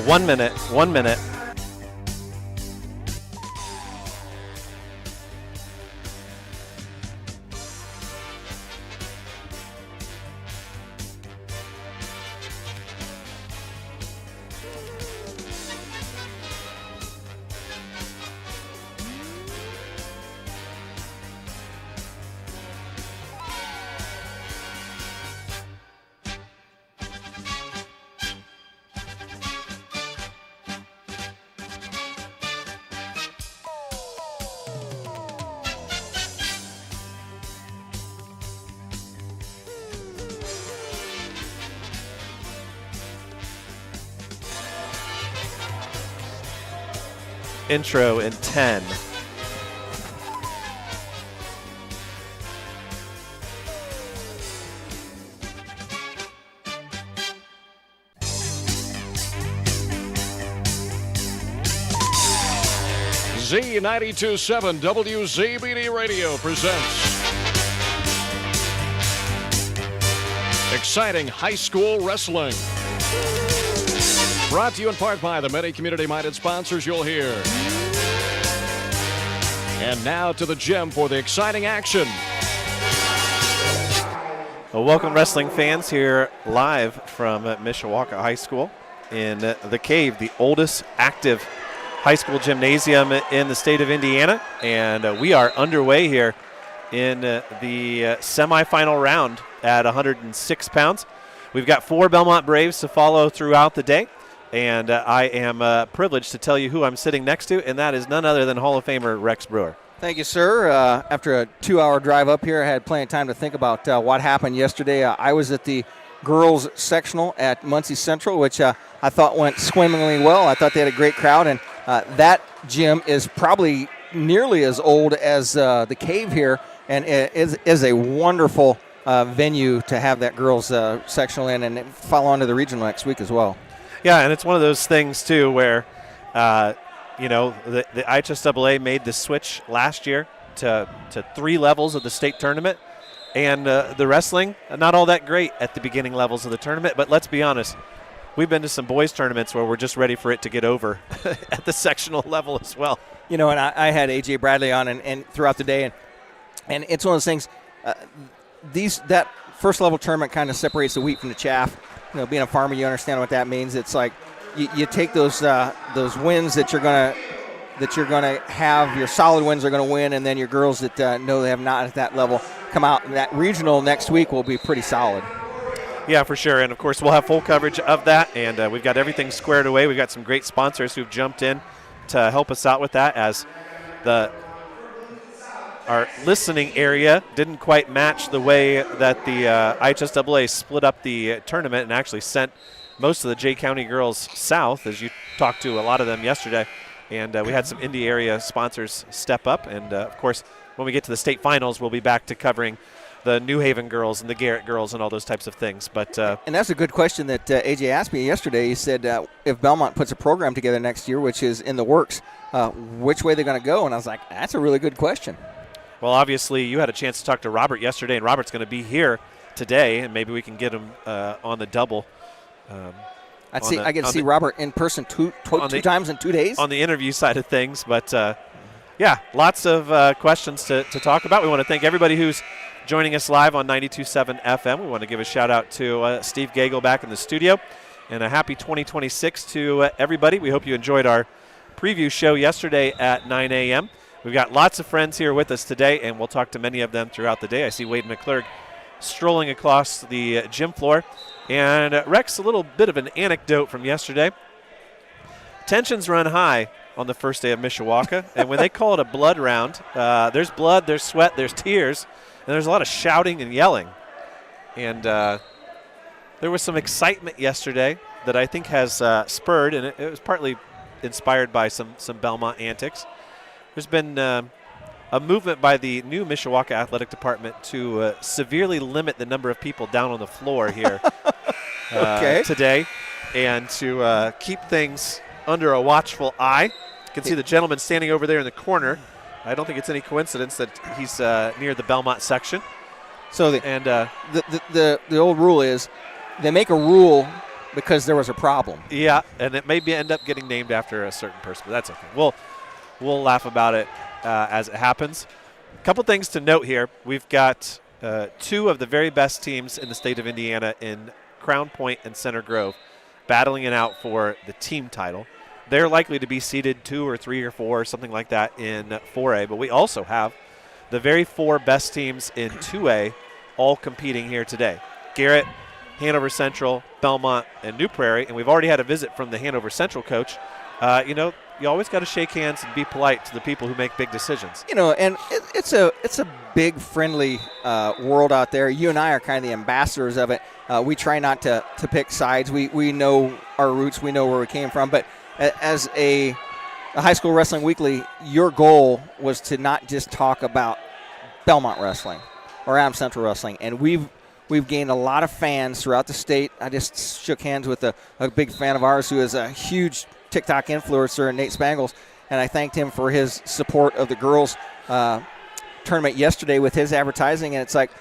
1 minute. 1 minute. Intro in 10. Z92.7 WZBD Radio presents exciting high school wrestling. Brought to you in part by the many community-minded sponsors you'll hear. And now to the gym for the exciting action. Well, welcome, wrestling fans, here live from Mishawaka High School in the Cave, the oldest active high school gymnasium in the state of Indiana. And we are underway here in the semifinal round at 106 pounds. We've got 4 Bellmont Braves to follow throughout the day. And I am privileged to tell you who I'm sitting next to, and that is none other than Hall of Famer Rex Brewer. Thank you, sir. After a 2-hour drive up here, I had plenty of time to think about what happened yesterday. I was at the girls sectional at Muncie Central, which I thought went swimmingly well. I thought they had a great crowd, and that gym is probably nearly as old as the Cave here, and it is a wonderful venue to have that girls sectional in, and follow on to the regional next week as well. Yeah, and it's one of those things, too, where, the IHSAA made the switch last year to 3 levels of the state tournament. And the wrestling, not all that great at the beginning levels of the tournament. But let's be honest, we've been to some boys tournaments where we're just ready for it to get over at the sectional level as well. You know, and I had A.J. Bradley on and throughout the day. And it's one of those things, that first level tournament kind of separates the wheat from the chaff. You know, being a farmer, you understand what that means. It's like you take those wins that you're gonna have. Your solid wins are gonna win, and then your girls that know they have not at that level come out. And that regional next week will be pretty solid. Yeah, for sure. And of course, we'll have full coverage of that. And we've got everything squared away. We've got some great sponsors who've jumped in to help us out with that, as our listening area didn't quite match the way that the IHSAA split up the tournament and actually sent most of the Jay County girls south, as you talked to a lot of them yesterday. And we had some Indy area sponsors step up. And, of course, when we get to the state finals, we'll be back to covering the New Haven girls and the Garrett girls and all those types of things. But and that's a good question that AJ asked me yesterday. He said if Bellmont puts a program together next year, which is in the works, which way they're going to go. And I was like, that's a really good question. Well, obviously, you had a chance to talk to Robert yesterday, and Robert's going to be here today, and maybe we can get him on the double. I get to see Robert in person two times in 2 days. On the interview side of things. But, yeah, lots of questions to talk about. We want to thank everybody who's joining us live on 92.7 FM. We want to give a shout-out to Steve Gagel back in the studio. And a happy 2026 to everybody. We hope you enjoyed our preview show yesterday at 9 a.m. We've got lots of friends here with us today, and we'll talk to many of them throughout the day. I see Wade McClurg strolling across the gym floor. And Rex, a little bit of an anecdote from yesterday. Tensions run high on the first day of Mishawaka, and when they call it a blood round, there's blood, there's sweat, there's tears, and there's a lot of shouting and yelling. And there was some excitement yesterday that I think has spurred, and it was partly inspired by some Bellmont antics. There's been a movement by the new Mishawaka Athletic Department to severely limit the number of people down on the floor here today, and to keep things under a watchful eye. You can see the gentleman standing over there in the corner. I don't think it's any coincidence that he's near the Bellmont section. So the old rule is they make a rule because there was a problem. Yeah, and it may end up getting named after a certain person, but that's okay. We'll laugh about it as it happens. A couple things to note here. We've got two of the very best teams in the state of Indiana in Crown Point and Center Grove battling it out for the team title. They're likely to be seeded 2 or 3 or 4, something like that in 4A, but we also have the very 4 best teams in 2A all competing here today. Garrett, Hanover Central, Bellmont, and New Prairie, and we've already had a visit from the Hanover Central coach. You always got to shake hands and be polite to the people who make big decisions. And it's a big, friendly world out there. You and I are kind of the ambassadors of it. We try not to pick sides. We know our roots. We know where we came from. But as a High School Wrestling Weekly, your goal was to not just talk about Bellmont Wrestling or Adams Central Wrestling. And we've gained a lot of fans throughout the state. I just shook hands with a big fan of ours who is a huge TikTok influencer, Nate Spangles, and I thanked him for his support of the girls' tournament yesterday with his advertising. And it's like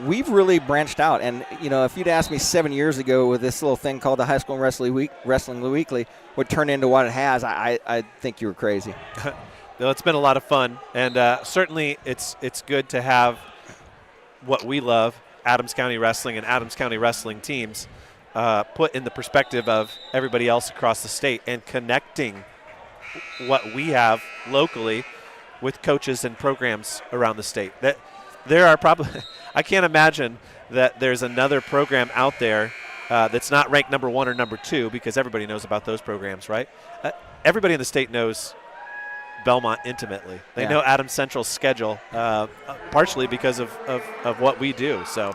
we've really branched out. And if you'd asked me 7 years ago with this little thing called the High School Wrestling Weekly would turn into what it has, I think you were crazy. Well, it's been a lot of fun, and certainly it's good to have what we love, Adams County Wrestling and Adams County Wrestling teams, put in the perspective of everybody else across the state and connecting what we have locally with coaches and programs around the state. That there are probably I can't imagine that there's another program out there that's not ranked number 1 or number 2, because everybody knows about those programs, right? Everybody in the state knows Bellmont intimately. They know Adams Central's schedule, partially because of what we do. So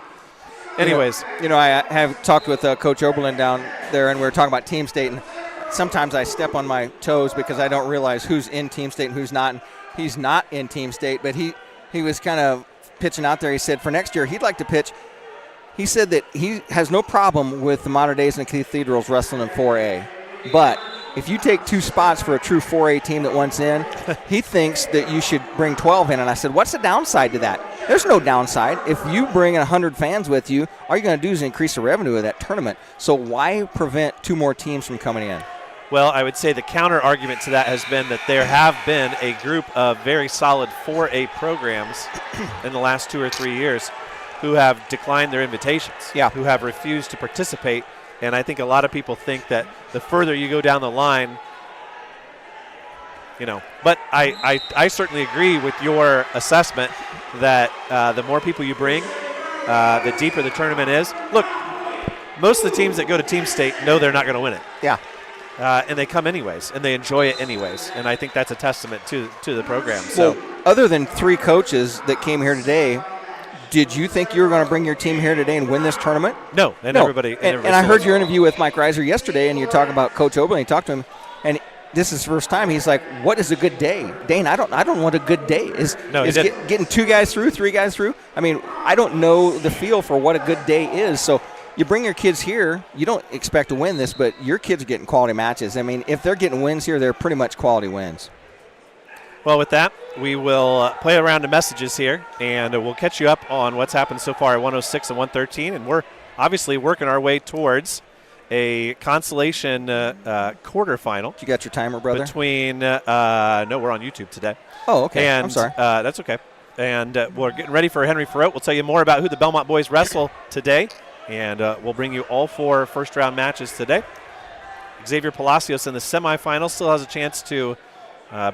anyways. I have talked with Coach Oberlin down there, and we were talking about Team State, and sometimes I step on my toes because I don't realize who's in Team State and who's not. And he's not in Team State, but he was kind of pitching out there. He said for next year he'd like to pitch. He said that he has no problem with the Modern Days and Cathedrals wrestling in 4A, but if you take 2 spots for a true 4A team that wants in, he thinks that you should bring 12 in. And I said, what's the downside to that? There's no downside. If you bring 100 fans with you, all you're going to do is increase the revenue of that tournament. So why prevent 2 more teams from coming in? Well, I would say the counter argument to that has been that there have been a group of very solid 4A programs in the last 2 or 3 years who have declined their invitations, who have refused to participate. And I think a lot of people think that the further you go down the line, but I certainly agree with your assessment that the more people you bring, the deeper the tournament is. Look, most of the teams that go to Team State know they're not going to win it. Yeah. And they come anyways, and they enjoy it anyways. And I think that's a testament to the program. So, well, other than 3 coaches that came here today, did you think you were going to bring your team here today and win this tournament? No, and no. Everybody. And I heard your interview with Mike Reiser yesterday, and you're talking about Coach Oberlin. You talked to him, and this is his first time. He's like, "What is a good day, Dane? I don't know what a good day is. Getting 2 guys through, 3 guys through. I mean, I don't know the feel for what a good day is. So you bring your kids here. You don't expect to win this, but your kids are getting quality matches. I mean, if they're getting wins here, they're pretty much quality wins." Well, with that, we will play a round of messages here, and we'll catch you up on what's happened so far at 106 and 113. And we're obviously working our way towards a consolation quarterfinal. You got your timer, brother? Between no, we're on YouTube today. Oh, okay. And, I'm sorry. That's okay. And we're getting ready for Henry Ferrote. We'll tell you more about who the Bellmont boys wrestle today, and we'll bring you all 4 first-round matches today. Xavier Palacios in the semifinals still has a chance to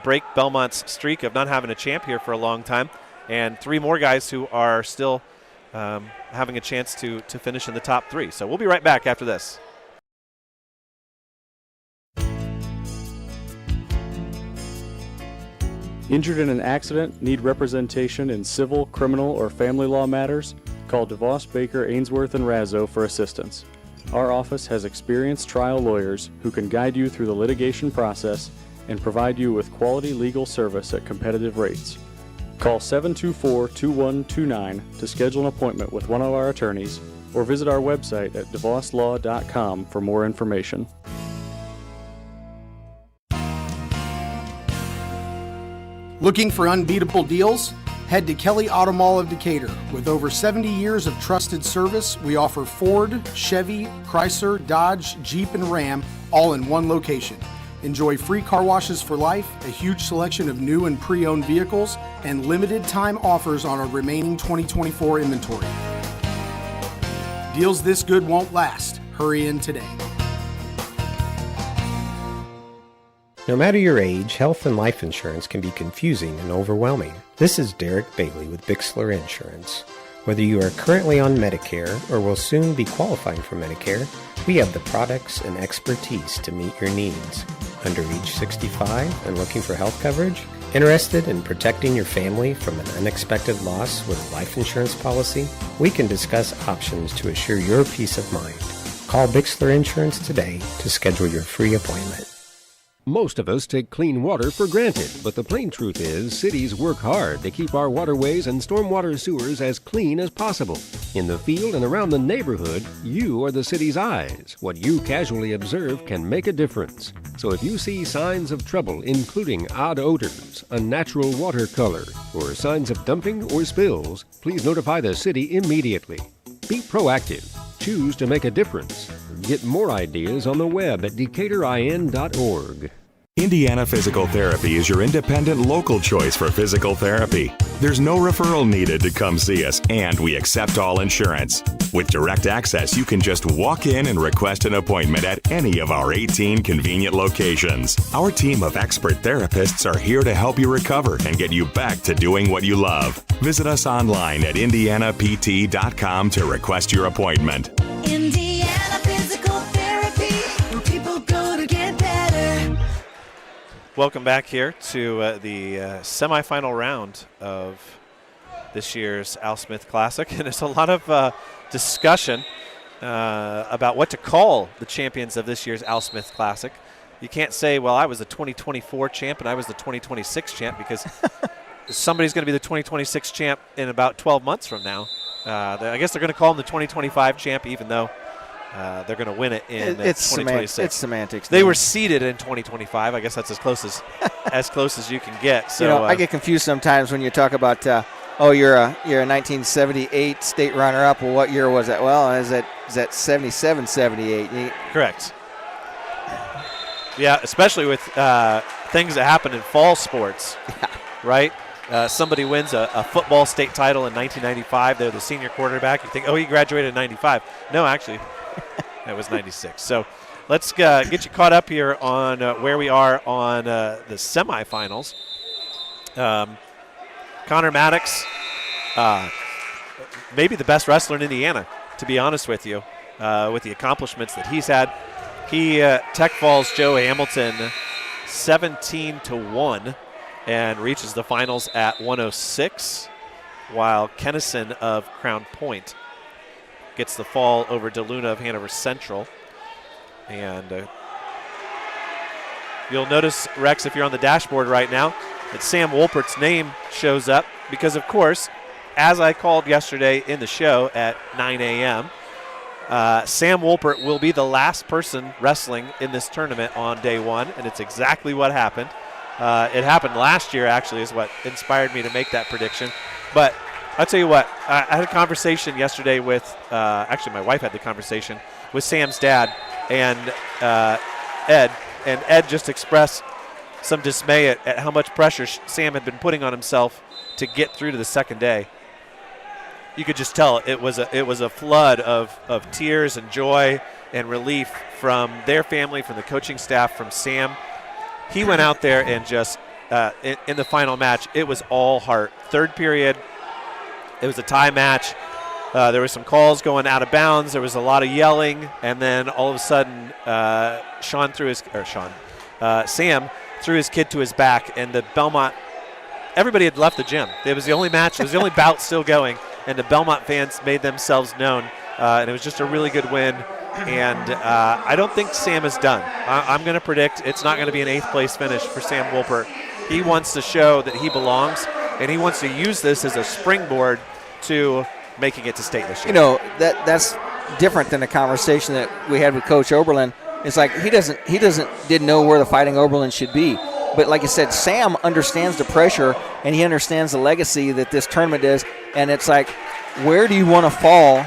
break Bellmont's streak of not having a champ here for a long time, and 3 more guys who are still having a chance to finish in the top 3. So we'll be right back after this. Injured in an accident, need representation in civil, criminal, or family law matters? Call DeVos, Baker, Ainsworth, and Razzo for assistance. Our office has experienced trial lawyers who can guide you through the litigation process and provide you with quality legal service at competitive rates. Call 724-2129 to schedule an appointment with one of our attorneys, or visit our website at devoslaw.com for more information. Looking for unbeatable deals? Head to Kelly Auto Mall of Decatur. With over 70 years of trusted service, we offer Ford, Chevy, Chrysler, Dodge, Jeep, and Ram all in one location. Enjoy free car washes for life, a huge selection of new and pre-owned vehicles, and limited time offers on our remaining 2024 inventory. Deals this good won't last. Hurry in today. No matter your age, health and life insurance can be confusing and overwhelming. This is Derek Bailey with Bixler Insurance. Whether you are currently on Medicare or will soon be qualifying for Medicare, we have the products and expertise to meet your needs. Under age 65 and looking for health coverage? Interested in protecting your family from an unexpected loss with a life insurance policy? We can discuss options to assure your peace of mind. Call Bixler Insurance today to schedule your free appointment. Most of us take clean water for granted, but the plain truth is cities work hard to keep our waterways and stormwater sewers as clean as possible. In the field and around the neighborhood, you are the city's eyes. What you casually observe can make a difference. So if you see signs of trouble, including odd odors, unnatural water color, or signs of dumping or spills, please notify the city immediately. Be proactive. Choose to make a difference. Get more ideas on the web at DecaturIN.org. Indiana Physical Therapy is your independent local choice for physical therapy. There's no referral needed to come see us, and we accept all insurance. With direct access, you can just walk in and request an appointment at any of our 18 convenient locations. Our team of expert therapists are here to help you recover and get you back to doing what you love. Visit us online at indianapt.com to request your appointment. Indiana Physical Therapy, where people go to get better. Welcome back here to the semifinal round of this year's Al Smith Classic. And there's a lot of discussion about what to call the champions of this year's Al Smith Classic. You can't say, well, I was the 2024 champ and I was the 2026 champ, because somebody's going to be the 2026 champ in about 12 months from now. I guess they're going to call him the 2025 champ, even though they're going to win it in 2026. It's semantics. They were seeded in 2025. I guess that's as close as you can get. So I get confused sometimes when you talk about you're a 1978 state runner-up. Well, what year was that? Well, is that 77, 78? Correct. Yeah, especially with things that happen in fall sports, right? Somebody wins a football state title in 1995. They're the senior quarterback. You think, oh, he graduated in 95. No, actually, that was 96. So let's get you caught up here on where we are on the semifinals. Connor Maddox, maybe the best wrestler in Indiana, to be honest with you, with the accomplishments that he's had. He tech falls Joe Hamilton 17-1 and reaches the finals at 106, while Kennison of Crown Point gets the fall over DeLuna of Hanover Central. And you'll notice, Rex, if you're on the dashboard right now, that Sam Wolpert's name shows up because, of course, as I called yesterday in the show at 9 a.m., Sam Wolpert will be the last person wrestling in this tournament on day one, and it's exactly what happened. It happened last year, actually, is what inspired me to make that prediction. But I'll tell you what, I had a conversation yesterday with, actually my wife had the conversation with Sam's dad and Ed, and Ed just expressed some dismay at how much pressure Sam had been putting on himself to get through to the second day. You could just tell it was a flood of tears and joy and relief from their family, from the coaching staff, from Sam. He went out there and just, in the final match, it was all heart. Third period, it was a tie match. There were some calls going out of bounds. There was a lot of yelling. And then all of a sudden, Sam threw his kid to his back. And the Bellmont, everybody had left the gym. It was the only match. It was the only bout still going. And the Bellmont fans made themselves known. And it was just a really good win. And I don't think Sam is done. I'm going to predict it's not going to be an 8th place finish for Sam Wolpert. He wants to show that he belongs, and he wants to use this as a springboard to making it to state this year. You know, that's different than the conversation that we had with Coach Oberlin. It's like he didn't know where the Fighting Oberlin should be. But like I said, Sam understands the pressure, and he understands the legacy that this tournament is. And it's like, where do you want to fall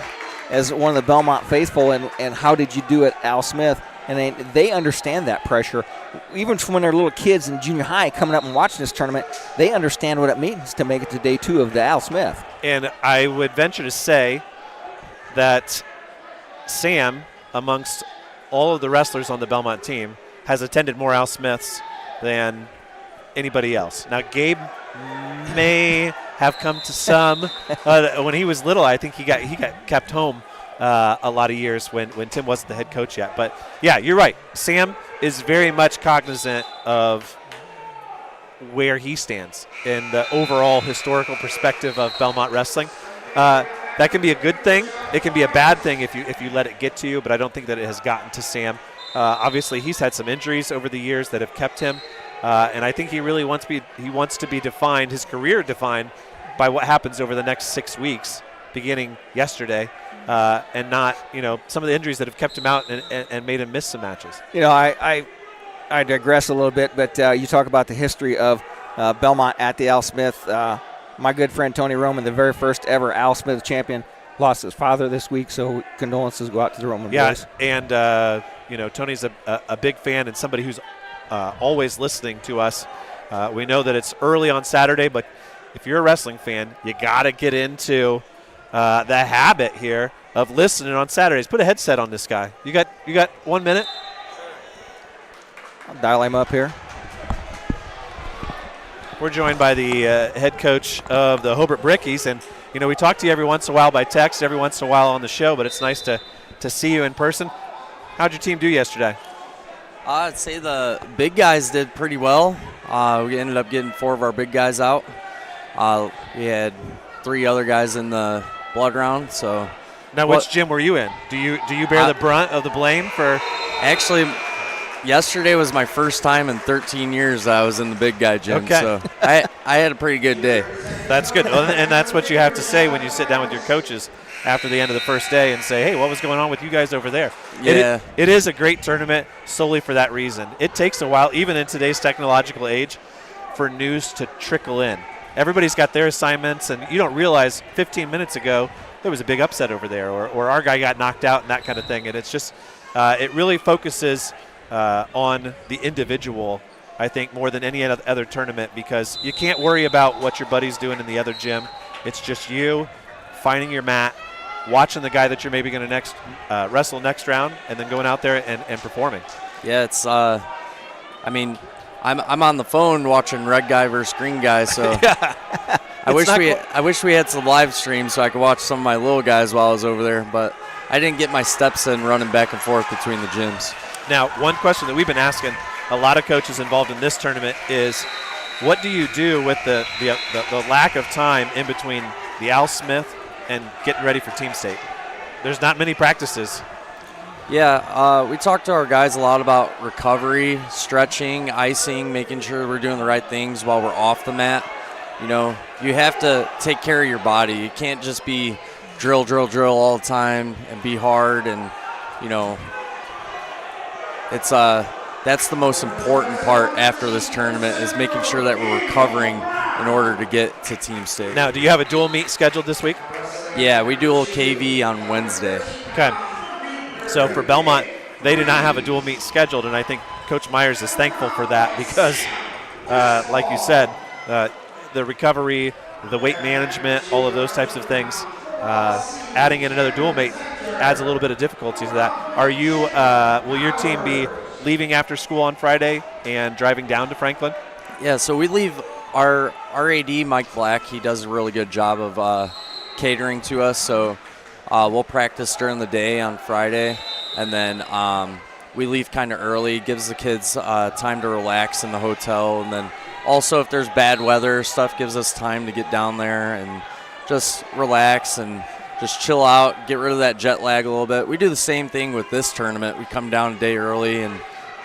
as one of the Bellmont faithful, and how did you do it, Al Smith? And they understand that pressure. Even from when they're little kids in junior high coming up and watching this tournament, they understand what it means to make it to day 2 of the Al Smith. And I would venture to say that Sam, amongst all of the wrestlers on the Bellmont team, has attended more Al Smiths than anybody else. Now, Gabe may have come to some. When he was little, I think he got kept home a lot of years when Tim wasn't the head coach yet. But, yeah, you're right. Sam is very much cognizant of where he stands in the overall historical perspective of Bellmont wrestling. That can be a good thing. It can be a bad thing if you let it get to you, but I don't think that it has gotten to Sam. Obviously, he's had some injuries over the years that have kept him, and I think he really wants to be defined, his career defined, by what happens over the next 6 weeks, beginning yesterday, and not some of the injuries that have kept him out and made him miss some matches. I digress a little bit, but you talk about the history of Bellmont at the Al Smith. My good friend Tony Roman, the very first ever Al Smith champion, lost his father this week, so condolences go out to the Roman boys. And Tony's a big fan and somebody who's always listening to us. We know that it's early on Saturday, but if you're a wrestling fan, you got to get into the habit here of listening on Saturdays. Put a headset on this guy. You got 1 minute? I'll dial him up here. We're joined by the head coach of the Hobart Brickies, and we talk to you every once in a while by text, every once in a while on the show, but it's nice to see you in person. How'd your team do yesterday? I'd say the big guys did pretty well. We ended up getting 4 of our big guys out. We had 3 other guys in the blood round. So now, which gym were you in? Do you bear the brunt of the blame for? Actually, yesterday was my first time in 13 years that I was in the big guy gym. Okay. So I had a pretty good day. That's good, and that's what you have to say when you sit down with your coaches after the end of the first day and say, hey, what was going on with you guys over there? Yeah. It is a great tournament solely for that reason. It takes a while, even in today's technological age, for news to trickle in. Everybody's got their assignments, and you don't realize 15 minutes ago there was a big upset over there, or our guy got knocked out and that kind of thing. And it's just it really focuses on the individual, I think, more than any other tournament, because you can't worry about what your buddy's doing in the other gym. It's just you finding your mat, watching the guy that you're maybe going to wrestle next round, and then going out there and performing. Yeah, it's I'm on the phone watching red guy versus green guy, so Yeah. I wish we had some live stream so I could watch some of my little guys while I was over there, but I didn't get my steps in running back and forth between the gyms. Now, one question that we've been asking a lot of coaches involved in this tournament is, what do you do with the lack of time in between the Al Smith and getting ready for team state? There's not many practices. Yeah, we talked to our guys a lot about recovery, stretching, icing, making sure we're doing the right things while we're off the mat. You have to take care of your body. You can't just be drill all the time and be hard, and it's that's the most important part after this tournament, is making sure that we're recovering in order to get to team state. Now, do you have a dual meet scheduled this week? Yeah, we do a KV on Wednesday. Okay. So for Bellmont, they do not have a dual meet scheduled, and I think Coach Myers is thankful for that because, like you said, the recovery, the weight management, all of those types of things, adding in another dual meet adds a little bit of difficulty to that. Will your team be leaving after school on Friday and driving down to Franklin? Yeah, so we leave our AD, Mike Black. He does a really good job of catering to us, so we'll practice during the day on Friday, and then we leave kind of early. Gives the kids time to relax in the hotel, and then also if there's bad weather, stuff gives us time to get down there and just relax and just chill out, get rid of that jet lag a little bit. We do the same thing with this tournament. We come down a day early and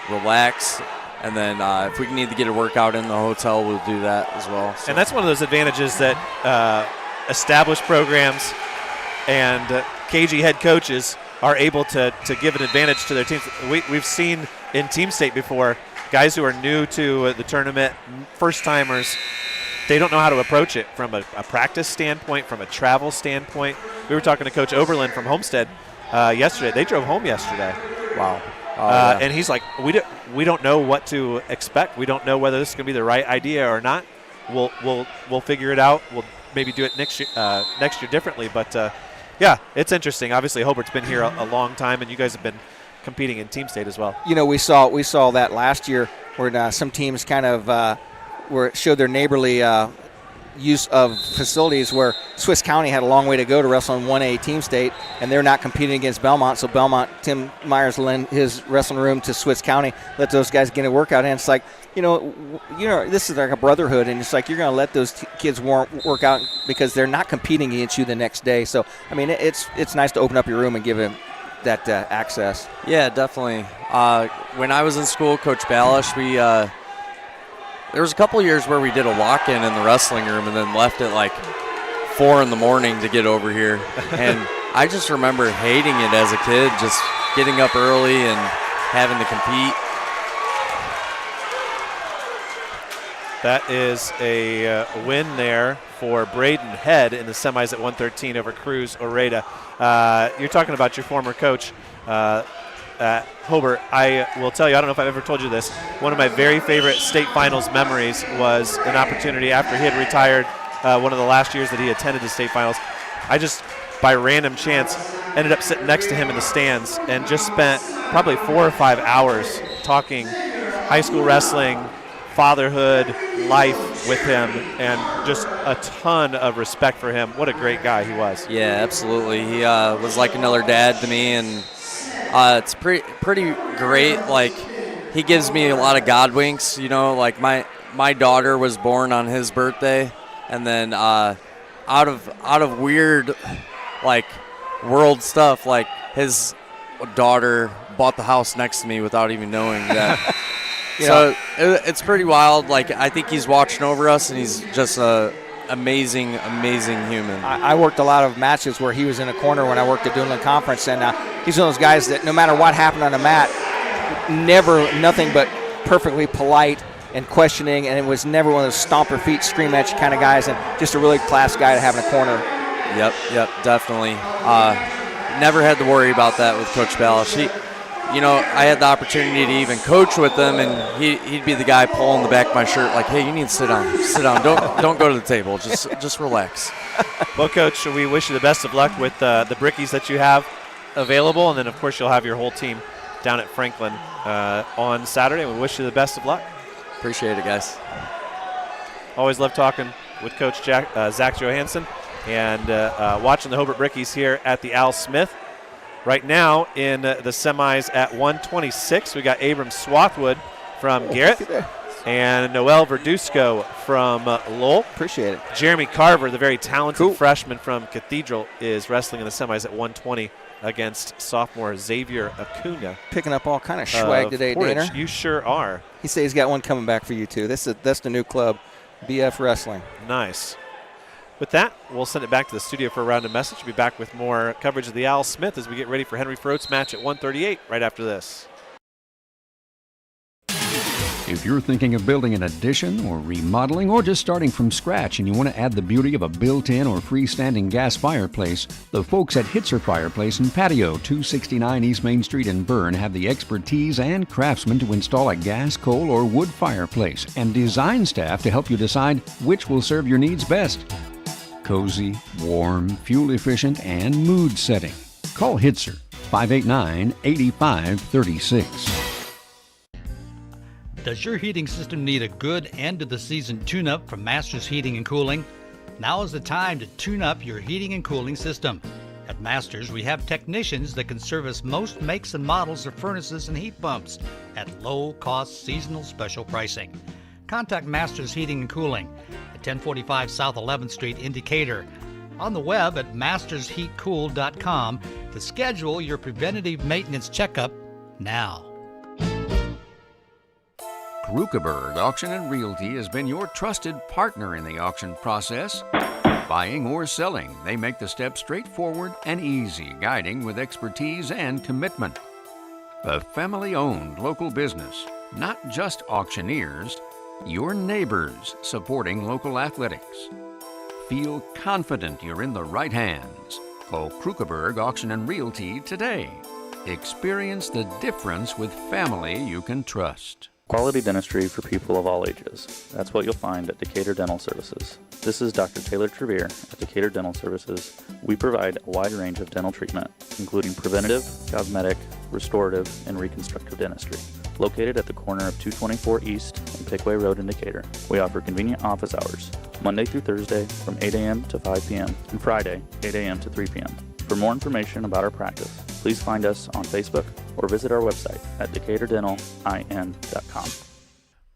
relax, and then if we need to get a workout in the hotel, we'll do that as well. So. And that's one of those advantages that established programs and KG head coaches are able to give an advantage to their teams. We've seen in team state before guys who are new to the tournament, first-timers, they don't know how to approach it from a practice standpoint, from a travel standpoint. We were talking to Coach Oberlin from Homestead yesterday. They drove home yesterday. Wow. And he's like, we don't know what to expect. We don't know whether this is going to be the right idea or not. We'll figure it out. We'll maybe do it next year differently. But yeah, it's interesting. Obviously, Hobart's been here a long time, and you guys have been competing in team state as well. You know, we saw that last year where some teams kind of showed their neighborly use of facilities, where Swiss County had a long way to go to wrestle in 1A team state, and they're not competing against Bellmont. So Bellmont, Tim Myers lent his wrestling room to Swiss County, let those guys get a workout in. It's like, you know, this is like a brotherhood, and it's like you're going to let those kids work out because they're not competing against you the next day. So, I mean, it's nice to open up your room and give them that access. Yeah, definitely. When I was in school, Coach Balish, there was a couple of years where we did a walk-in in the wrestling room and then left at like 4 in the morning to get over here. And I just remember hating it as a kid, just getting up early and having to compete. That is a win there for Braden Head in the semis at 113 over Cruz Oreda. You're talking about your former coach, Hobart. I will tell you, I don't know if I've ever told you this, one of my very favorite state finals memories was an opportunity after he had retired, one of the last years that he attended the state finals. I just, by random chance, ended up sitting next to him in the stands and just spent probably 4 or 5 hours talking high school wrestling, fatherhood, life with him, and just a ton of respect for him. What a great guy he was. Yeah, absolutely. He was like another dad to me, and it's pretty great. Like, he gives me a lot of God winks. You know, like my daughter was born on his birthday, and then out of weird, like, world stuff, like, his daughter bought the house next to me without even knowing that. So it's pretty wild. Like, I think he's watching over us, and he's just a amazing human. I worked a lot of matches where he was in a corner when I worked at Duneland Conference, and he's one of those guys that no matter what happened on the mat, nothing but perfectly polite and questioning, and it was never one of those stomp your feet, scream at you kind of guys, and just a really class guy to have in a corner. Yep, definitely. Never had to worry about that with Coach Balish. I had the opportunity to even coach with him, and he'd be the guy pulling the back of my shirt, like, "Hey, you need to sit down. Don't go to the table. Just relax." Well, Coach, we wish you the best of luck with the brickies that you have available, and then of course you'll have your whole team down at Franklin on Saturday. We wish you the best of luck. Appreciate it, guys. Always love talking with Coach Zach Johansson, and watching the Hobart Brickies here at the Al Smith. Right now in the semis at 126, we got Abram Swathwood from Garrett and Noel Verdusco from Lowell. Appreciate it. Jeremy Carver, the very talented freshman from Cathedral, is wrestling in the semis at 120 against sophomore Xavier Acuna. Picking up all kind of swag today, Danner. You sure are. He said he's got one coming back for you, too. That's the new club, BF Wrestling. Nice. With that, we'll send it back to the studio for a round of message. We'll be back with more coverage of the Al Smith as we get ready for Henry Froat's match at 138 right after this. If you're thinking of building an addition or remodeling or just starting from scratch and you want to add the beauty of a built-in or freestanding gas fireplace, the folks at Hitzer Fireplace and Patio, 269 East Main Street in Bern, have the expertise and craftsmen to install a gas, coal, or wood fireplace, and design staff to help you decide which will serve your needs best. Cozy, warm, fuel-efficient, and mood-setting. Call Hitzer, 589-8536. Does your heating system need a good end-of-the-season tune-up from Masters Heating and Cooling? Now is the time to tune up your heating and cooling system. At Masters, we have technicians that can service most makes and models of furnaces and heat pumps at low-cost seasonal special pricing. Contact Masters Heating and Cooling at 1045 South 11th Street in Decatur. On the web at mastersheatcool.com to schedule your preventative maintenance checkup now. Krukeberg Auction and Realty has been your trusted partner in the auction process. Buying or selling, they make the steps straightforward and easy, guiding with expertise and commitment. A family-owned local business, Not just auctioneers, your neighbors supporting local athletics. Feel confident you're in the right hands. Call Krukeberg Auction and Realty today. Experience the difference with family you can trust. Quality dentistry for people of all ages. That's what you'll find at Decatur Dental Services. This is Dr. Taylor Trevere at Decatur Dental Services. We provide a wide range of dental treatment, including preventative, cosmetic, restorative, and reconstructive dentistry. Located at the corner of 224 East and Pickway Road in Decatur, we offer convenient office hours, Monday through Thursday from 8 a.m. to 5 p.m. and Friday, 8 a.m. to 3 p.m. For more information about our practice, please find us on Facebook or visit our website at DecaturDentalIN.com.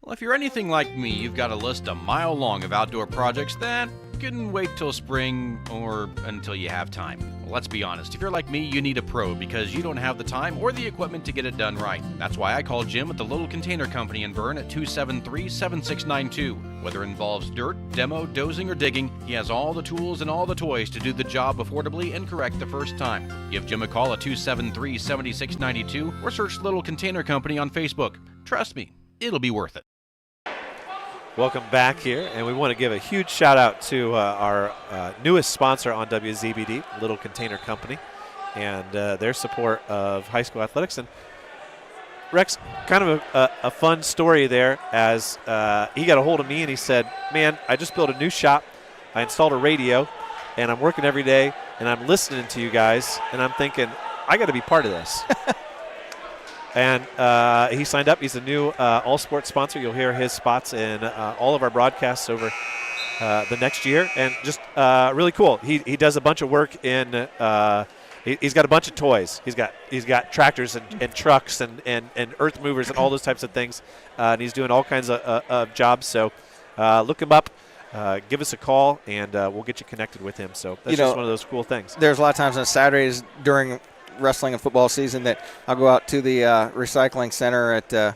Well, if you're anything like me, you've got a list a mile long of outdoor projects that can wait till spring or until you have time. Well, let's be honest, if you're like me, you need a pro because you don't have the time or the equipment to get it done right. That's why I call Jim at the Little Container Company in Bern at 273-7692. Whether it involves dirt, demo, dozing, or digging, he has all the tools and all the toys to do the job affordably and correct the first time. Give Jim a call at 273-7692 or search Little Container Company on Facebook. Trust me, it'll be worth it. Welcome back here, and we want to give a huge shout out to our newest sponsor on WZBD, Little Container Company, and their support of high school athletics. And Rex, kind of a fun story there, as he got a hold of me and he said, man, I just built a new shop, I installed a radio, and I'm working every day, and I'm listening to you guys, and I'm thinking, I got to be part of this. And he signed up. He's a new all-sports sponsor. You'll hear his spots in all of our broadcasts over the next year. And just really cool. He does a bunch of work in he's got a bunch of toys. He's got tractors and trucks and earth movers and all those types of things. And he's doing all kinds of jobs. So look him up. Give us a call, and we'll get you connected with him. So that's just one of those cool things. There's a lot of times on Saturdays during wrestling and football season that I'll go out to the recycling center at the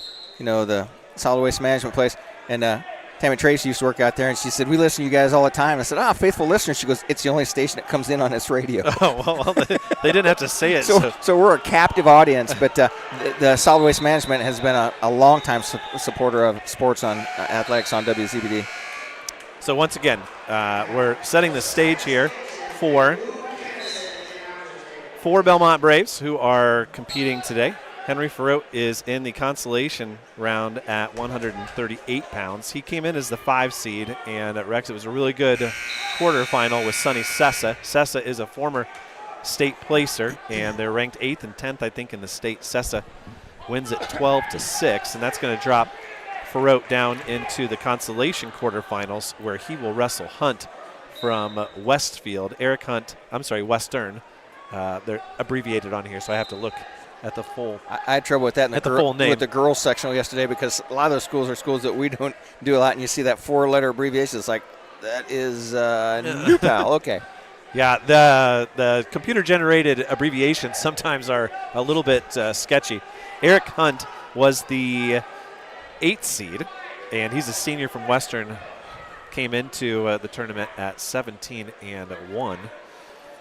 solid waste management place, and Tammy Tracy used to work out there, and she said, we listen to you guys all the time. I said, faithful listener. She goes, it's the only station that comes in on this radio. Oh, well, they didn't have to say it. So we're a captive audience, but the solid waste management has been a long-time supporter of sports on athletics on WZBD. So once again, we're setting the stage here for Bellmont Braves, who are competing today. Henry Farote is in the consolation round at 138 pounds. He came in as the 5 seed, and at Rex, it was a really good quarterfinal with Sonny Sessa. Sessa is a former state placer, and they're ranked 8th and 10th, I think, in the state. Sessa wins it 12-6, and that's going to drop Farote down into the consolation quarterfinals, where he will wrestle Hunt from Westfield. Western. They're abbreviated on here, so I have to look at the full. I had trouble with that full name. with the girls sectional yesterday, because a lot of those schools are schools that we don't do a lot, and you see that 4-letter abbreviation. It's like, that is New Pal. Okay. Yeah, the computer-generated abbreviations sometimes are a little bit sketchy. Eric Hunt was the 8th seed, and he's a senior from Western. Came into the tournament at 17-1.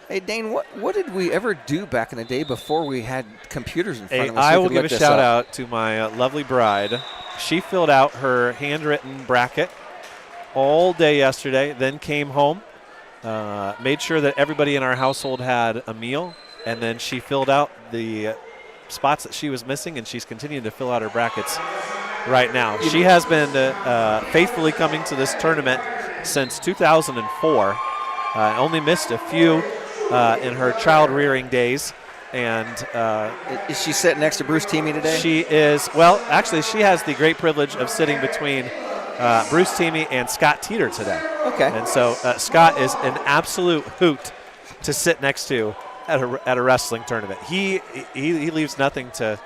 Hey, Dane, what did we ever do back in the day before we had computers in front of us? I will give a shout-out to my lovely bride. She filled out her handwritten bracket all day yesterday, then came home, made sure that everybody in our household had a meal, and then she filled out the spots that she was missing, and she's continuing to fill out her brackets right now. She has been faithfully coming to this tournament since 2004. Only missed a few in her child-rearing days. And is she sitting next to Bruce Teamy today? She is. Well, actually, she has the great privilege of sitting between Bruce Teamy and Scott Teeter today. Okay. And so Scott is an absolute hoot to sit next to at a wrestling tournament. He leaves nothing to.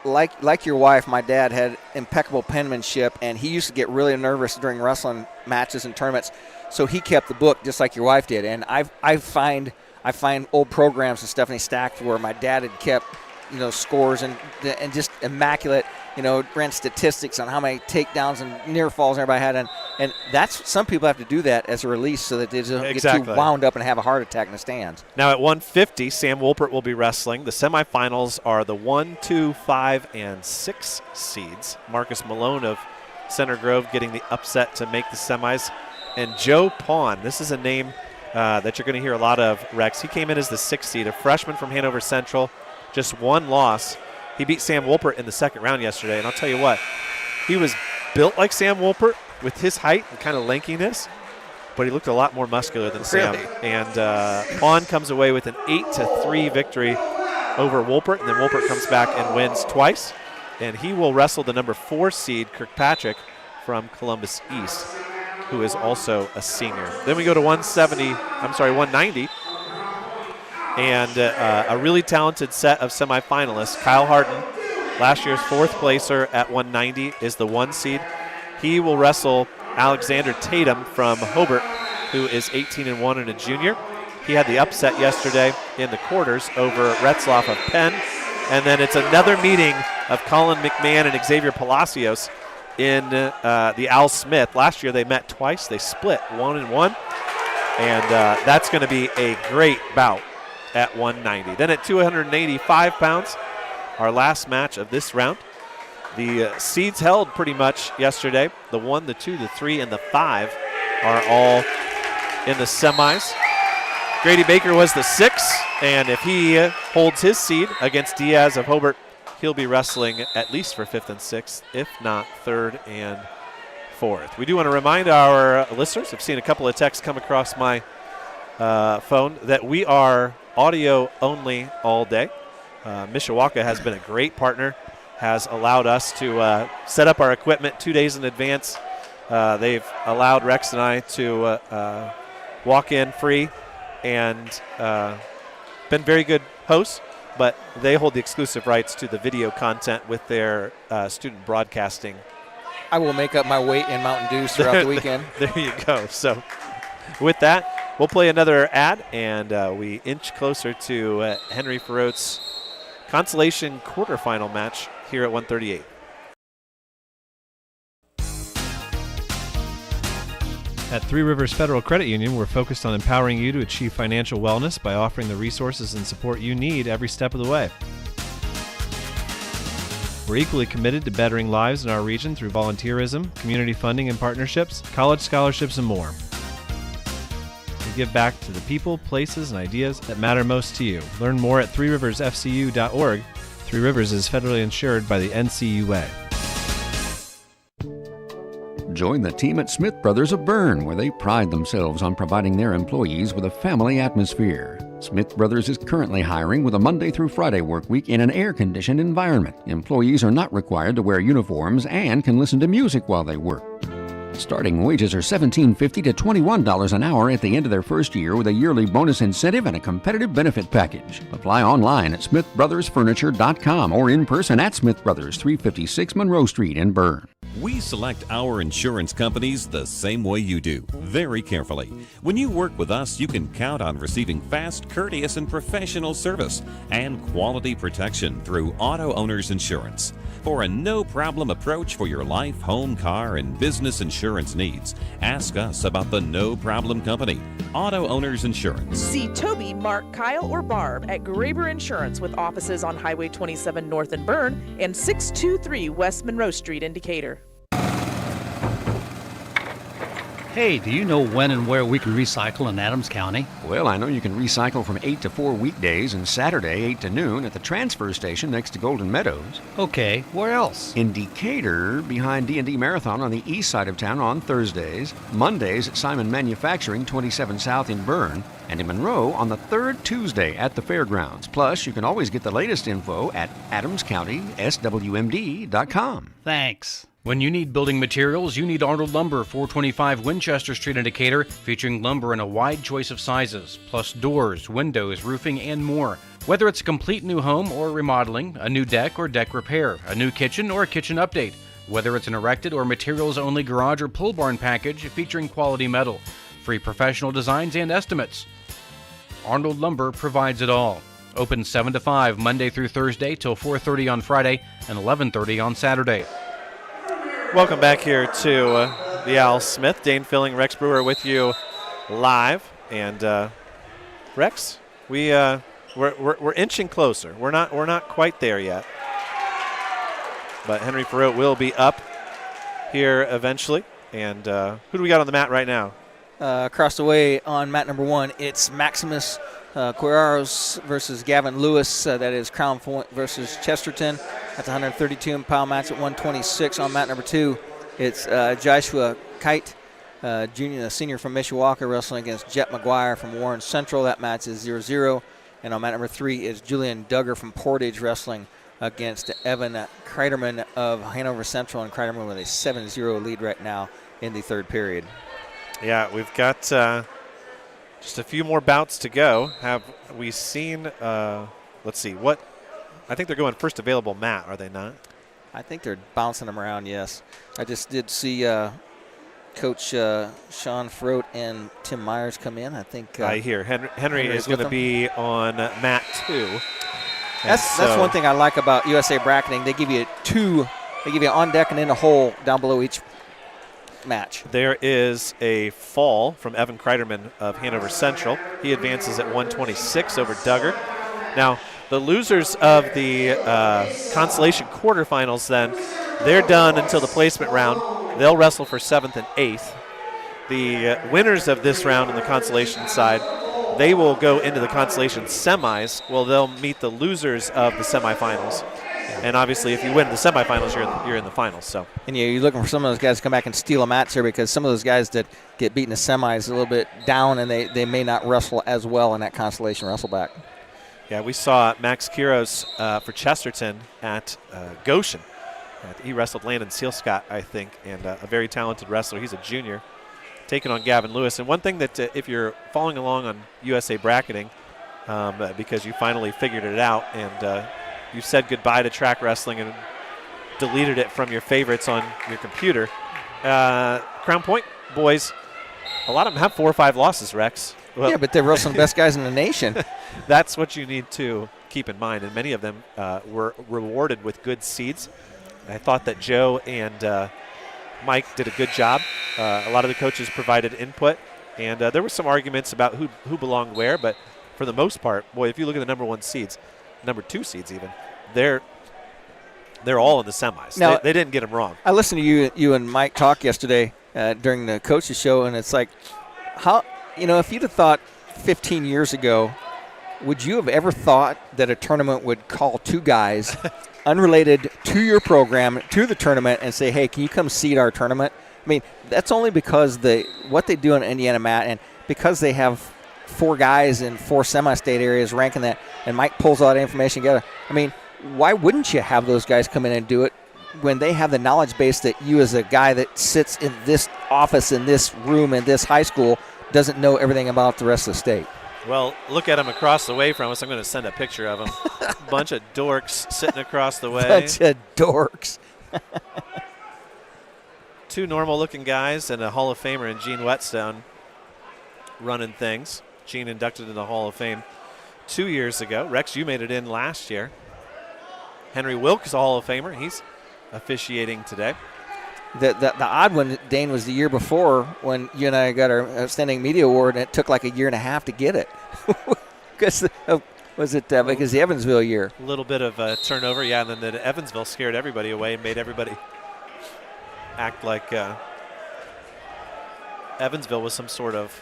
Like your wife, my dad had impeccable penmanship, and he used to get really nervous during wrestling matches and tournaments. So he kept the book just like your wife did. And I find old programs and stuff in his stack where my dad had kept scores and just immaculate, ran statistics on how many takedowns and near falls everybody had. And that's, some people have to do that as a release so that they don't get too wound up and have a heart attack in the stands. Now at 150, Sam Wolpert will be wrestling. The semifinals are the 1, 2, 5, and 6 seeds. Marcus Malone of Center Grove getting the upset to make the semis. And Joe Pawn, this is a name that you're going to hear a lot of, Rex. He came in as the 6th seed, a freshman from Hanover Central, just one loss. He beat Sam Wolpert in the second round yesterday, and I'll tell you what, he was built like Sam Wolpert with his height and kind of lankiness, but he looked a lot more muscular than Sam. And Pawn comes away with an 8-3 victory over Wolpert, and then Wolpert comes back and wins twice, and he will wrestle the number 4 seed, Kirkpatrick, from Columbus East, who is also a senior. Then we go to 190, and a really talented set of semifinalists. Kyle Harden, last year's 4th placer at 190, is the 1 seed. He will wrestle Alexander Tatum from Hobart, who is 18-1 and a junior. He had the upset yesterday in the quarters over Retzloff of Penn. And then it's another meeting of Colin McMahon and Xavier Palacios in the Al Smith. Last year they met twice. They split 1-1. And that's going to be a great bout at 190. Then at 285 pounds, our last match of this round. The seeds held pretty much yesterday. The 1, the 2, the 3, and the 5 are all in the semis. Grady Baker was the 6th, and if he holds his seed against Diaz of Hobart, he'll be wrestling at least for 5th and 6th, if not 3rd and 4th. We do want to remind our listeners, I've seen a couple of texts come across my phone, that we are audio only all day. Mishawaka has been a great partner, has allowed us to set up our equipment 2 days in advance. They've allowed Rex and I to walk in free and been very good hosts, but they hold the exclusive rights to the video content with their student broadcasting. I will make up my weight in Mountain Dews throughout the weekend. There you go. So with that, we'll play another ad, and we inch closer to Henry Ferrot's consolation quarterfinal match here at 138. At Three Rivers Federal Credit Union, we're focused on empowering you to achieve financial wellness by offering the resources and support you need every step of the way. We're equally committed to bettering lives in our region through volunteerism, community funding and partnerships, college scholarships, and more. We give back to the people, places, and ideas that matter most to you. Learn more at threeriversfcu.org. Three Rivers is federally insured by the NCUA. Join the team at Smith Brothers of Bern, where they pride themselves on providing their employees with a family atmosphere. Smith Brothers is currently hiring with a Monday through Friday work week in an air-conditioned environment. Employees are not required to wear uniforms and can listen to music while they work. Starting wages are $17.50 to $21 an hour at the end of their first year, with a yearly bonus incentive and a competitive benefit package. Apply online at smithbrothersfurniture.com or in person at Smith Brothers, 356 Monroe Street in Bern. We select our insurance companies the same way you do, very carefully. When you work with us, you can count on receiving fast, courteous, and professional service and quality protection through Auto Owners Insurance. For a no-problem approach for your life, home, car, and business insurance needs, ask us about the No Problem Company, Auto Owners Insurance. See Toby, Mark, Kyle, or Barb at Graber Insurance with offices on Highway 27 North in Bern and 623 West Monroe Street in Decatur. Hey, do you know when and where we can recycle in Adams County? Well, I know you can recycle from 8 to 4 weekdays and Saturday 8 to noon at the transfer station next to Golden Meadows. Okay, where else? In Decatur, behind D&D Marathon on the east side of town on Thursdays, Mondays at Simon Manufacturing 27 South in Bern, and in Monroe on the third Tuesday at the fairgrounds. Plus, you can always get the latest info at adamscountyswmd.com. Thanks. When you need building materials, you need Arnold Lumber, 425 Winchester Street in Decatur, featuring lumber in a wide choice of sizes, plus doors, windows, roofing, and more. Whether it's a complete new home or remodeling, a new deck or deck repair, a new kitchen or a kitchen update, whether it's an erected or materials-only garage or pole barn package featuring quality metal, free professional designs and estimates. Arnold Lumber provides it all. Open 7 to 5 Monday through Thursday till 4:30 on Friday and 11:30 on Saturday. Welcome back here to the Al Smith. Dane Filling, Rex Brewer with you live. And Rex, we're inching closer. We're not quite there yet. But Henry Ferrot will be up here eventually. And who do we got on the mat right now? Across the way on mat number 1, it's Maximus Quiros versus Gavin Lewis. That is Crown Point versus Chesterton. That's a 132-pound match at 126. On mat number 2, it's Joshua Kite, senior from Mishawaka, wrestling against Jet McGuire from Warren Central. That match is 0-0. And on mat number 3 is Julian Duggar from Portage, wrestling against Evan Kreiderman of Hanover Central, and Kreiderman with a 7-0 lead right now in the third period. Yeah, we've got just a few more bouts to go. Have we seen, let's see, what, I think they're going first available mat, are they not? I think they're bouncing them around, yes. I just did see Coach Sean Froat and Tim Myers come in. I think I hear Henry is going to be on mat 2. That's one thing I like about USA bracketing. They give you on deck and in a hole down below each match. There is a fall from Evan Kreiderman of Hanover Central. He advances at 126 over Duggar. Now, the losers of the consolation quarterfinals, then, they're done until the placement round. They'll wrestle for 7th and 8th. The winners of this round in the consolation side, they will go into the consolation semis. Well, they'll meet the losers of the semifinals. And obviously, if you win the semifinals, you're in the finals. So. And you're looking for some of those guys to come back and steal a match here, because some of those guys that get beaten in the semis a little bit down, and they may not wrestle as well in that consolation wrestleback. Yeah, we saw Max Quiros for Chesterton at Goshen. He wrestled Landon Sealscott, I think, and a very talented wrestler. He's a junior, taking on Gavin Lewis. And one thing that if you're following along on USA bracketing, because you finally figured it out and you said goodbye to track wrestling and deleted it from your favorites on your computer, Crown Point boys, a lot of them have 4 or 5 losses, Rex. Well, yeah, but they're wrestling the best guys in the nation. That's what you need to keep in mind, and many of them were rewarded with good seeds. I thought that Joe and Mike did a good job. A lot of the coaches provided input, and there were some arguments about who belonged where, but for the most part, boy, if you look at the number 1 seeds, number 2 seeds even, they're all in the semis. Now, they didn't get them wrong. I listened to you and Mike talk yesterday during the coaches show, and it's like, how, if you'd have thought 15 years ago, would you have ever thought that a tournament would call 2 guys unrelated to your program to the tournament and say, hey, can you come seed our tournament? I mean, that's only because what they do in Indiana Mat, and because they have 4 guys in 4 semi-state areas ranking that, and Mike pulls all that information together. I mean, why wouldn't you have those guys come in and do it when they have the knowledge base that you, as a guy that sits in this office, in this room, in this high school, doesn't know everything about the rest of the state? Well, look at him across the way from us. I'm going to send a picture of him. Bunch of dorks sitting across the way. Bunch of dorks. 2 normal-looking guys and a Hall of Famer in Gene Whetstone running things. Gene inducted into the Hall of Fame 2 years ago. Rex, you made it in last year. Henry Wilkes, a Hall of Famer. He's officiating today. The odd one, Dane, was the year before when you and I got our Outstanding Media Award, and it took like a year and a half to get it. Because because the Evansville year? A little bit of a turnover, yeah, and then the Evansville scared everybody away and made everybody act like Evansville was some sort of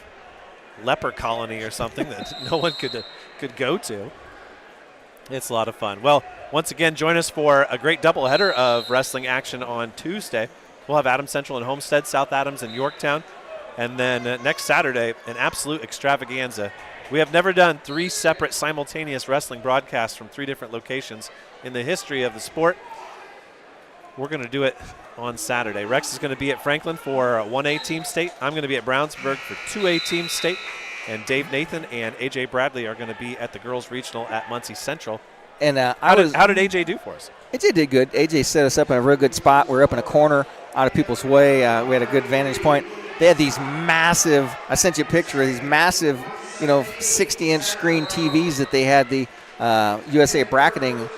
leper colony or something that no one could go to. It's a lot of fun. Well, once again, join us for a great doubleheader of wrestling action on Tuesday. We'll have Adams Central and Homestead, South Adams and Yorktown. And then next Saturday, an absolute extravaganza. We have never done 3 separate simultaneous wrestling broadcasts from 3 different locations in the history of the sport. We're going to do it on Saturday. Rex is going to be at Franklin for 1A Team State. I'm going to be at Brownsburg for 2A Team State. And Dave Nathan and A.J. Bradley are going to be at the Girls Regional at Muncie Central. And how did A.J. do for us? A.J. did good. A.J. set us up in a real good spot. We're up in a corner, out of people's way. We had a good vantage point. They had these massive, I sent you a picture of these massive, 60-inch screen TVs that they had the USA Bracketing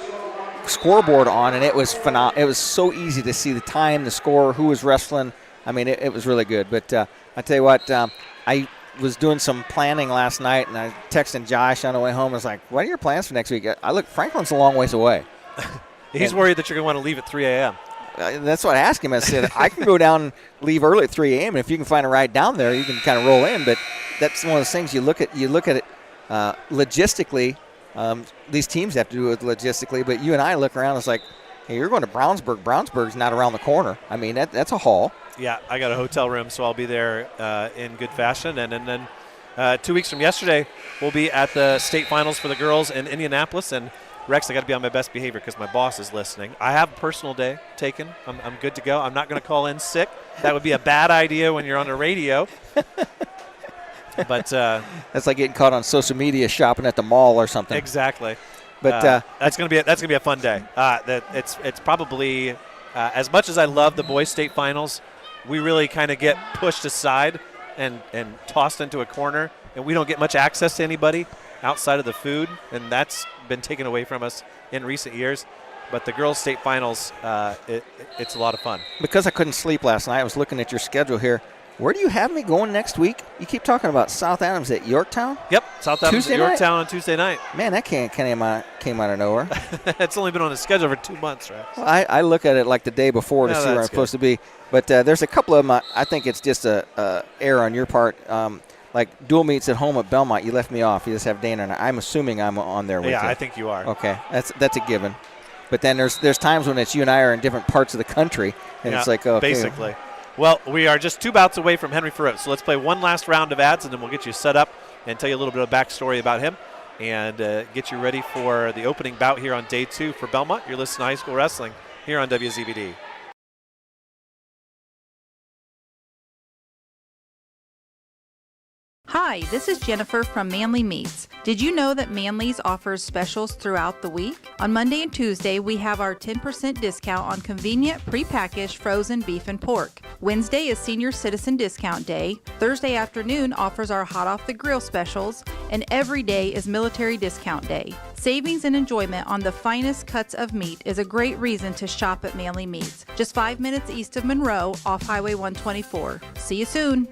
scoreboard on, and it was phenomenal. It was so easy to see the time, the score, who was wrestling. I mean, it was really good. But I tell you what, I was doing some planning last night, and I texted Josh on the way home. I was like, what are your plans for next week? I look, Franklin's a long ways away. He's worried that you're going to want to leave at 3 a.m. That's what I asked him. I said, I can go down and leave early at 3 a.m., and if you can find a ride down there, you can kind of roll in. But that's one of those things you look at it logistically. These teams have to do it logistically, but you and I look around, it's like, hey, you're going to Brownsburg. Brownsburg's not around the corner. I mean, that's a haul. Yeah, I got a hotel room, so I'll be there in good fashion. And then 2 weeks from yesterday, we'll be at the state finals for the girls in Indianapolis. And Rex, I got to be on my best behavior because my boss is listening. I have a personal day taken. I'm good to go. I'm not going to call in sick. That would be a bad idea when you're on the radio. But that's like getting caught on social media shopping at the mall or something. Exactly. But that's gonna be a fun day. It's probably as much as I love the boys' state finals, we really kind of get pushed aside and tossed into a corner, and we don't get much access to anybody outside of the food, and that's been taken away from us in recent years. But the girls' state finals, it's a lot of fun. Because I couldn't sleep last night, I was looking at your schedule here. Where do you have me going next week? You keep talking about South Adams at Yorktown? Yep, South Adams Tuesday at Yorktown night? on Tuesday night. Man, that came out of nowhere. It's only been on the schedule for 2 months, right? Well, I look at it like the day before to see where I'm supposed to be. But there's a couple of them. I think it's just a error on your part. Like dual meets at home at Bellmont, you left me off. You just have Dana, and I'm assuming I'm on there with you. Yeah, I think you are. Okay, that's a given. But then there's times when it's you and I are in different parts of the country, and it's like, okay. Basically. Well, we are just 2 bouts away from Henry Farrow, so let's play one last round of ads, and then we'll get you set up and tell you a little bit of backstory about him and get you ready for the opening bout here on day 2 for Bellmont. You're listening to High School Wrestling here on WZBD. Hi, this is Jennifer from Manly Meats. Did you know that Manly's offers specials throughout the week? On Monday and Tuesday, we have our 10% discount on convenient prepackaged frozen beef and pork. Wednesday is Senior Citizen Discount Day. Thursday afternoon offers our hot off the grill specials, and every day is Military Discount Day. Savings and enjoyment on the finest cuts of meat is a great reason to shop at Manly Meats. Just 5 minutes east of Monroe off Highway 124. See you soon.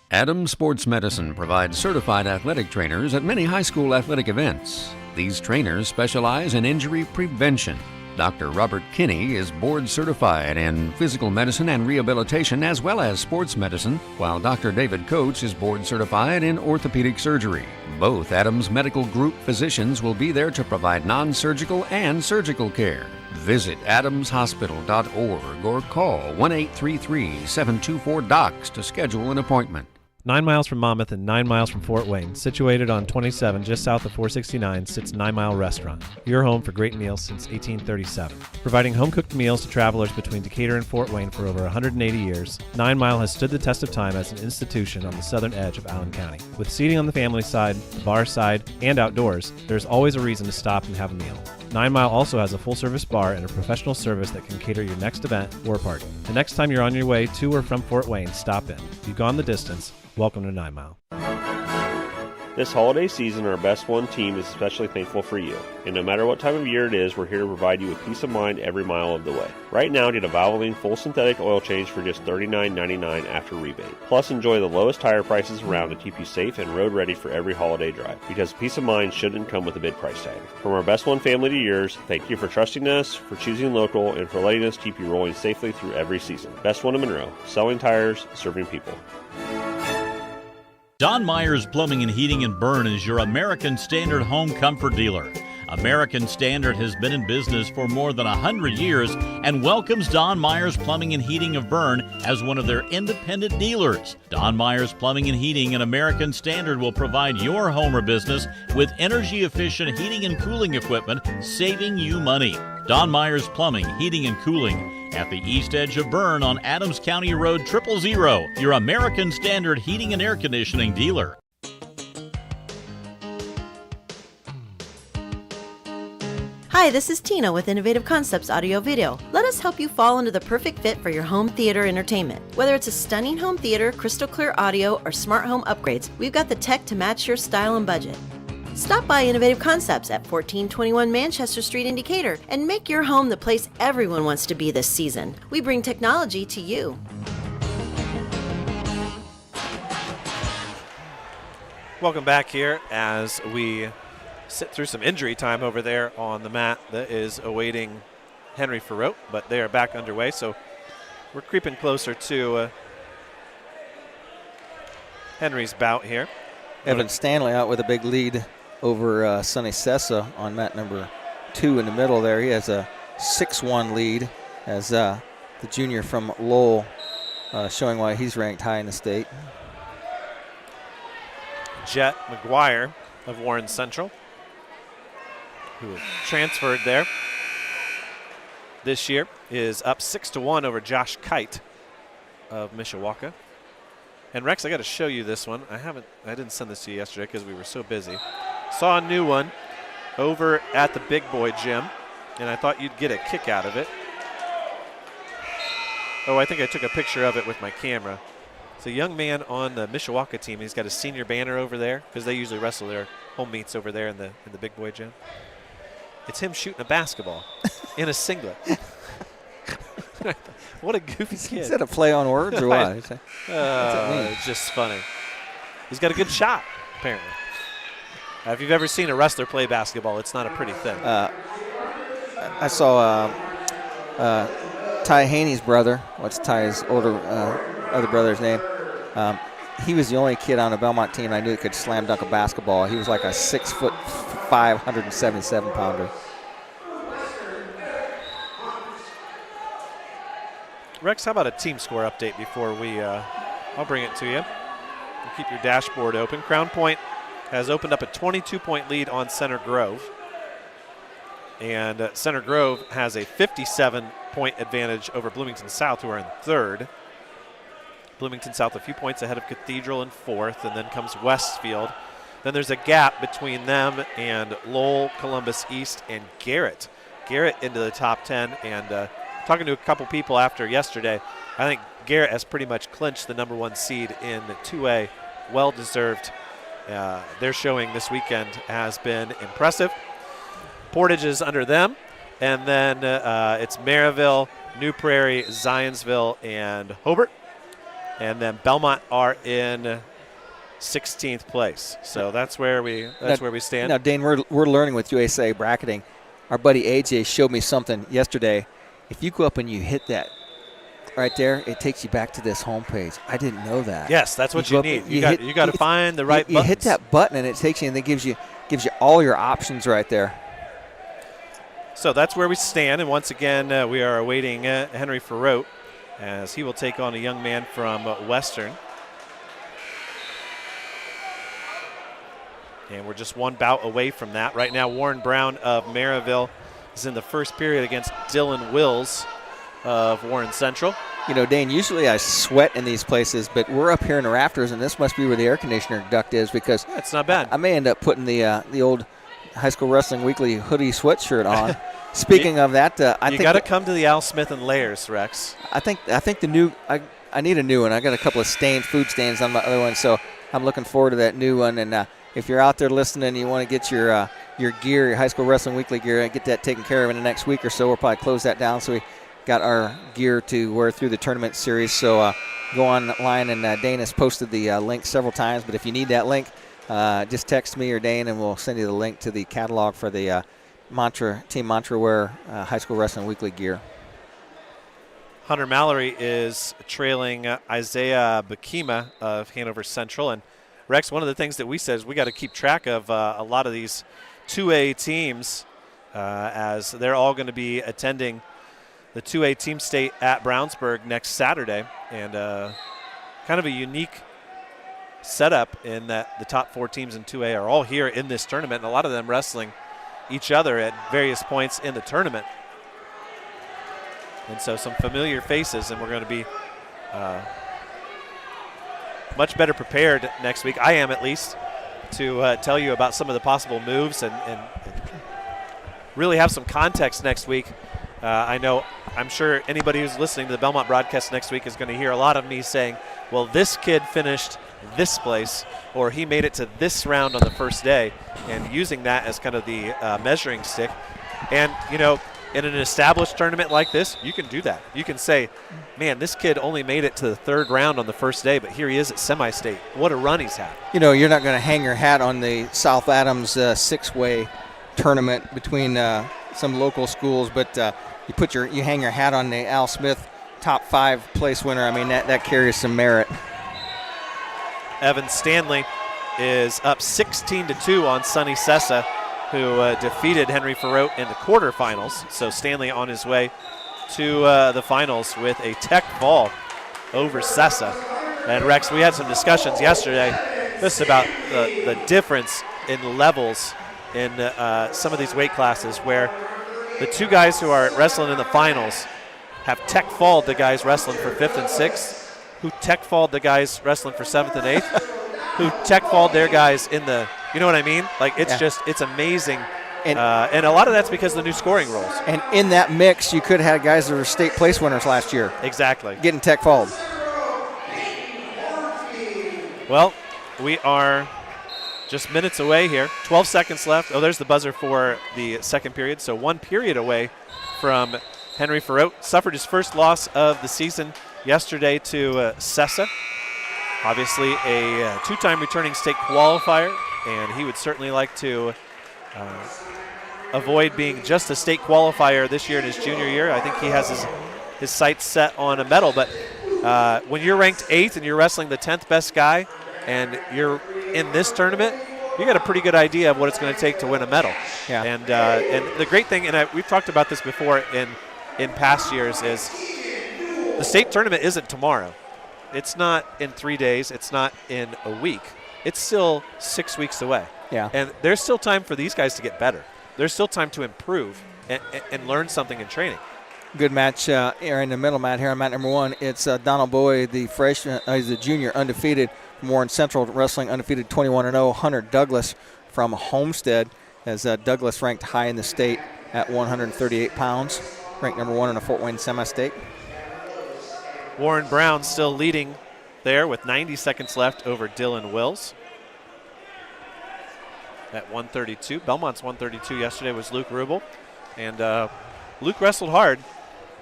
Adams Sports Medicine provides certified athletic trainers at many high school athletic events. These trainers specialize in injury prevention. Dr. Robert Kinney is board certified in physical medicine and rehabilitation as well as sports medicine, while Dr. David Coates is board certified in orthopedic surgery. Both Adams Medical Group physicians will be there to provide non-surgical and surgical care. Visit adamshospital.org or call 1-833-724-DOCS to schedule an appointment. 9 miles from Monmouth and 9 miles from Fort Wayne, situated on 27 just south of 469, sits 9 Mile Restaurant, your home for great meals since 1837. Providing home-cooked meals to travelers between Decatur and Fort Wayne for over 180 years, 9 Mile has stood the test of time as an institution on the southern edge of Allen County. With seating on the family side, the bar side, and outdoors, there's always a reason to stop and have a meal. 9 Mile also has a full-service bar and a professional service that can cater your next event or party. The next time you're on your way to or from Fort Wayne, stop in. If you've gone the distance, welcome to 9 Mile. This holiday season, our Best One team is especially thankful for you. And no matter what time of year it is, we're here to provide you with peace of mind every mile of the way. Right now, get a Valvoline full synthetic oil change for just $39.99 after rebate. Plus, enjoy the lowest tire prices around to keep you safe and road ready for every holiday drive. Because peace of mind shouldn't come with a big price tag. From our Best One family to yours, thank you for trusting us, for choosing local, and for letting us keep you rolling safely through every season. Best One in Monroe, selling tires, serving people. Don Myers Plumbing and Heating in Bern is your American Standard home comfort dealer. American Standard has been in business for more than 100 years and welcomes Don Myers Plumbing and Heating of Bern as one of their independent dealers. Don Myers Plumbing and Heating and American Standard will provide your home or business with energy-efficient heating and cooling equipment, saving you money. Don Myers Plumbing, Heating and Cooling at the east edge of Bern on Adams County Road 000, your American Standard heating and air conditioning dealer. Hi, this is Tina with Innovative Concepts Audio Video. Let us help you fall into the perfect fit for your home theater entertainment. Whether it's a stunning home theater, crystal clear audio, or smart home upgrades, we've got the tech to match your style and budget. Stop by Innovative Concepts at 1421 Manchester Street in Decatur and make your home the place everyone wants to be this season. We bring technology to you. Welcome back here as we sit through some injury time over there on the mat that is awaiting Henry Farote, but they are back underway, so we're creeping closer to Henry's bout here. Evan Stanley out with a big lead over Sonny Sessa on mat number 2 in the middle there. He has a 6-1 lead as the junior from Lowell showing why he's ranked high in the state. Jet McGuire of Warren Central, who transferred there this year, is up 6-1 over Josh Kite of Mishawaka. And Rex, I got to show you this one. I didn't send this to you yesterday because we were so busy. Saw a new one over at the Big Boy Gym, and I thought you'd get a kick out of it. Oh, I think I took a picture of it with my camera. It's a young man on the Mishawaka team. He's got a senior banner over there because they usually wrestle their home meets over there in the Big Boy Gym. It's him shooting a basketball in a singlet. What a goofy kid. Is that a play on words or what? What's that mean? It's just funny. He's got a good shot, apparently. If you've ever seen a wrestler play basketball, it's not a pretty thing. I saw Ty Haney's brother. What's Ty's other brother's name? He was the only kid on the Bellmont team I knew that could slam dunk a basketball. He was like a 6'5", 177-pounder. Rex, how about a team score update before we I'll bring it to you. We'll keep your dashboard open. Crown Point has opened up a 22-point lead on Center Grove. And Center Grove has a 57-point advantage over Bloomington South, who are in third. Bloomington South a few points ahead of Cathedral in fourth, and then comes Westfield. Then there's a gap between them and Lowell, Columbus East, and Garrett. Garrett into the top 10, and talking to a couple people after yesterday, I think Garrett has pretty much clinched the number 1 seed in 2A. Well-deserved. Their showing this weekend has been impressive. Portage is under them, and then it's Maryville, New Prairie, Zionsville, and Hobart. And then Bellmont are in 16th place. So that's where we stand. Now, Dane, we're learning with USA bracketing. Our buddy AJ showed me something yesterday. If you go up and you hit that right there, it takes you back to this homepage. I didn't know that. Yes, that's what you need. You got to find the right buttons. You hit that button and it takes you, and it gives you all your options right there. So that's where we stand, and once again, we are awaiting Henry Farote as he will take on a young man from Western. And we're just one bout away from that. Right now, Warren Brown of Maryville is in the first period against Dylan Wills of Warren Central. You know, Dane, usually I sweat in these places, but we're up here in the rafters, and this must be where the air conditioner duct is, because it's not bad. I may end up putting the old High School Wrestling Weekly hoodie sweatshirt on. Speaking of that, I think you got to come to the Al Smith and Layers, Rex. I think the new I need a new one. I got a couple of food stains on my other one, so I'm looking forward to that new one. And if you're out there listening and you want to get your gear, your High School Wrestling Weekly gear, get that taken care of in the next week or so. We'll probably close that down, so we got our gear to wear through the tournament series. So go online, and Dane has posted the link several times. But if you need that link, just text me or Dane, and we'll send you the link to the catalog for the Team Mantra Wear High School Wrestling Weekly gear. Hunter Mallory is trailing Isaiah Bakima of Hanover Central. And Rex, one of the things that we said is we got to keep track of a lot of these 2A teams as they're all going to be attending the 2A team state at Brownsburg next Saturday. And kind of a unique setup in that the top 4 teams in 2A are all here in this tournament, and a lot of them wrestling each other at various points in the tournament. And so some familiar faces, and we're going to be much better prepared next week. I am, at least, to tell you about some of the possible moves and really have some context next week. I know I'm sure anybody who's listening to the Bellmont broadcast next week is going to hear a lot of me saying, well, this kid finished this place, or he made it to this round on the first day, and using that as kind of the measuring stick. And, you know, in an established tournament like this, you can do that. You can say, man, this kid only made it to the third round on the first day, but here he is at semi-state. What a run he's had. You know, you're not going to hang your hat on the South Adams six-way tournament between some local schools, but you hang your hat on the Al Smith top 5 place winner. I mean, that carries some merit. Evan Stanley is up 16-2 on Sonny Sessa, who defeated Henry Farote in the quarterfinals. So Stanley on his way to the finals with a tech ball over Sessa. And Rex, we had some discussions yesterday just about the difference in levels in some of these weight classes, where the two guys who are wrestling in the finals have tech falled the guys wrestling for 5th and 6th, who tech falled the guys wrestling for 7th and 8th, who tech falled their guys in the, you know what I mean? Like, it's just, it's amazing. And a lot of that's because of the new scoring rules. And in that mix, you could have had guys that were state place winners last year. Exactly. Getting tech falled. Well, we are just minutes away here. 12 seconds left. Oh, there's the buzzer for the second period. So 1 period away from Henry Farote. Suffered his first loss of the season yesterday to Sessa. Obviously a 2-time returning state qualifier, and he would certainly like to avoid being just a state qualifier this year in his junior year. I think he has his sights set on a medal, but when you're ranked 8th and you're wrestling the 10th best guy and you're in this tournament, you got a pretty good idea of what it's going to take to win a medal. Yeah. And the great thing, and we've talked about this before in past years, is the state tournament isn't tomorrow. It's not in 3 days. It's not in a week. It's still 6 weeks away. Yeah. And there's still time for these guys to get better. There's still time to improve and learn something in training. Good match here in the middle, Matt. Here on mat number 1, it's Donald Bowie, the freshman, he's a junior, undefeated from Warren Central Wrestling, undefeated 21-0. Hunter Douglas from Homestead, as Douglas ranked high in the state at 138 pounds, ranked number 1 in the Fort Wayne semi-state. Warren Brown still leading there with 90 seconds left over Dylan Wills at 132. Belmont's 132 yesterday was Luke Rubel. And Luke wrestled hard,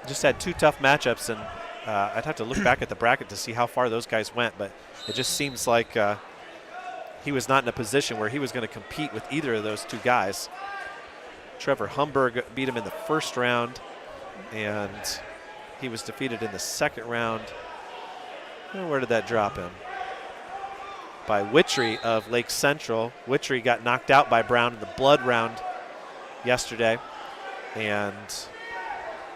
just had 2 tough matchups, and I'd have to look back at the bracket to see how far those guys went, but it just seems like he was not in a position where he was going to compete with either of those 2 guys. Trevor Humberg beat him in the first round, and he was defeated in the second round. Where did that drop him? By Witry of Lake Central. Witry got knocked out by Brown in the blood round yesterday, and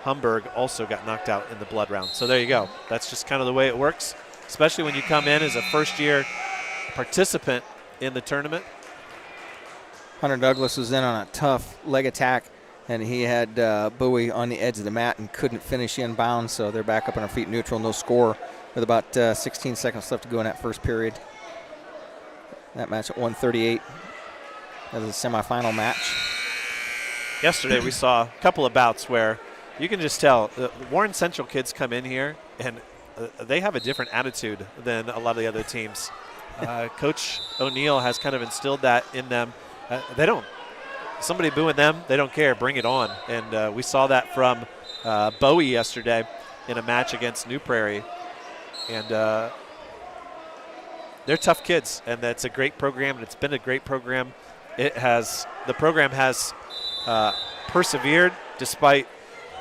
Humberg also got knocked out in the blood round. So there you go. That's just kind of the way it works, especially when you come in as a first-year participant in the tournament. Hunter Douglas was in on a tough leg attack, and he had Bowie on the edge of the mat and couldn't finish inbound, so they're back up on our feet neutral, no score, with about 16 seconds left to go in that first period. That match at 138. That was a semifinal match. Yesterday we saw a couple of bouts where you can just tell the Warren Central kids come in here and they have a different attitude than a lot of the other teams. Coach O'Neill has kind of instilled that in them. They don't, somebody booing them, they don't care, bring it on. And we saw that from Bowie yesterday in a match against New Prairie. And they're tough kids, and that's a great program, and it's been a great program. The program has persevered despite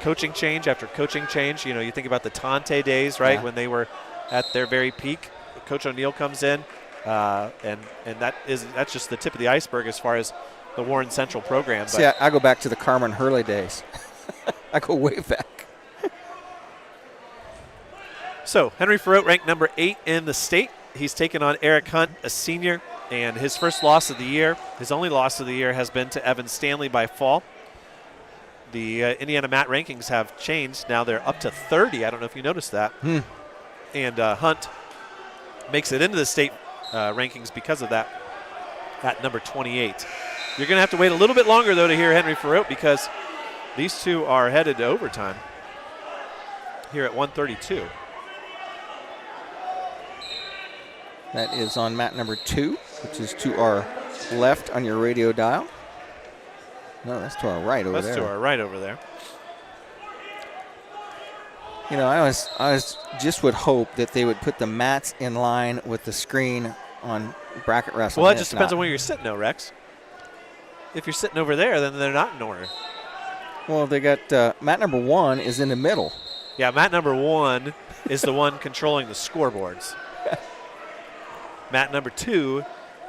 coaching change after coaching change. You know, you think about the Tante days, right, when they were at their very peak. Coach O'Neill comes in, and that's just the tip of the iceberg as far as the Warren Central program. See, I go back to the Carmen Hurley days. I go way back. So Henry Farote ranked number 8 in the state. He's taken on Eric Hunt, a senior, and his first loss of the year, his only loss of the year, has been to Evan Stanley by fall. The Indiana MAT rankings have changed. Now they're up to 30. I don't know if you noticed that. And Hunt makes it into the state rankings because of that at number 28. You're going to have to wait a little bit longer, though, to hear Henry Farote because these two are headed to overtime. here at 132. That is on mat number 2, which is to our left on your radio dial. No, that's to our right over there. That's to our right over there. You know, I was just would hope that they would put the mats in line with the screen on bracket wrestling. Well, it just depends on where you're sitting, though, Rex. If you're sitting over there, then they're not in order. Well, they got mat number 1 is in the middle. Yeah, mat number 1 is the one controlling the scoreboards. Mat number 2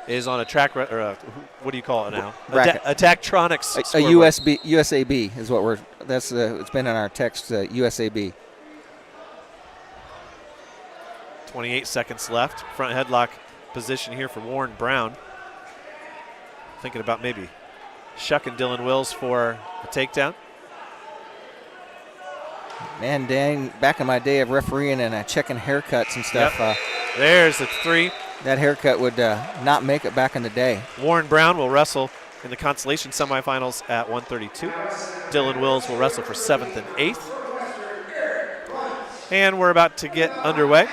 is on a track, or what do you call it now? A Tactronics a scoreboard. USAB is what that's it's been in our text, USAB. 28 seconds left. Front headlock position here for Warren Brown. Thinking about maybe shucking Dylan Wills for a takedown. Man, dang, back in my day of refereeing and checking haircuts and stuff. Yep. There's the 3. That haircut would not make it back in the day. Warren Brown will wrestle in the consolation semifinals at 132. Dylan Wills will wrestle for 7th and 8th. And we're about to get underway.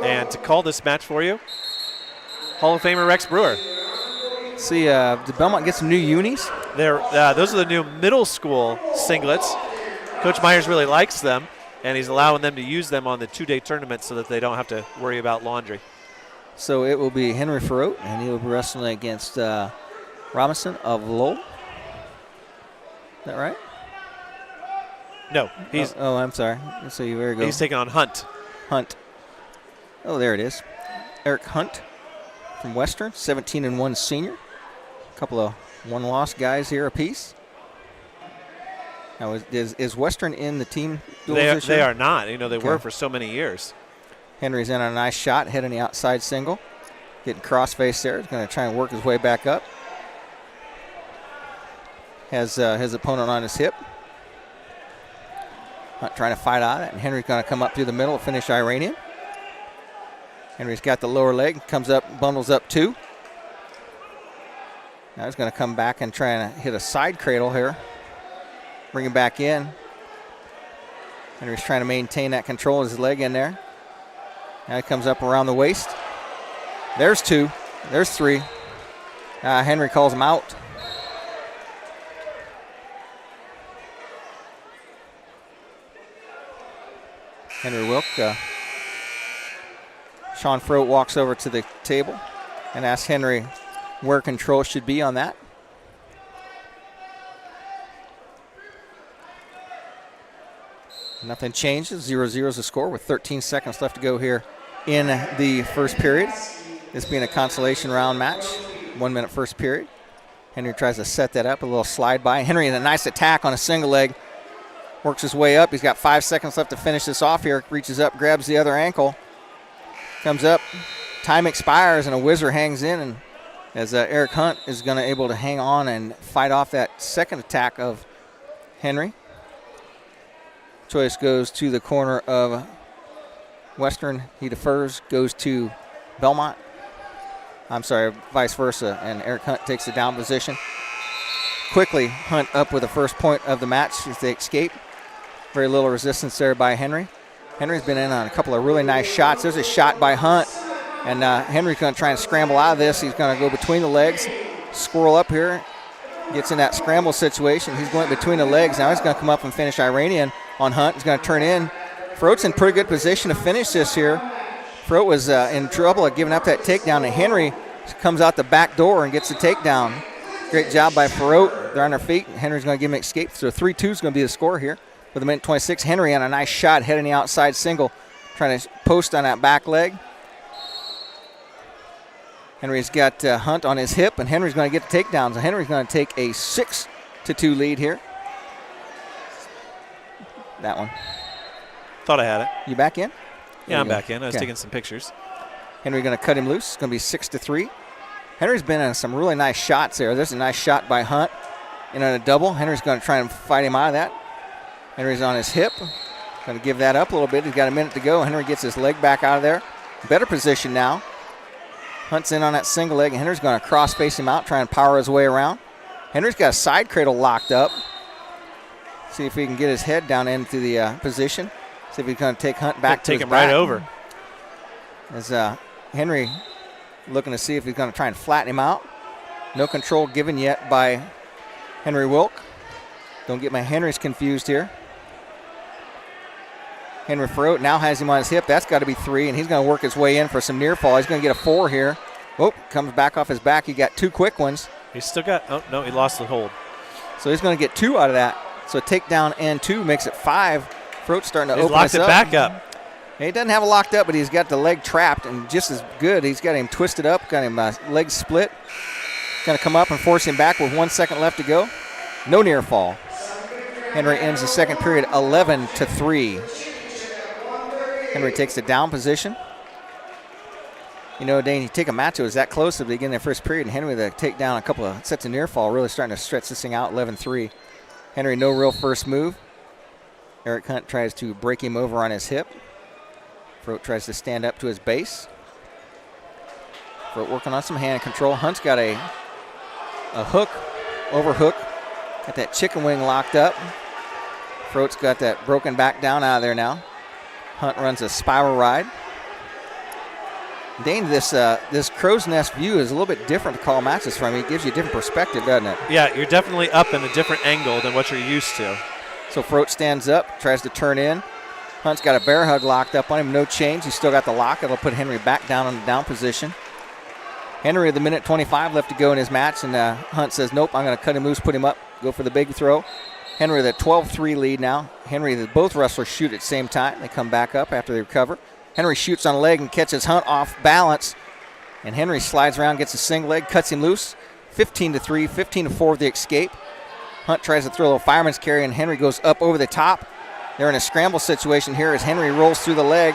And to call this match for you, Hall of Famer Rex Brewer. See, did Bellmont get some new unis? Those are the new middle school singlets. Coach Myers really likes them, and he's allowing them to use them on the 2-day tournament so that they don't have to worry about laundry. So it will be Henry Ferrote, and he will be wrestling against Robinson of Lowell. Is that right? No, he's. Oh, I'm sorry. So you there you go. He's taking on Hunt. Hunt. Oh, there it is. Eric Hunt from Western, 17-1 senior. A couple of one-loss guys here apiece. Now, is Western in the team duels this year? They are not. You know, they were for so many years. Henry's in on a nice shot, hitting the outside single. Getting cross-face there. He's going to try and work his way back up. Has his opponent on his hip. Hunt trying to fight out of it, and Henry's going to come up through the middle and finish Iranian. Henry's got the lower leg, comes up, bundles up 2. Now he's going to come back and try and hit a side cradle here. Bring him back in. Henry's trying to maintain that control of his leg in there. Now he comes up around the waist. There's 2. There's 3. Henry calls him out. Henry Wilk. Sean Frote walks over to the table and asks Henry where control should be on that. Nothing changes. 0-0 is the score with 13 seconds left to go here in the first period. This being a consolation round match. 1 minute first period. Henry tries to set that up, a little slide by. Henry in a nice attack on a single leg. Works his way up. He's got 5 seconds left to finish this off here. Reaches up, grabs the other ankle. Comes up. Time expires, and a whizzer hangs in. And as Eric Hunt is going to able to hang on and fight off that second attack of Henry. Choice goes to the corner of Western. He defers, goes to Bellmont. I'm sorry, vice versa. And Eric Hunt takes the down position. Quickly, Hunt up with the first point of the match as they escape. Very little resistance there by Henry. Henry's been in on a couple of really nice shots. There's a shot by Hunt. And Henry's going to try and scramble out of this. He's going to go between the legs, squirrel up here. Gets in that scramble situation. He's going between the legs. Now he's going to come up and finish Iranian on Hunt. He's going to turn in. Frote's in pretty good position to finish this here. Frote was in trouble at giving up that takedown. And Henry comes out the back door and gets the takedown. Great job by Frote. They're on their feet. Henry's going to give him escape. So 3-2 is going to be the score here. With a minute 26, Henry on a nice shot, heading the outside single, trying to post on that back leg. Henry's got Hunt on his hip, and Henry's going to get the takedown. So Henry's going to take a 6-2 lead here. That one. Thought I had it. You back in? Yeah, I'm back in. I was taking some pictures. Henry going to cut him loose. It's going to be 6-3. Henry's been in some really nice shots there. There's a nice shot by Hunt. And on a double, Henry's going to try and fight him out of that. Henry's on his hip. Going to give that up a little bit. He's got a minute to go. Henry gets his leg back out of there. Better position now. Hunt's in on that single leg, and Henry's going to cross-face him out, try and power his way around. Henry's got a side cradle locked up. See if he can get his head down into the position. See if he's going to take Hunt back to take his him back. right over. As Henry looking to see if he's going to try and flatten him out. No control given yet by Henry Wilk. Don't get my Henrys confused here. Henry Farrow now has him on his hip. That's got to be 3, and he's going to work his way in for some near fall. He's going to get a 4 here. Oh, comes back off his back. He got 2 quick ones. He's still got, oh, no, he lost the hold. So he's going to get 2 out of that. So a takedown and 2 makes it 5. Farrow's starting to He's open locked us it up. back up. He doesn't have it locked up, but he's got the leg trapped, and just as good, he's got him twisted up, got him leg split. Going to come up and force him back with 1 second left to go. No near fall. Henry ends the second period 11-3. Henry takes the down position. You know, Dane, you take a match, it was that close at the beginning of the first period, and Henry to take down a couple of sets of near fall, really starting to stretch this thing out, 11-3. Henry, no real first move. Eric Hunt tries to break him over on his hip. Froat tries to stand up to his base. Froat working on some hand control. Hunt's got a hook, overhook. Got that chicken wing locked up. Froat's got that broken back down out of there now. Hunt runs a spiral ride. Dane, this crow's nest view is a little bit different to call matches from. It gives you a different perspective, doesn't it? Yeah, you're definitely up in a different angle than what you're used to. So Froat stands up, tries to turn in. Hunt's got a bear hug locked up on him, no change. He's still got the lock. It'll put Henry back down in the down position. Henry with a minute 25 left to go in his match, and Hunt says, nope, I'm going to cut him loose, put him up, go for the big throw. Henry with a 12-3 lead now. Henry, both wrestlers shoot at the same time. They come back up after they recover. Henry shoots on a leg and catches Hunt off balance, and Henry slides around, gets a single leg, cuts him loose. 15-3, 15-4 with the escape. Hunt tries to throw a little fireman's carry, and Henry goes up over the top. They're in a scramble situation here as Henry rolls through the leg,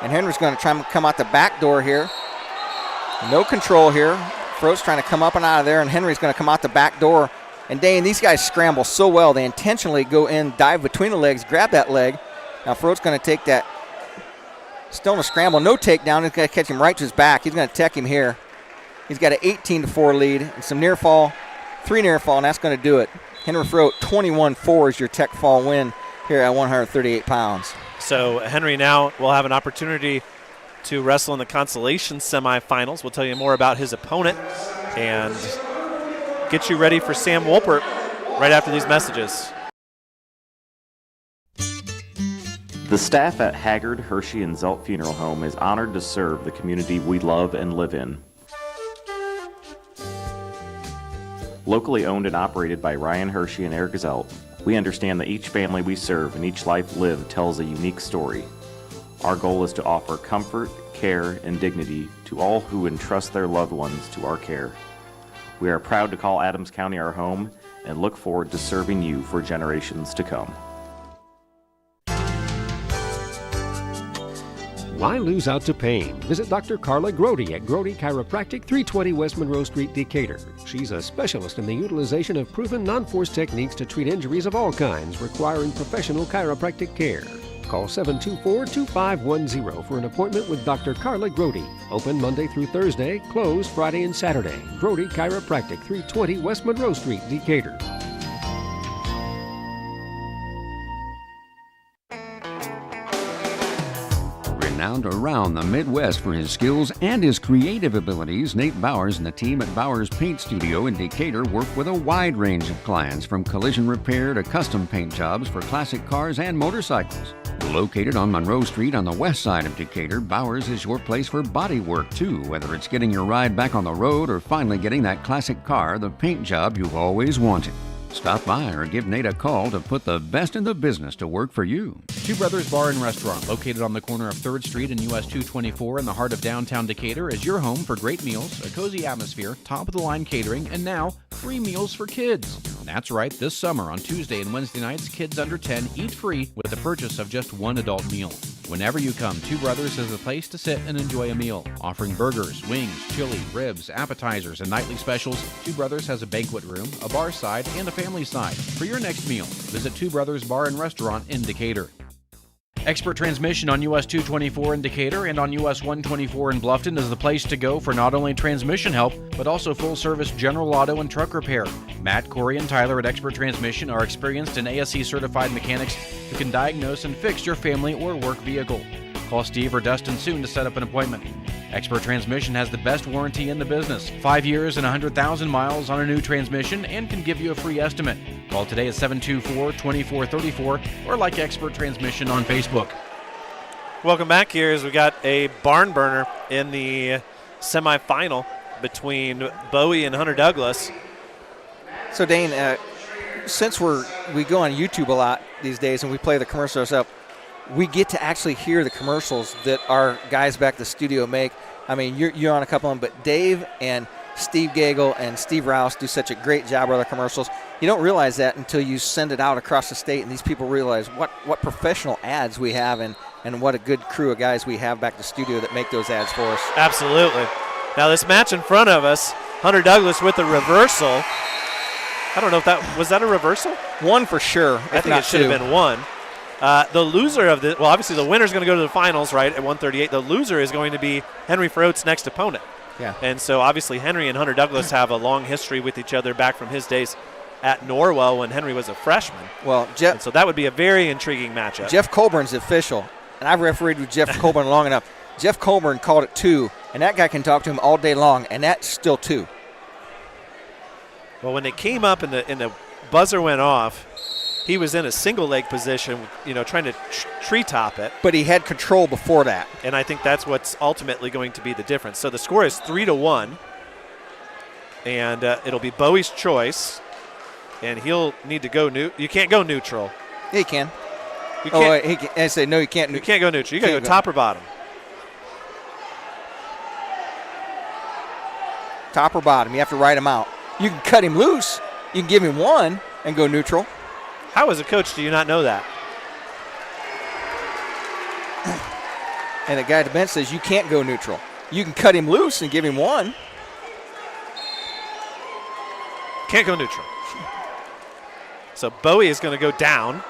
and Henry's going to try and come out the back door here. No control here. Froat's trying to come up and out of there, and Henry's going to come out the back door. And Dane, these guys scramble so well. They intentionally go in, dive between the legs, grab that leg. Now Froat's going to take that. Still in a scramble, no takedown. He's going to catch him right to his back. He's going to tech him here. He's got an 18-4 lead and some near fall, 3 near fall, and that's going to do it. Henry Froat, 21-4 is your tech fall win here at 138 pounds. So Henry now will have an opportunity to wrestle in the consolation semifinals. We'll tell you more about his opponent and get you ready for Sam Wolpert right after these messages. The staff at Haggard, Hershey, and Zelt Funeral Home is honored to serve the community we love and live in. Locally owned and operated by Ryan Hershey and Eric Zelt, we understand that each family we serve and each life lived tells a unique story. Our goal is to offer comfort, care, and dignity to all who entrust their loved ones to our care. We are proud to call Adams County our home and look forward to serving you for generations to come. Why lose out to pain? Visit Dr. Carla Grody at Grody Chiropractic, 320 West Monroe Street, Decatur. She's a specialist in the utilization of proven non-force techniques to treat injuries of all kinds requiring professional chiropractic care. Call 724-2510 for an appointment with Dr. Carla Grody. Open Monday through Thursday, closed Friday and Saturday. Grody Chiropractic, 320 West Monroe Street, Decatur. Renowned around the Midwest for his skills and his creative abilities, Nate Bowers and the team at Bowers Paint Studio in Decatur work with a wide range of clients, from collision repair to custom paint jobs for classic cars and motorcycles. Located on Monroe Street on the west side of Decatur, Bowers is your place for body work too, whether it's getting your ride back on the road or finally getting that classic car, the paint job you've always wanted. Stop by or give Nate a call to put the best in the business to work for you. Two Brothers Bar and Restaurant, located on the corner of 3rd Street and US 224 in the heart of downtown Decatur, is your home for great meals, a cozy atmosphere, top-of-the-line catering, and now free meals for kids. That's right, this summer on Tuesday and Wednesday nights, kids under 10 eat free with the purchase of just one adult meal. Whenever you come, Two Brothers is the place to sit and enjoy a meal. Offering burgers, wings, chili, ribs, appetizers, and nightly specials, Two Brothers has a banquet room, a bar side, and a family side. For your next meal, visit Two Brothers Bar and Restaurant in Decatur. Expert Transmission on US 224 in Decatur and on US 124 in Bluffton is the place to go for not only transmission help, but also full-service general auto and truck repair. Matt, Corey, and Tyler at Expert Transmission are experienced and ASE-certified mechanics who can diagnose and fix your family or work vehicle. Call Steve or Dustin soon to set up an appointment. Expert Transmission has the best warranty in the business. 5 years and 100,000 miles on a new transmission and can give you a free estimate. Call today at 724-2434 or like Expert Transmission on Facebook. Welcome back here as we got a barn burner in the semifinal between Bowie and Hunter Douglas. So, Dane, since we go on YouTube a lot these days and we play the commercials up, we get to actually hear the commercials that our guys back at the studio make. I mean, you're on a couple of them, but Dave and Steve Gagel and Steve Rouse do such a great job with the commercials. You don't realize that until you send it out across the state, and these people realize what professional ads we have and what a good crew of guys we have back at the studio that make those ads for us. Absolutely. Now this match in front of us, Hunter Douglas with a reversal. I don't know if was that a reversal? One for sure. I think it should have been one. The loser of the, well, obviously the winner is going to go to the finals, right, at 138. The loser is going to be Henry Farot's next opponent. Yeah. And so obviously Henry and Hunter Douglas have a long history with each other back from his days at Norwell when Henry was a freshman. Well, and so that would be a very intriguing matchup. Jeff Colburn's official, and I've refereed with Jeff Colburn long enough. Jeff Colburn called it 2, and that guy can talk to him all day long, and that's still 2. Well, when they came up and the buzzer went off, he was in a single leg position, trying to treetop it. But he had control before that. And I think that's what's ultimately going to be the difference. So the score is 3-1, and it'll be Bowie's choice, and he'll need to go you can't go neutral. Yeah, he can. You can't. He can. I say no, you can't. You can't go neutral. You got to go top or bottom. Top or bottom. You have to write him out. You can cut him loose. You can give him 1 and go neutral. How, as a coach, do you not know that? And the guy at the bench says you can't go neutral. You can cut him loose and give him 1. Can't go neutral. So Bowie is going to go down.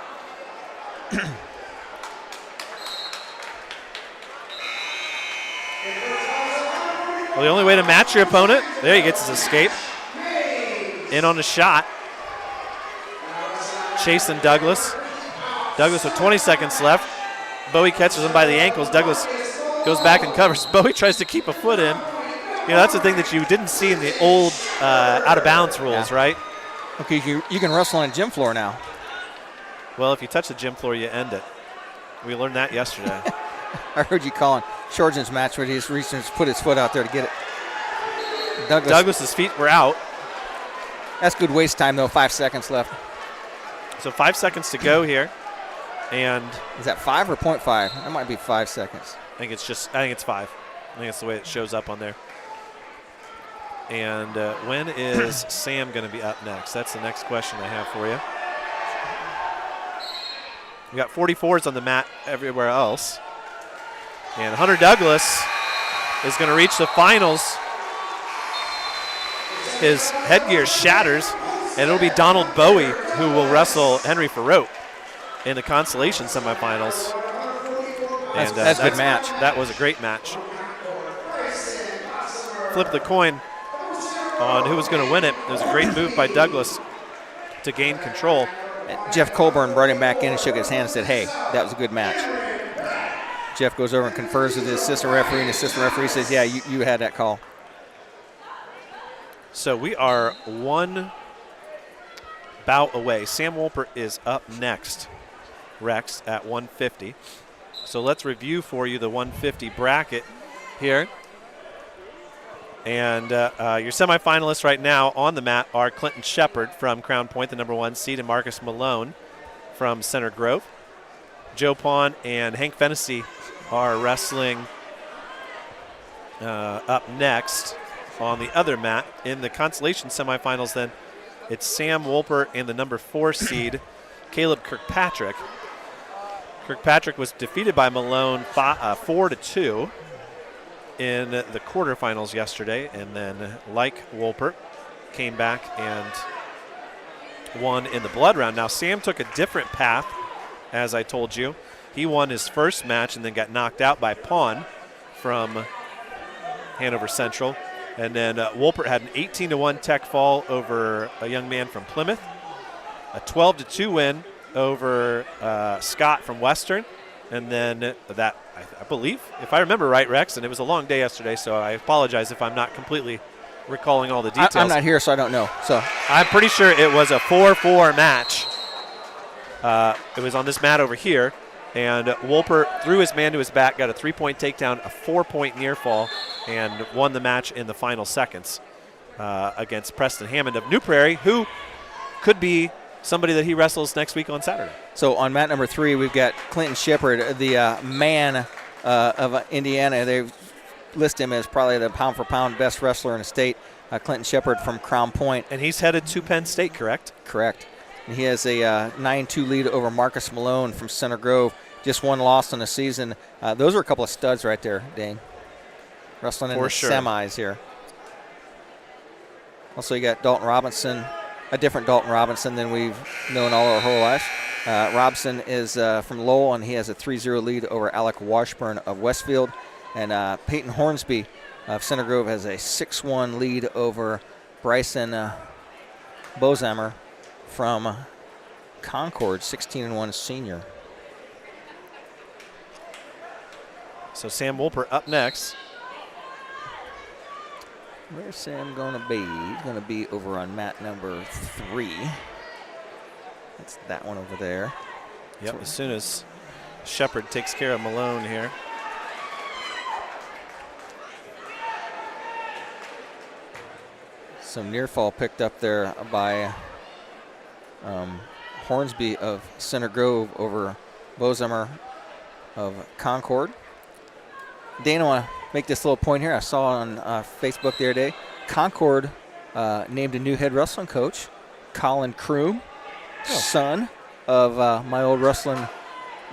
Well, the only way to match your opponent, there he gets his escape. In on the shot. Chasing Douglas. Douglas with 20 seconds left. Bowie catches him by the ankles. Douglas goes back and covers. Bowie tries to keep a foot in. That's the thing that you didn't see in the old out-of-bounds rules, right? Okay, you can wrestle on a gym floor now. Well, if you touch the gym floor, you end it. We learned that yesterday. I heard you calling Shorten's match where he just reached and put his foot out there to get it. Douglas's feet were out. That's good waste time, though. 5 seconds left. So 5 seconds to go here. And is that 5 or 0.5? That might be 5 seconds. I think it's 5. I think that's the way it shows up on there. And when is Sam going to be up next? That's the next question I have for you. We got 44s on the mat everywhere else. And Hunter Douglas is going to reach the finals. His headgear shatters, and it'll be Donald Bowie who will wrestle Henry Farot in the consolation semifinals. That's a good match. That was a great match. Flip the coin on who was going to win it. It was a great move by Douglas to gain control. Jeff Colburn brought him back in and shook his hand and said, hey, that was a good match. Jeff goes over and confers with his assistant referee, and the assistant referee says, yeah, you had that call. So we are one bout away. Sam Wolpert is up next, Rex, at 150. So let's review for you the 150 bracket here. And your semifinalists right now on the mat are Clinton Shepard from Crown Point, the #1 seed, and Marcus Malone from Center Grove. Joe Pawn and Hank Fennessy are wrestling up next on the other mat. In the consolation semifinals, then, it's Sam Wolpert and the #4 seed, Caleb Kirkpatrick. Kirkpatrick was defeated by Malone 4-2 in the quarterfinals yesterday, and then, like Wolpert, came back and won in the blood round. Now, Sam took a different path, as I told you. He won his first match and then got knocked out by Pawn from Hanover Central. And then Wolpert had an 18-1 tech fall over a young man from Plymouth, a 12-2 win over Scott from Western, and then that, I believe, if I remember right, Rex, and it was a long day yesterday, so I apologize if I'm not completely recalling all the details. I'm not here, so I don't know. So I'm pretty sure it was a 4-4 match. It was on this mat over here, and Wolpert threw his man to his back, got a 3-point takedown, a 4-point near fall, and won the match in the final seconds against Preston Hammond of New Prairie, who could be somebody that he wrestles next week on Saturday. So on mat number 3, we've got Clinton Shepard, the man of Indiana. They list him as probably the pound-for-pound best wrestler in the state, Clinton Shepard from Crown Point. And he's headed to Penn State, correct? Correct. And he has a 9-2 lead over Marcus Malone from Center Grove. Just one loss on the season. Those are a couple of studs right there, Dane. Wrestling in the semis here. Also, you got Dalton Robinson, a different Dalton Robinson than we've known all our whole life. Robinson is from Lowell, and he has a 3-0 lead over Alec Washburn of Westfield. And Peyton Hornsby of Center Grove has a 6-1 lead over Bryson Bozammer from Concord, 16-1 senior. So Sam Wolpert up next. Where's Sam going to be? He's going to be over on mat number 3. That's that one over there. Yep, as soon as Shepard takes care of Malone here. Some near fall picked up there by Hornsby of Center Grove over Bozummer of Concord. Dana, I want to make this little point here. I saw on Facebook the other day, Concord named a new head wrestling coach, Colin Kroom, son of my old wrestling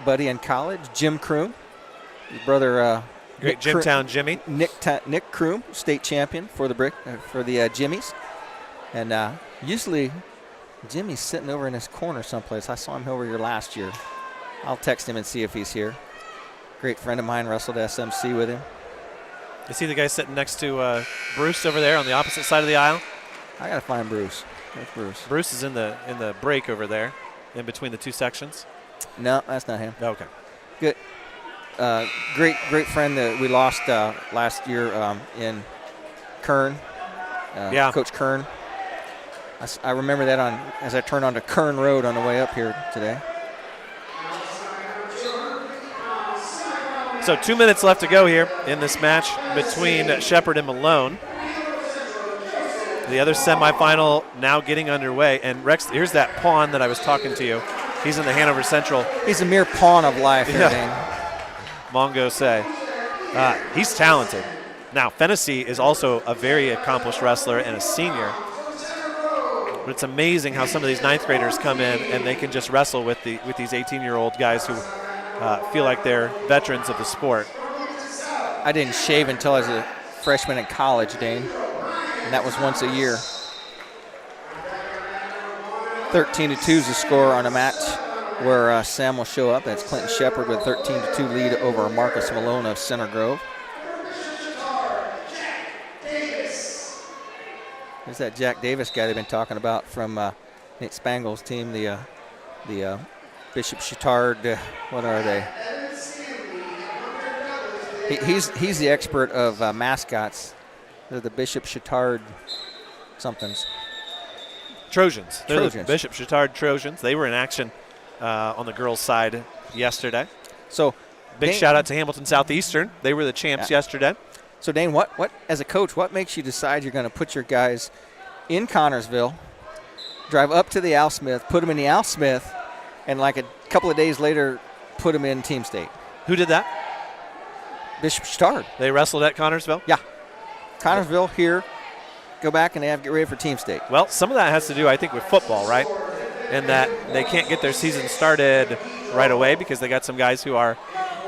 buddy in college, Jim Kroom. His brother, Great Jimtown Jimmy. Nick Kroom, state champion for the Jimmies. And usually Jimmy's sitting over in his corner someplace. I saw him over here last year. I'll text him and see if he's here. Great friend of mine, wrestled SMC with him. You see the guy sitting next to Bruce over there on the opposite side of the aisle? I gotta find Bruce. Where's Bruce? Bruce is in the break over there, in between the two sections. No, that's not him. Okay. Good. Great friend that we lost last year in Kern. Coach Kern. I remember that as I turned onto Kern Road on the way up here today. So 2 minutes left to go here in this match between Shepard and Malone. The other semifinal now getting underway. And Rex, here's that pawn that I was talking to you. He's in the Hanover Central. He's a mere pawn of life here, Dane. Mongo say. He's talented. Now, Fennessy is also a very accomplished wrestler and a senior. But it's amazing how some of these ninth graders come in and they can just wrestle with these 18-year-old guys who feel like they're veterans of the sport. I didn't shave until I was a freshman in college, Dane, and that was once a year. 13-2 is the score on a match where Sam will show up. That's Clinton Shepard with a 13-2 lead over Marcus Malone of Center Grove. There's that Jack Davis guy they've been talking about from Nate Spangle's team, the Bishop Chittard, what are they? He's the expert of mascots. They're the Bishop Chittard somethings. Trojans. They're Trojans. The Bishop Chittard Trojans. They were in action on the girls' side yesterday. So big Dane, shout out to Hamilton Southeastern. They were the champs yesterday. So Dane, what as a coach, what makes you decide you're going to put your guys in Connorsville, drive up to the Al Smith, put them in the Al Smith, and like a couple of days later, put them in Team State? Who did that? Bishop Chittard. They wrestled at Connorsville? Yeah. Connorsville here. Go back and they have to get ready for Team State. Well, some of that has to do, I think, with football, right? And that they can't get their season started right away because they got some guys who are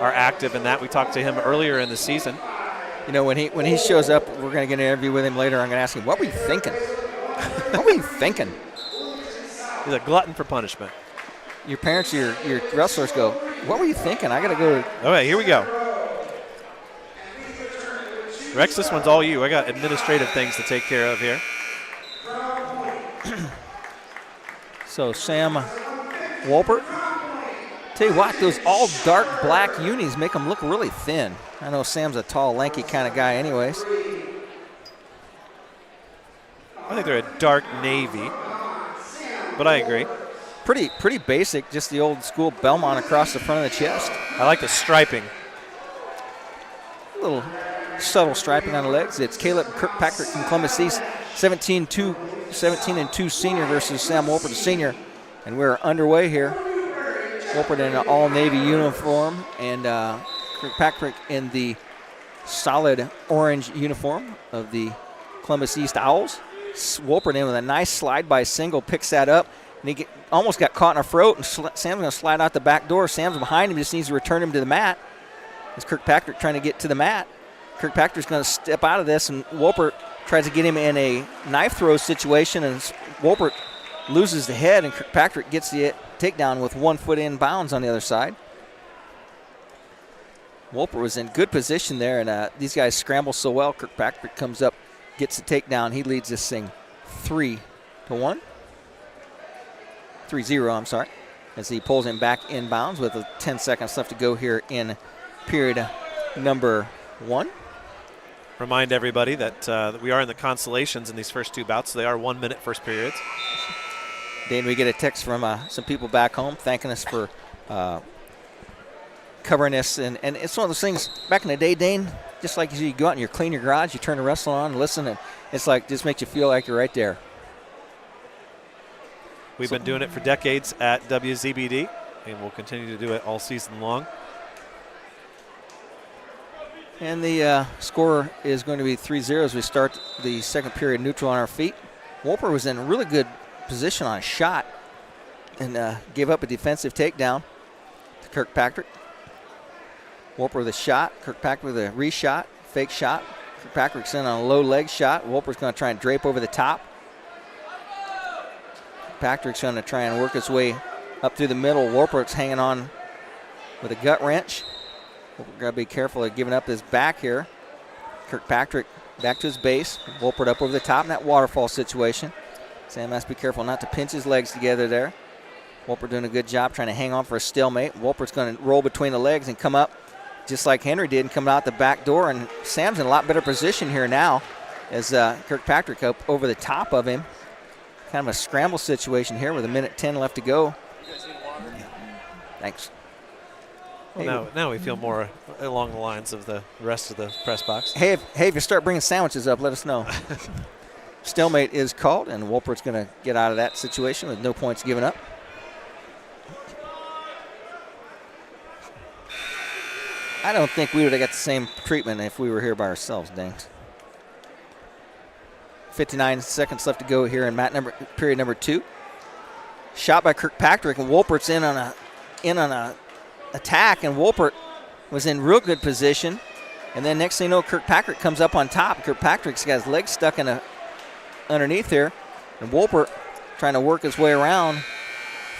active in that. We talked to him earlier in the season. You know, when he shows up, we're going to get an interview with him later. I'm going to ask him, what were you thinking? What were you thinking? He's a glutton for punishment. Your parents, your wrestlers go, What were you thinking? I got to go. All right, here we go. Rex, this one's all you. I got administrative things to take care of here. So Sam Wolpert. Tell you what, those all dark black unis make them look really thin. I know Sam's a tall, lanky kind of guy anyways. I think they're a dark navy, but I agree. Pretty basic, just the old school Bellmont across the front of the chest. I like the striping. A little subtle striping on the legs. It's Caleb Kirkpatrick from Columbus East, 17-2 senior versus Sam Wolpert, the senior. And we're underway here. Wolpert in an all-navy uniform and Kirkpatrick in the solid orange uniform of the Columbus East Owls. Wolpert in with a nice slide by single, picks that up, and he almost got caught in a throat, and Sam's going to slide out the back door. Sam's behind him, just needs to return him to the mat. It's Kirkpatrick trying to get to the mat. Kirkpatrick's going to step out of this, and Wolpert tries to get him in a knife throw situation, and Wolpert loses the head, and Kirkpatrick gets the takedown with 1 foot in bounds on the other side. Wolpert was in good position there, and these guys scramble so well. Kirkpatrick comes up, gets the takedown. He leads this thing 3-1. 3-0, I'm sorry, as he pulls him back inbounds with 10 seconds left to go here in period number 1. Remind everybody that we are in the consolations in these first two bouts. So they are 1 minute first periods. Dane, we get a text from some people back home thanking us for covering this. And it's one of those things, back in the day, Dane, just like you go out and you clean your garage, you turn the wrestling on and listen, and it's like, just makes you feel like you're right there. We've been doing it for decades at WZBD, and we'll continue to do it all season long. And the score is going to be 3-0 as we start the second period neutral on our feet. Wolpert was in a really good position on a shot and gave up a defensive takedown to Kirkpatrick. Wolpert with a shot, Kirkpatrick with a reshot, fake shot. Kirkpatrick's in on a low leg shot. Wolpert's going to try and drape over the top. Kirkpatrick's going to try and work his way up through the middle. Wolpert's hanging on with a gut wrench. Wolpert got to be careful of giving up his back here. Kirkpatrick back to his base. Wolpert up over the top in that waterfall situation. Sam has to be careful not to pinch his legs together there. Wolpert doing a good job trying to hang on for a stalemate. Wolpert's going to roll between the legs and come up just like Henry did and come out the back door. And Sam's in a lot better position here now as Kirkpatrick up over the top of him. Kind of a scramble situation here with 1:10 left to go. Thanks. Well, now we feel more along the lines of the rest of the press box. Hey, if you start bringing sandwiches up, let us know. Stalemate is called, and Wolpert's going to get out of that situation with no points given up. I don't think we would have got the same treatment if we were here by ourselves, Dane. 59 seconds left to go here in period number 2. Shot by Kirkpatrick, and Wolpert's in on a attack, and Wolpert was in real good position. And then next thing you know, Kirkpatrick comes up on top. Kirkpatrick's got his legs stuck underneath here, and Wolpert trying to work his way around.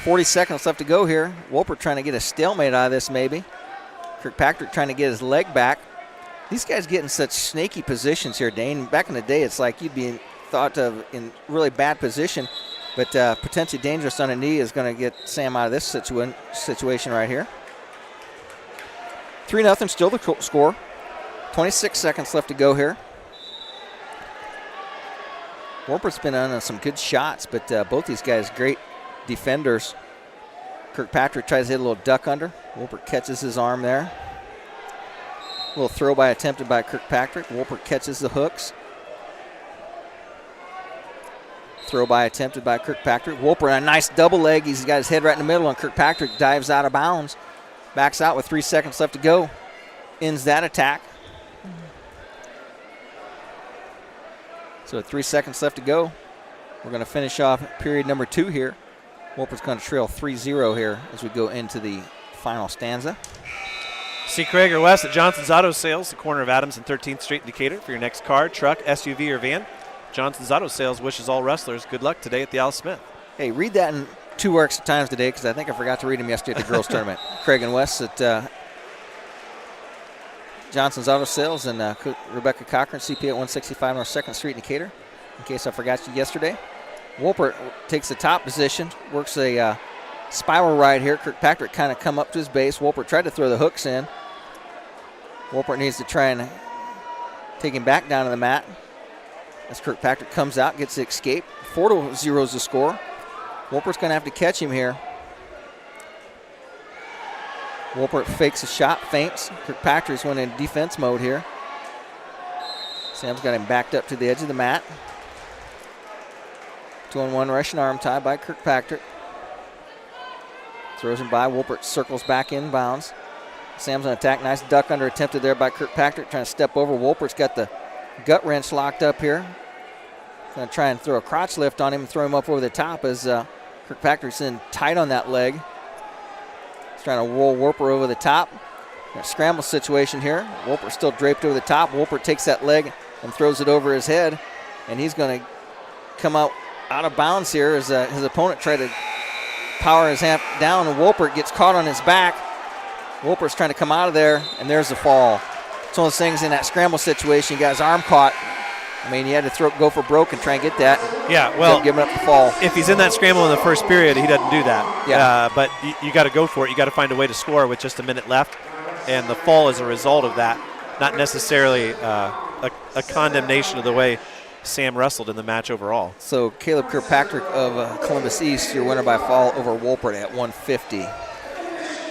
40 seconds left to go here. Wolpert trying to get a stalemate out of this maybe. Kirkpatrick trying to get his leg back. These guys get in such snaky positions here, Dane. Back in the day, it's like you'd be thought of in really bad position, but potentially dangerous on a knee is going to get Sam out of this situation right here. 3-0, still the score. 26 seconds left to go here. Wolpert's been on some good shots, but both these guys great defenders. Kirkpatrick tries to hit a little duck under. Wolpert catches his arm there. A little throw by attempted by Kirkpatrick. Wolpert catches the hooks. Throw by attempted by Kirkpatrick. Wolpert a nice double leg. He's got his head right in the middle, and Kirkpatrick dives out of bounds. Backs out with 3 seconds left to go. Ends that attack. So 3 seconds left to go. We're going to finish off period number 2 here. Wolpert's going to trail 3-0 here as we go into the final stanza. See Craig or Wes at Johnson's Auto Sales, the corner of Adams and 13th Street in Decatur for your next car, truck, SUV, or van. Johnson's Auto Sales wishes all wrestlers good luck today at the Al Smith. Hey, read that in 2 extra times today because I think I forgot to read them yesterday at the girls' tournament. Craig and Wes at Johnson's Auto Sales and Rebecca Cochran, CPA at 165 North 2nd Street in Decatur, in case I forgot you yesterday. Wolpert takes the top position, works a spiral ride here. Kirkpatrick kind of come up to his base. Wolpert tried to throw the hooks in. Wolpert needs to try and take him back down to the mat. As Kirkpatrick comes out, gets the escape. 4-0's the score. Wolpert's going to have to catch him here. Wolpert fakes a shot, feints. Kirkpatrick's went in defense mode here. Sam's got him backed up to the edge of the mat. 2-on-1 Russian arm tie by Kirkpatrick. Throws him by. Wolpert circles back in bounds. Sam's on attack. Nice duck under attempted there by Kirkpatrick, trying to step over. Wolpert's got the gut wrench locked up here. Going to try and throw a crotch lift on him and throw him up over the top as Kirkpatrick's in tight on that leg. He's trying to roll Wolpert over the top. Got a scramble situation here. Wolpert still draped over the top. Wolpert takes that leg and throws it over his head, and he's going to come out of bounds here as his opponent tried to power his hand down, and Wolpert gets caught on his back. Wolpert's trying to come out of there, and there's the fall. It's one of those things in that scramble situation. You got his arm caught. I mean, you had to go for broke and try and get that. Yeah, well, giving up the fall. If he's in that scramble in the first period, he doesn't do that. Yeah. But you got to go for it. You got to find a way to score with just a minute left, and the fall is a result of that, not necessarily a condemnation of the way Sam wrestled in the match overall. So Caleb Kirkpatrick of Columbus East, your winner by fall over Wolpert at 150.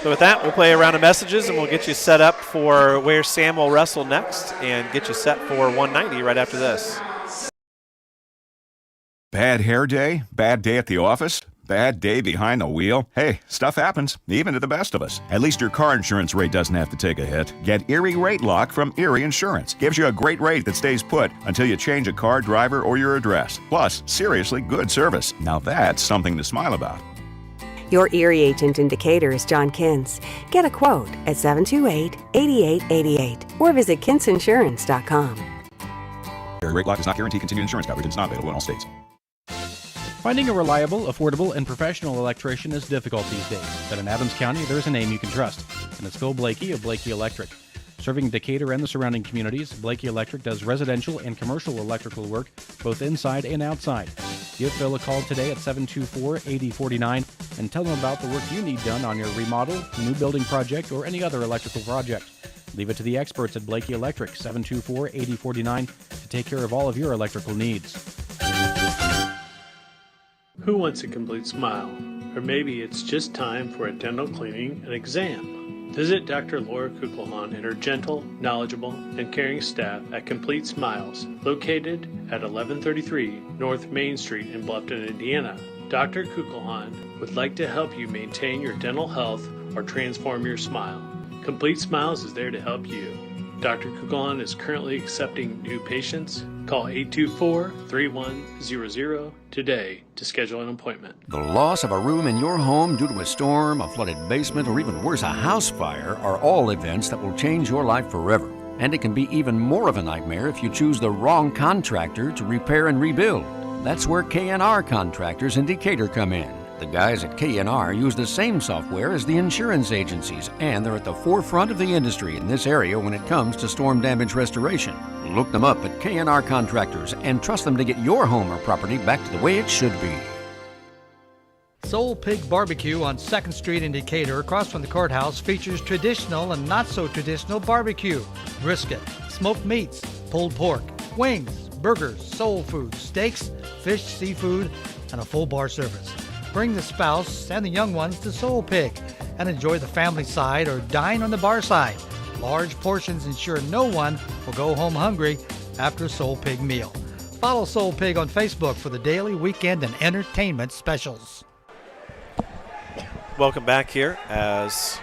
So with that, we'll play a round of messages, and we'll get you set up for where Sam will wrestle next and get you set for 190 right after this. Bad hair day? Bad day at the office? Bad day behind the wheel? Hey, stuff happens, even to the best of us. At least your car insurance rate doesn't have to take a hit. Get Erie Rate Lock from Erie Insurance. Gives you a great rate that stays put until you change a car, driver, or your address. Plus, seriously good service. Now that's something to smile about. Your Erie agent in Decatur is John Kins. Get a quote at 728-8888 or visit kinsinsurance.com. Erie Rate Lock does not guarantee continued insurance coverage and is not available in all states. Finding a reliable, affordable, and professional electrician is difficult these days, but in Adams County, there's a name you can trust, and it's Phil Blakey of Blakey Electric. Serving Decatur and the surrounding communities, Blakey Electric does residential and commercial electrical work, both inside and outside. Give Phil a call today at 724-8049 and tell him about the work you need done on your remodel, new building project, or any other electrical project. Leave it to the experts at Blakey Electric, 724-8049, to take care of all of your electrical needs. Who wants a complete smile? Or maybe it's just time for a dental cleaning and exam. Visit Dr. Laura Kugelhahn and her gentle, knowledgeable, and caring staff at Complete Smiles, located at 1133 North Main Street in Bluffton, Indiana. Dr. Kugelhahn would like to help you maintain your dental health or transform your smile. Complete Smiles is there to help you. Dr. Kugelhahn is currently accepting new patients. Call 824-3100 today to schedule an appointment. The loss of a room in your home due to a storm, a flooded basement, or even worse, a house fire are all events that will change your life forever. And it can be even more of a nightmare if you choose the wrong contractor to repair and rebuild. That's where K&R Contractors in Decatur come in. The guys at K&R use the same software as the insurance agencies, and they're at the forefront of the industry in this area when it comes to storm damage restoration. Look them up at K&R Contractors and trust them to get your home or property back to the way it should be. Soul Pig Barbecue on 2nd Street in Decatur, across from the courthouse, features traditional and not so traditional barbecue. Brisket, smoked meats, pulled pork, wings, burgers, soul food, steaks, fish, seafood, and a full bar service. Bring the spouse and the young ones to Soul Pig and enjoy the family side or dine on the bar side. Large portions ensure no one will go home hungry after a Soul Pig meal. Follow Soul Pig on Facebook for the daily, weekend, and entertainment specials. Welcome back here as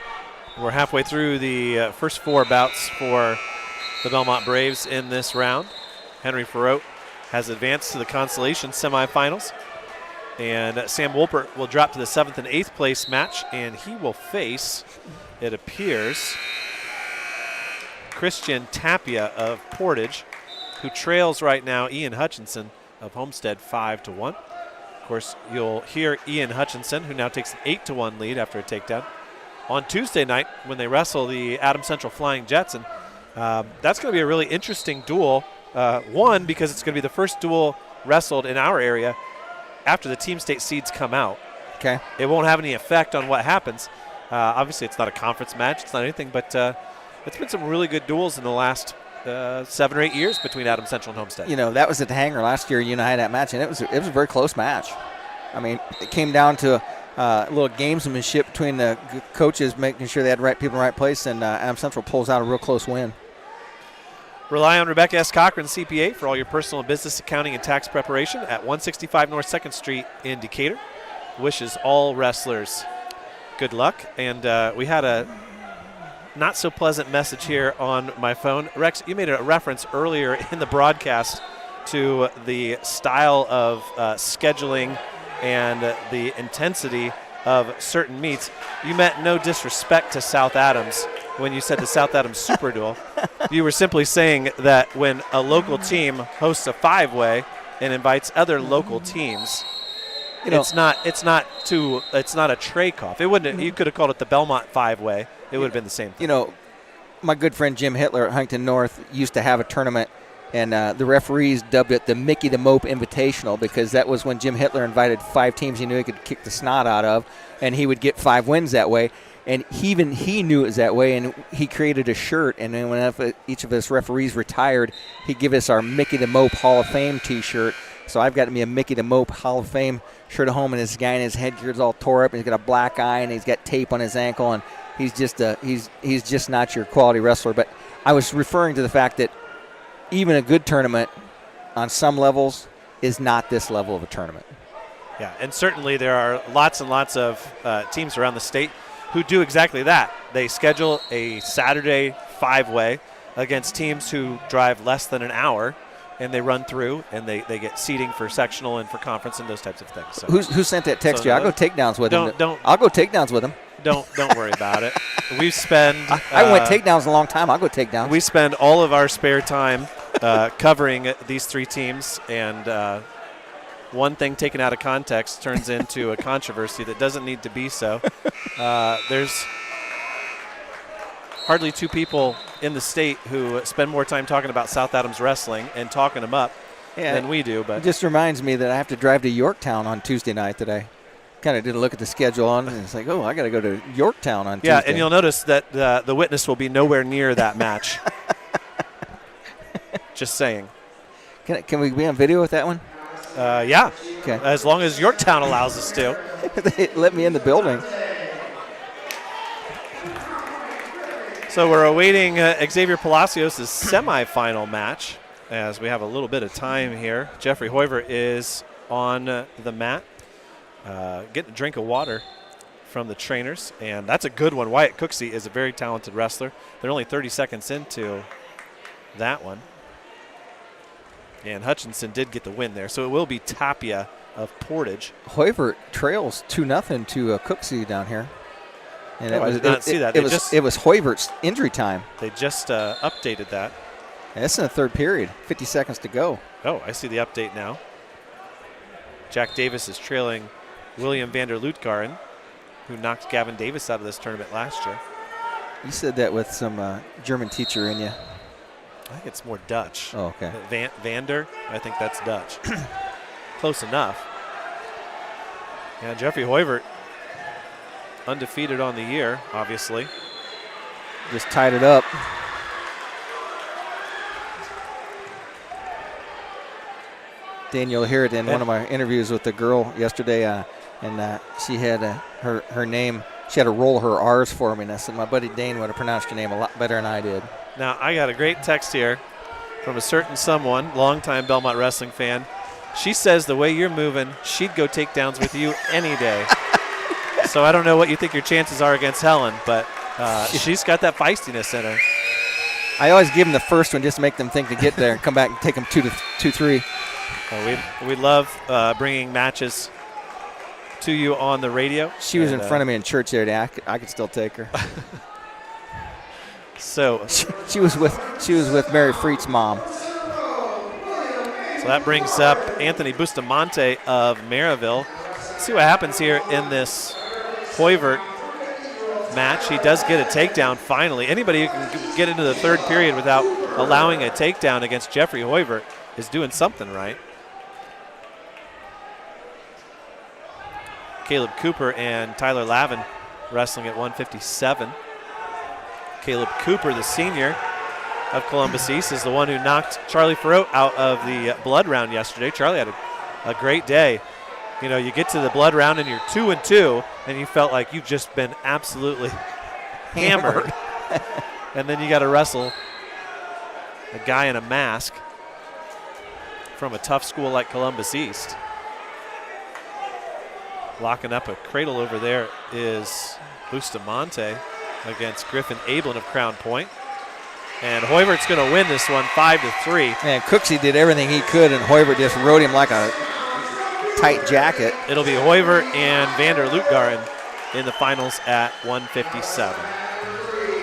we're halfway through the first four bouts for the Bellmont Braves in this round. Henry Farrow has advanced to the consolation semifinals. And Sam Wolpert will drop to the 7th and 8th place match, and he will face, it appears, Christian Tapia of Portage, who trails right now Ian Hutchinson of Homestead 5-1. course, you'll hear Ian Hutchinson, who now takes an 8-1 lead after a takedown, on Tuesday night when they wrestle the Adams Central Flying Jets. And that's going to be a really interesting duel. One, because it's going to be the first duel wrestled in our area after the team state seeds come out. Okay. It won't have any effect on what happens. Obviously, it's not a conference match. It's not anything, but it's been some really good duels in the last 7 or 8 years between Adams Central and Homestead. You know, that was at the hangar last year. You and I had that match, and it was a very close match. I mean, it came down to a little gamesmanship between the coaches, making sure they had the right people in the right place, and Adams Central pulls out a real close win. Rely on Rebecca S. Cochran, CPA, for all your personal and business accounting and tax preparation at 165 North 2nd Street in Decatur. Wishes all wrestlers good luck. And we had a not so pleasant message here on my phone. Rex, you made a reference earlier in the broadcast to the style of scheduling and the intensity of certain meets. You meant no disrespect to South Adams when you said the South Adams Super Duel. You were simply saying that when a local team hosts a 5-way and invites other local teams, it's not a trade-off. It wouldn't. You could have called it the Bellmont 5-way. It would have been the same thing. You know, my good friend Jim Hitler at Huntington North used to have a tournament, and the referees dubbed it the Mickey the Mope Invitational, because that was when Jim Hitler invited 5 teams he knew he could kick the snot out of, and he would get 5 wins that way. And he knew it was that way, and he created a shirt. And then when each of us referees retired, he'd give us our Mickey the Mope Hall of Fame T-shirt. So I've got me a Mickey the Mope Hall of Fame shirt at home, and this guy in his headgear's all tore up, and he's got a black eye, and he's got tape on his ankle, and he's just not your quality wrestler. But I was referring to the fact that even a good tournament on some levels is not this level of a tournament. Yeah, and certainly there are lots and lots of teams around the state who do exactly that. They schedule a Saturday 5-way against teams who drive less than an hour, and they run through, and they get seating for sectional and for conference and those types of things. So, who sent that text to you? I'll go takedowns with him. I'll go takedowns with him. Don't worry about it. We spend. I went takedowns a long time. I'll go takedowns. We spend all of our spare time covering these 3 teams, and one thing taken out of context turns into a controversy that doesn't need to be so. There's hardly 2 people in the state who spend more time talking about South Adams wrestling and talking them up than we do. But it just reminds me that I have to drive to Yorktown on Tuesday night today. Kind of didn't look at the schedule on, and it's like, oh, I got to go to Yorktown on Tuesday. Yeah, and you'll notice that the witness will be nowhere near that match. Just saying. Can we be on video with that one? Yeah. Okay. As long as Yorktown allows us to. They let me in the building. So we're awaiting Xavier Palacios' semifinal match as we have a little bit of time here. Jeffrey Hoiver is on the mat, getting a drink of water from the trainers, and that's a good one. Wyatt Cooksey is a very talented wrestler. They're only 30 seconds into that one. And Hutchinson did get the win there, so it will be Tapia of Portage. Hoiver trails 2-0 to Cooksey down here. And I did not see that. It was Hoivert's injury time. They just updated that. And it's in the 3rd period, 50 seconds to go. Oh, I see the update now. Jack Davis is trailing William Vander Lutgaren, who knocked Gavin Davis out of this tournament last year. You said that with some German teacher in you. I think it's more Dutch. Oh, okay. Vander, I think that's Dutch. Close enough. Yeah, Jeffrey Hoivert, undefeated on the year, obviously. Just tied it up. Dan, you'll hear it in one of my interviews with the girl yesterday, and she had her name. She had to roll her R's for me, and I said, my buddy Dane would have pronounced your name a lot better than I did. Now, I got a great text here from a certain someone, longtime Belmont wrestling fan. She says the way you're moving, she'd go takedowns with you any day. So I don't know what you think your chances are against Helen, but she's got that feistiness in her. I always give them the first one just to make them think to get there and come back and take them 2-3. We love bringing matches to you on the radio. She was in front of me in church the other day. I could still take her. So she was with Mary Freet's mom. So So that brings up Anthony Bustamante of Maryville. Let's see what happens here in this Hoivert match. He does get a takedown finally. Anybody who can get into the third period without allowing a takedown against Jeffrey Hoivert is doing something right. Caleb Cooper and Tyler Lavin wrestling at 157. Caleb Cooper, the senior of Columbus East, is the one who knocked Charlie Farrow out of the blood round yesterday. Charlie had a great day. You know, you get to the blood round and you're 2-2, and you felt like you've just been absolutely hammered. And then you got to wrestle a guy in a mask from a tough school like Columbus East. Locking up a cradle over there is Bustamante against Griffin Ablin of Crown Point. And Hoivert's going to win this one 5-3. Man, Cooksey did everything he could, and Hoivert just rode him like a tight jacket. It'll be Hoivert and Vander Lutgaren in the finals at 157.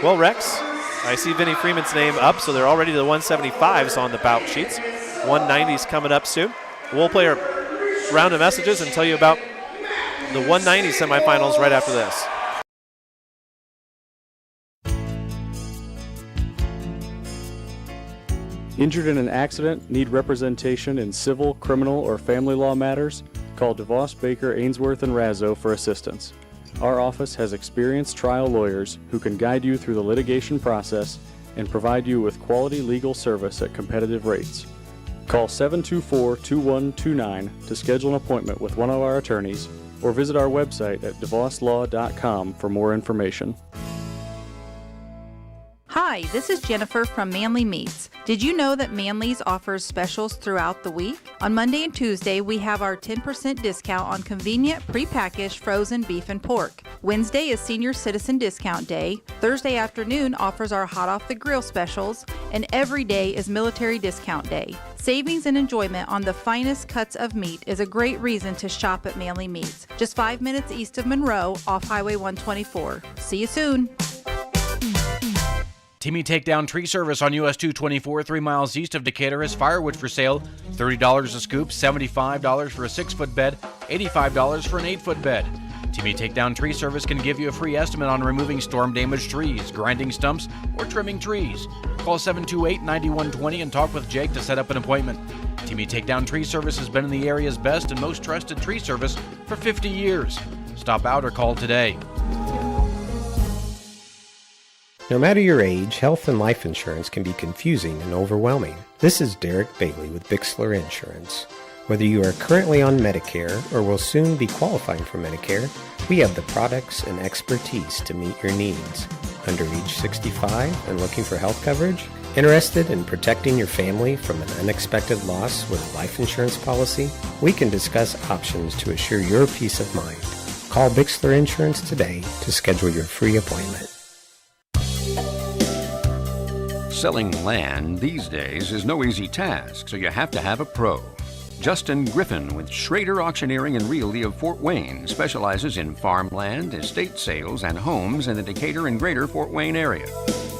Well, Rex, I see Vinnie Freeman's name up, so they're already to the 175s on the bout sheets. 190s coming up soon. We'll play our round of messages and tell you about the 190 semifinals right after this. Injured in an accident, need representation in civil, criminal, or family law matters? Call DeVos, Baker, Ainsworth, and Razzo for assistance. Our office has experienced trial lawyers who can guide you through the litigation process and provide you with quality legal service at competitive rates. Call 724-2129 to schedule an appointment with one of our attorneys or visit our website at devoslaw.com for more information. Hi, this is Jennifer from Manly Meats. Did you know that Manly's offers specials throughout the week? On Monday and Tuesday, we have our 10% discount on convenient prepackaged frozen beef and pork. Wednesday is Senior Citizen Discount Day. Thursday afternoon offers our Hot Off the Grill specials, and every day is Military Discount Day. Savings and enjoyment on the finest cuts of meat is a great reason to shop at Manly Meats, just 5 minutes east of Monroe off Highway 124. See you soon. Timmy Takedown Tree Service on US 224, 3 miles east of Decatur, has firewood for sale. $30 a scoop, $75 for a 6-foot bed, $85 for an 8-foot bed. Timmy Takedown Tree Service can give you a free estimate on removing storm-damaged trees, grinding stumps, or trimming trees. Call 728-9120 and talk with Jake to set up an appointment. Timmy Takedown Tree Service has been in the area's best and most trusted tree service for 50 years. Stop out or call today. No matter your age, health and life insurance can be confusing and overwhelming. This is Derek Bailey with Bixler Insurance. Whether you are currently on Medicare or will soon be qualifying for Medicare, we have the products and expertise to meet your needs. Under age 65 and looking for health coverage? Interested in protecting your family from an unexpected loss with a life insurance policy? We can discuss options to assure your peace of mind. Call Bixler Insurance today to schedule your free appointment. Selling land these days is no easy task, so you have to have a pro. Justin Griffin with Schrader Auctioneering and Realty of Fort Wayne specializes in farmland, estate sales, and homes in the Decatur and greater Fort Wayne area.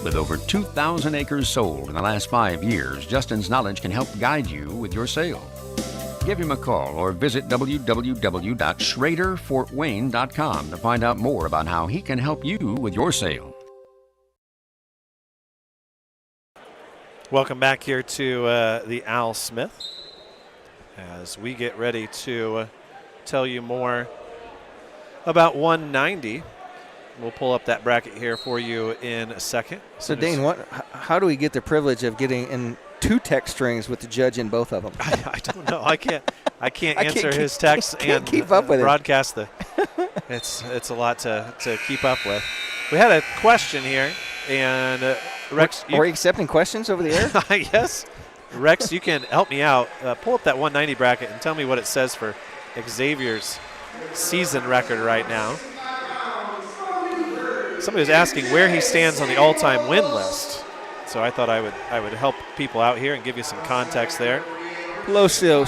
With over 2,000 acres sold in the last 5 years, Justin's knowledge can help guide you with your sale. Give him a call or visit www.schraderfortwayne.com to find out more about how he can help you with your sale. Welcome back here to the Al Smith as we get ready to tell you more about 190. We'll pull up that bracket here for you in a second. So, Dane, how do we get the privilege of getting in 2 text strings with the judge in both of them? I don't know. I can't answer his texts and keep up with broadcast the. It's a lot to keep up with. We had a question here, and Rex, are we accepting questions over the air? Yes. Rex, you can help me out. Pull up that 190 bracket and tell me what it says for Xavier's season record right now. Somebody was asking where he stands on the all-time win list. So I thought I would help people out here and give you some context there. Losios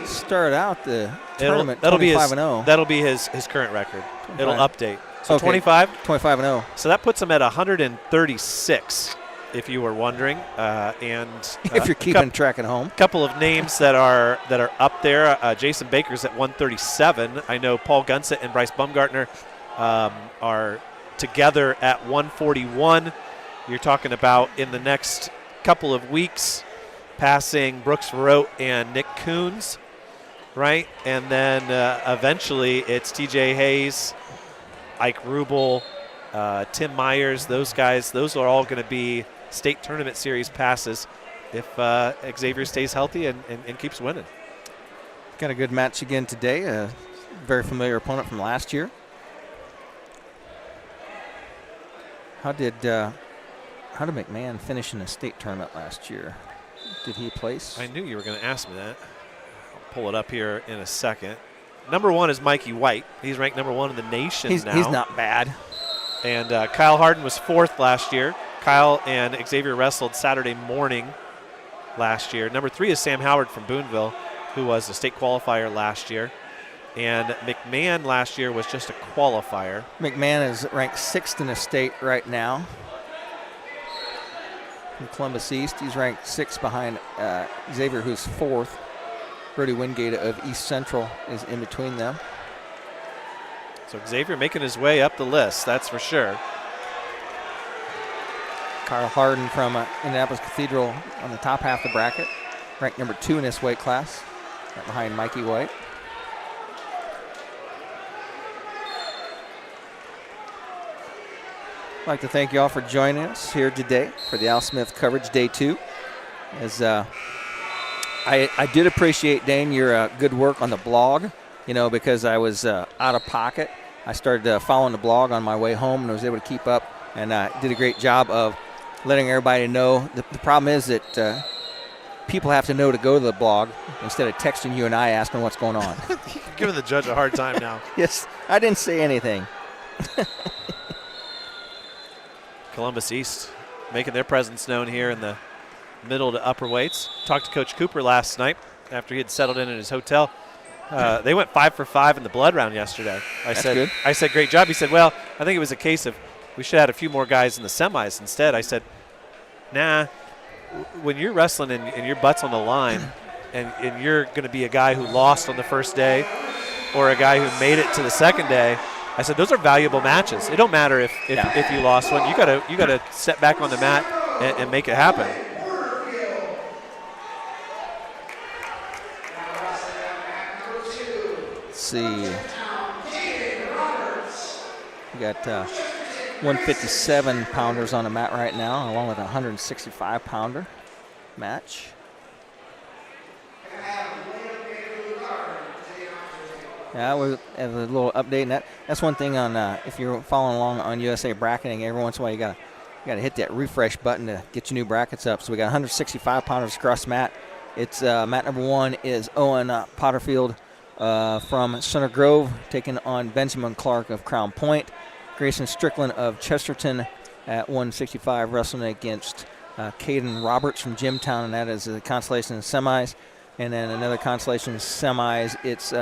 started out the tournament 25-0. That'll be his current record. It'll update. So Okay. 25? 25-0. So that puts them at 136, if you were wondering. And If you're keeping track at home. A couple of names that are up there. Jason Baker's at 137. I know Paul Gunsett and Bryce Bumgartner are together at 141. You're talking about in the next couple of weeks passing Brooks Verrote and Nick Coons, right? And then eventually it's TJ Hayes, Ike Rubel, Tim Myers, those guys. Those are all going to be state tournament series passes if Xavier stays healthy and keeps winning. Got a good match again today. A very familiar opponent from last year. How did McMahon finish in the state tournament last year? Did he place? I knew you were going to ask me that. I'll pull it up here in a second. Number 1 is Mikey White. He's ranked number 1 in the nation now. He's not bad. And Kyle Harden was 4th last year. Kyle and Xavier wrestled Saturday morning last year. Number 3 is Sam Howard from Boonville, who was a state qualifier last year. And McMahon last year was just a qualifier. McMahon is ranked 6th in the state right now. From Columbus East, he's ranked 6th behind Xavier, who's 4th. Brody Wingate of East Central is in between them. So Xavier making his way up the list, that's for sure. Kyle Harden from Indianapolis Cathedral on the top half of the bracket, ranked number 2 in this weight class, right behind Mikey White. I'd like to thank you all for joining us here today for the Al Smith coverage, day 2. As I did appreciate, Dane, your good work on the blog, because I was out of pocket. I started following the blog on my way home and was able to keep up, and did a great job of letting everybody know. The problem is that people have to know to go to the blog instead of texting you and I asking what's going on. You're giving the judge a hard time now. Yes, I didn't say anything. Columbus East making their presence known here in the middle to upper weights. Talked to Coach Cooper last night after he had settled in his hotel. They went 5 for 5 in the blood round yesterday. That's good. I said, great job. He said, well, I think it was a case of we should have had a few more guys in the semis instead. I said, nah, when you're wrestling and your butt's on the line and you're going to be a guy who lost on the first day or a guy who made it to the second day, I said those are valuable matches. It don't matter if you lost one. You gotta step back on the mat and make it happen. Let's see. We got 157 pounders on the mat right now, along with a 165 pounder match. Yeah, we have a little update, and that's one thing on if you're following along on USA Bracketing. Every once in a while, you gotta hit that refresh button to get your new brackets up. So we got 165 pounders across the mat. It's mat number 1 is Owen Potterfield from Center Grove, taking on Benjamin Clark of Crown Point. Grayson Strickland of Chesterton at 165, wrestling against Caden Roberts from Jimtown, and that is the consolation semis. And then another consolation semis, it's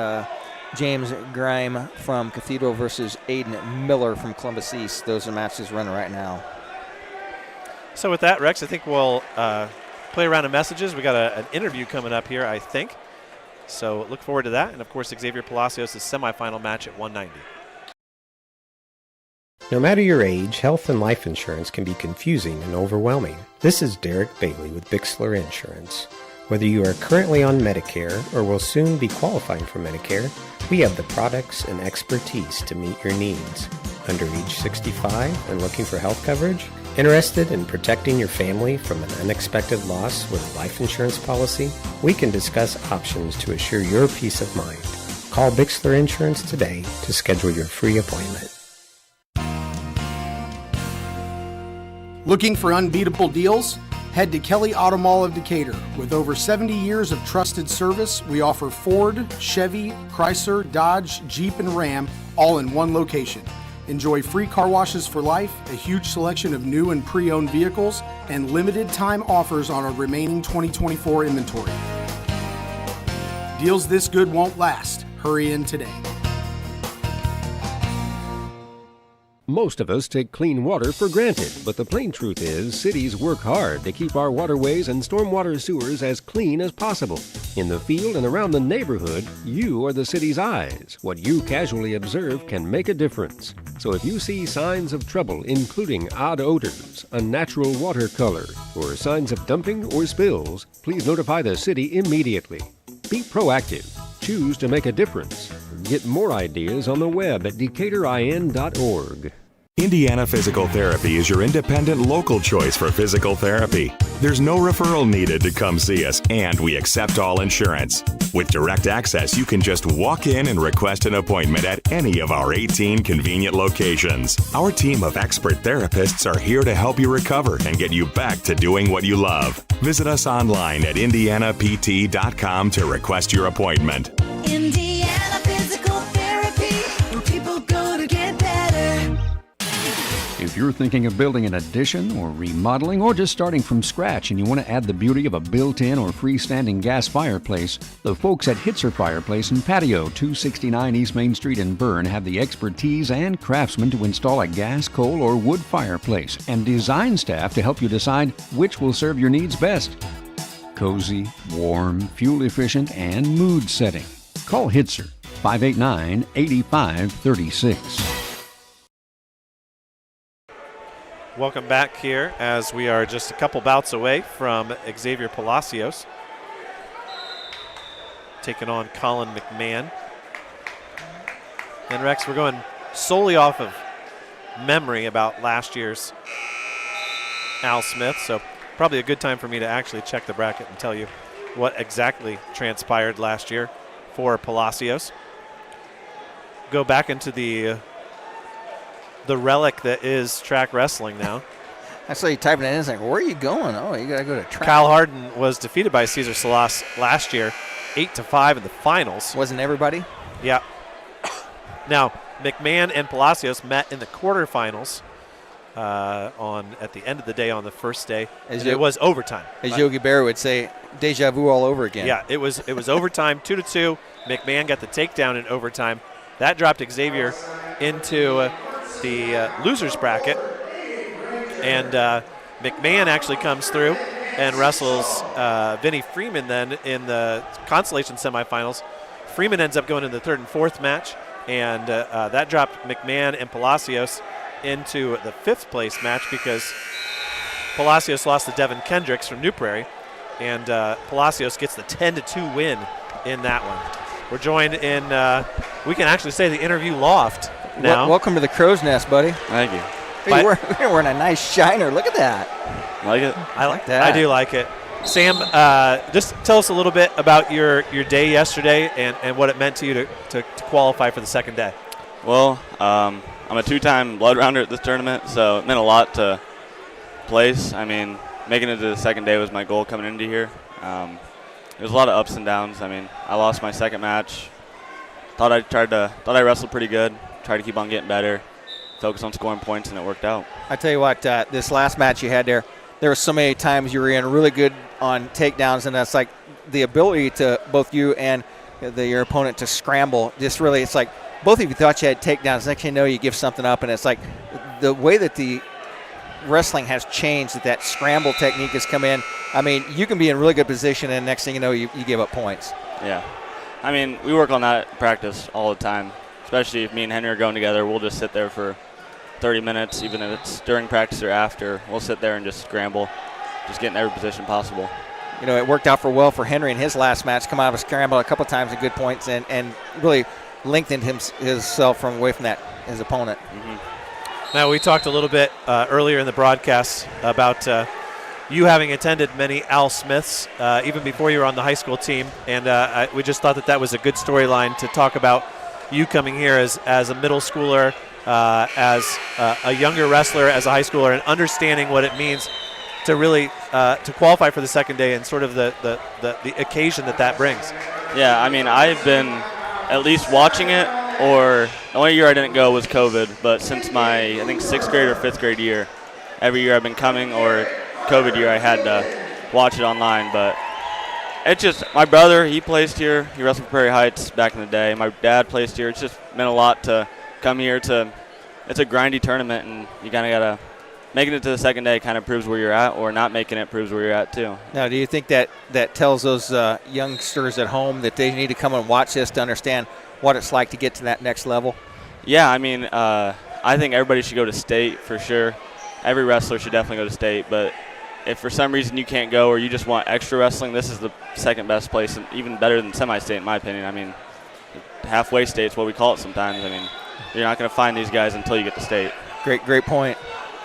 James Grime from Cathedral versus Aiden Miller from Columbus East. Those are matches running right now. So with that, Rex, I think we'll play around of messages. We got an interview coming up here, I think. So look forward to that. And, of course, Xavier Palacios' semifinal match at 190. No matter your age, health and life insurance can be confusing and overwhelming. This is Derek Bailey with Bixler Insurance. Whether you are currently on Medicare or will soon be qualifying for Medicare, we have the products and expertise to meet your needs. Under age 65 and looking for health coverage? Interested in protecting your family from an unexpected loss with a life insurance policy? We can discuss options to assure your peace of mind. Call Bixler Insurance today to schedule your free appointment. Looking for unbeatable deals? Head to Kelly Auto Mall of Decatur. With over 70 years of trusted service, we offer Ford, Chevy, Chrysler, Dodge, Jeep, and Ram all in one location. Enjoy free car washes for life, a huge selection of new and pre-owned vehicles, and limited time offers on our remaining 2024 inventory. Deals this good won't last. Hurry in today. Most of us take clean water for granted, but the plain truth is cities work hard to keep our waterways and stormwater sewers as clean as possible. In the field and around the neighborhood, you are the city's eyes. What you casually observe can make a difference. So if you see signs of trouble, including odd odors, unnatural water color, or signs of dumping or spills, please notify the city immediately. Be proactive. Choose to make a difference. Get more ideas on the web at decatorin.org. Indiana Physical Therapy is your independent local choice for physical therapy. There's no referral needed to come see us, and we accept all insurance. With direct access, you can just walk in and request an appointment at any of our 18 convenient locations. Our team of expert therapists are here to help you recover and get you back to doing what you love. Visit us online at indianapt.com to request your appointment. Indiana Physical Therapy, where people go to get better. If you're thinking of building an addition or remodeling or just starting from scratch and you want to add the beauty of a built-in or freestanding gas fireplace, the folks at Hitzer Fireplace and Patio, 269 East Main Street in Bern, have the expertise and craftsmen to install a gas, coal, or wood fireplace and design staff to help you decide which will serve your needs best. Cozy, warm, fuel-efficient, and mood-setting. Call Hitzer, 589-8536. Welcome back here as we are just a couple bouts away from Xavier Palacios taking on Colin McMahon. And Rex, we're going solely off of memory about last year's Al Smith, so probably a good time for me to actually check the bracket and tell you what exactly transpired last year for Palacios. Go back into the relic that is track wrestling now. I saw you typing it in. It's like, where are you going? Oh, you got to go to track. Kyle Harden was defeated by Cesar Salas last year, 8-5 in the finals. Wasn't everybody? Yeah. Now, McMahon and Palacios met in the quarterfinals at the end of the day on the first day. It was overtime. As Yogi Berra would say, deja vu all over again. Yeah, it was overtime, 2-2. McMahon got the takedown in overtime. That dropped Xavier into the losers bracket, and McMahon actually comes through and wrestles Vinny Freeman then in the consolation semifinals. Freeman ends up going in the third and fourth match, and that dropped McMahon and Palacios into the fifth place match because Palacios lost to Devin Kendricks from New Prairie, and Palacios gets the 10-2 win in that one. We're joined in, we can actually say, the interview loft now. Welcome to the Crow's Nest, buddy. Thank you. Hey, you're wearing a nice shiner. Look at that. Like it? I like that. I do like it. Sam, just tell us a little bit about your day yesterday and what it meant to you to qualify for the second day. Well, I'm a two-time blood rounder at this tournament, so it meant a lot to place. I mean, making it to the second day was my goal coming into here. There was a lot of ups and downs. I mean, I lost my second match. Thought I wrestled pretty good. Tried to keep on getting better. Focus on scoring points, and it worked out. I tell you what, this last match you had there were so many times you were in really good on takedowns, and that's like the ability to both you and your opponent to scramble. Just really, it's like both of you thought you had takedowns. Next thing you know, you give something up, and it's like the way that the wrestling has changed, that scramble technique has come in. I mean, you can be in really good position, and next thing you know, you give up points. Yeah. I mean, we work on that in practice all the time, especially if me and Henry are going together. We'll just sit there for 30 minutes, even if it's during practice or after. We'll sit there and just scramble, just get in every position possible. You know, it worked out well for Henry in his last match, come out of a scramble a couple times at good points and really lengthened himself from away from his opponent. Mm-hmm. Now, we talked a little bit earlier in the broadcast about you having attended many Al Smiths even before you were on the high school team, and we just thought that was a good storyline to talk about you coming here as a middle schooler, as a younger wrestler, as a high schooler, and understanding what it means to really to qualify for the second day and sort of the occasion that brings. Yeah, I mean, I've been at least watching it, or the only year I didn't go was COVID, but since my, I think, 6th grade or 5th grade year, every year I've been coming, or COVID year I had to watch it online. But it's just, my brother, he placed here. He wrestled for Prairie Heights back in the day. My dad placed here. It's just meant a lot to come here to it's a grindy tournament, and you kind of got to making it to the second day kind of proves where you're at, or not making it proves where you're at too. Now, do you think that tells those youngsters at home that they need to come and watch this to understand what it's like to get to that next level? Yeah, I mean, I think everybody should go to state for sure. Every wrestler should definitely go to state, but if for some reason you can't go or you just want extra wrestling, this is the second best place, and even better than semi-state in my opinion. I mean, halfway state's what we call it sometimes. I mean, you're not going to find these guys until you get to state. Great point.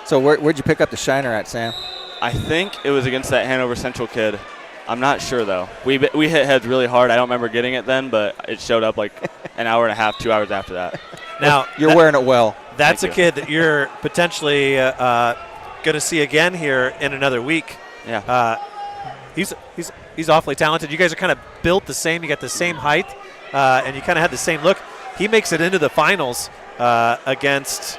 So where'd you pick up the shiner at, Sam? I think it was against that Hanover Central kid. I'm not sure, though. We hit heads really hard. I don't remember getting it then, but it showed up like an hour and a half, 2 hours after that. Now you're wearing it well. That's a kid that you're potentially going to see again here in another week. Yeah. He's awfully talented. You guys are kind of built the same. You got the same height, and you kind of had the same look. He makes it into the finals against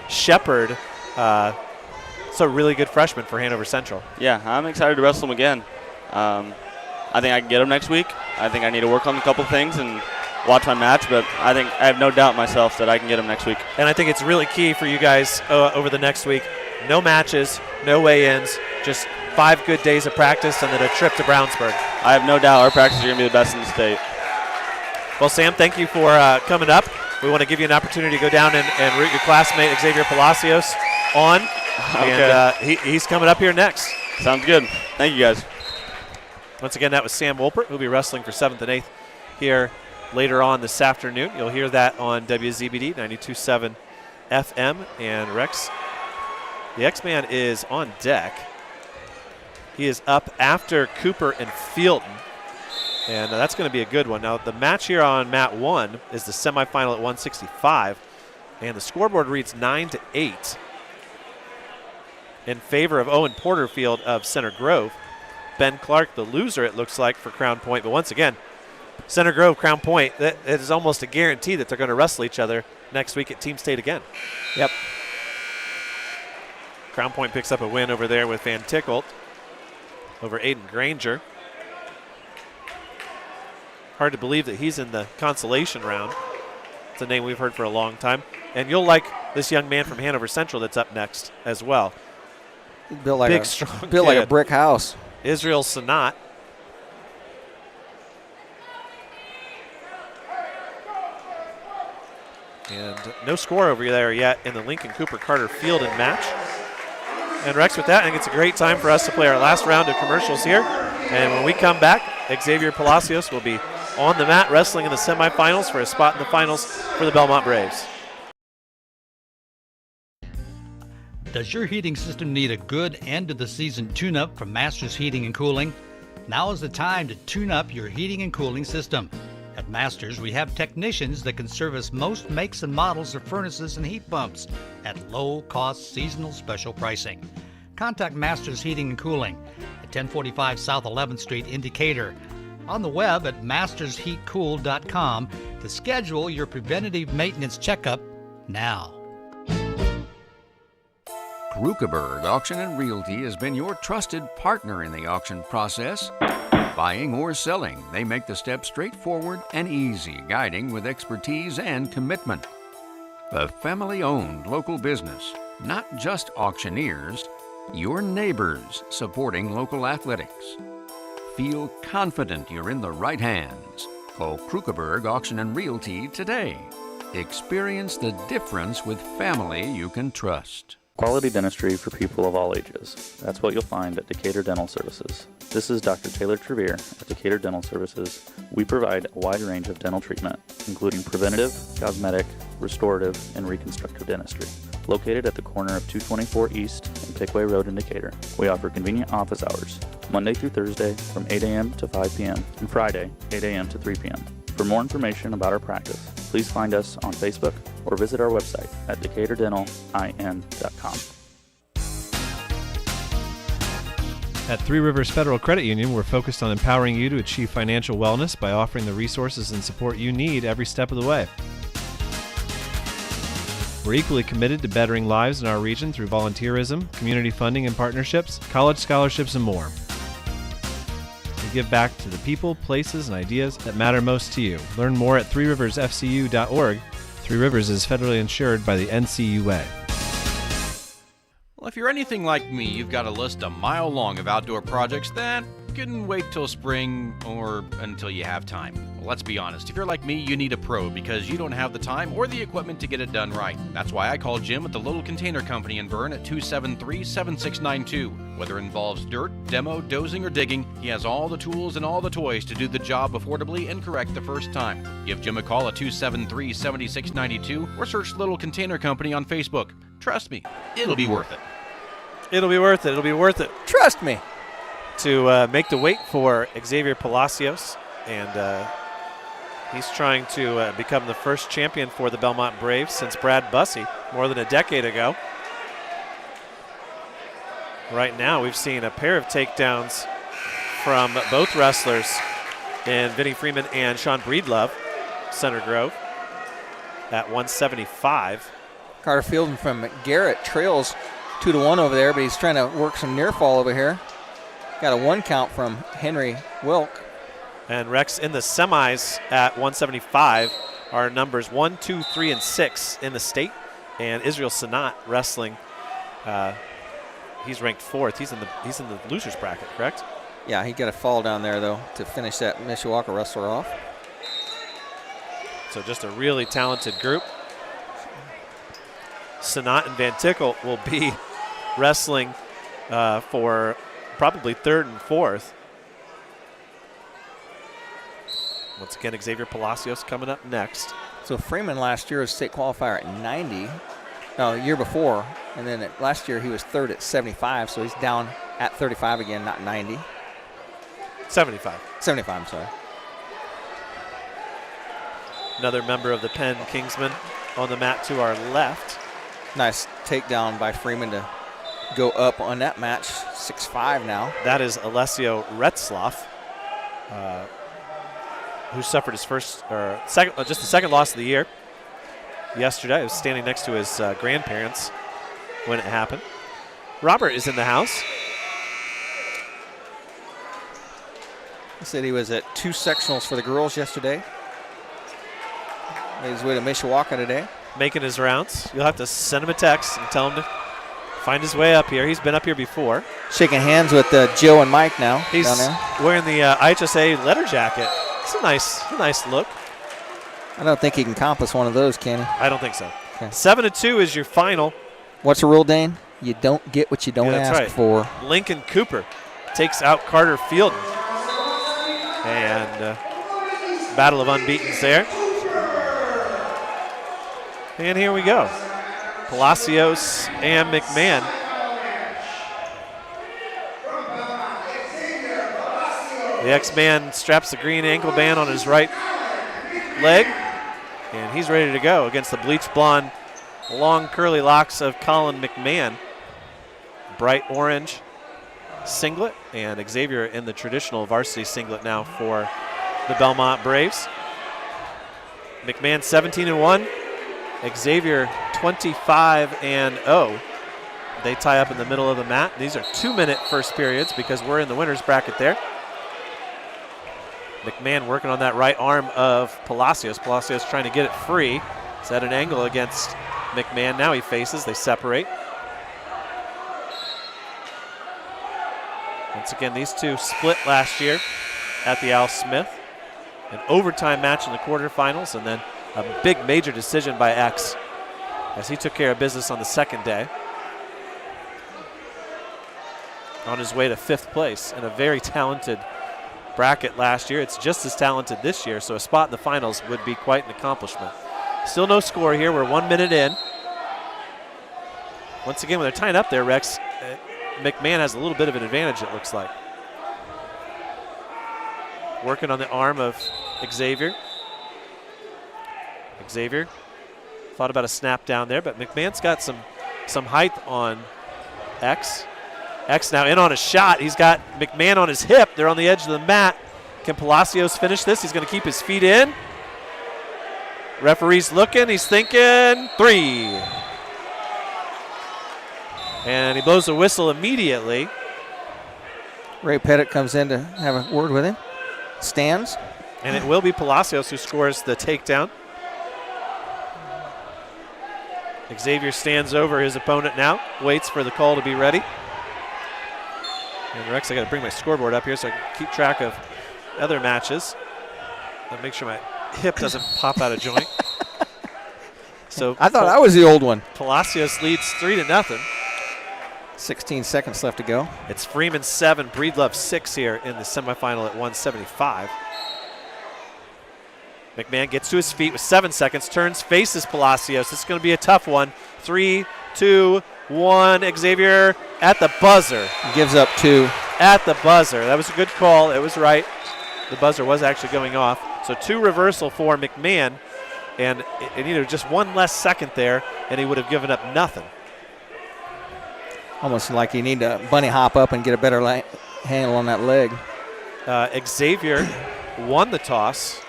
Shepherd. It's a really good freshman for Hanover Central. Yeah, I'm excited to wrestle him again. I think I can get him next week. I think I need to work on a couple things and watch my match, but I think I have no doubt myself that I can get him next week. And I think it's really key for you guys over the next week. No matches, no weigh-ins, just 5 good days of practice and then a trip to Brownsburg. I have no doubt our practices are going to be the best in the state. Well, Sam, thank you for coming up. We want to give you an opportunity to go down and root your classmate Xavier Palacios on. Okay. And he's coming up here next. Sounds good. Thank you, guys. Once again, that was Sam Wolpert, who'll be wrestling for 7th and 8th here later on this afternoon. You'll hear that on WZBD 92.7 FM. And Rex, the X-Man is on deck. He is up after Cooper and Fielton. And that's going to be a good one. Now, the match here on mat 1 is the semifinal at 165. And the scoreboard reads 9-8 in favor of Owen Porterfield of Center Grove. Ben Clark, the loser, it looks like, for Crown Point. But once again, Center Grove, Crown Point, it is almost a guarantee that they're going to wrestle each other next week at Team State again. Yep. Crown Point picks up a win over there with Van Tickelt over Aiden Granger. Hard to believe that he's in the consolation round. It's a name we've heard for a long time. And you'll like this young man from Hanover Central that's up next as well. Built like Big, strong built kid. like a brick house. Israel Sanat. And no score over there yet in the Lincoln Cooper Carter Fielding match. And Rex, with that, I think it's a great time for us to play our last round of commercials here. And when we come back, Xavier Palacios will be on the mat wrestling in the semifinals for a spot in the finals for the Bellmont Braves. Does your heating system need a good end-of-the-season tune-up from Masters Heating and Cooling? Now is the time to tune up your heating and cooling system. At Masters, we have technicians that can service most makes and models of furnaces and heat pumps at low-cost seasonal special pricing. Contact Masters Heating and Cooling at 1045 South 11th Street in Decatur. On the web at mastersheatcool.com to schedule your preventative maintenance checkup now. Krukeberg Auction and Realty has been your trusted partner in the auction process. Buying or selling, they make the steps straightforward and easy, guiding with expertise and commitment. A family-owned local business, not just auctioneers, your neighbors supporting local athletics. Feel confident you're in the right hands. Call Krukeberg Auction and Realty today. Experience the difference with family you can trust. Quality dentistry for people of all ages. That's what you'll find at Decatur Dental Services. This is Dr. Taylor Trevere at Decatur Dental Services. We provide a wide range of dental treatment, including preventative, cosmetic, restorative, and reconstructive dentistry. Located at the corner of 224 East and Pickway Road in Decatur, we offer convenient office hours, Monday through Thursday from 8 a.m. to 5 p.m. and Friday, 8 a.m. to 3 p.m. For more information about our practice, please find us on Facebook or visit our website at DecaturDentalIN.com. At Three Rivers Federal Credit Union, we're focused on empowering you to achieve financial wellness by offering the resources and support you need every step of the way. We're equally committed to bettering lives in our region through volunteerism, community funding and partnerships, college scholarships, and more. We give back to the people, places, and ideas that matter most to you. Learn more at threeriversfcu.org Three Rivers is federally insured by the NCUA. Well, if you're anything like me, you've got a list a mile long of outdoor projects that can wait till spring or until you have time. Well, let's be honest, if you're like me, you need a pro because you don't have the time or the equipment to get it done right. That's why I call Jim at the Little Container Company in Bern at 273-7692. Whether it involves dirt, demo, dozing, or digging, he has all the tools and all the toys to do the job affordably and correct the first time. Give Jim a call at 273-7692 or search Little Container Company on Facebook. Trust me, it'll be worth it. It'll be worth it. It'll be worth it. Trust me. To make the wait for Xavier Palacios, and he's trying to become the first champion for the Bellmont Braves since Brad Bussey more than a decade ago. Right now we've seen a pair of takedowns from both wrestlers in Vinnie Freeman and Sean Breedlove, Center Grove, at 175. Carter Fielding from Garrett trails 2-1 over there, but he's trying to work some near fall over here. Got a 1 count from Henry Wilk. And Rex in the semis at 175 are numbers 1, 2, 3, and 6 in the state. And Israel Sanat wrestling. He's ranked 4th. He's in the losers bracket, correct? Yeah, he got a fall down there though to finish that Mishawaka wrestler off. So just a really talented group. Sanat and Van Tickle will be wrestling for probably 3rd and 4th. Once again, Xavier Palacios coming up next. So Freeman last year was state qualifier at 90. No, the year before. And then last year he was 3rd at 75, so he's down at 35 again, not 90. 75. 75, I'm sorry. Another member of the Penn Kingsmen on the mat to our left. Nice takedown by Freeman to go up on that match, 6'5" now. That is Alessio Retzloff, who suffered his just the second loss of the year yesterday. He was standing next to his grandparents when it happened. Robert is in the house. He said he was at 2 sectionals for the girls yesterday. Made his way to Mishawaka today. Making his rounds. You'll have to send him a text and tell him to find his way up here. He's been up here before. Shaking hands with Joe and Mike now. He's down there. wearing the IHSA letter jacket. It's a nice look. I don't think he can compass one of those, can he? I don't think so. Okay. 7-2 is your final. What's the rule, Dane? You don't get what you don't ask for. Lincoln Cooper takes out Carter Fielding. And battle of unbeatens there. And here we go. Palacios and McMahon. The X-Man straps the green ankle band on his right leg, and he's ready to go against the bleach blonde, long curly locks of Colin McMahon. Bright orange singlet, and Xavier in the traditional varsity singlet now for the Bellmont Braves. McMahon 17-1. Xavier 25-0. They tie up in the middle of the mat. These are 2-minute first periods because we're in the winner's bracket there. McMahon working on that right arm of Palacios. Palacios trying to get it free. It's at an angle against McMahon. Now he faces. They separate. Once again, these two split last year at the Al Smith. An overtime match in the quarterfinals, and then a big major decision by X as he took care of business on the second day. On his way to 5th place in a very talented bracket last year. It's just as talented this year, so a spot in the finals would be quite an accomplishment. Still no score here. We're 1 minute in. Once again, when they're tying up there, Rex, McMahon has a little bit of an advantage, it looks like. Working on the arm of Xavier. Xavier thought about a snap down there, but McMahon's got some height on X. X now in on a shot. He's got McMahon on his hip. They're on the edge of the mat. Can Palacios finish this? He's going to keep his feet in. Referee's looking. He's thinking 3. And he blows the whistle immediately. Ray Pettit comes in to have a word with him. Stands. And it will be Palacios who scores the takedown. Xavier stands over his opponent now, waits for the call to be ready. And Rex, I got to bring my scoreboard up here so I can keep track of other matches. I'll make sure my hip doesn't pop out of joint. So I thought I was the old one. Palacios leads 3-0. 16 seconds left to go. It's Freeman 7, Breedlove 6 here in the semifinal at 175. McMahon gets to his feet with 7 seconds, turns, faces Palacios. This is going to be a tough one. 3, 2, 1. Xavier at the buzzer. Gives up 2. At the buzzer. That was a good call. It was right. The buzzer was actually going off. So 2 reversal for McMahon. And it needed just 1 less second there, and he would have given up nothing. Almost like you need to bunny hop up and get a better handle on that leg. Xavier won the toss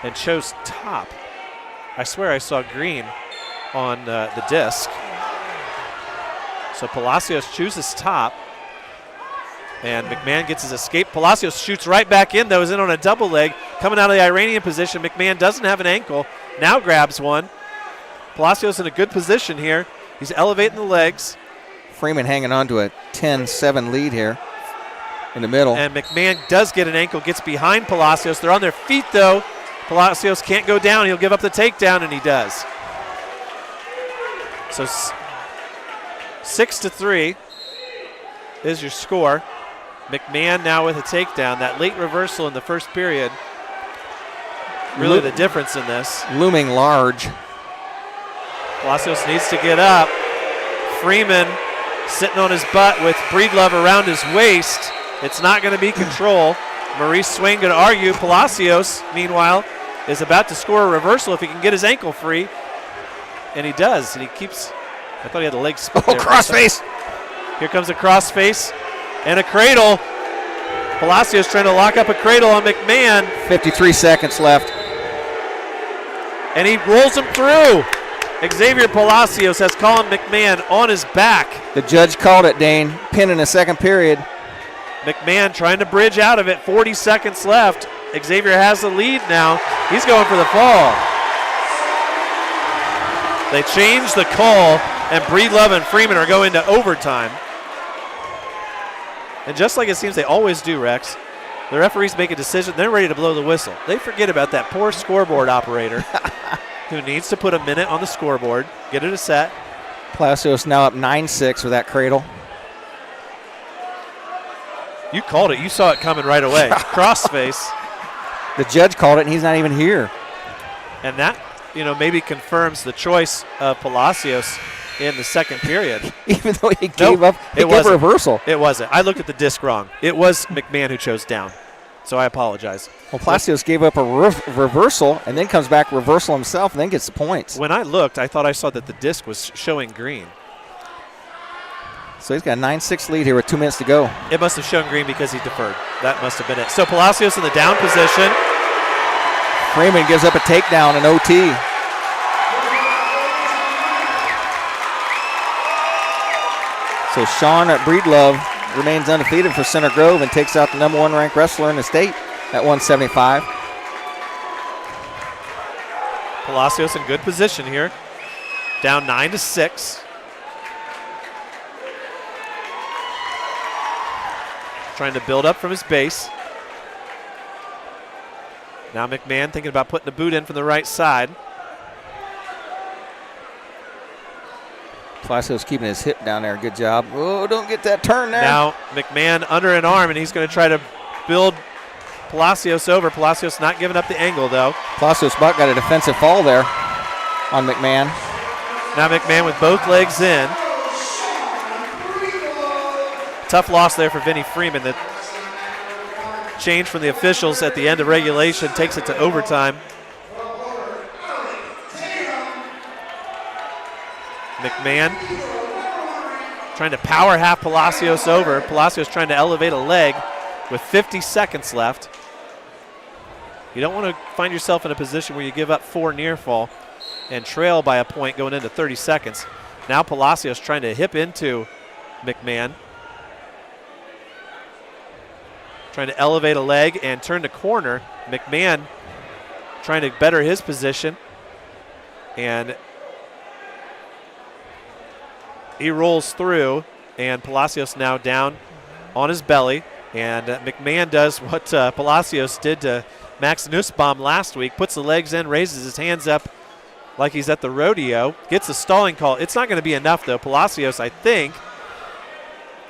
and chose top. I swear I saw green on the disc. So Palacios chooses top, and McMahon gets his escape. Palacios shoots right back in, though, is in on a double leg. Coming out of the Iranian position, McMahon doesn't have an ankle, now grabs one. Palacios in a good position here. He's elevating the legs. Freeman hanging on to a 10-7 lead here in the middle. And McMahon does get an ankle, gets behind Palacios. They're on their feet, though. Palacios can't go down. He'll give up the takedown, and he does. So 6-3 is your score. McMahon now with a takedown. That late reversal in the first period, really the difference in this. Looming large. Palacios needs to get up. Freeman sitting on his butt with Breedlove around his waist. It's not going to be control. Maurice Swain going to argue. Palacios, meanwhile, is about to score a reversal if he can get his ankle free. And he does. And he keeps, I thought he had the leg split there. Crossface. Here comes a crossface and a cradle. Palacios trying to lock up a cradle on McMahon. 53 seconds left. And he rolls him through. Xavier Palacios has Colin McMahon on his back. The judge called it, Dane. Pin in the second period. McMahon trying to bridge out of it. 40 seconds left. Xavier has the lead now. He's going for the fall. They changed the call, and Breedlove and Freeman are going to overtime. And just like it seems they always do, Rex, the referees make a decision, they're ready to blow the whistle. They forget about that poor scoreboard operator who needs to put a minute on the scoreboard, get it a set. Palacios now up 9-6 with that cradle. You called it. You saw it coming right away. Crossface. The judge called it, and he's not even here. And that, maybe confirms the choice of Palacios in the second period. Even though he gave up, he gave a reversal. It wasn't. I looked at the disc wrong. It was McMahon who chose down. So I apologize. Well, Palacios gave up a reversal and then comes back reversal himself and then gets the points. When I looked, I thought I saw that the disc was showing green. So he's got a 9-6 lead here with 2 minutes to go. It must have shown green because he deferred. That must have been it. So Palacios in the down position. Freeman gives up a takedown in OT. So Sean Breedlove remains undefeated for Center Grove and takes out the number 1 ranked wrestler in the state at 175. Palacios in good position here. Down 9-6. Trying to build up from his base. Now McMahon thinking about putting a boot in from the right side. Palacios keeping his hip down there. Good job. Oh, don't get that turn there. Now McMahon under an arm, and he's going to try to build Palacios over. Palacios not giving up the angle, though. Palacios got a defensive fall there on McMahon. Now McMahon with both legs in. Tough loss there for Vinnie Freeman. The change from the officials at the end of regulation takes it to overtime. McMahon trying to power half Palacios over. Palacios trying to elevate a leg with 50 seconds left. You don't want to find yourself in a position where you give up 4 near fall and trail by a point going into 30 seconds. Now Palacios trying to hip into McMahon. Trying to elevate a leg and turn the corner. McMahon trying to better his position. And He rolls through, and Palacios now down on his belly. And McMahon does what Palacios did to Max Nussbaum last week, puts the legs in, raises his hands up like he's at the rodeo, gets a stalling call. It's not going to be enough, though. Palacios, I think.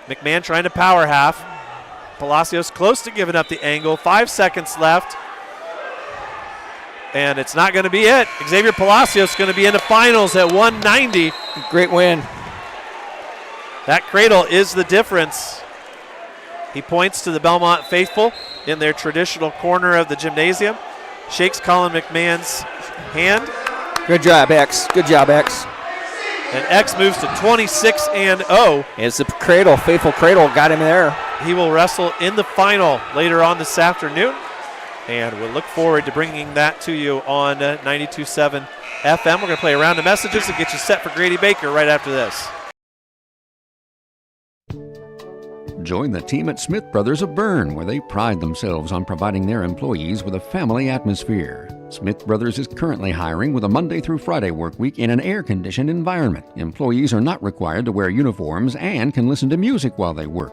McMahon trying to power half. Palacios close to giving up the angle. 5 seconds left. And it's not going to be it. Xavier Palacios going to be in the finals at 190. Great win. That cradle is the difference. He points to the Bellmont faithful in their traditional corner of the gymnasium. Shakes Colin McMahon's hand. Good job, X. Good job, X. And X moves to 26-0. It's the cradle, faithful cradle, got him there. He will wrestle in the final later on this afternoon. And we'll look forward to bringing that to you on 92.7 FM. We're going to play a round of messages and get you set for Grady Baker right after this. Join the team at Smith Brothers of Bern, where they pride themselves on providing their employees with a family atmosphere. Smith Brothers is currently hiring with a Monday through Friday work week in an air-conditioned environment. Employees are not required to wear uniforms and can listen to music while they work.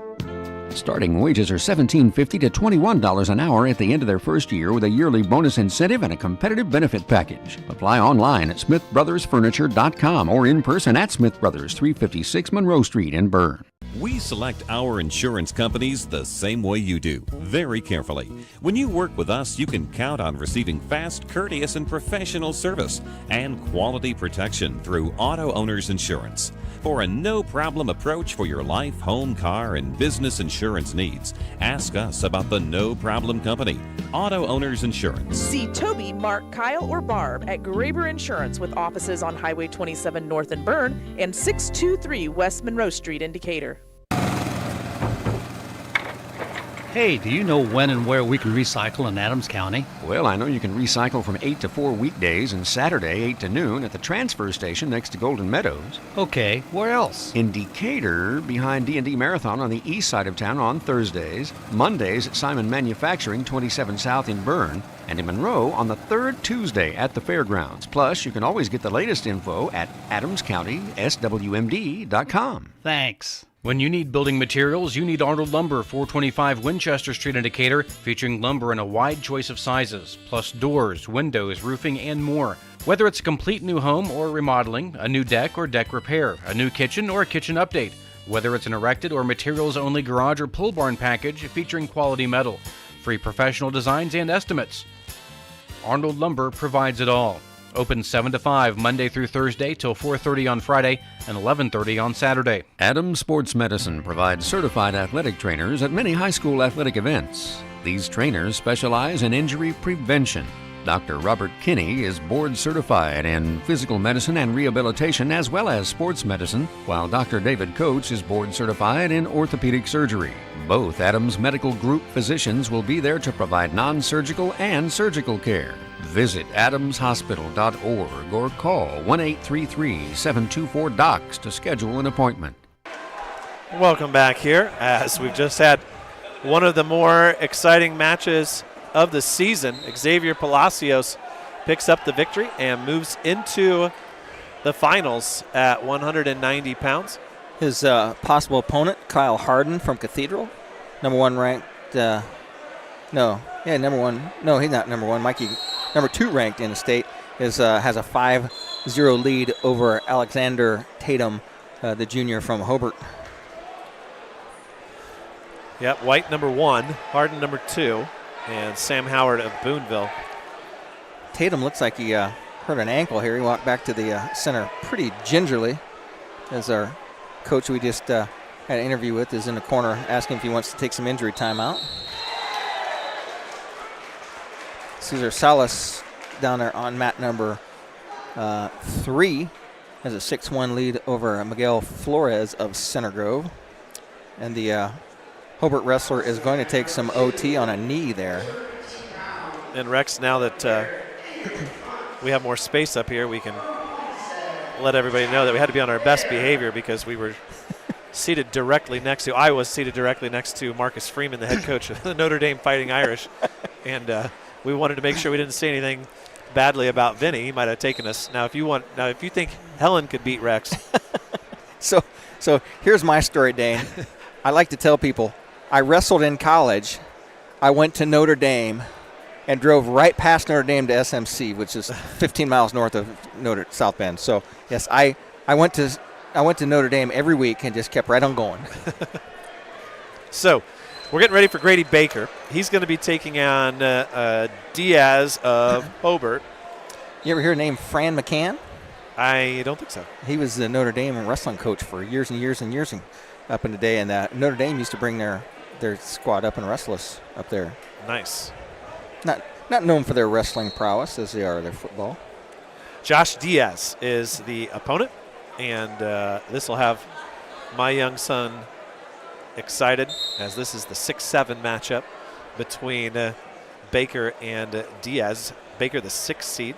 Starting wages are $17.50 to $21 an hour at the end of their first year, with a yearly bonus incentive and a competitive benefit package. Apply online at smithbrothersfurniture.com or in person at Smith Brothers, 356 Monroe Street in Bern. We select our insurance companies the same way you do, very carefully. When you work with us, you can count on receiving fast, courteous, and professional service and quality protection through Auto Owners Insurance. For a no-problem approach for your life, home, car, and business insurance needs, ask us about the No Problem Company, Auto Owners Insurance. See Toby, Mark, Kyle, or Barb at Graber Insurance with offices on Highway 27 North in Bern and 623 West Monroe Street in Decatur. Hey, do you know when and where we can recycle in Adams County? Well, I know you can recycle from 8 to 4 weekdays and Saturday 8 to noon at the transfer station next to Golden Meadows. Okay, where else? In Decatur, behind D&D Marathon on the east side of town on Thursdays, Mondays at Simon Manufacturing 27 South in Bern, and in Monroe on the third Tuesday at the fairgrounds. Plus, you can always get the latest info at adamscountyswmd.com. Thanks. When you need building materials, you need Arnold Lumber, 425 Winchester Street in Decatur, featuring lumber in a wide choice of sizes, plus doors, windows, roofing, and more. Whether it's a complete new home or remodeling, a new deck or deck repair, a new kitchen or a kitchen update, whether it's an erected or materials-only garage or pole barn package featuring quality metal, free professional designs and estimates. Arnold Lumber provides it all. Open 7 to 5 Monday through Thursday till 4:30 on Friday and 11:30 on Saturday. Adams Sports Medicine provides certified athletic trainers at many high school athletic events. These trainers specialize in injury prevention. Dr. Robert Kinney is board certified in physical medicine and rehabilitation as well as sports medicine, while Dr. David Coates is board certified in orthopedic surgery. Both Adams Medical Group physicians will be there to provide non-surgical and surgical care. Visit adamshospital.org or call 1-833-724-DOCS to schedule an appointment. Welcome back here as we've just had one of the more exciting matches of the season. Xavier Palacios picks up the victory and moves into the finals at 190 pounds. His possible opponent, Kyle Harden from Cathedral, number one ranked. Number one. No, he's not number one. Mikey, number 2 ranked in the state, has a 5-0 lead over Alexander Tatum, the junior from Hobart. Yep, White number 1, Harden number 2, and Sam Howard of Boonville. Tatum looks like he hurt an ankle here. He walked back to the center pretty gingerly, as our coach we just had an interview with is in the corner asking if he wants to take some injury time out. Cesar Salas down there on mat number 3 has a 6-1 lead over Miguel Flores of Center Grove. And the Hobart wrestler is going to take some OT on a knee there. And Rex, now that we have more space up here, we can let everybody know that we had to be on our best behavior because we were seated directly next to, I was seated directly next to Marcus Freeman, the head coach of the Notre Dame Fighting Irish. And we wanted to make sure we didn't say anything badly about Vinny. He might have taken us. Now, if you think Helen could beat Rex, So here's my story, Dane. I like to tell people I wrestled in college. I went to Notre Dame and drove right past Notre Dame to SMC, which is 15 miles north of South Bend. So yes, I went to Notre Dame every week and just kept right on going. So we're getting ready for Grady Baker. He's going to be taking on Diaz of Hobart. You ever hear the name Fran McCann? I don't think so. He was the Notre Dame wrestling coach for years and years and years up in the day, and Notre Dame used to bring their squad up and wrestle us up there. Nice. Not known for their wrestling prowess as they are their football. Josh Diaz is the opponent, and this will have my young son excited, as this is the 6-7 matchup between Baker and Diaz. Baker the 6th seed,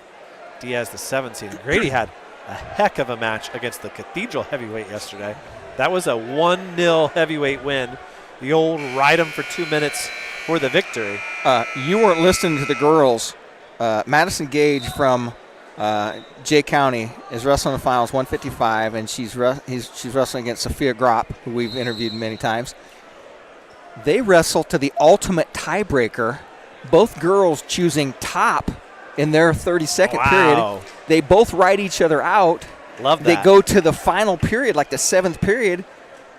Diaz the 7th seed. Grady had a heck of a match against the Cathedral heavyweight yesterday. That was a 1-0 heavyweight win. The old ride 'em for 2 minutes for the victory. You weren't listening to the girls. Madison Gage from Jay County is wrestling in the finals, 155, and she's wrestling against Sophia Gropp, who we've interviewed many times. They wrestle to the ultimate tiebreaker, both girls choosing top in their 32nd period. They both ride each other out. Love that. They go to the final period, like the 7th period.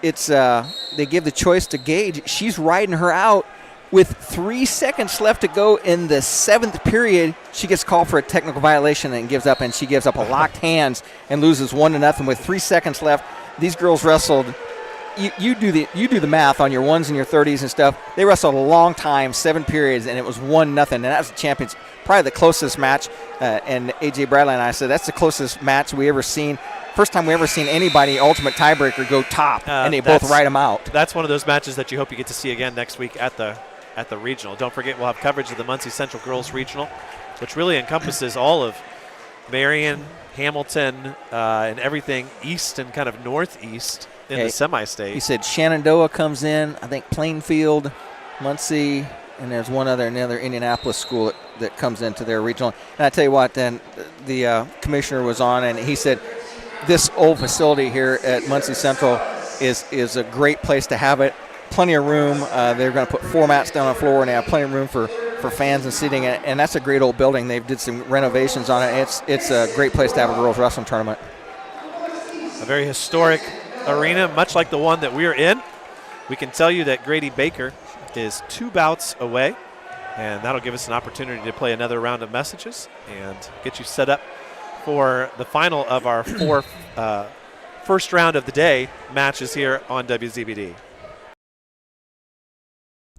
It's they give the choice to Gage. She's riding her out. With 3 seconds left to go in the 7th period, she gets called for a technical violation and gives up, and she gives up a locked hands and loses 1-0 with 3 seconds left. These girls wrestled. You do the math on your 1s and your 30s and stuff. They wrestled a long time, 7 periods, and it was 1-0, and that was the champions. Probably the closest match. And AJ Bradley and I said that's the closest match we ever seen. First time we ever seen anybody ultimate tiebreaker go top, and they both ride them out. That's one of those matches that you hope you get to see again next week at the regional. Don't forget, we'll have coverage of the Muncie Central Girls Regional, which really encompasses all of Marion, Hamilton, and everything east and kind of northeast in the semi-state. He said Shenandoah comes in, I think Plainfield, Muncie, and there's another Indianapolis school that comes into their regional. And I tell you what, then the commissioner was on, and he said this old facility here at Muncie Central is a great place to have it. Plenty of room. They're going to put 4 mats down on the floor, and they have plenty of room for fans and seating. And that's a great old building. They've did some renovations on it. It's a great place to have a girls wrestling tournament. A very historic arena, much like the one that we're in. We can tell you that Grady Baker is 2 bouts away, and that'll give us an opportunity to play another round of messages and get you set up for the final of our 4 first round of the day matches here on WZBD.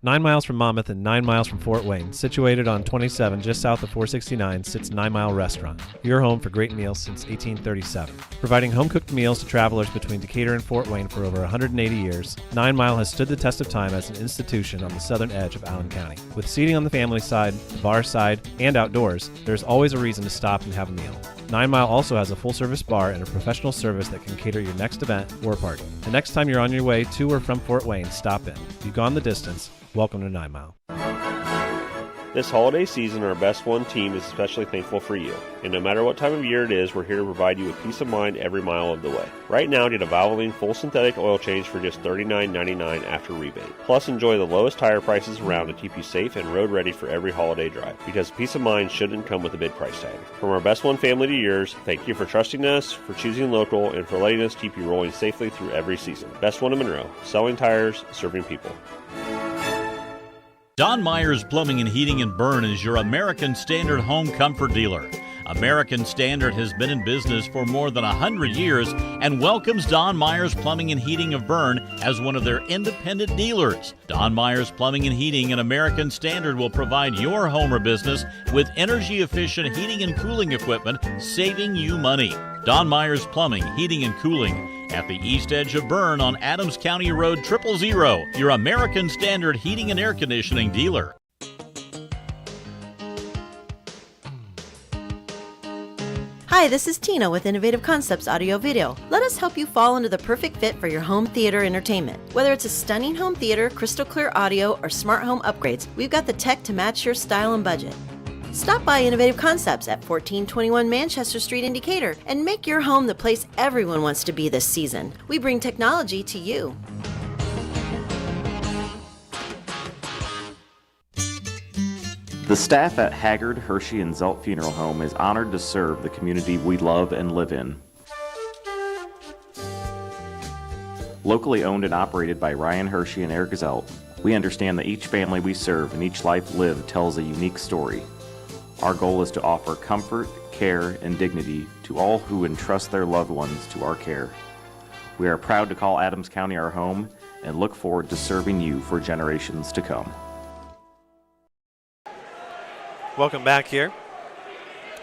9 miles from Monmouth and 9 miles from Fort Wayne, situated on 27 just south of 469, sits 9 Mile Restaurant, your home for great meals since 1837. Providing home-cooked meals to travelers between Decatur and Fort Wayne for over 180 years, 9 Mile has stood the test of time as an institution on the southern edge of Allen County. With seating on the family side, the bar side, and outdoors, there's always a reason to stop and have a meal. 9 Mile also has a full-service bar and a professional service that can cater your next event or party. The next time you're on your way to or from Fort Wayne, stop in. If you've gone the distance, welcome to 9 Mile. This holiday season, our Best One team is especially thankful for you. And no matter what time of year it is, we're here to provide you with peace of mind every mile of the way. Right now, get a Valvoline full synthetic oil change for just $39.99 after rebate. Plus, enjoy the lowest tire prices around to keep you safe and road ready for every holiday drive. Because peace of mind shouldn't come with a big price tag. From our Best One family to yours, thank you for trusting us, for choosing local, and for letting us keep you rolling safely through every season. Best One in Monroe, selling tires, serving people. Don Myers Plumbing and Heating in Bern is your American Standard home comfort dealer. American Standard has been in business for more than 100 years and welcomes Don Myers Plumbing and Heating of Bern as one of their independent dealers. Don Myers Plumbing and Heating and American Standard will provide your home or business with energy-efficient heating and cooling equipment, saving you money. Don Myers Plumbing, Heating and Cooling at the east edge of Bern on Adams County Road 000, your American Standard heating and air conditioning dealer. Hi, this is Tina with Innovative Concepts Audio Video. Let us help you fall into the perfect fit for your home theater entertainment. Whether it's a stunning home theater, crystal clear audio, or smart home upgrades, we've got the tech to match your style and budget. Stop by Innovative Concepts at 1421 Manchester Street in Decatur and make your home the place everyone wants to be this season. We bring technology to you. The staff at Haggard, Hershey, and Zelt Funeral Home is honored to serve the community we love and live in. Locally owned and operated by Ryan Hershey and Eric Zelt, we understand that each family we serve and each life lived tells a unique story. Our goal is to offer comfort, care, and dignity to all who entrust their loved ones to our care. We are proud to call Adams County our home and look forward to serving you for generations to come. Welcome back here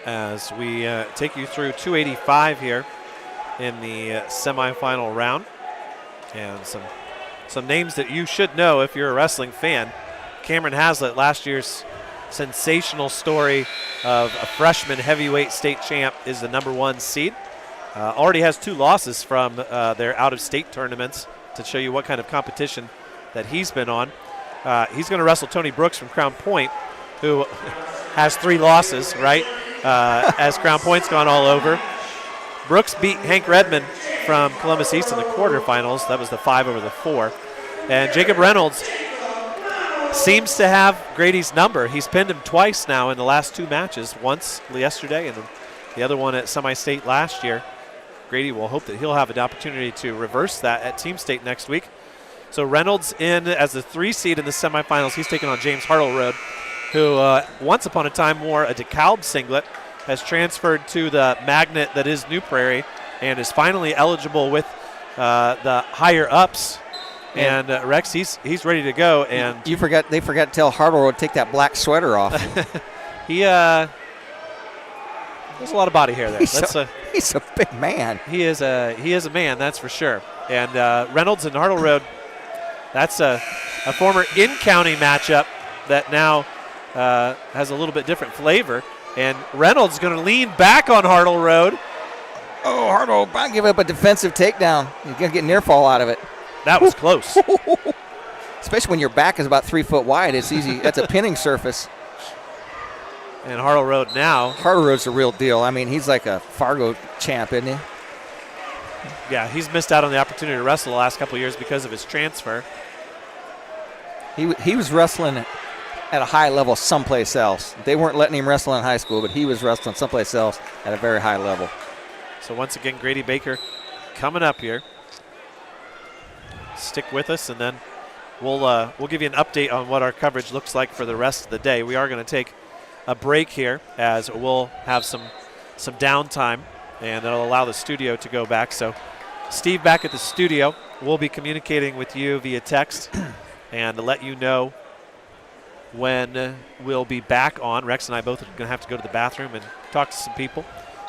as we take you through 285 here in the semifinal round. And some names that you should know if you're a wrestling fan. Cameron Haslett, last year's sensational story of a freshman heavyweight state champ, is the #1 seed. Already has 2 losses from their out-of-state tournaments to show you what kind of competition that he's been on. He's going to wrestle Tony Brooks from Crown Point, who has 3 losses, right, as Crown Point's gone all over. Brooks beat Hank Redmond from Columbus East in the quarterfinals. That was the 5-4. And Jacob Reynolds seems to have Grady's number. He's pinned him twice now in the last 2 matches, once yesterday and the other one at semi-state last year. Grady will hope that he'll have an opportunity to reverse that at Team State next week. So Reynolds in as the 3 seed in the semifinals. He's taking on James Hartleroad, who once upon a time wore a DeKalb singlet, has transferred to the magnet that is New Prairie, and is finally eligible with the higher ups. And Rex, he's ready to go. And they forgot to tell Hartleroad to take that black sweater off. There's a lot of body hair there. He's a big man. He is a man, that's for sure. And Reynolds and Hartleroad, that's a former in-county matchup that now has a little bit different flavor. And Reynolds is going to lean back on Hartleroad. Oh, Hartleroad might give up a defensive takedown. He's going to get near fall out of it. That was close. Especially when your back is about 3 foot wide. It's easy. That's a pinning surface. And Hartleroad now. Hartleroad's a real deal. I mean, he's like a Fargo champ, isn't he? Yeah, he's missed out on the opportunity to wrestle the last couple of years because of his transfer. He was wrestling at a high level someplace else. They weren't letting him wrestle in high school, but he was wrestling someplace else at a very high level. So once again, Grady Baker coming up here. Stick with us, and then we'll give you an update on what our coverage looks like for the rest of the day. We are going to take a break here as we'll have some downtime, and that'll allow the studio to go back. So Steve back at the studio. We'll be communicating with you via text and to let you know when we'll be back on. Rex and I both are going to have to go to the bathroom and talk to some people,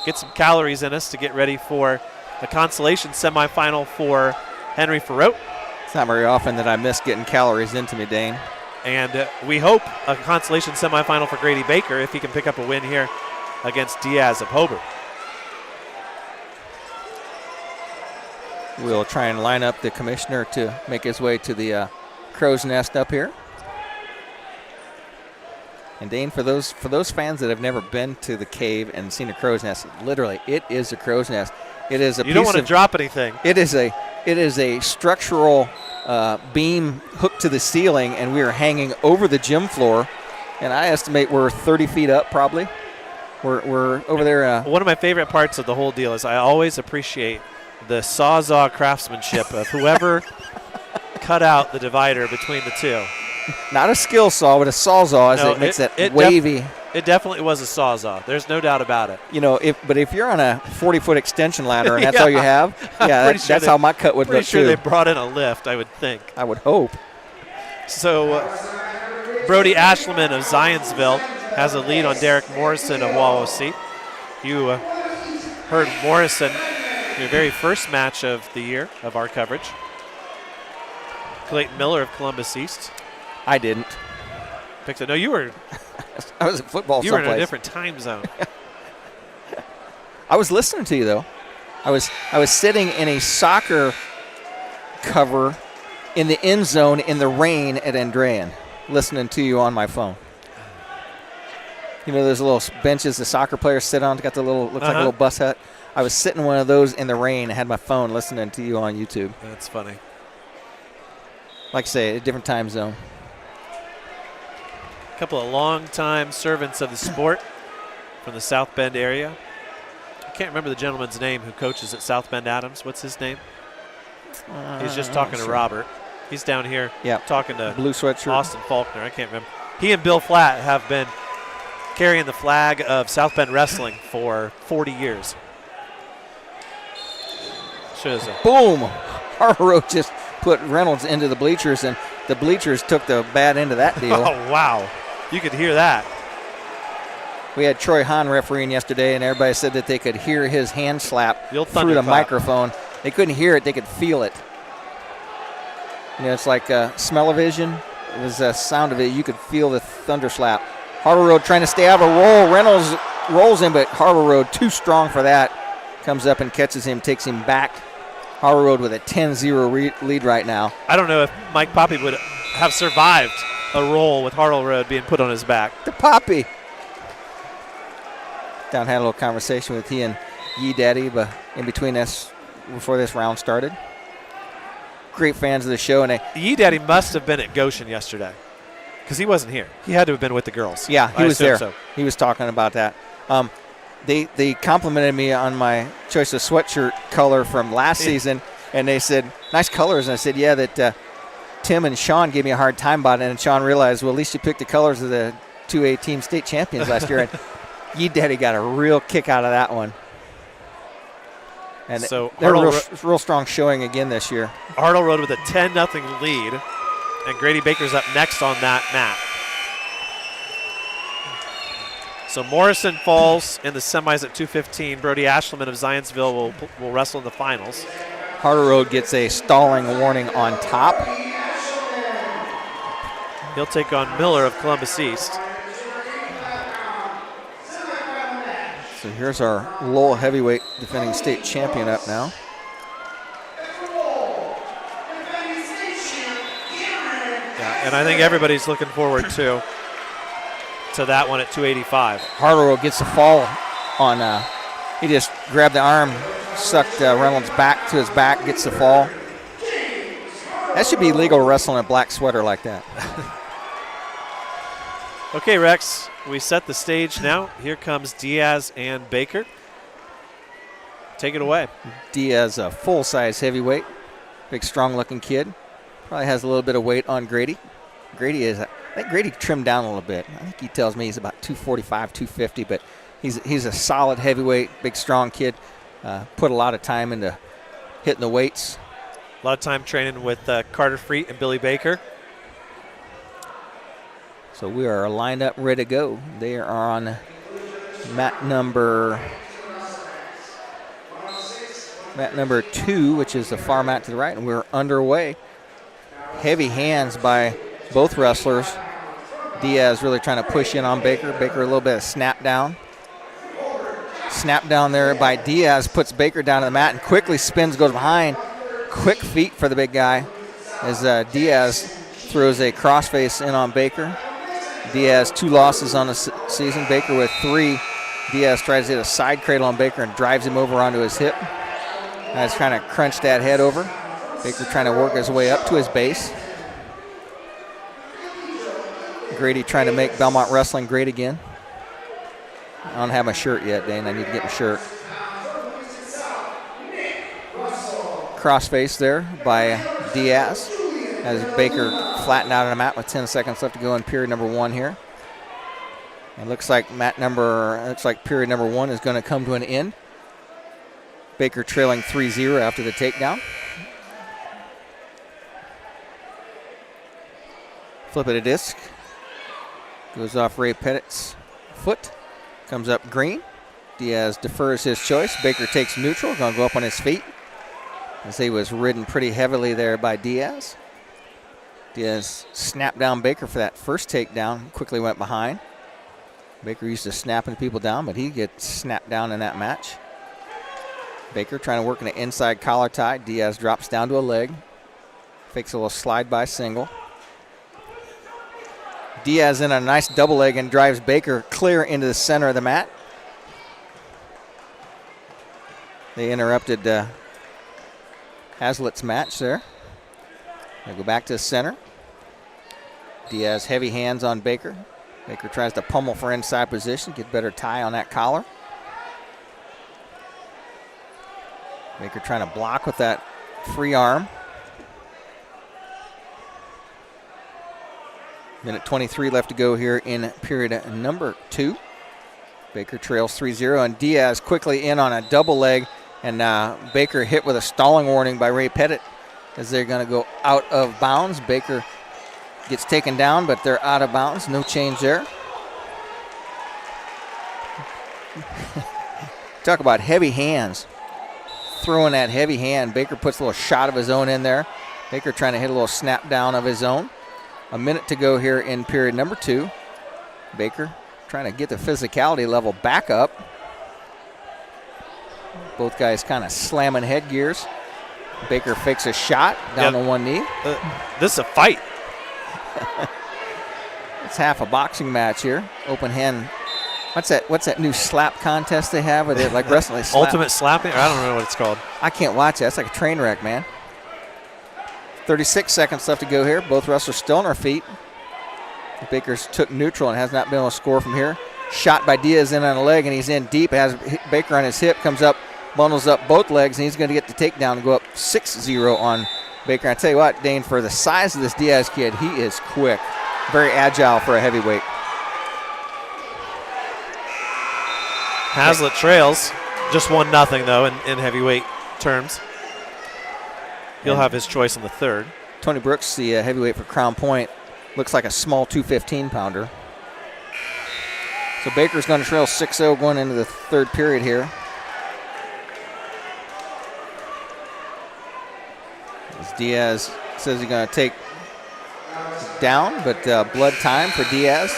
get some calories in us to get ready for the consolation semifinal for Henry Farote. It's not very often that I miss getting calories into me, Dane. And we hope a consolation semifinal for Grady Baker if he can pick up a win here against Diaz of Hobart. We'll try and line up the commissioner to make his way to the crow's nest up here. And Dane, for those fans that have never been to the cave and seen a crow's nest, literally, it is a crow's nest. It is a. You don't want to drop anything. It is a structural beam hooked to the ceiling, and we are hanging over the gym floor. And I estimate we're 30 feet up, probably. We're over there. One of my favorite parts of the whole deal is I always appreciate the sawzall craftsmanship of whoever cut out the divider between the two. Not a skill saw, but a sawzall, as it makes that wavy. It definitely was a sawzall. There's no doubt about it. You know, but if you're on a 40-foot extension ladder and that's all you have, that's how my cut would look too. Pretty sure they brought in a lift, I would think. I would hope. So Brody Ashleman of Zionsville has a lead on Derek Morrison of Wawasee. You heard Morrison in your very first match of the year of our coverage. Clayton Miller of Columbus East. I didn't. Picked it. No, you were. I was at football. You were in a different time zone. I was listening to you though. I was sitting in a soccer cover in the end zone in the rain at Andrean, listening to you on my phone. You know those little benches the soccer players sit on? It's got the little, looks like a little bus hut. I was sitting in one of those in the rain. I had my phone listening to you on YouTube. That's funny. Like I say, a different time zone. A couple of long-time servants of the sport from the South Bend area. I can't remember the gentleman's name who coaches at South Bend Adams. What's his name? He's just talking to Robert. He's down here talking to blue sweatshirt. Austin Faulkner. I can't remember. He and Bill Flatt have been carrying the flag of South Bend Wrestling for 40 years. Boom! Harbor Road just put Reynolds into the bleachers, and the bleachers took the bad end of that deal. Oh, wow. You could hear that. We had Troy Hahn refereeing yesterday, and everybody said that they could hear his hand slap through the thunderclap. microphone. They couldn't hear it. They could feel it. You know, it's like smell-o-vision. It was a sound of it. You could feel the thunder slap. Harbor Road trying to stay out of a roll. Reynolds rolls him, but Harbor Road too strong for that. Comes up and catches him, takes him back. Harbor Road with a 10-0 lead right now. I don't know if Mike Poppy would have survived a roll with Harbor Road being put on his back. The Poppy. Down had a little conversation with he and Yee Daddy but in between us before this round started. Great fans of the show. And Yee Daddy must have been at Goshen yesterday because he wasn't here. He had to have been with the girls. Yeah, he was there. So. He was talking about that. They complimented me on my choice of sweatshirt color from last season, and they said, nice colors. And I said, yeah, that Tim and Sean gave me a hard time about it. And Sean realized, well, at least you picked the colors of the 2A team state champions last year. And Yee Daddy got a real kick out of that one. And so they're real strong showing again this year. Hartle Road with a 10-0 lead, and Grady Baker's up next on that mat. So Morrison falls in the semis at 2:15. Brody Ashleman of Zionsville will wrestle in the finals. Harbor Road gets a stalling warning on top. He'll take on Miller of Columbus East. So here's our Lowell heavyweight defending state champion up now. Yeah, and I think everybody's looking forward to that one at 285. Harbor Road gets the fall on, he just grabbed the arm, sucked Reynolds back to his back, gets the fall. That should be legal wrestling a black sweater like that. Okay, Rex, we set the stage now. Here comes Diaz and Baker. Take it away. Diaz, a full-size heavyweight, big, strong-looking kid. Probably has a little bit of weight on Grady. I think Grady trimmed down a little bit. I think he tells me he's about 245, 250, but he's a solid heavyweight, big, strong kid. Put a lot of time into hitting the weights. A lot of time training with Carter Freet and Billy Baker. So we are lined up, ready to go. They are on mat number 2, which is the far mat to the right, and we're underway. Heavy hands by both wrestlers. Diaz really trying to push in on Baker. Baker a little bit of snap down. Snap down there by Diaz, puts Baker down to the mat and quickly spins, goes behind. Quick feet for the big guy as Diaz throws a crossface in on Baker. Diaz 2 losses on the season, Baker with 3. Diaz tries to hit a side cradle on Baker and drives him over onto his hip. Now he's trying to crunch that head over. Baker trying to work his way up to his base. Grady trying to make Bellmont wrestling great again. I don't have my shirt yet, Dane. I need to get my shirt. Crossface there by Diaz as Baker flattened out on the mat with 10 seconds left to go in period number 1 here. It looks like period number 1 is going to come to an end. Baker trailing 3-0 after the takedown. Flip it a disc. Goes off Ray Pettit's foot. Comes up green. Diaz defers his choice. Baker takes neutral. Going to go up on his feet as he was ridden pretty heavily there by Diaz. Diaz snapped down Baker for that first takedown. Quickly went behind. Baker used to snapping people down, but he gets snapped down in that match. Baker trying to work in an inside collar tie. Diaz drops down to a leg. Fakes a little slide by single. Diaz in a nice double leg and drives Baker clear into the center of the mat. They interrupted Hazlitt's match there. They go back to the center. Diaz heavy hands on Baker. Baker tries to pummel for inside position, get better tie on that collar. Baker trying to block with that free arm. Minute 23 left to go here in period number 2. Baker trails 3-0, and Diaz quickly in on a double leg, and Baker hit with a stalling warning by Ray Pettit as they're going to go out of bounds. Baker gets taken down, but they're out of bounds. No change there. Talk about heavy hands. Throwing that heavy hand. Baker puts a little shot of his own in there. Baker trying to hit a little snap down of his own. A minute to go here in period number 2. Baker trying to get the physicality level back up. Both guys kind of slamming headgears. Baker fakes a shot down on one knee. This is a fight. It's half a boxing match here. Open hand. What's that new slap contest they have with it, like wrestling? Ultimate slapping? I don't know what it's called. I can't watch it. That's like a train wreck, man. 36 seconds left to go here. Both wrestlers still on their feet. Baker's took neutral and has not been able to score from here. Shot by Diaz in on the leg, and he's in deep. Has Baker on his hip, comes up, bundles up both legs, and he's going to get the takedown and go up 6-0 on Baker. I tell you what, Dane, for the size of this Diaz kid, he is quick. Very agile for a heavyweight. Hazlitt trails. Just 1-0, though, in heavyweight terms. He'll have his choice in the third. Tony Brooks, the heavyweight for Crown Point, looks like a small 215-pounder. So Baker's going to trail 6-0 going into the third period here. As Diaz says he's going to take down, but blood time for Diaz.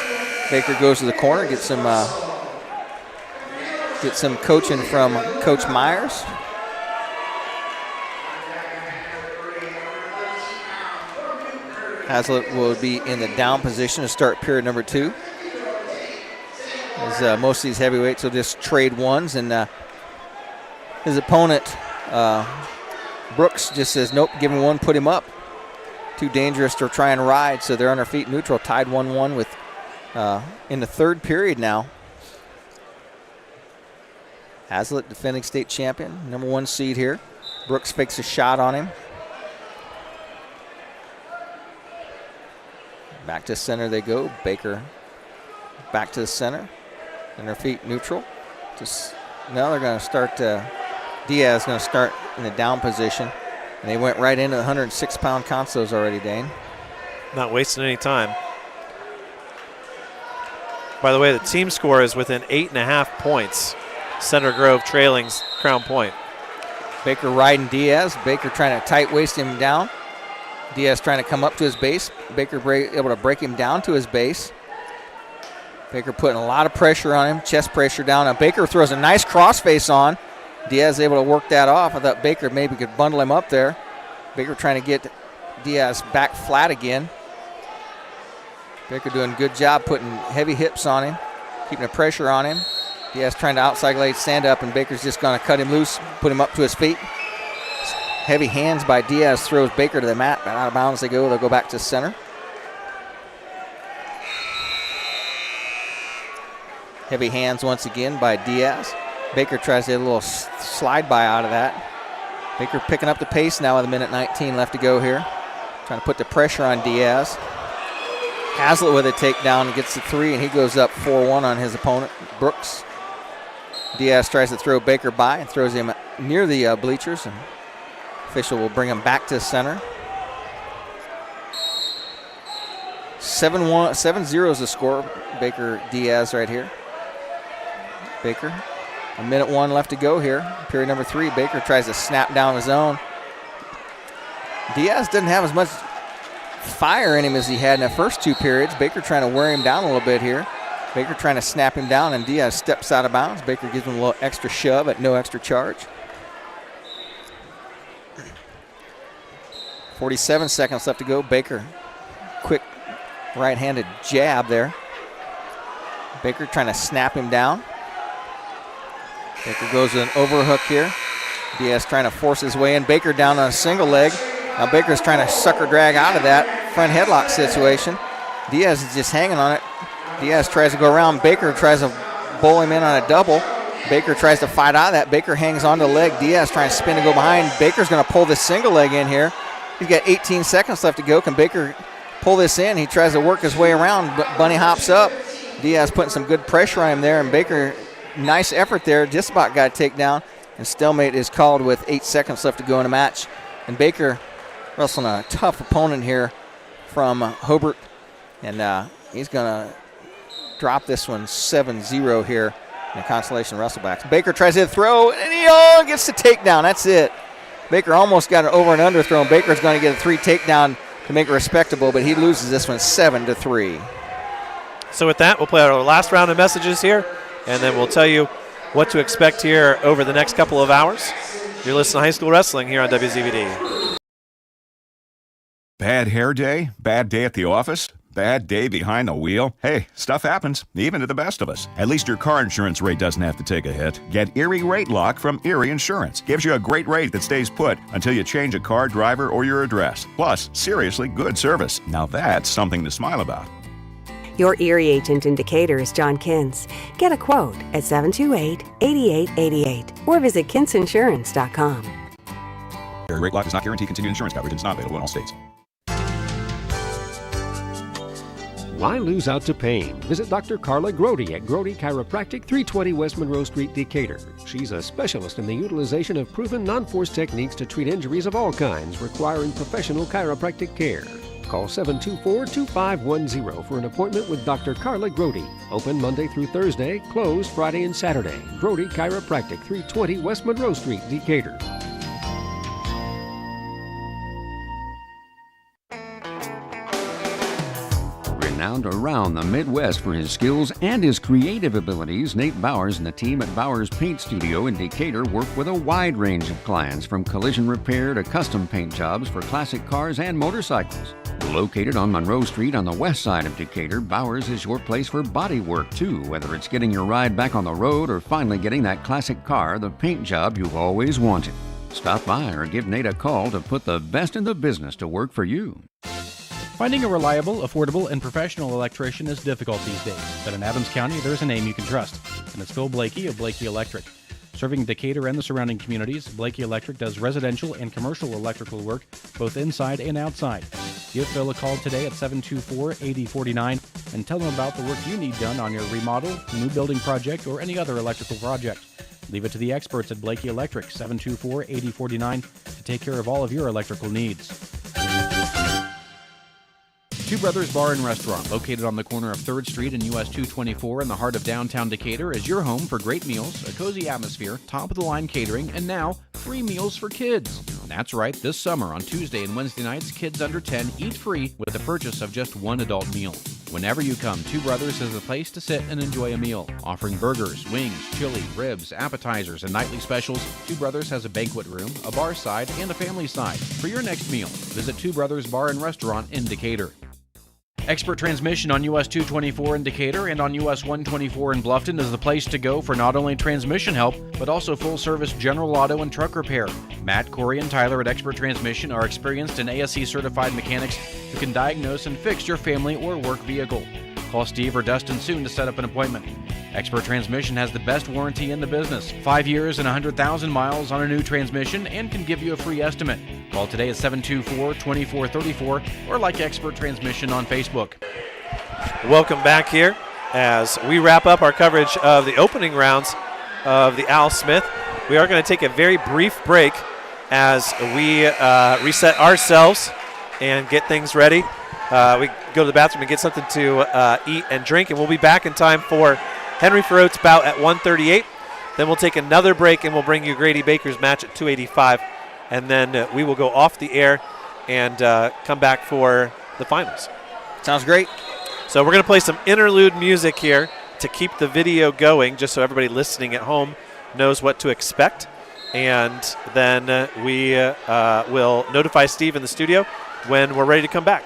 Baker goes to the corner, gets some coaching from Coach Myers. Hazlitt will be in the down position to start period number 2. As most of these heavyweights will just trade ones, and his opponent, Brooks, just says, nope, give him one, put him up. Too dangerous to try and ride, so they're on their feet neutral, tied 1-1 with in the third period now. Hazlitt, defending state champion, number 1 seed here. Brooks fakes a shot on him. Back to center they go. Baker back to the center. And their feet neutral. Now they're going to start, Diaz going to start in the down position. And they went right into the 106-pound consos already, Dane. Not wasting any time. By the way, the team score is within 8.5 points. Center Grove trailing Crown Point. Baker riding Diaz. Baker trying to tight waist him down. Diaz trying to come up to his base. Baker able to break him down to his base. Baker putting a lot of pressure on him, chest pressure down. Now Baker throws a nice crossface on. Diaz able to work that off. I thought Baker maybe could bundle him up there. Baker trying to get Diaz back flat again. Baker doing a good job putting heavy hips on him, keeping the pressure on him. Diaz trying to outside leg stand up, and Baker's just going to cut him loose, put him up to his feet. Heavy hands by Diaz throws Baker to the mat, but out of bounds they go. They'll go back to center. Heavy hands once again by Diaz. Baker tries to get a little slide by out of that. Baker picking up the pace now with a minute 19 left to go here. Trying to put the pressure on Diaz. Hazlitt with a takedown, gets the 3, and he goes up 4-1 on his opponent, Brooks. Diaz tries to throw Baker by and throws him near the bleachers, and official will bring him back to center. 7-0 is the score. Baker Diaz right here. Baker, a minute 1 left to go here. Period number 3. Baker tries to snap down his own. Diaz doesn't have as much fire in him as he had in the first 2 periods. Baker trying to wear him down a little bit here. Baker trying to snap him down, and Diaz steps out of bounds. Baker gives him a little extra shove at no extra charge. 47 seconds left to go. Baker, quick right-handed jab there. Baker trying to snap him down. Baker goes with an overhook here. Diaz trying to force his way in. Baker down on a single leg. Now Baker's trying to sucker drag out of that front headlock situation. Diaz is just hanging on it. Diaz tries to go around. Baker tries to bowl him in on a double. Baker tries to fight out of that. Baker hangs on the leg. Diaz trying to spin and go behind. Baker's going to pull this single leg in here. He's got 18 seconds left to go. Can Baker pull this in? He tries to work his way around, but Bunny hops up. Diaz putting some good pressure on him there, and Baker, nice effort there. Just about got a takedown, and stalemate is called with 8 seconds left to go in the match. And Baker wrestling a tough opponent here from Hobart, and he's going to drop this one 7-0 here in the Constellation Wrestlebacks. Baker tries to throw, and he gets the takedown. That's it. Baker almost got an over and under throw, and Baker's going to get a 3 takedown to make it respectable, but he loses this one 7-3. So with that, we'll play our last round of messages here, and then we'll tell you what to expect here over the next couple of hours. You're listening to High School Wrestling here on WZBD. Bad hair day? Bad day at the office? Bad day behind the wheel? Hey, stuff happens, even to the best of us. At least your car insurance rate doesn't have to take a hit. Get Erie Rate Lock from Erie Insurance. Gives you a great rate that stays put until you change a car, driver, or your address. Plus, seriously good service. Now that's something to smile about. Your Erie agent in Decatur is John Kins. Get a quote at 728-8888 or visit kinsinsurance.com. Erie Rate Lock does not guarantee continued insurance coverage and is not available in all states. Why lose out to pain? Visit Dr. Carla Grody at Grody Chiropractic, 320 West Monroe Street, Decatur. She's a specialist in the utilization of proven non-force techniques to treat injuries of all kinds requiring professional chiropractic care. Call 724-2510 for an appointment with Dr. Carla Grody. Open Monday through Thursday, closed Friday and Saturday. Grody Chiropractic, 320 West Monroe Street, Decatur. Renowned around the Midwest for his skills and his creative abilities, Nate Bowers and the team at Bowers Paint Studio in Decatur work with a wide range of clients, from collision repair to custom paint jobs for classic cars and motorcycles. Located on Monroe Street on the west side of Decatur, Bowers is your place for body work too, whether it's getting your ride back on the road or finally getting that classic car, the paint job you've always wanted. Stop by or give Nate a call to put the best in the business to work for you. Finding a reliable, affordable, and professional electrician is difficult these days, but in Adams County, there's a name you can trust, and it's Phil Blakey of Blakey Electric. Serving Decatur and the surrounding communities, Blakey Electric does residential and commercial electrical work, both inside and outside. Give Phil a call today at 724-8049 and tell him about the work you need done on your remodel, new building project, or any other electrical project. Leave it to the experts at Blakey Electric, 724-8049, to take care of all of your electrical needs. Two Brothers Bar and Restaurant, located on the corner of 3rd Street and US 224 in the heart of downtown Decatur, is your home for great meals, a cozy atmosphere, top-of-the-line catering, and now, free meals for kids. That's right, this summer on Tuesday and Wednesday nights, kids under 10 eat free with the purchase of just one adult meal. Whenever you come, Two Brothers is the place to sit and enjoy a meal. Offering burgers, wings, chili, ribs, appetizers, and nightly specials, Two Brothers has a banquet room, a bar side, and a family side. For your next meal, visit Two Brothers Bar and Restaurant in Decatur. Expert Transmission on US 224 in Decatur and on US 124 in Bluffton is the place to go for not only transmission help, but also full-service general auto and truck repair. Matt, Corey, and Tyler at Expert Transmission are experienced and ASE-certified mechanics who can diagnose and fix your family or work vehicle. Call Steve or Dustin soon to set up an appointment. Expert Transmission has the best warranty in the business, 5 years and 100,000 miles on a new transmission, and can give you a free estimate. Call today at 724-2434 or like Expert Transmission on Facebook. Welcome back here as we wrap up our coverage of the opening rounds of the Al Smith. We are going to take a very brief break as we reset ourselves and get things ready. We go to the bathroom and get something to eat and drink, and we'll be back in time for Henry Ferrot's bout at 138. Then we'll take another break, and we'll bring you Grady Baker's match at 285. And then we will go off the air and come back for the finals. Sounds great. So we're going to play some interlude music here to keep the video going, just so everybody listening at home knows what to expect. And then we will notify Steve in the studio when we're ready to come back.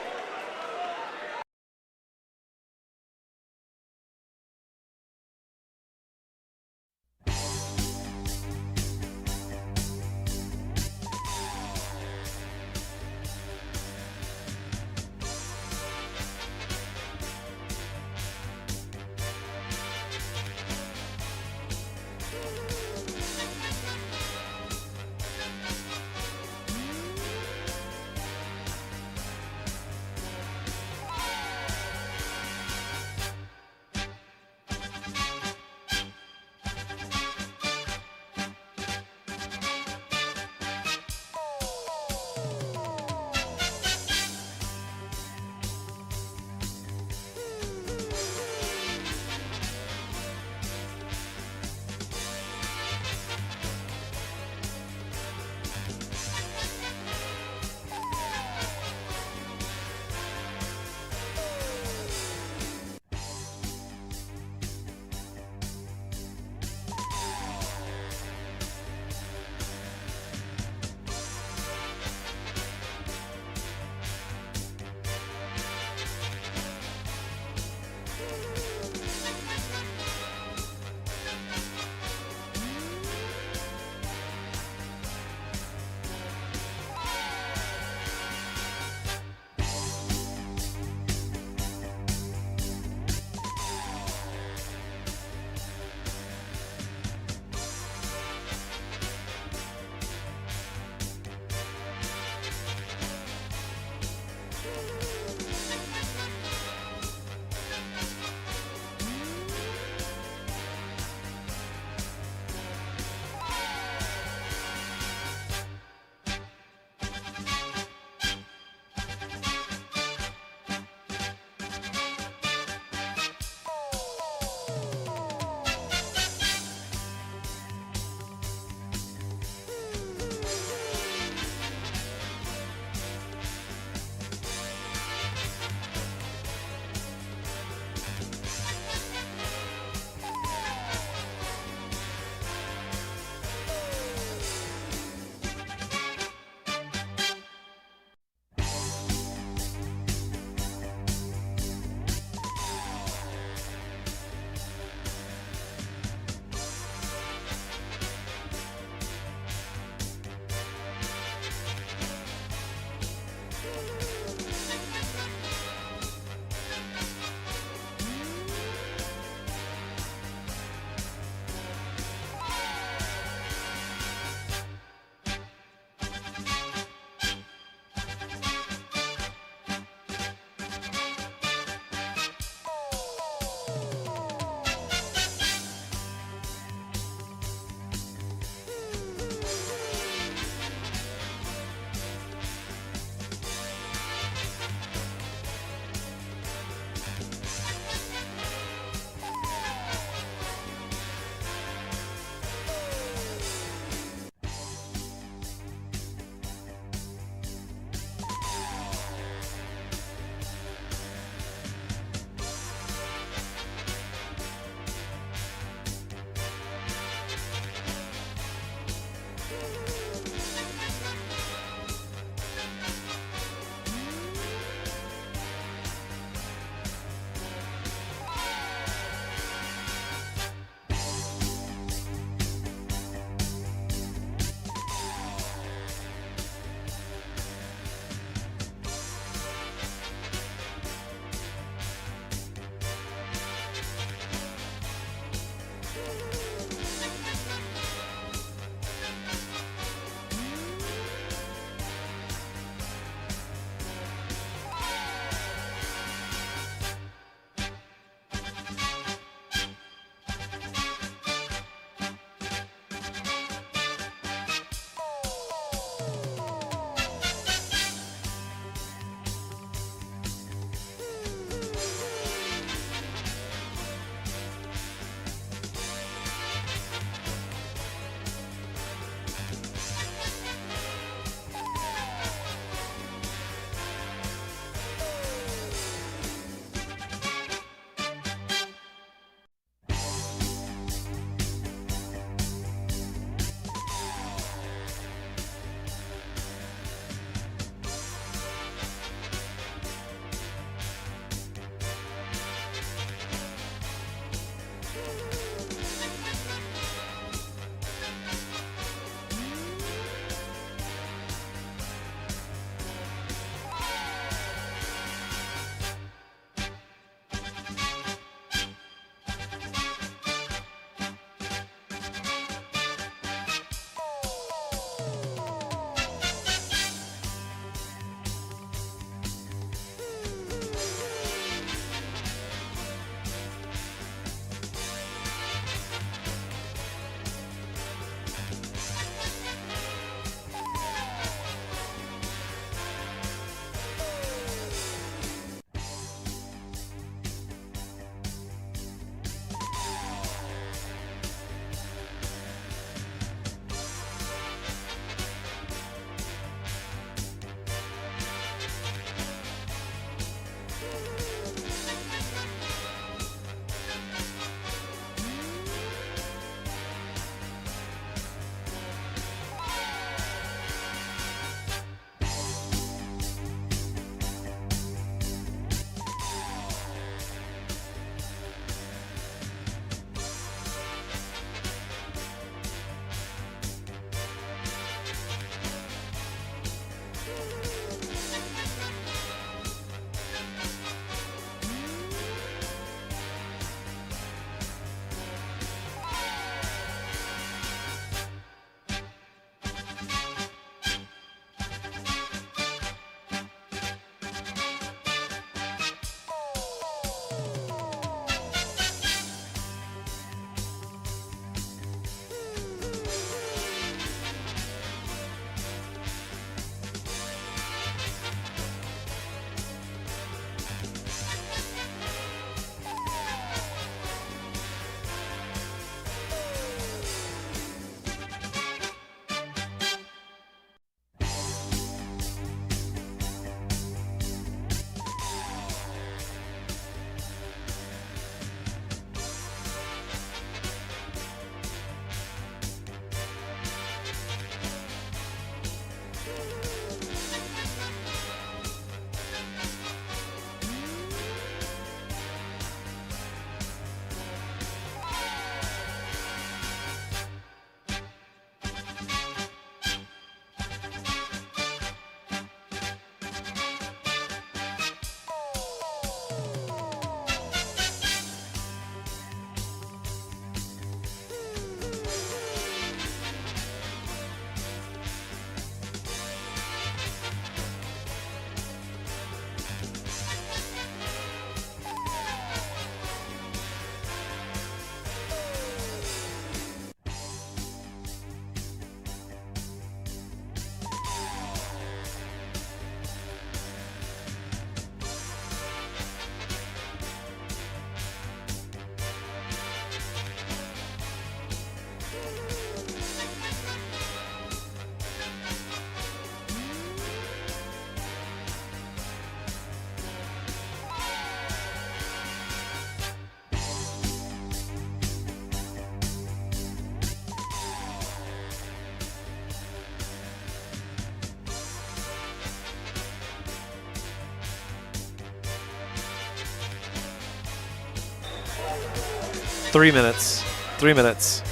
3 minutes. 3 minutes.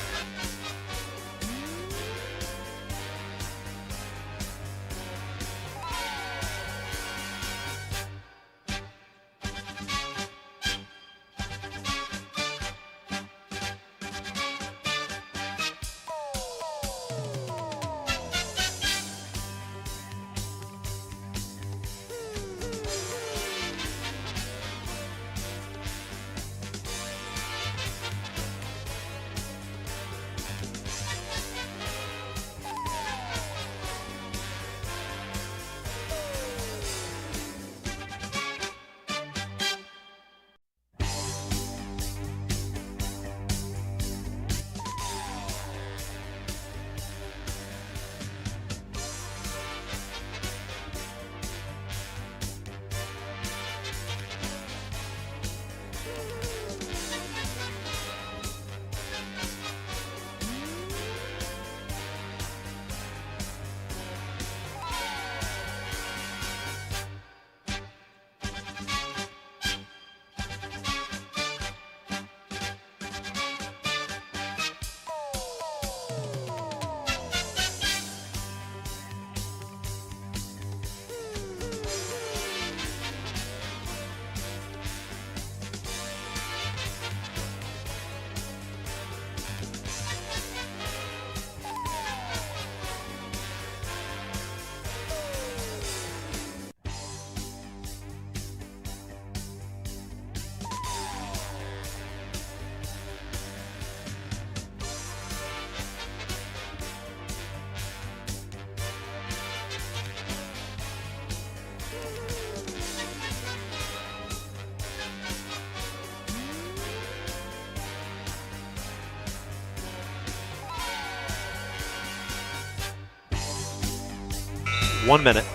One minute.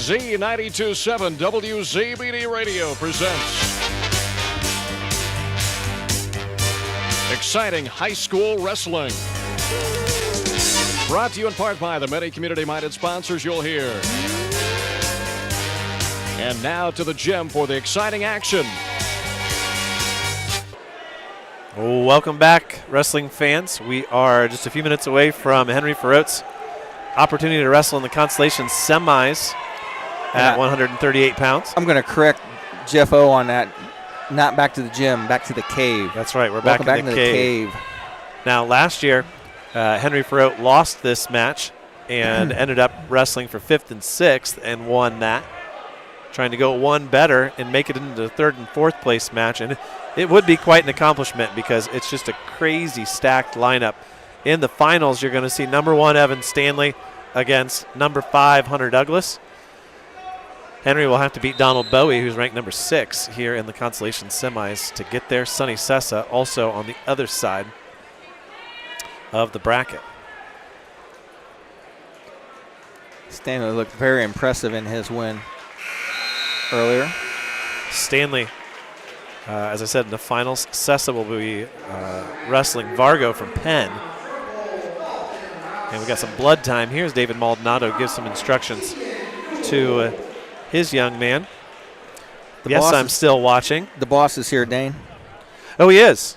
Z92.7 WZBD Radio presents exciting high school wrestling. Brought to you in part by the many community-minded sponsors you'll hear. And now to the gym for the exciting action. Welcome back, wrestling fans. We are just a few minutes away from Henry Ferrot's opportunity to wrestle in the Constellation semis at 138 pounds. I'm going to correct Jeff O on that. Not back to the gym, back to the cave. That's right. We're Welcome back in the cave. Now, last year, Henry Ferrot lost this match and ended up wrestling for 5th and 6th and won that. Trying to go one better and make it into the 3rd and 4th place match. And it would be quite an accomplishment because it's just a crazy stacked lineup. In the finals, you're going to see number 1 Evan Stanley against number 5 Hunter Douglas. Henry will have to beat Donald Bowie, who's ranked number 6 here in the Constellation semis, to get there. Sonny Sessa also on the other side of the bracket. Stanley looked very impressive in his win earlier. Stanley, as I said, in the finals. Sessa will be wrestling Vargo from Penn. And we got some blood time. Here's David Maldonado gives some instructions to his young man. Yes, I'm still watching. The boss is here, Dane. Oh, he is.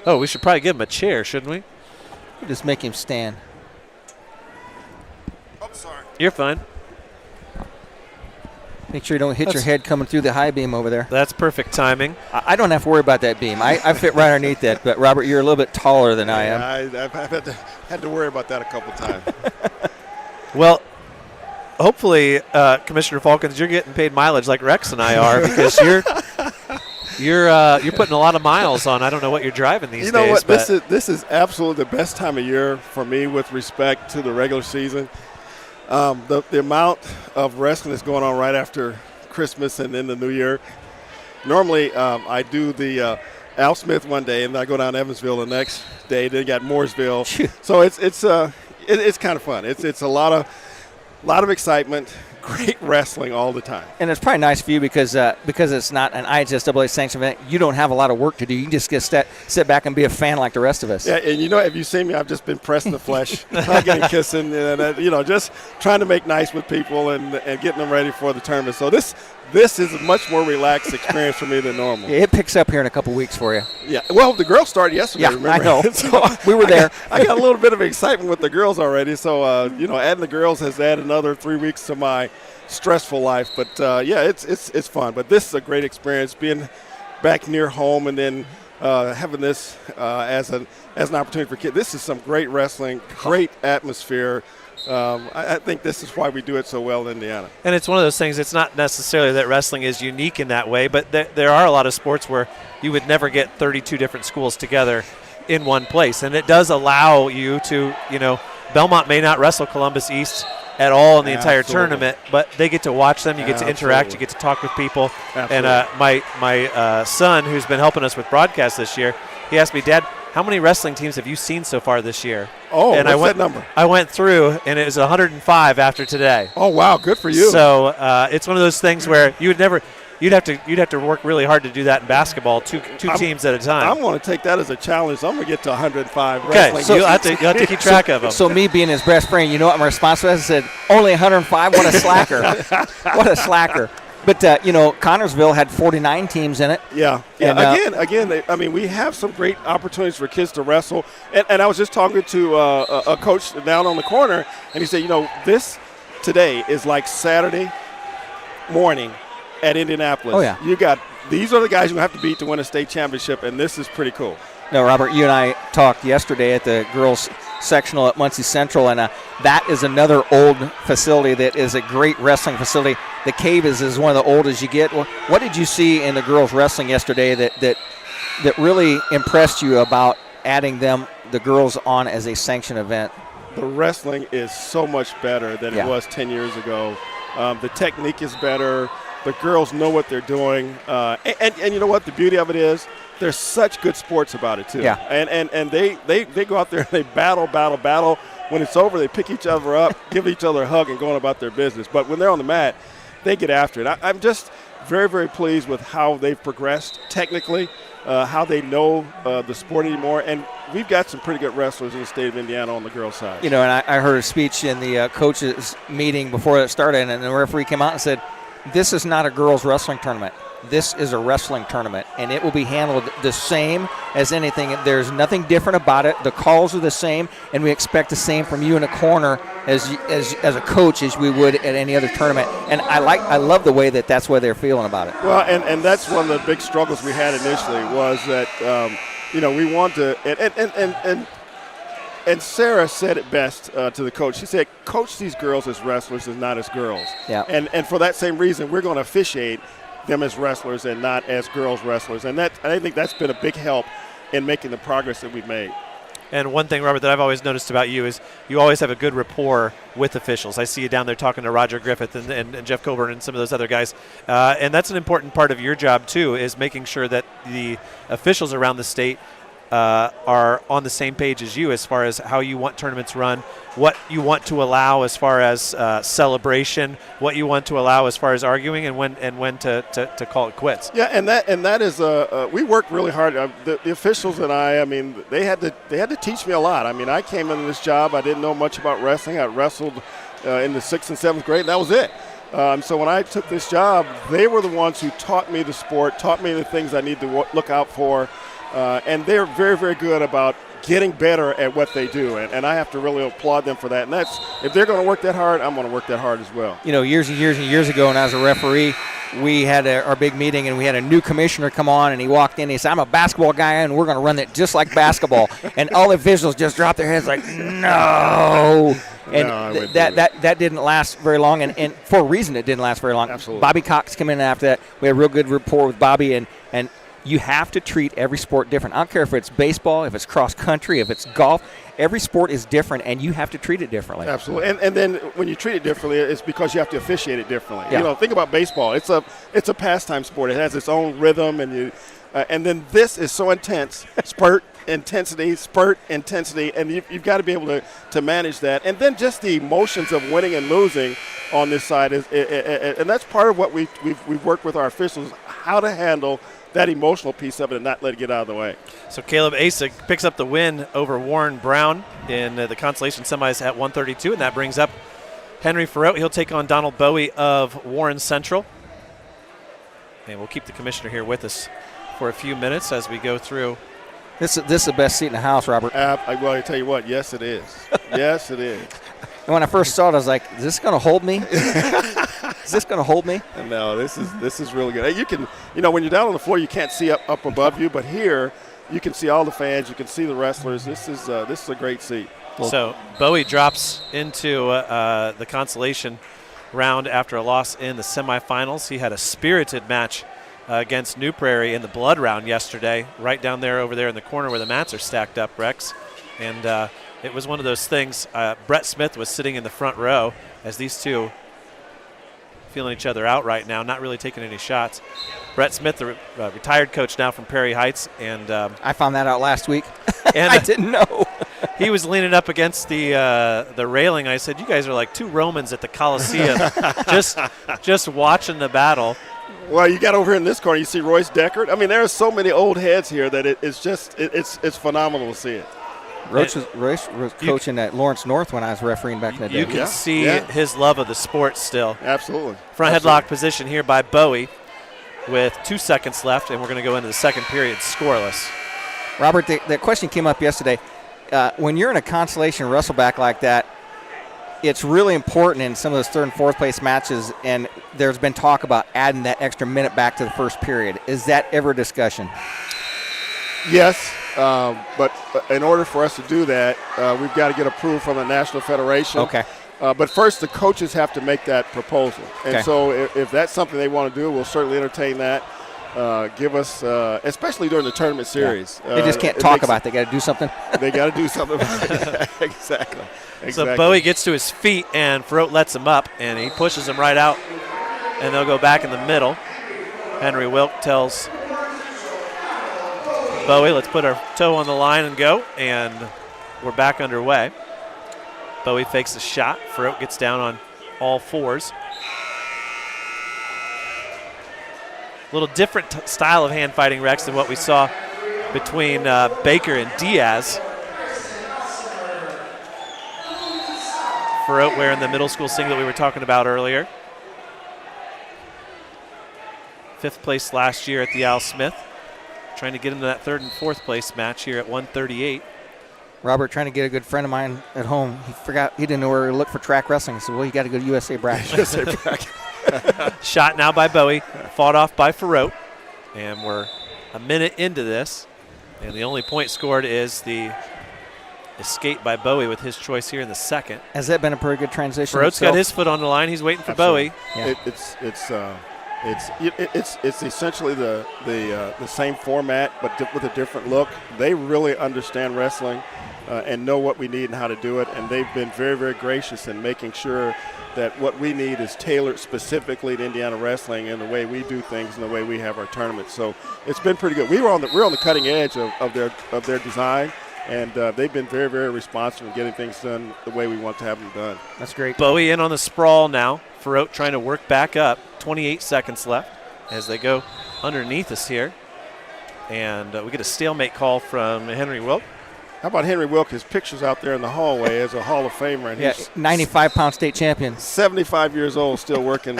Oh, we should probably give him a chair, shouldn't we? Just make him stand. Oh, sorry. You're fine. Make sure you don't hit your head coming through the high beam over there. That's perfect timing. I don't have to worry about that beam. I fit right underneath that. But, Robert, you're a little bit taller than I am. I've had to worry about that a couple times. Well, hopefully, Commissioner Falcons, you're getting paid mileage like Rex and I are, because you're putting a lot of miles on. I don't know what you're driving these days. You know what? This is absolutely the best time of year for me with respect to the regular season. The amount of wrestling that's going on right after Christmas and in the New Year. Normally, I do the Al Smith one day, and I go down to Evansville the next day. Then got Mooresville. So it's kind of fun. It's a lot of excitement. Great wrestling all the time. And it's probably nice for you because it's not an IHSAA sanctioned event. You don't have a lot of work to do. You can just sit back and be a fan like the rest of us. Yeah, and if you see me, I've just been pressing the flesh, hugging and kissing, and just trying to make nice with people and getting them ready for the tournament. So this is a much more relaxed experience for me than normal. Yeah, it picks up here in a couple weeks for you. Yeah, well, the girls started yesterday. Yeah, remember? I know. So we were there. I got a little bit of excitement with the girls already. So adding the girls has added another 3 weeks to my stressful life. But it's fun. But this is a great experience, being back near home and then having this as an opportunity for kids. This is some great wrestling, great atmosphere. I think this is why we do it so well in Indiana. And it's one of those things, it's not necessarily that wrestling is unique in that way, but there are a lot of sports where you would never get 32 different schools together in one place. And it does allow you to, Bellmont may not wrestle Columbus East at all in the entire tournament, but they get to watch them, you get to interact, you get to talk with people. Absolutely. And my son, who's been helping us with broadcast this year, he asked me, Dad, how many wrestling teams have you seen so far this year? Oh, and what's that number? I went through, and it was 105 after today. Oh, wow, good for you. So it's one of those things where you'd have to work really hard to do that in basketball, two teams at a time. I'm going to take that as a challenge. I'm going to get to 105 okay, wrestling. so you'll have to keep track of them. So me being his best friend, you know what my response was? I said, only 105? What a slacker. What a slacker. But, Connorsville had 49 teams in it. Yeah. And, again, we have some great opportunities for kids to wrestle. And I was just talking to a coach down on the corner, and he said, this today is like Saturday morning at Indianapolis. Oh, yeah. These are the guys you have to beat to win a state championship, and this is pretty cool. No, Robert, you and I talked yesterday at the girls' sectional at Muncie Central, and that is another old facility that is a great wrestling facility. The Cave is one of the oldest you get. What did you see in the girls' wrestling yesterday that really impressed you about adding the girls on as a sanctioned event? The wrestling is so much better than it was 10 years ago. The technique is better. The girls know what they're doing. And you know what? The beauty of it is there's such good sports about it, too. Yeah. And they go out there and they battle. When it's over, they pick each other up, give each other a hug, and go on about their business. But when they're on the mat, they get after it. I'm just very, very pleased with how they've progressed technically, how they know the sport anymore. And we've got some pretty good wrestlers in the state of Indiana on the girls' side. And I heard a speech in the coaches' meeting before it started, and the referee came out and said, this is not a girls' wrestling tournament. This is a wrestling tournament, and it will be handled the same as anything. There's nothing different about it. The calls are the same, and we expect the same from you in a corner as a coach as we would at any other tournament. And I love the way that's why they're feeling about it. Well, and that's one of the big struggles we had initially was that we want to and Sarah said it best to the coach. She said, coach these girls as wrestlers and not as girls. Yeah. And for that same reason, we're going to officiate them as wrestlers and not as girls wrestlers. And I think that's been a big help in making the progress that we've made. And one thing, Robert, that I've always noticed about you is you always have a good rapport with officials. I see you down there talking to Roger Griffith and Jeff Coburn and some of those other guys. And that's an important part of your job, too, is making sure that the officials around the state are on the same page as you as far as how you want tournaments run, what you want to allow as far as celebration, what you want to allow as far as arguing, and when to call it quits. Yeah, and that is we worked really hard. The officials and I mean, they had to teach me a lot. I mean, I came into this job, I didn't know much about wrestling. I wrestled in the 6th and 7th grade, and that was it. So when I took this job, they were the ones who taught me the sport, taught me the things I need to look out for. and they're very, very good about getting better at what they do, and I have to really applaud them for that. And that's, if they're going to work that hard, I'm going to work that hard as well. You know, years and years and years ago, when I was a referee, we had our big meeting, and we had a new commissioner come on, and he walked in, and he said, I'm a basketball guy, and we're going to run it just like basketball. And all the officials just dropped their heads like, no. And that didn't last very long, and for a reason it didn't last very long. Absolutely. Bobby Cox came in after that. We had a real good rapport with Bobby, and you have to treat every sport different. I don't care if it's baseball, if it's cross country, if it's golf. Every sport is different, and you have to treat it differently. Absolutely. And then when you treat it differently, it's because you have to officiate it differently. Yeah. You know, think about baseball. It's a pastime sport. It has its own rhythm, and then this is so intense. Spurt intensity, and you've got to be able to manage that. And then just the emotions of winning and losing on this side and that's part of what we've worked with our officials, how to handle that emotional piece of it and not let it get out of the way. So Caleb Asik picks up the win over Warren Brown in the consolation semis at 132, and that brings up Henry Farrow. He'll take on Donald Bowie of Warren Central. And we'll keep the commissioner here with us for a few minutes as we go through. This is the best seat in the house, Robert. Well, I tell you what, yes, it is. Yes, it is. And when I first saw it, I was like, is this going to hold me? Is this going to hold me? No, this is really good. You can, when you're down on the floor, you can't see up above you, but here you can see all the fans, you can see the wrestlers. This is a great seat. So Bowie drops into the consolation round after a loss in the semifinals. He had a spirited match against New Prairie in the blood round yesterday, right down there over there in the corner where the mats are stacked up, Rex. And it was one of those things. Brett Smith was sitting in the front row as these two feeling each other out right now, not really taking any shots. Brett Smith, the retired coach now from Prairie Heights, and I found that out last week. And I didn't know. He was leaning up against the railing. I said, "You guys are like two Romans at the Coliseum, just watching the battle." Well, you got over here in this corner, you see Royce Deckard. I mean, there are so many old heads here that it's phenomenal to see it. Royce was coaching at Lawrence North when I was refereeing back in the day. You can see his love of the sport still. Absolutely. Front headlock position here by Bowie with 2 seconds left, and we're going to go into the second period scoreless. Robert, that question came up yesterday. When you're in a consolation wrestleback like that, it's really important in some of those third and fourth place matches, and there's been talk about adding that extra minute back to the first period. Is that ever a discussion? Yes, but in order for us to do that, we've got to get approval from the National Federation. Okay. But first, the coaches have to make that proposal. And so if that's something they want to do, we'll certainly entertain that. Give us, especially during the tournament series. Yeah. They just can't talk about it. They got to do something. They got to do something about it. Exactly. So Bowie gets to his feet, and Farrow lets him up, and he pushes him right out, and they'll go back in the middle. Henry Wilk tells Bowie, let's put our toe on the line and go, and we're back underway. Bowie fakes a shot. Farrow gets down on all fours. A little different style of hand fighting, Rex, than what we saw between Baker and Diaz. Farrow wearing the middle school singlet we were talking about earlier. 5th place last year at the Al Smith. Trying to get into that 3rd and 4th place match here at 138. Robert, trying to get a good friend of mine at home. He didn't know where to look for track wrestling. I said, well, you got to go to USA Bracket. USA Bracket. Shot now by Bowie, fought off by Farrow. And we're a minute into this. And the only point scored is the escape by Bowie with his choice here in the second. Has that been a pretty good transition? Farrow's got his foot on the line. He's waiting for Bowie. Yeah. It's essentially the same format, but with a different look. They really understand wrestling and know what we need and how to do it, and they've been very, very gracious in making sure that what we need is tailored specifically to Indiana wrestling and the way we do things and the way we have our tournaments. So it's been pretty good. We're on the cutting edge of their design, and they've been very, very responsive in getting things done the way we want to have them done. That's great. Bowie in on the sprawl now. Farrow trying to work back up. 28 seconds left as they go underneath us here. And we get a stalemate call from Henry Wilk. How about Henry Wilk? His picture's out there in the hallway as a Hall of Famer. And he's 95-pound state champion. 75 years old, still working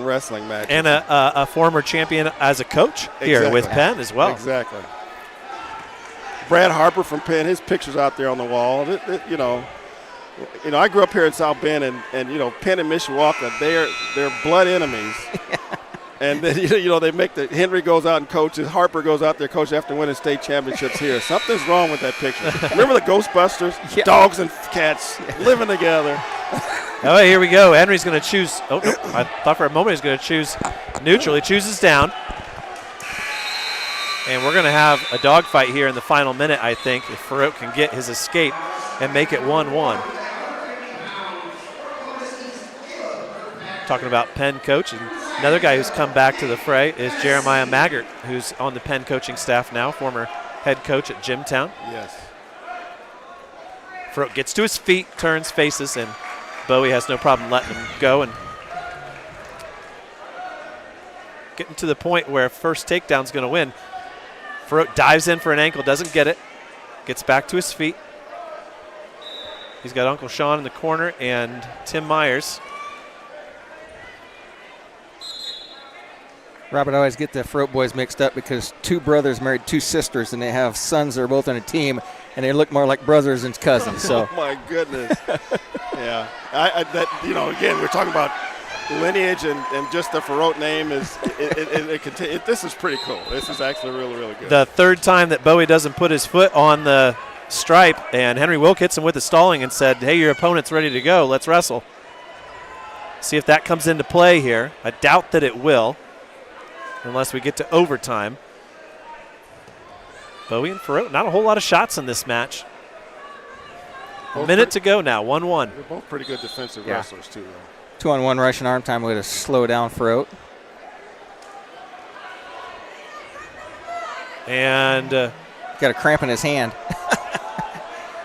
wrestling matches. And a former champion as a coach here with Penn as well. Exactly. Brad Harper from Penn, his picture's out there on the wall. You know, I grew up here in South Bend, and you know, Penn and Mishawaka, they're blood enemies. And then, you know, they make Henry goes out and coaches. Harper goes out there coaching after winning state championships here. Something's wrong with that picture. Remember the Ghostbusters? Yeah. Dogs and cats living together. Oh, here we go. Henry's going to choose. Oh, no, I thought for a moment he was going to choose neutral. He chooses down. And we're going to have a dogfight here in the final minute, I think, if Farouk can get his escape and make it 1-1. Talking about Penn coach, and another guy who's come back to the fray is Jeremiah Maggart, who's on the Penn coaching staff now, former head coach at Jimtown. Yes. Farouk gets to his feet, turns, faces, and Bowie has no problem letting him go. And getting to the point where first takedown's going to win. Farouk dives in for an ankle, doesn't get it, gets back to his feet. He's got Uncle Sean in the corner and Tim Myers. Robert, I always get the Farouk boys mixed up because two brothers married two sisters, and they have sons that are both on a team, and they look more like brothers than cousins. So. Oh, my goodness. Yeah. You know, again, we're talking about lineage and just the Farouk name is this is pretty cool. This is actually really, really good. The third time that Bowie doesn't put his foot on the stripe, and Henry Wilk hits him with the stalling and said, hey, your opponent's ready to go. Let's wrestle. See if that comes into play here. I doubt that it will, unless we get to overtime. Bowie and Farouk, not a whole lot of shots in this match. A minute to go now, 1-1. They're both pretty good defensive wrestlers, too, though. 2-on-1 Russian arm time way to slow down Farouk. And got a cramp in his hand.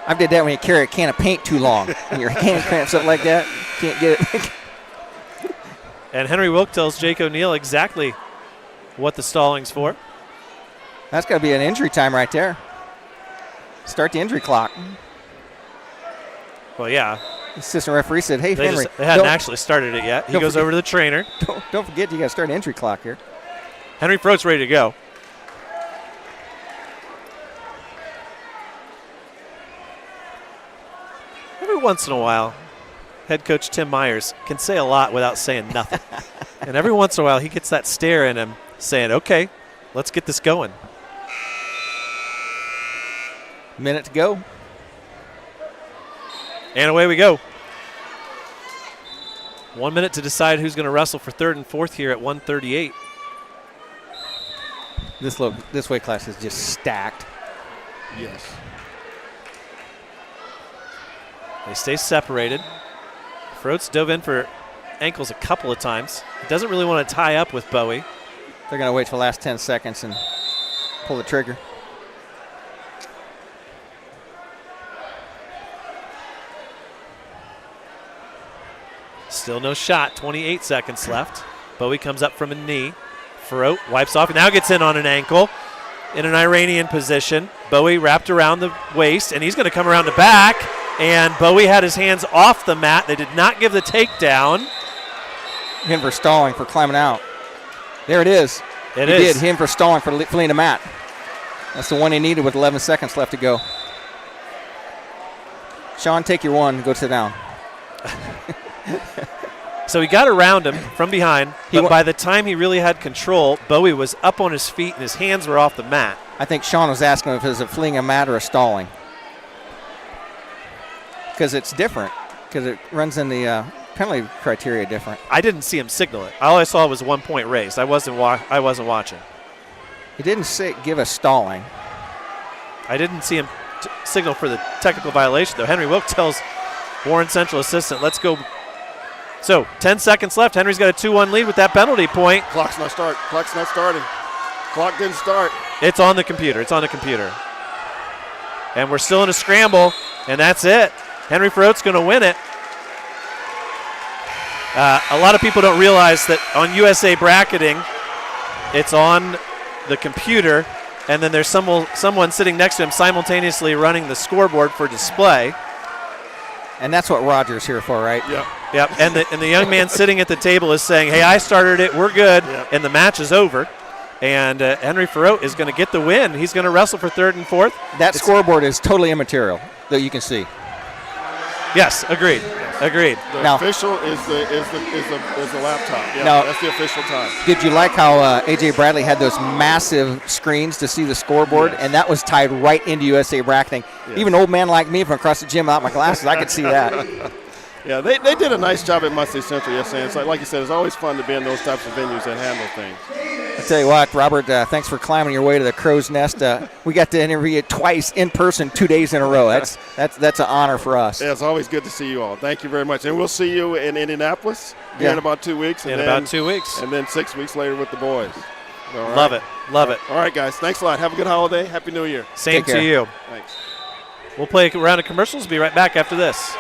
I did that when you carry a can of paint too long. When your hand cramps up like that, can't get it. And Henry Wilk tells Jake O'Neill exactly what the stalling's for. That's got to be an injury time right there. Start the injury clock. Well, yeah. The assistant referee said, hey, they Henry. They hadn't actually started it yet. He goes over to the trainer. Don't forget, you got to start an injury clock here. Henry Farouk's ready to go. Every once in a while, head coach Tim Myers can say a lot without saying nothing. And every once in a while, he gets that stare in him saying, okay, let's get this going. Minute to go. And away we go. 1 minute to decide who's going to wrestle for third and fourth here at 138. This weight class is just stacked. Yes. They stay separated. Farouk's dove in for ankles a couple of times. He doesn't really want to tie up with Bowie. They're going to wait for the last 10 seconds and pull the trigger. Still no shot, 28 seconds left. Bowie comes up from a knee. Farouk wipes off, now gets in on an ankle in an Iranian position. Bowie wrapped around the waist, and he's going to come around the back. And Bowie had his hands off the mat. They did not give the takedown. Him for stalling, for climbing out. There it is. He did. Him for stalling, for fleeing the mat. That's the one he needed with 11 seconds left to go. Sean, take your one. Go sit down. So he got around him from behind, but by the time he really had control, Bowie was up on his feet and his hands were off the mat. I think Sean was asking if it was a fleeing a mat or a stalling. Because it's different. Because it runs in the penalty criteria different. I didn't see him signal it. All I saw was 1 point raised. I wasn't watching. He didn't give a stalling. I didn't see him signal for the technical violation, though. Henry Wilk tells Warren Central assistant, let's go. So 10 seconds left. Henry's got a 2-1 lead with that penalty point. Clock's not starting. Clock didn't start. It's on the computer. And we're still in a scramble, and that's it. Henry Farouk's going to win it. A lot of people don't realize that on USA Bracketing, it's on the computer, and then there's someone sitting next to him simultaneously running the scoreboard for display. And that's what Roger's here for, right? Yep. And the young man sitting at the table is saying, hey, I started it, we're good, and the match is over. And Henry Farreau is going to get the win. He's going to wrestle for third and fourth. That scoreboard is totally immaterial, that you can see. Yes, agreed. Agreed. The official is the laptop. Yeah, Now- that's the official time. Did you like how A.J. Bradley had those massive screens to see the scoreboard? Yes. And that was tied right into USA bracketing. Yes. Even an old man like me from across the gym without my glasses, I could see that. Yeah, they did a nice job at Muncie Central yesterday. It's like you said, it's always fun to be in those types of venues that handle things. I tell you what, Robert, thanks for climbing your way to the Crow's Nest. We got to interview you twice in person 2 days in a row. That's an honor for us. Yeah, it's always good to see you all. Thank you very much. And we'll see you in Indianapolis here in about 2 weeks. In about 2 weeks. And then 6 weeks later with the boys. All right. Love it. Love it. All right, guys. Thanks a lot. Have a good holiday. Happy New Year. Same to you. Thanks. We'll play a round of commercials. Be right back after this.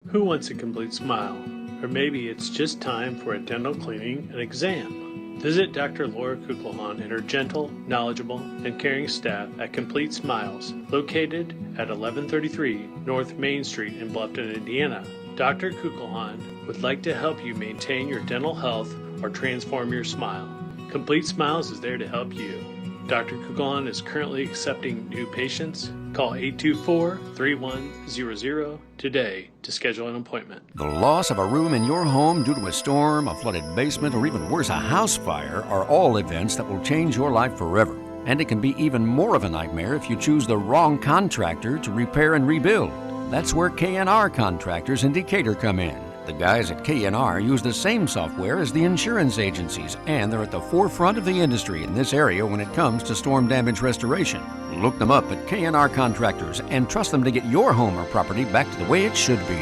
Who wants a complete smile? Or maybe it's just time for a dental cleaning and exam. Visit Dr. Laura Kugelhahn and her gentle, knowledgeable, and caring staff at Complete Smiles, located at 1133 North Main Street in Bluffton, Indiana. Dr. Kugelhahn would like to help you maintain your dental health or transform your smile. Complete Smiles is there to help you. Dr. Kugelhahn is currently accepting new patients. Call 824-3100 today to schedule an appointment. The loss of a room in your home due to a storm, a flooded basement, or even worse, a house fire are all events that will change your life forever. And it can be even more of a nightmare if you choose the wrong contractor to repair and rebuild. That's where K&R Contractors in Decatur come in. The guys at K&R use the same software as the insurance agencies, and they're at the forefront of the industry in this area when it comes to storm damage restoration. Look them up at K&R Contractors and trust them to get your home or property back to the way it should be.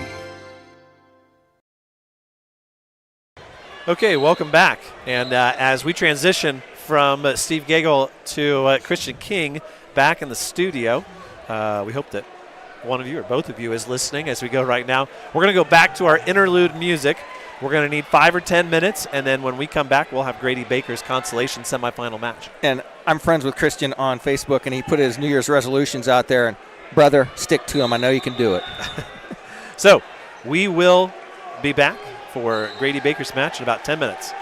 Okay, welcome back. And as we transition from Steve Gagel to Christian King back in the studio, we hope that one of you or both of you is listening as we go right now. We're going to go back to our interlude music. We're going to need 5 or 10 minutes, and then when we come back, we'll have Grady Baker's consolation semifinal match. And I'm friends with Christian on Facebook, and he put his New Year's resolutions out there. And brother, stick to them. I know you can do it. So we will be back for Grady Baker's match in about 10 minutes.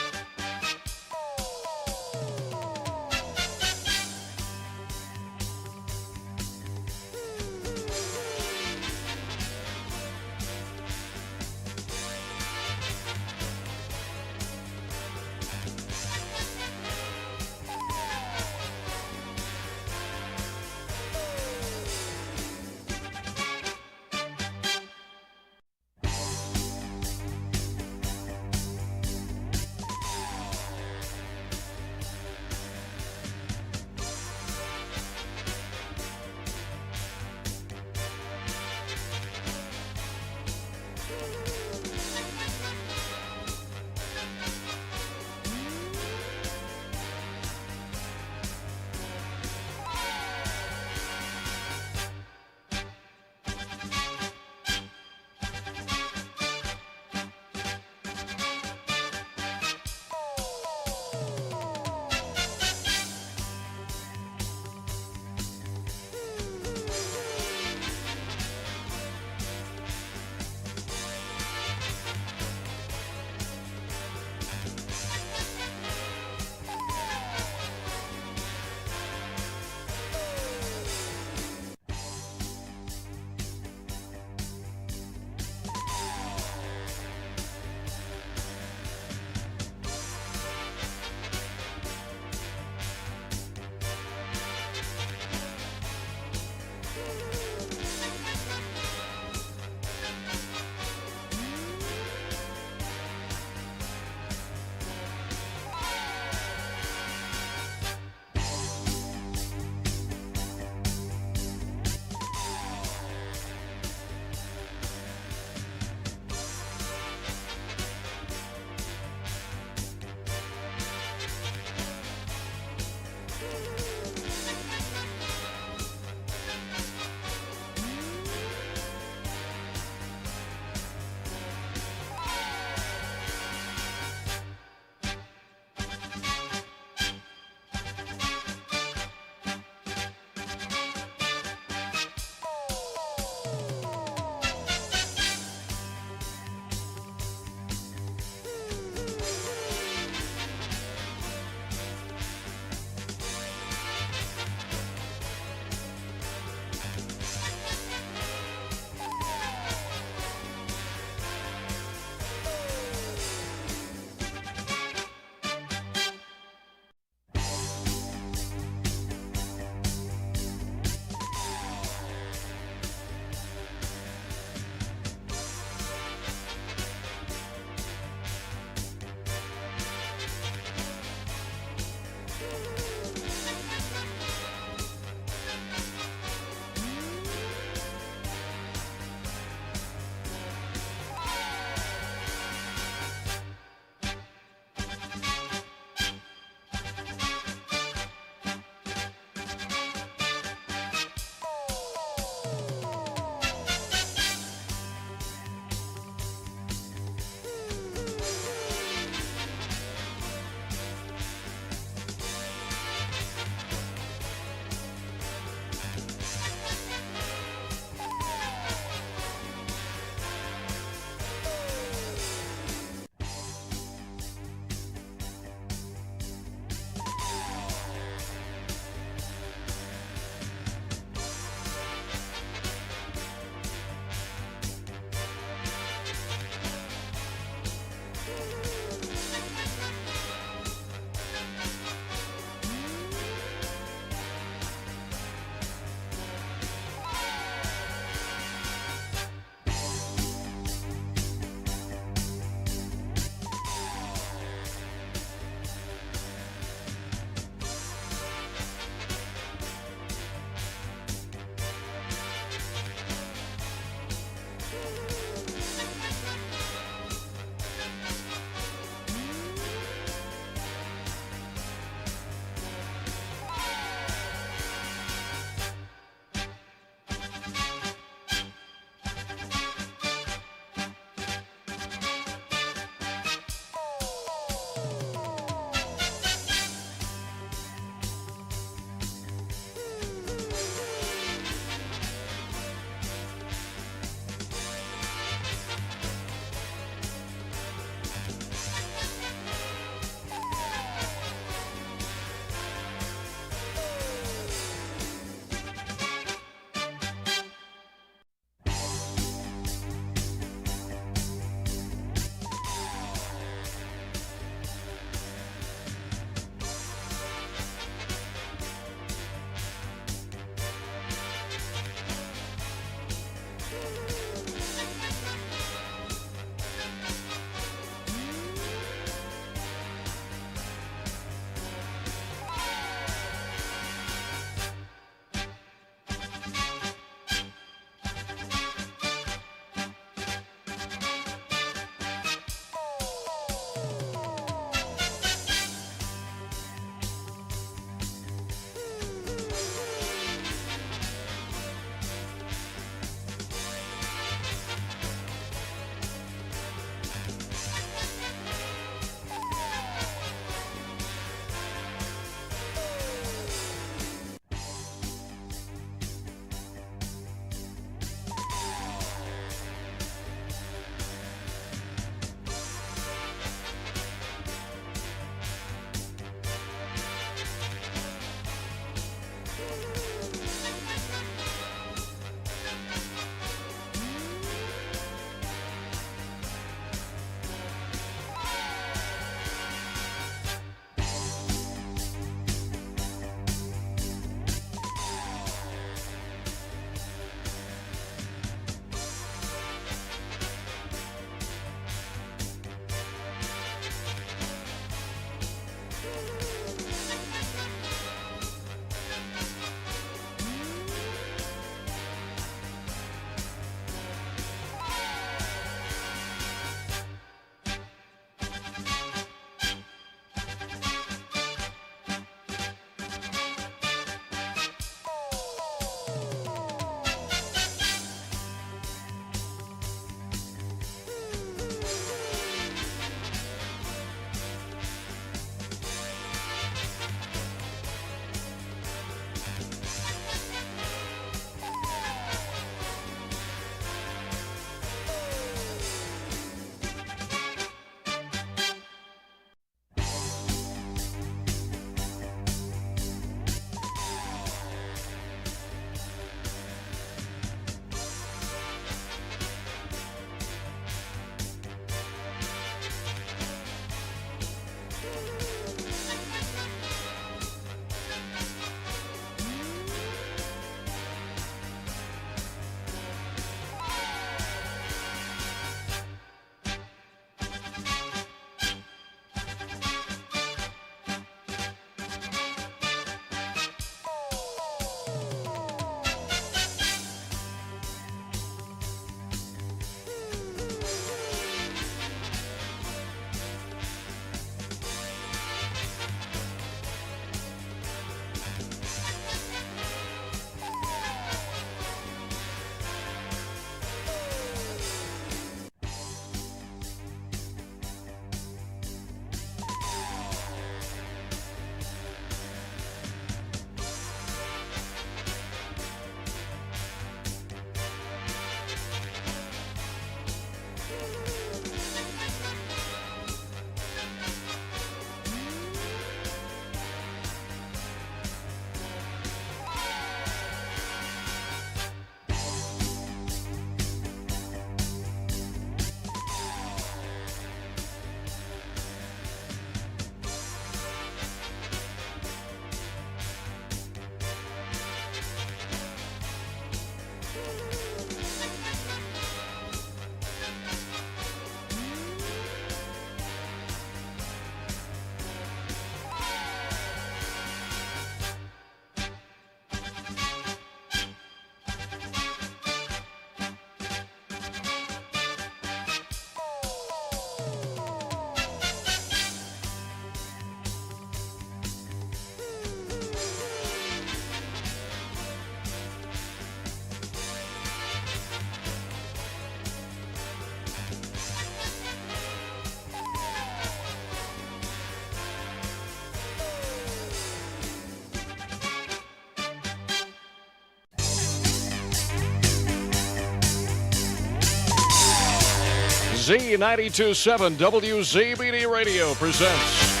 Z92.7 WZBD Radio presents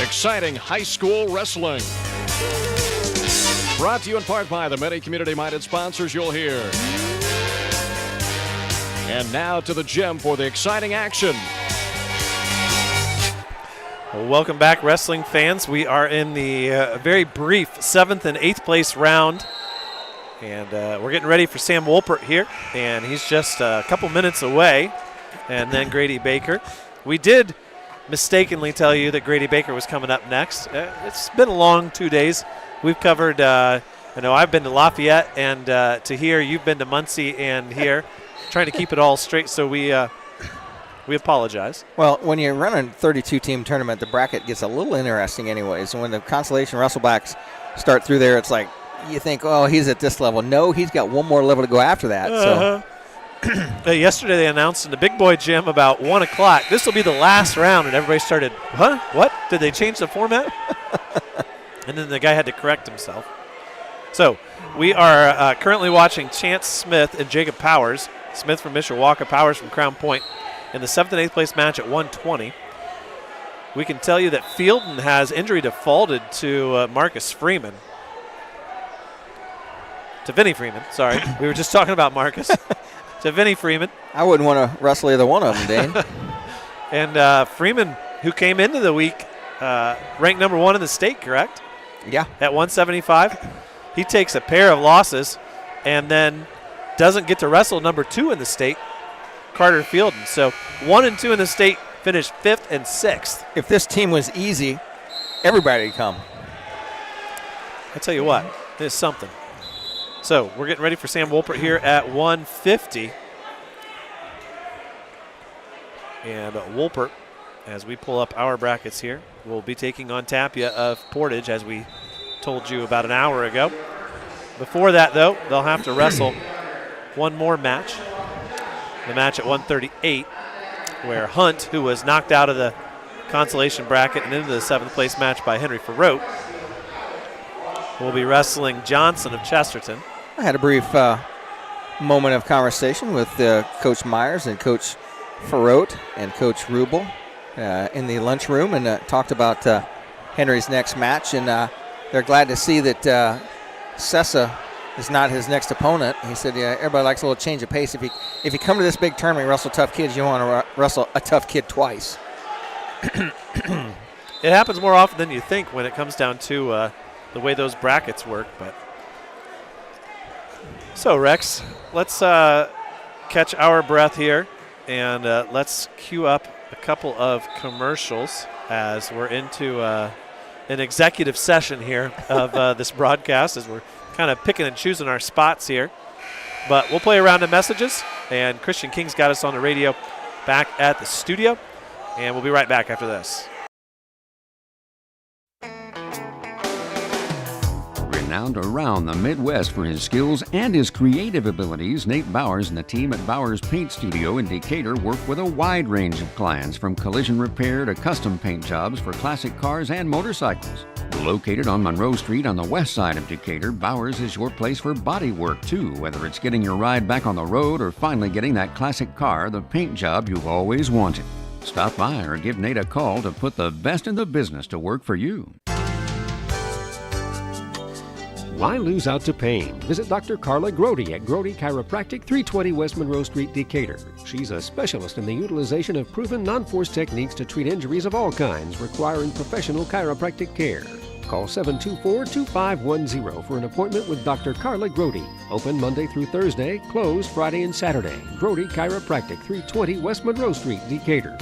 exciting high school wrestling. Brought to you in part by the many community-minded sponsors you'll hear. And now to the gym for the exciting action. Well, welcome back, wrestling fans. We are in the very brief 7th and 8th place round. And we're getting ready for Sam Wolpert here. And he's just a couple minutes away. And then Grady Baker. We did mistakenly tell you that Grady Baker was coming up next. It's been a long 2 days. We've covered, I know I've been to Lafayette and to here. You've been to Muncie and here. Trying to keep it all straight, so we apologize. Well, when you run a 32-team tournament, the bracket gets a little interesting anyways. And when the Constellation Wrestlebacks start through there, it's like you think, oh, he's at this level. No, he's got one more level to go after that. So yesterday they announced in the big boy gym about 1 o'clock, this will be the last round, and everybody started, huh? What? Did they change the format? And then the guy had to correct himself. So we are currently watching Chance Smith and Jacob Powers. Smith from Mishawaka, Powers from Crown Point, in the 7th and 8th place match at 120. We can tell you that Fielden has injury defaulted to Marcus Freeman. To Vinnie Freeman, sorry. We were just talking about Marcus. To Vinnie Freeman. I wouldn't want to wrestle either one of them, Dane. And Freeman, who came into the week ranked number 1 in the state, correct? Yeah. At 175. He takes a pair of losses and then doesn't get to wrestle number 2 in the state, Carter Fielden. So 1 and 2 in the state, finished 5th and 6th. If this team was easy, everybody would come. I tell you what, it's something. So we're getting ready for Sam Wolpert here at 150. And Wolpert, as we pull up our brackets here, will be taking on Tapia of Portage, as we told you about an hour ago. Before that, though, they'll have to wrestle one more match. The match at 138, where Hunt, who was knocked out of the consolation bracket and into the 7th place match by Henry Farrote, will be wrestling Johnson of Chesterton. I had a brief moment of conversation with Coach Myers and Coach Farrote and Coach Rubel in the lunchroom, and talked about Henry's next match. And they're glad to see that Sessa is not his next opponent. He said, yeah, everybody likes a little change of pace. If you come to this big tournament and wrestle tough kids, you want to wrestle a tough kid twice. It happens more often than you think when it comes down to the way those brackets work. But so, Rex, let's catch our breath here, and let's cue up a couple of commercials as we're into an executive session here of this broadcast, as we're kind of picking and choosing our spots here. But we'll play a round of messages, and Christian King's got us on the radio back at the studio, and we'll be right back after this. Renowned around the Midwest for his skills and his creative abilities, Nate Bowers and the team at Bowers Paint Studio in Decatur work with a wide range of clients, from collision repair to custom paint jobs for classic cars and motorcycles. Located on Monroe Street on the west side of Decatur, Bowers is your place for body work too, whether it's getting your ride back on the road or finally getting that classic car, the paint job you've always wanted. Stop by or give Nate a call to put the best in the business to work for you. Why lose out to pain? Visit Dr. Carla Grody at Grody Chiropractic, 320 West Monroe Street, Decatur. She's a specialist in the utilization of proven non-force techniques to treat injuries of all kinds requiring professional chiropractic care. Call 724-2510 for an appointment with Dr. Carla Grody. Open Monday through Thursday, closed Friday and Saturday. Grody Chiropractic, 320 West Monroe Street, Decatur.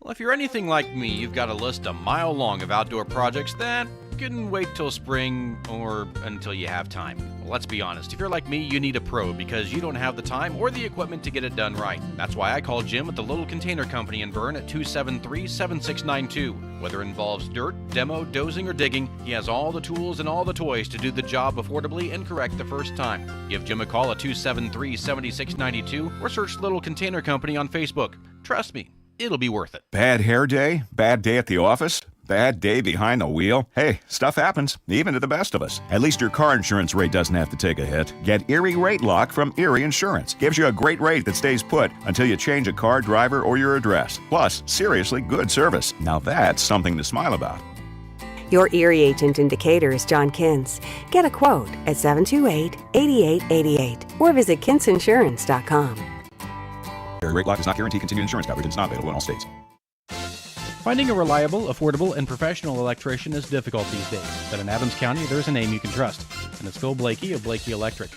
Well, if you're anything like me, you've got a list a mile long of outdoor projects that can wait till spring or until you have time. Well, let's be honest, if you're like me, you need a pro because you don't have the time or the equipment to get it done right. That's why I call Jim at the Little Container Company in Bern at 273-7692. Whether it involves dirt, demo, dozing, or digging, he has all the tools and all the toys to do the job affordably and correct the first time. Give Jim a call at 273-7692 or search Little Container Company on Facebook. Trust me, it'll be worth it. Bad hair day? Bad day at the office? Bad day behind the wheel? Hey, stuff happens, even to the best of us. At least your car insurance rate doesn't have to take a hit. Get Erie Rate Lock from Erie Insurance. Gives you a great rate that stays put until you change a car, driver, or your address. Plus, seriously good service. Now that's something to smile about. Your Erie agent in Decatur is John Kins. Get a quote at 728-8888 or visit kinsinsurance.com. Erie Rate Lock does not guarantee continued insurance coverage and is not available in all states. Finding a reliable, affordable, and professional electrician is difficult these days, but in Adams County, there's a name you can trust, and it's Phil Blakey of Blakey Electric.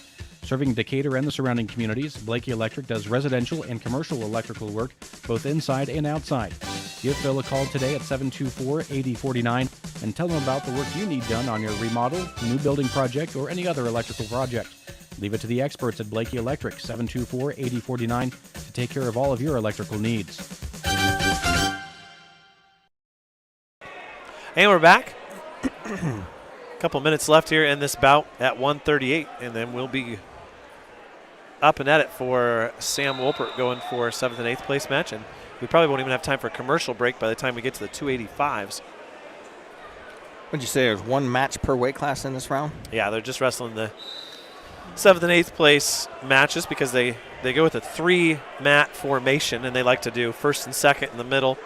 Serving Decatur and the surrounding communities, Blakey Electric does residential and commercial electrical work, both inside and outside. Give Phil a call today at 724-8049 and tell him about the work you need done on your remodel, new building project, or any other electrical project. Leave it to the experts at Blakey Electric, 724-8049, to take care of all of your electrical needs. And we're back. A couple minutes left here in this bout at 1:38, and then we'll be up and at it for Sam Wolpert going for 7th and 8th place match, and we probably won't even have time for a commercial break by the time we get to the 285s. What'd you say, there's one match per weight class in this round? Yeah, they're just wrestling the 7th and 8th place matches because they go with a 3-mat formation, and they like to do 1st and 2nd in the middle,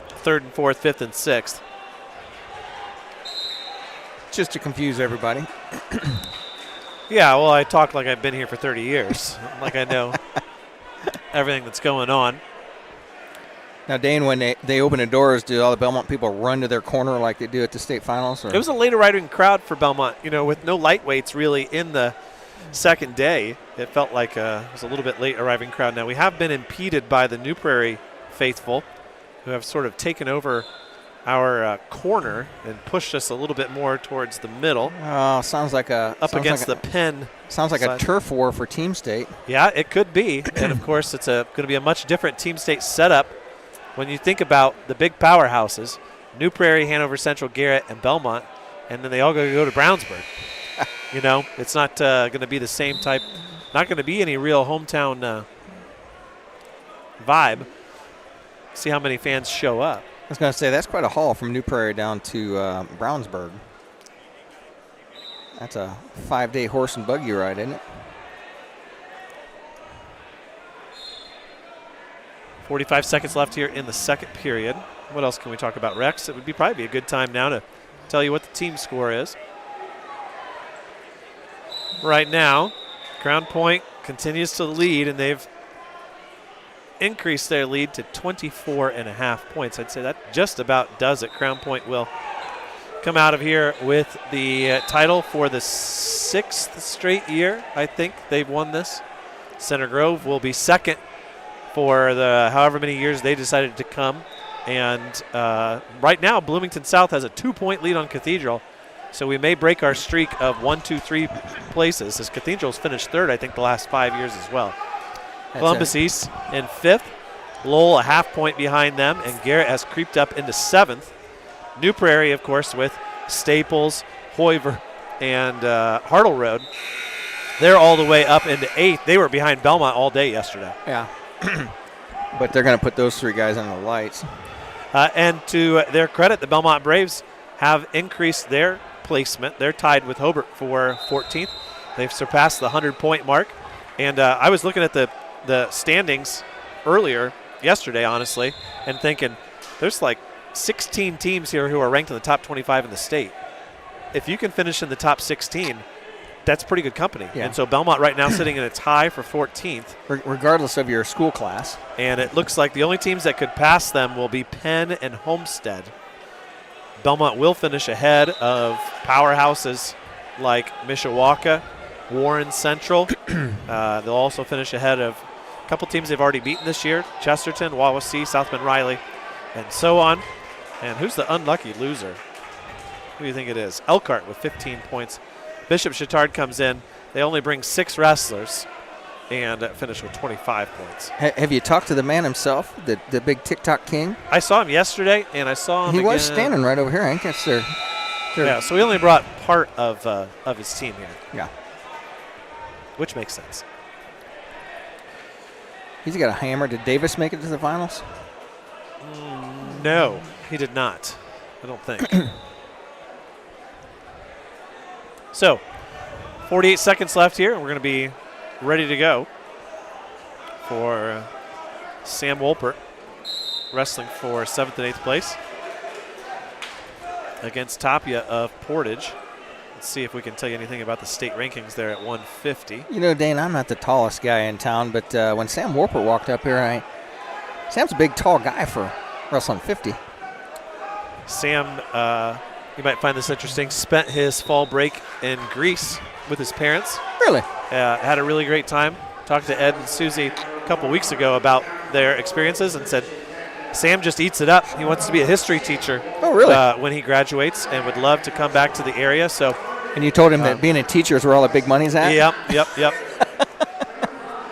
3rd and 4th, 5th and 6th. Just to confuse everybody. Yeah, well, I talk like I've been here for 30 years, like I know everything that's going on. Now, Dane, when they open the doors, do all the Bellmont people run to their corner like they do at the state finals? Or? It was a late arriving crowd for Bellmont, with no lightweights really in the second day. It felt like it was a little bit late arriving crowd. Now, we have been impeded by the New Prairie faithful, who have sort of taken over our corner and pushed us a little bit more towards the middle. Oh, sounds like the pen. Sounds like side. a turf war for Team State. Yeah, it could be. And, of course, it's going to be a much different Team State setup when you think about the big powerhouses, New Prairie, Hanover Central, Garrett, and Bellmont, and then they all go to Brownsburg. It's not going to be the same type, not going to be any real hometown vibe. See how many fans show up. I was going to say, that's quite a haul from New Prairie down to Brownsburg. That's a 5-day horse and buggy ride, isn't it? 45 seconds left here in the second period. What else can we talk about, Rex? It would probably be a good time now to tell you what the team score is. Right now, Crown Point continues to lead, and they've increased their lead to 24.5 points. I'd say that just about does it. Crown Point will come out of here with the title for the 6th straight year. I think they've won this. Center Grove will be second for the however many years they decided to come. And right now, Bloomington South has a 2-point lead on Cathedral. So we may break our streak of 1, 2, 3 places, as Cathedral's finished third, I think, the last 5 years as well. Columbus East in 5th. Lowell a half-point behind them, and Garrett has creeped up into 7th. New Prairie, of course, with Staples, Hoiver, and Hartle Road. They're all the way up into 8th. They were behind Bellmont all day yesterday. Yeah. But they're going to put those 3 guys under the lights. And to their credit, the Bellmont Braves have increased their placement. They're tied with Hobart for 14th. They've surpassed the 100-point mark. And I was looking at the standings earlier yesterday, honestly, and thinking there's like 16 teams here who are ranked in the top 25 in the state. If you can finish in the top 16, that's pretty good company. Yeah. And so Bellmont right now sitting in a tie for 14th. Regardless of your school class. And it looks like the only teams that could pass them will be Penn and Homestead. Bellmont will finish ahead of powerhouses like Mishawaka, Warren Central. They'll also finish ahead of a couple teams they've already beaten this year, Chesterton, Wawasee, South Bend Riley, and so on. And who's the unlucky loser? Who do you think it is? Elkhart with 15 points. Bishop Chittard comes in. They only bring 6 wrestlers and finish with 25 points. Have you talked to the man himself, the big TikTok king? I saw him yesterday, and I saw him He again. was standing right over here. I think that's their Yeah, so we only brought part of his team here. Yeah. Which makes sense. He's got a hammer. Did Davis make it to the finals? No, he did not. I don't think. So, 48 seconds left here, and we're going to be ready to go for Sam Wolpert wrestling for 7th and 8th place against Tapia of Portage. Let's see if we can tell you anything about the state rankings there at 150. You know, Dane, I'm not the tallest guy in town, but when Sam Wolpert walked up here, Sam's a big, tall guy for wrestling 50. Sam, you might find this interesting, spent his fall break in Greece with his parents. Really? Had a really great time. Talked to Ed and Susie a couple weeks ago about their experiences and said Sam just eats it up. He wants to be a history teacher. Oh, really? When he graduates, and would love to come back to the area. So. And you told him that being a teacher is where all the big money's at? Yep.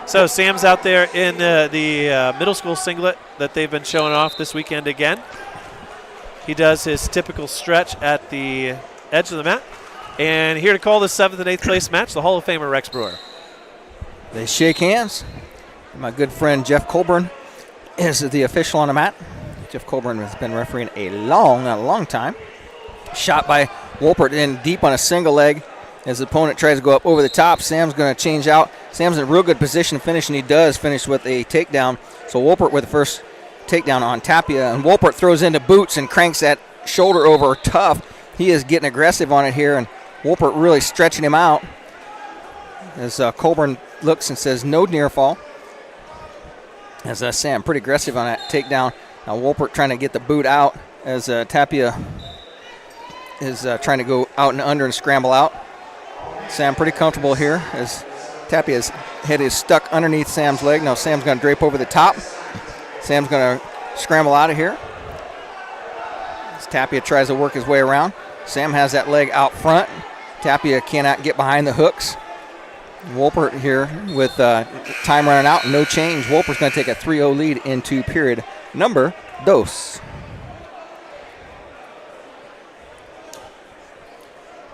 So Sam's out there in the middle school singlet that they've been showing off this weekend again. He does his typical stretch at the edge of the mat. And here to call the 7th and 8th place match, the Hall of Famer Rex Brewer. They shake hands. My good friend Jeff Colburn is the official on the mat. Jeff Colburn has been refereeing a long time. Shot by Wolpert in deep on a single leg. His opponent tries to go up over the top. Sam's going to change out. Sam's in a real good position to finish, and he does finish with a takedown. So Wolpert with the first takedown on Tapia, and Wolpert throws into boots and cranks that shoulder over tough. He is getting aggressive on it here, and Wolpert really stretching him out as Colburn looks and says no near fall. As Sam pretty aggressive on that takedown. Now Wolpert trying to get the boot out as Tapia is trying to go out and under and scramble out. Sam pretty comfortable here as Tapia's head is stuck underneath Sam's leg. Now Sam's going to drape over the top. Sam's going to scramble out of here as Tapia tries to work his way around. Sam has that leg out front. Tapia cannot get behind the hooks. Wolpert here with time running out, no change. Wolpert's going to take a 3-0 lead into period number 2.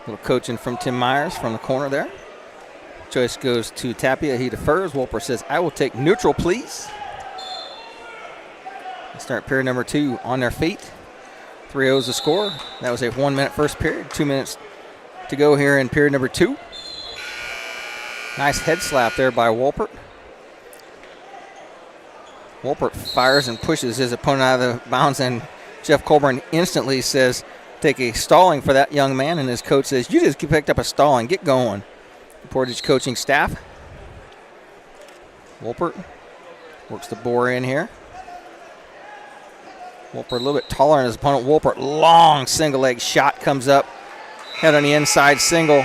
Little coaching from Tim Myers from the corner there. Choice goes to Tapia. He defers. Wolpert says, I will take neutral, please. Start period number 2 on their feet. 3-0 is the score. That was a 1-minute first period. 2 minutes to go here in period number 2. Nice head slap there by Wolpert. Wolpert fires and pushes his opponent out of the bounds, and Jeff Colburn instantly says, take a stalling for that young man, and his coach says, you just picked up a stalling, get going. Portage coaching staff. Wolpert works the bore in here. Wolpert a little bit taller than his opponent. Wolpert, long single leg shot comes up. Head on the inside single.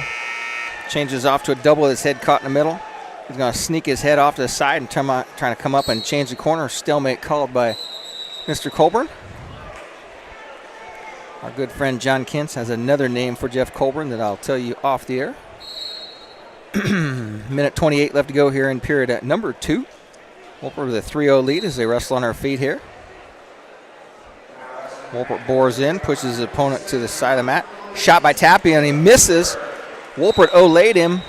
Changes off to a double with his head caught in the middle. He's going to sneak his head off to the side and trying to come up and change the corner. Stalemate called by Mr. Colburn. Our good friend John Kintz has another name for Jeff Colburn that I'll tell you off the air. Minute 28 left to go here in period number 2. Wolpert with a 3-0 lead as they wrestle on our feet here. Wolpert bores in, pushes his opponent to the side of the mat. Shot by Tapia, and he misses. Wolpert O-laid him,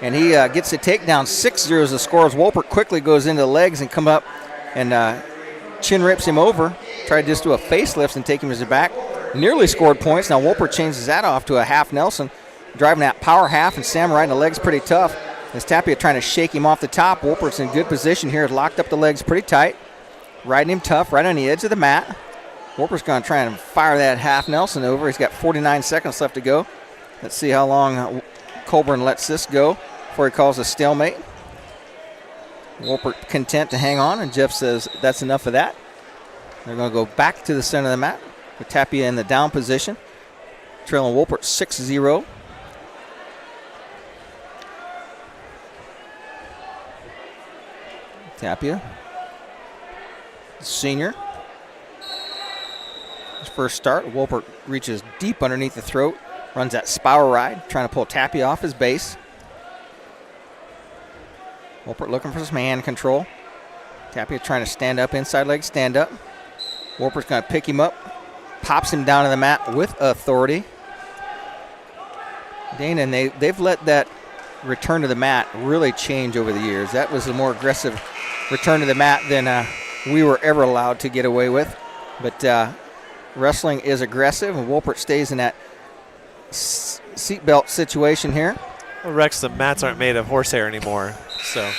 and he gets the takedown. 6-0 is the score as Wolpert quickly goes into the legs and come up and chin rips him over. Tried to just do a facelift and take him to the back. Nearly scored points. Now Wolpert changes that off to a half Nelson, driving that power half, and Sam riding the legs pretty tough. As Tapia trying to shake him off the top. Wolpert's in good position here, locked up the legs pretty tight. Riding him tough, right on the edge of the mat. Wolpert's going to try and fire that half Nelson over. He's got 49 seconds left to go. Let's see how long Colburn lets this go before he calls a stalemate. Wolpert content to hang on, and Jeff says that's enough of that. They're going to go back to the center of the mat with Tapia in the down position. Trailing Wolpert 6-0. Tapia, senior. His first start, Wolpert reaches deep underneath the throat, runs that spiral ride, trying to pull Tapia off his base. Wolpert looking for some hand control. Tapia trying to stand up, inside leg stand up. Wolpert's going to pick him up, pops him down to the mat with authority. Dana, and they've let that return to the mat really change over the years. That was a more aggressive return to the mat than we were ever allowed to get away with. But wrestling is aggressive, and Wolpert stays in that seatbelt situation here. Well, Rex, the mats aren't made of horsehair anymore, so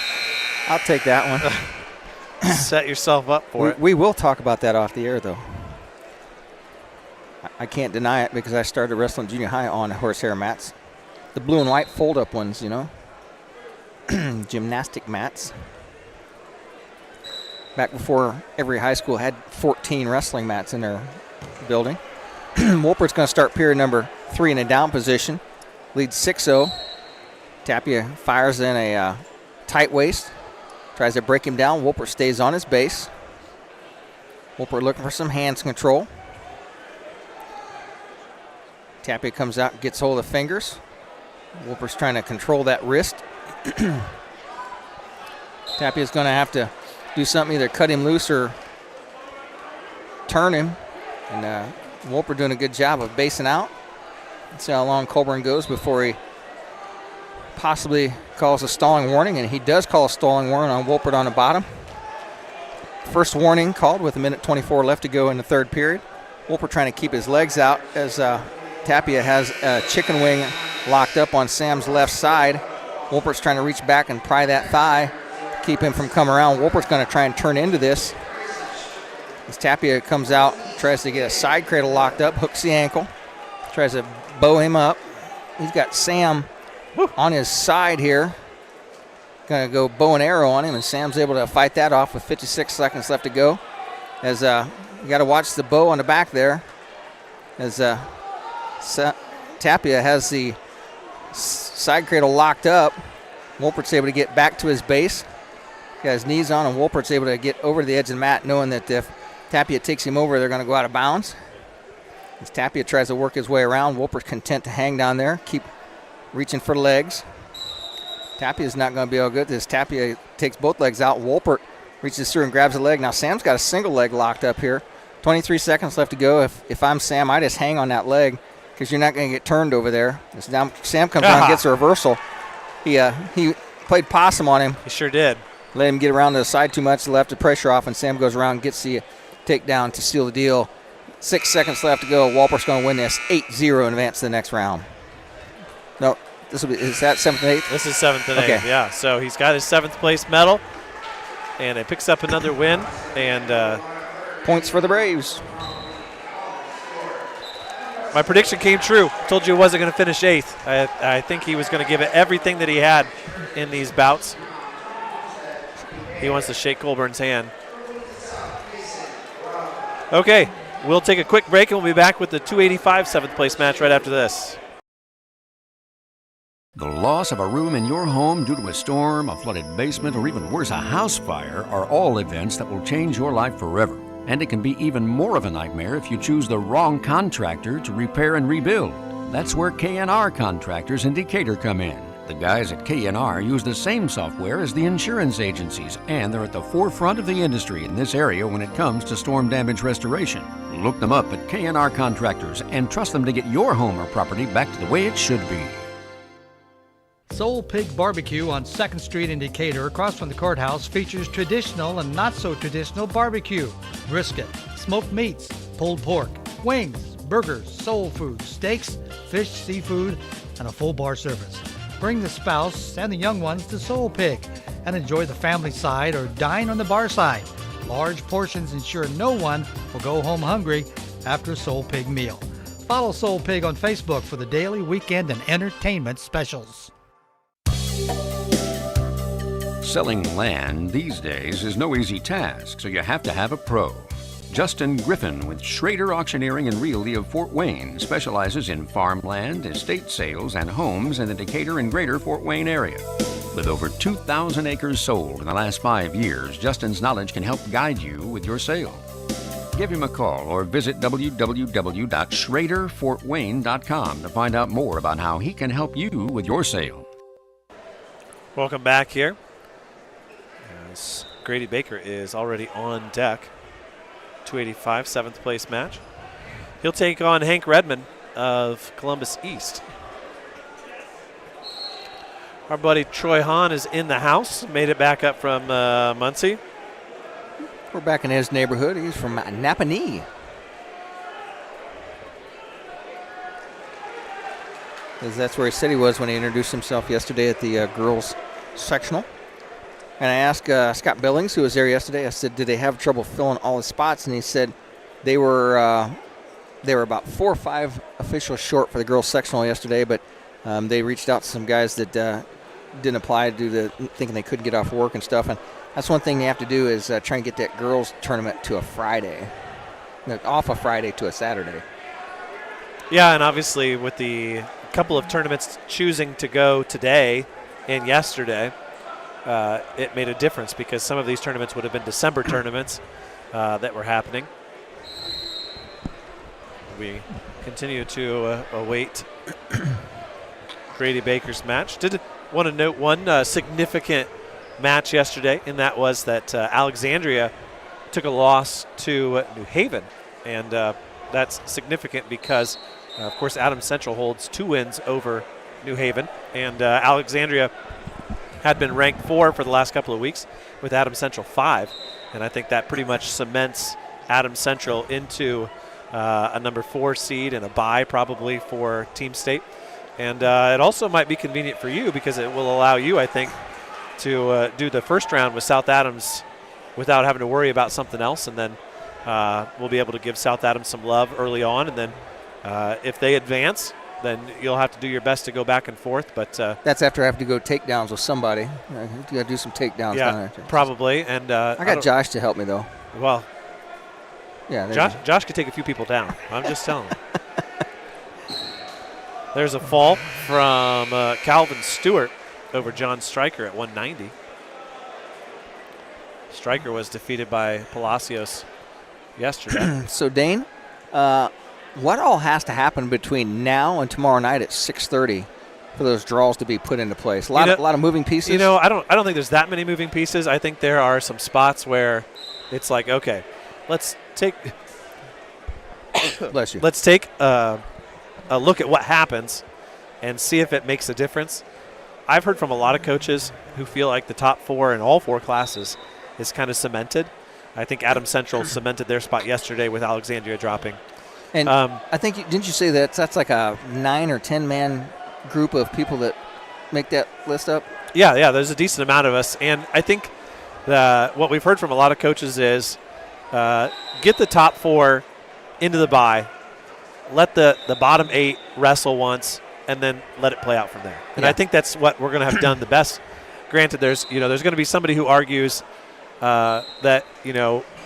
I'll take that one. Set yourself up for it. We will talk about that off the air, though. I can't deny it because I started wrestling junior high on horsehair mats. The blue and white fold-up ones, you know. Gymnastic mats. Back before every high school had 14 wrestling mats in their building. Wolpert's going to start period number 3 in a down position. Leads 6-0. Tapia fires in a tight waist. Tries to break him down. Wolpert stays on his base. Wolpert looking for some hands control. Tapia comes out and gets hold of the fingers. Wolpert's trying to control that wrist. Tapia's going to have to do something, either cut him loose or turn him. And Wolpert doing a good job of basing out. Let's see how long Colburn goes before he possibly calls a stalling warning, and he does call a stalling warning on Wolpert on the bottom. First warning called with 1:24 left to go in the third period. Wolpert trying to keep his legs out as Tapia has a chicken wing locked up on Sam's left side. Wolpert's trying to reach back and pry that thigh, keep him from coming around. Wolpert's going to try and turn into this. As Tapia comes out, tries to get a side cradle locked up, hooks the ankle, tries to bow him up. He's got Sam on his side here. Going to go bow and arrow on him, and Sam's able to fight that off with 56 seconds left to go. As you got to watch the bow on the back there. As Tapia has the side cradle locked up. Wolpert's able to get back to his base. Got his knees on, and Wolpert's able to get over to the edge of the mat, knowing that if Tapia takes him over, they're going to go out of bounds. As Tapia tries to work his way around, Wolpert's content to hang down there, keep reaching for legs. Tapia's not going to be all good. This Tapia takes both legs out. Wolpert reaches through and grabs a leg. Now Sam's got a single leg locked up here. 23 seconds left to go. If I'm Sam, I just hang on that leg because you're not going to get turned over there. Now Sam comes around and gets a reversal. He played possum on him. He sure did. Let him get around to the side too much, left the pressure off, and Sam goes around and gets the takedown to seal the deal. 6 seconds left to go. Wolpert's going to win this 8-0 and advance to the next round. No, is that 7th and 8th? This is 7th and 8th, okay. Yeah. So he's got his 7th place medal, and it picks up another win. And points for the Braves. My prediction came true. Told you he wasn't going to finish 8th. I think he was going to give it everything that he had in these bouts. He wants to shake Colburn's hand. Okay, we'll take a quick break, and we'll be back with the 285 7th place match right after this. The loss of a room in your home due to a storm, a flooded basement, or even worse, a house fire are all events that will change your life forever. And it can be even more of a nightmare if you choose the wrong contractor to repair and rebuild. That's where K&R Contractors in Decatur come in. The guys at K&R use the same software as the insurance agencies, and they're at the forefront of the industry in this area when it comes to storm damage restoration. Look them up at K&R Contractors and trust them to get your home or property back to the way it should be. Soul Pig Barbecue on 2nd Street in Decatur, across from the courthouse, features traditional and not so traditional barbecue, brisket, smoked meats, pulled pork, wings, burgers, soul food, steaks, fish, seafood, and a full bar service. Bring the spouse and the young ones to Soul Pig and enjoy the family side or dine on the bar side. Large portions ensure no one will go home hungry after a Soul Pig meal. Follow Soul Pig on Facebook for the daily, weekend, and entertainment specials. Selling land these days is no easy task, so you have to have a pro. Justin Griffin with Schrader Auctioneering and Realty of Fort Wayne specializes in farmland, estate sales, and homes in the Decatur and greater Fort Wayne area. With over 2,000 acres sold in the last 5 years, Justin's knowledge can help guide you with your sale. Give him a call or visit www.schraderfortwayne.com to find out more about how he can help you with your sale. Welcome back here. As Grady Baker is already on deck. 285 7th place match. He'll take on Hank Redmond of Columbus East. Our buddy Troy Hahn is in the house. Made it back up from Muncie. We're back in his neighborhood. He's from Napanee. because that's where he said he was when he introduced himself yesterday at the girls sectional. And I asked Scott Billings, who was there yesterday, I said, did they have trouble filling all the spots? And he said they were about 4 or 5 officials short for the girls sectional yesterday, but they reached out to some guys that didn't apply due to thinking they couldn't get off work and stuff. And that's one thing you have to do is try and get that girls tournament to a Friday, off a Friday to a Saturday. Yeah, and obviously with the couple of tournaments choosing to go today and yesterday, it made a difference because some of these tournaments would have been December tournaments that were happening. We continue to await Grady Baker's match. Did want to note one significant match yesterday, and that was that Alexandria took a loss to New Haven. And that's significant because, of course, Adams Central holds 2 wins over New Haven. And Alexandria had been ranked 4 for the last couple of weeks, with Adams Central 5. And I think that pretty much cements Adams Central into a number 4 seed and a bye probably for Team State. And it also might be convenient for you because it will allow you, I think, to do the first round with South Adams without having to worry about something else. And then we'll be able to give South Adams some love early on. And then if they advance, then you'll have to do your best to go back and forth. But that's after I have to go takedowns with somebody. You got to do some takedowns. Yeah, probably. And I got Josh to help me, though. Well, yeah, Josh could take a few people down. I'm just telling you. There's a fall from Calvin Stewart over John Stryker at 190. Stryker was defeated by Palacios yesterday. So, Dane, what all has to happen between now and tomorrow night at 6:30 for those draws to be put into place? A lot of moving pieces. I don't think there's that many moving pieces. I think there are some spots where it's like, okay, let's take bless you. Let's take a look at what happens and see if it makes a difference. I've heard from a lot of coaches who feel like the top 4 in all 4 classes is kind of cemented. I think Adams Central cemented their spot yesterday with Alexandria dropping. And I think, didn't you say that's like a 9 or 10 man group of people that make that list up? Yeah, there's a decent amount of us. And I think what we've heard from a lot of coaches is get the top 4 into the bye, let the bottom 8 wrestle once, and then let it play out from there. And I think that's what we're going to have done the best. Granted, there's going to be somebody who argues that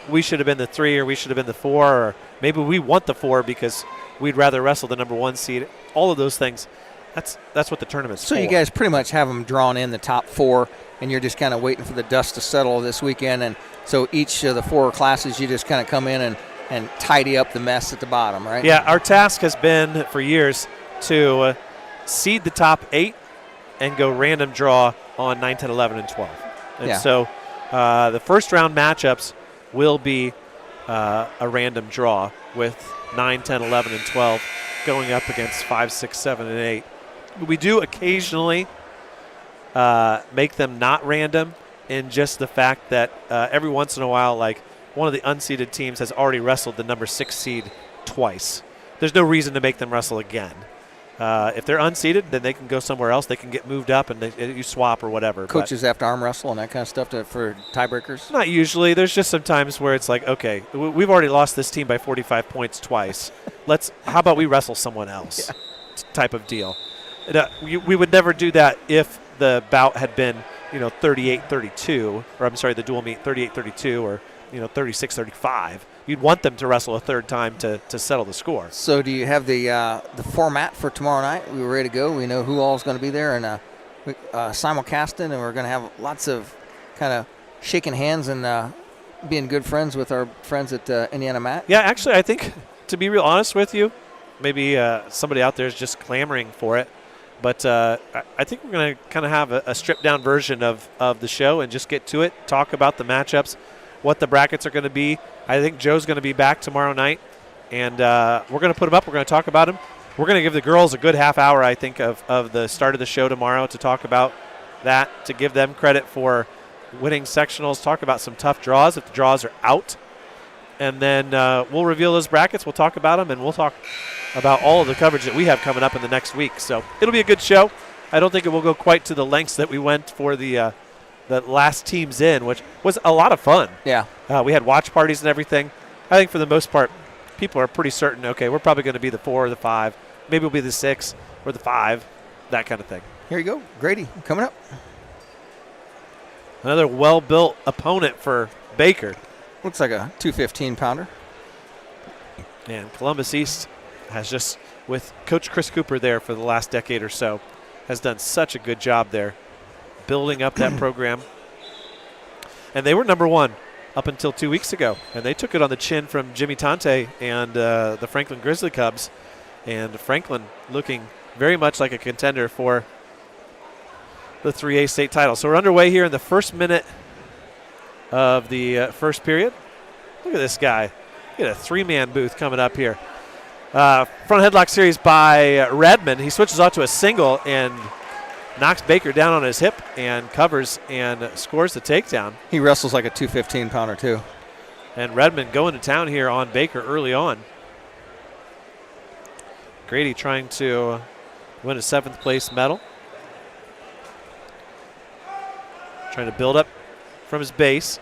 we should have been the 3 or we should have been the 4, or maybe we want the 4 because we'd rather wrestle the number 1 seed. All of those things. That's what the tournament's for. So you guys pretty much have them drawn in the top 4, and you're just kind of waiting for the dust to settle this weekend. And so each of the 4 classes, you just kind of come in and tidy up the mess at the bottom, right? Yeah, our task has been for years to seed the top 8 and go random draw on 9, 10, 11, and 12. And so the first round matchups will be a random draw with 9, 10, 11, and 12 going up against 5, 6, 7, and 8. We do occasionally make them not random in just the fact that every once in a while, like, one of the unseeded teams has already wrestled the number 6 seed twice. There's no reason to make them wrestle again. If they're unseeded, then they can go somewhere else. They can get moved up and you swap or whatever. Coaches have to arm wrestle and that kind of stuff for tiebreakers? Not usually. There's just some times where it's like, okay, we've already lost this team by 45 points twice. How about we wrestle someone else type of deal. We would never do that if the bout had been 38-32, or I'm sorry, the dual meet 38-32 or 36-35. You'd want them to wrestle a third time to settle the score. So do you have the format for tomorrow night? We were ready to go. We know who all is going to be there, and simulcasting, and we're going to have lots of kind of shaking hands and being good friends with our friends at Indiana Mat. Yeah, actually, I think, to be real honest with you, maybe somebody out there is just clamoring for it. But I think we're going to kind of have a stripped-down version of the show and just get to it, talk about the matchups, what the brackets are going to be. I think Joe's going to be back tomorrow night, and we're going to put him up. We're going to talk about him. We're going to give the girls a good half hour, I think, of the start of the show tomorrow to talk about that, to give them credit for winning sectionals, talk about some tough draws if the draws are out. And then we'll reveal those brackets. We'll talk about them, and we'll talk about all of the coverage that we have coming up in the next week. So it'll be a good show. I don't think it will go quite to the lengths that we went for the last teams in, which was a lot of fun. Yeah. We had watch parties and everything. I think for the most part, people are pretty certain, okay, we're probably going to be the 4 or the 5. Maybe we'll be the 6 or the 5, that kind of thing. Here you go, Grady, coming up. Another well-built opponent for Baker. Looks like a 215-pounder. And Columbus East has just, with Coach Chris Cooper there for the last decade or so, has done such a good job there building up that program. And they were number 1 up until 2 weeks ago. And they took it on the chin from Jimmy Tante and the Franklin Grizzly Cubs. And Franklin looking very much like a contender for the 3A state title. So we're underway here in the first minute of the first period. Look at this guy. Look at a 3-man booth coming up here. Front headlock series by Redmond. He switches off to a single and knocks Baker down on his hip and covers and scores the takedown. He wrestles like a 215-pounder too. And Redmond going to town here on Baker early on. Grady trying to win a 7th place medal. Trying to build up from his base.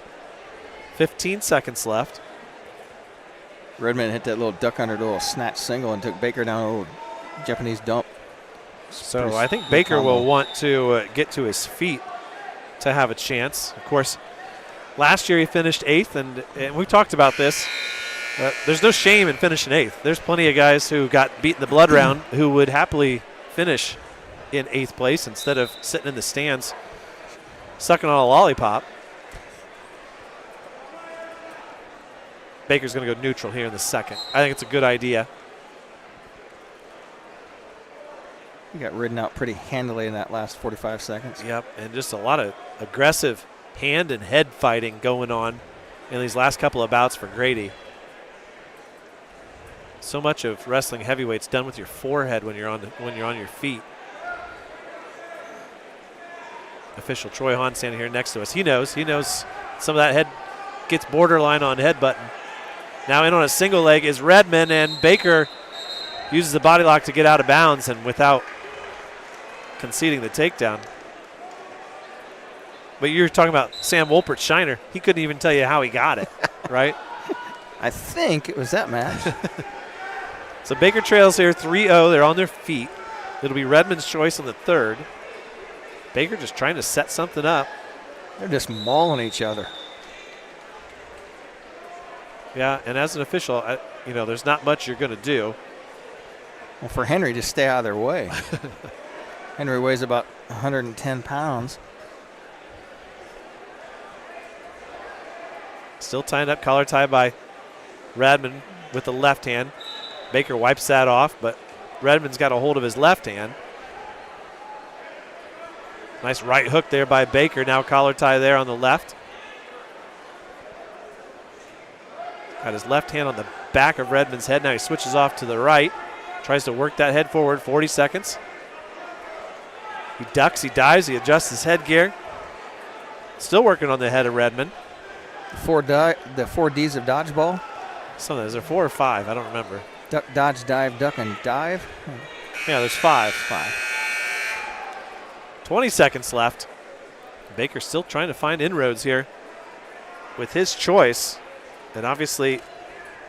15 seconds left. Redmond hit that little duck under, little snatch single and took Baker down a little Japanese dump. So I think Baker will want to get to his feet to have a chance. Of course, last year he finished 8th, and we talked about this. There's no shame in finishing 8th. There's plenty of guys who got beat in the blood round who would happily finish in 8th place instead of sitting in the stands sucking on a lollipop. Baker's going to go neutral here in the second. I think it's a good idea. He got ridden out pretty handily in that last 45 seconds. Yep, and just a lot of aggressive hand and head fighting going on in these last couple of bouts for Grady. So much of wrestling heavyweight's done with your forehead when you're on your feet. Official Troy Hahn standing here next to us. He knows some of that head gets borderline on headbutting. Now in on a single leg is Redmond, and Baker uses the body lock to get out of bounds and without conceding the takedown. But you're talking about Sam Wolpert Shiner. He couldn't even tell you how he got it, right? I think it was that match. So Baker trails here 3-0. They're on their feet. It'll be Redmond's choice on the 3rd. Baker just trying to set something up. They're just mauling each other. Yeah, and as an official, there's not much you're going to do. Well, for Henry, just stay out of their way. Henry weighs about 110 pounds. Still tying up, collar tie by Redmond with the left hand. Baker wipes that off, but Redmond's got a hold of his left hand. Nice right hook there by Baker. Now collar tie there on the left. Got his left hand on the back of Redmond's head. Now he switches off to the right. Tries to work that head forward, 40 seconds. He ducks, he dives, he adjusts his headgear. Still working on the head of Redmond. The 4 Ds of dodgeball. Is there 4 or 5? I don't remember. Duck, dodge, dive, duck, and dive. Yeah, there's 5. 20 seconds left. Baker still trying to find inroads here with his choice. And obviously,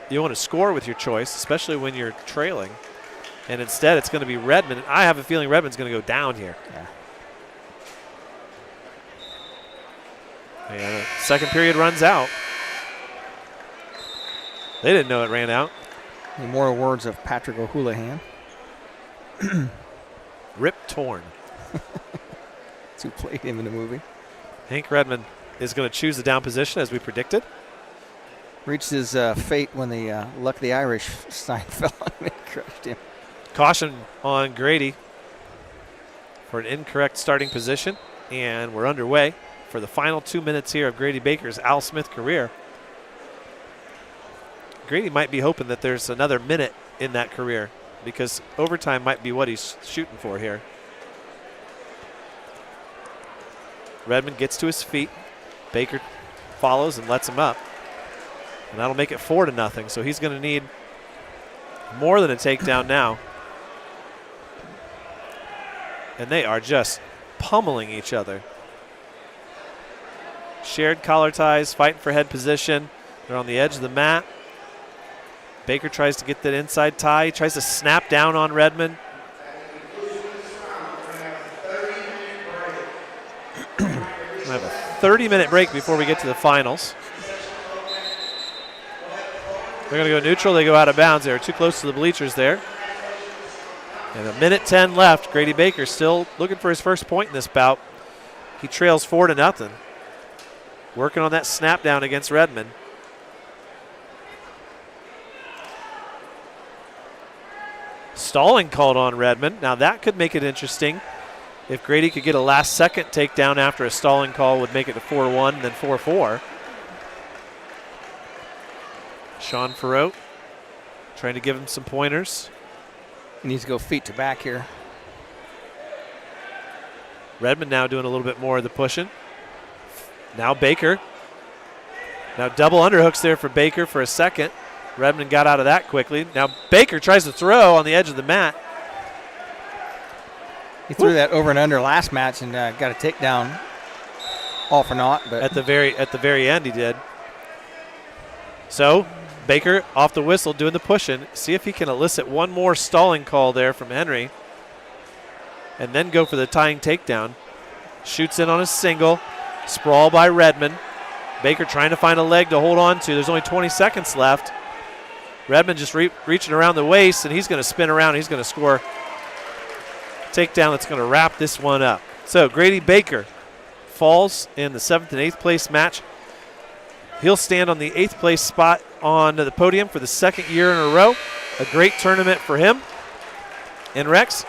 you want to score with your choice, especially when you're trailing. And instead, it's going to be Redmond. And I have a feeling Redmond's going to go down here. Yeah. And the second period runs out. They didn't know it ran out. The immortal words of Patrick O'Houlihan. Rip torn. That's who played him in the movie. Hank Redmond is going to choose the down position as we predicted. Reached his fate when the Luck the Irish sign fell on him and crushed him. Caution on Grady for an incorrect starting position. And we're underway for the final 2 minutes here of Grady Baker's Al Smith career. Grady might be hoping that there's another minute in that career because overtime might be what he's shooting for here. Redmond gets to his feet. Baker follows and lets him up. And that'll make it 4-0. So he's going to need more than a takedown now. And they are just pummeling each other. Shared collar ties, fighting for head position. They're on the edge of the mat. Baker tries to get that inside tie. He tries to snap down on Redmond. We'll have a 30-minute break before we get to the finals. They're going to go neutral. They go out of bounds. They're too close to the bleachers there. And 1:10 left. Grady Baker still looking for his first point in this bout. He trails 4-0. Working on that snap down against Redmond. Stalling called on Redmond. Now that could make it interesting. If Grady could get a last-second takedown after a stalling call, would make it a 4-1 and then 4-4. Sean Farrow trying to give him some pointers. He needs to go feet to back here. Redmond now doing a little bit more of the pushing. Now Baker. Now double underhooks there for Baker for a second. Redmond got out of that quickly. Now Baker tries to throw on the edge of the mat. He threw that over and under last match and got a takedown, all for naught. But at the very end, he did. So Baker off the whistle doing the pushing. See if he can elicit one more stalling call there from Henry, and then go for the tying takedown. Shoots in on a single. Sprawl by Redmond. Baker trying to find a leg to hold on to. There's only 20 seconds left. Redmond just reaching around the waist, and he's going to spin around. He's going to score a takedown that's going to wrap this one up. So Grady Baker falls in the 7th and 8th place match. He'll stand on the 8th place spot on the podium for the second year in a row. A great tournament for him. And Rex,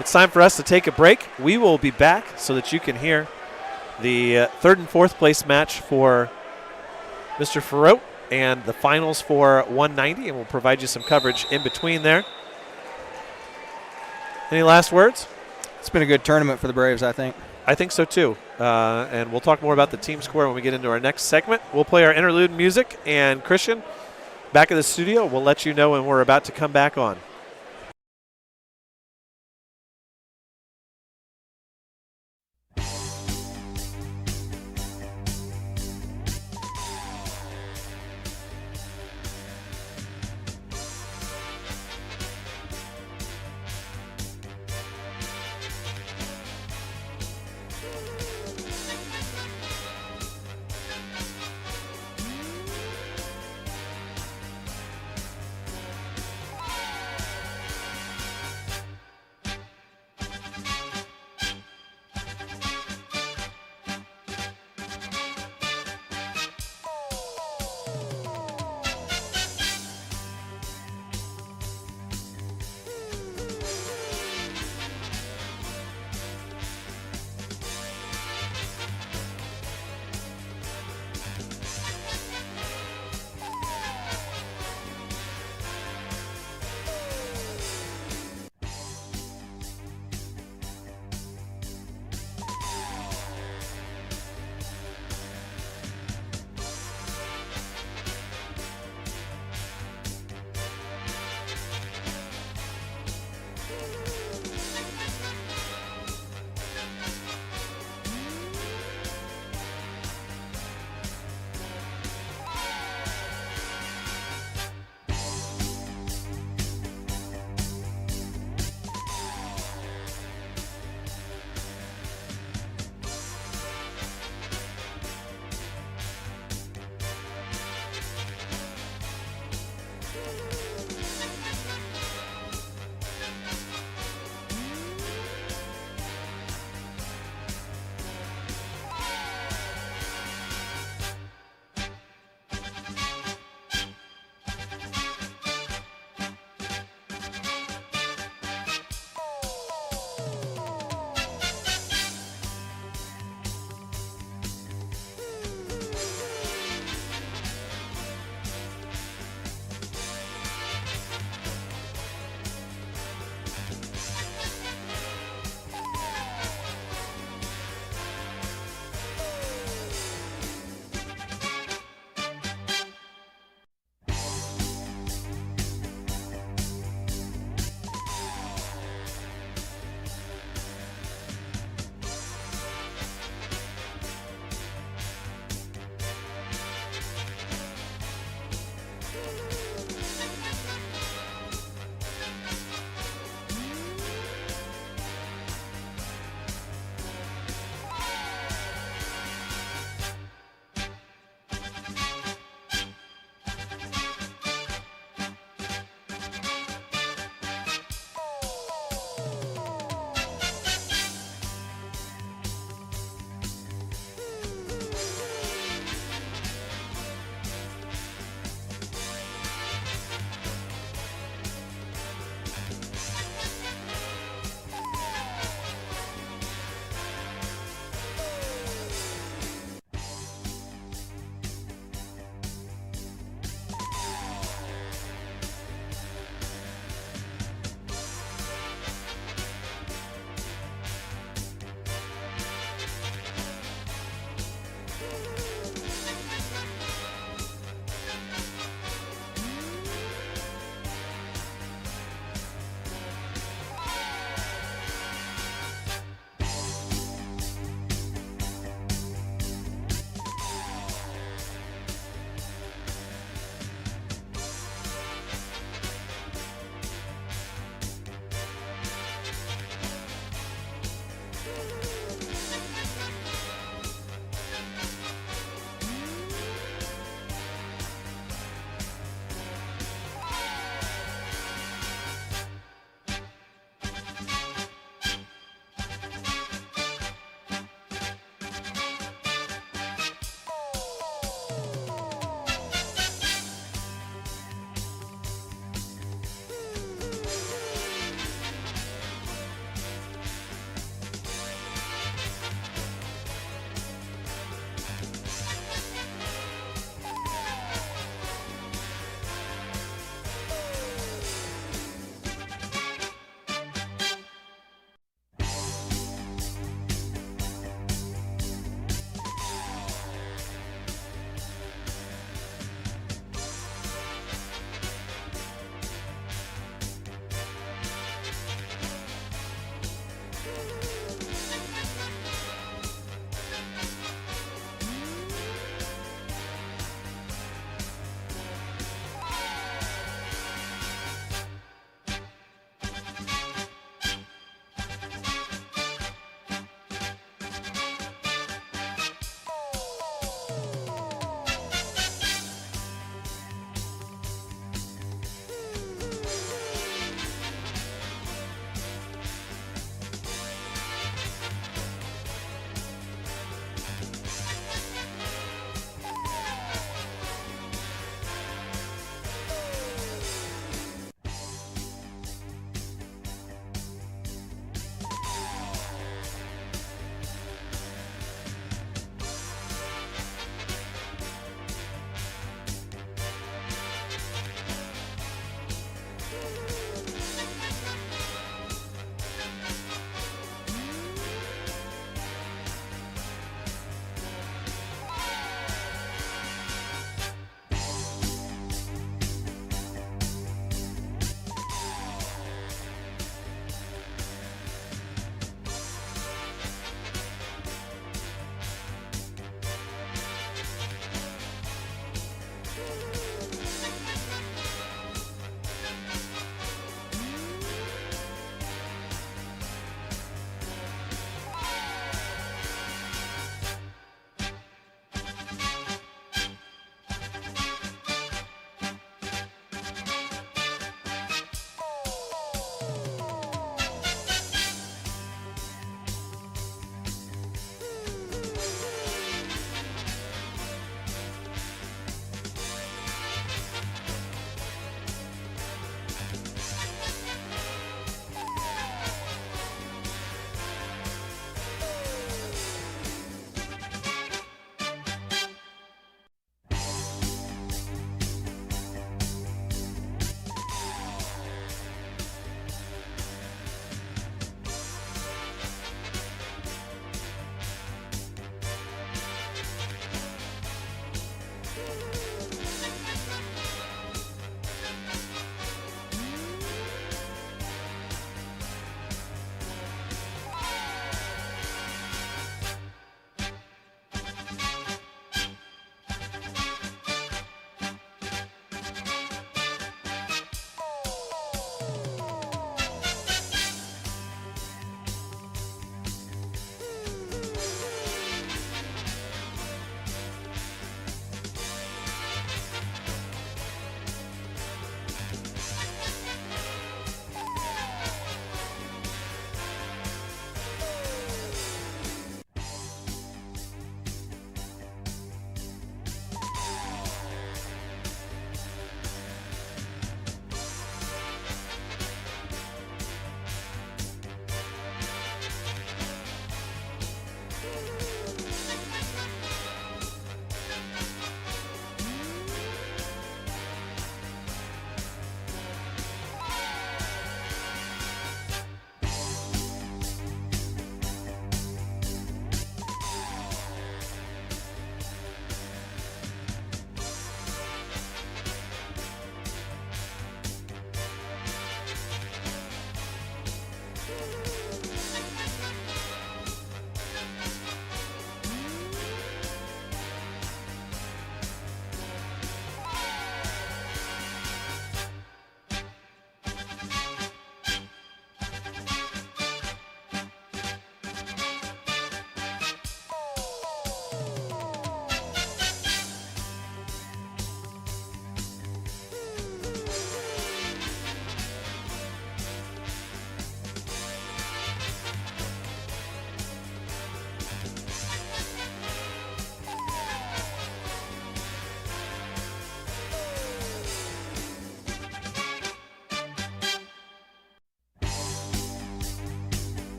it's time for us to take a break. We will be back so that you can hear the 3rd and 4th place match for Mr. Farrow and the finals for 190, and we'll provide you some coverage in between there. Any last words? It's been a good tournament for the Braves, I think. I think so too. And we'll talk more about the team score when we get into our next segment. We'll play our interlude music, and Christian, back in the studio, we'll let you know when we're about to come back on.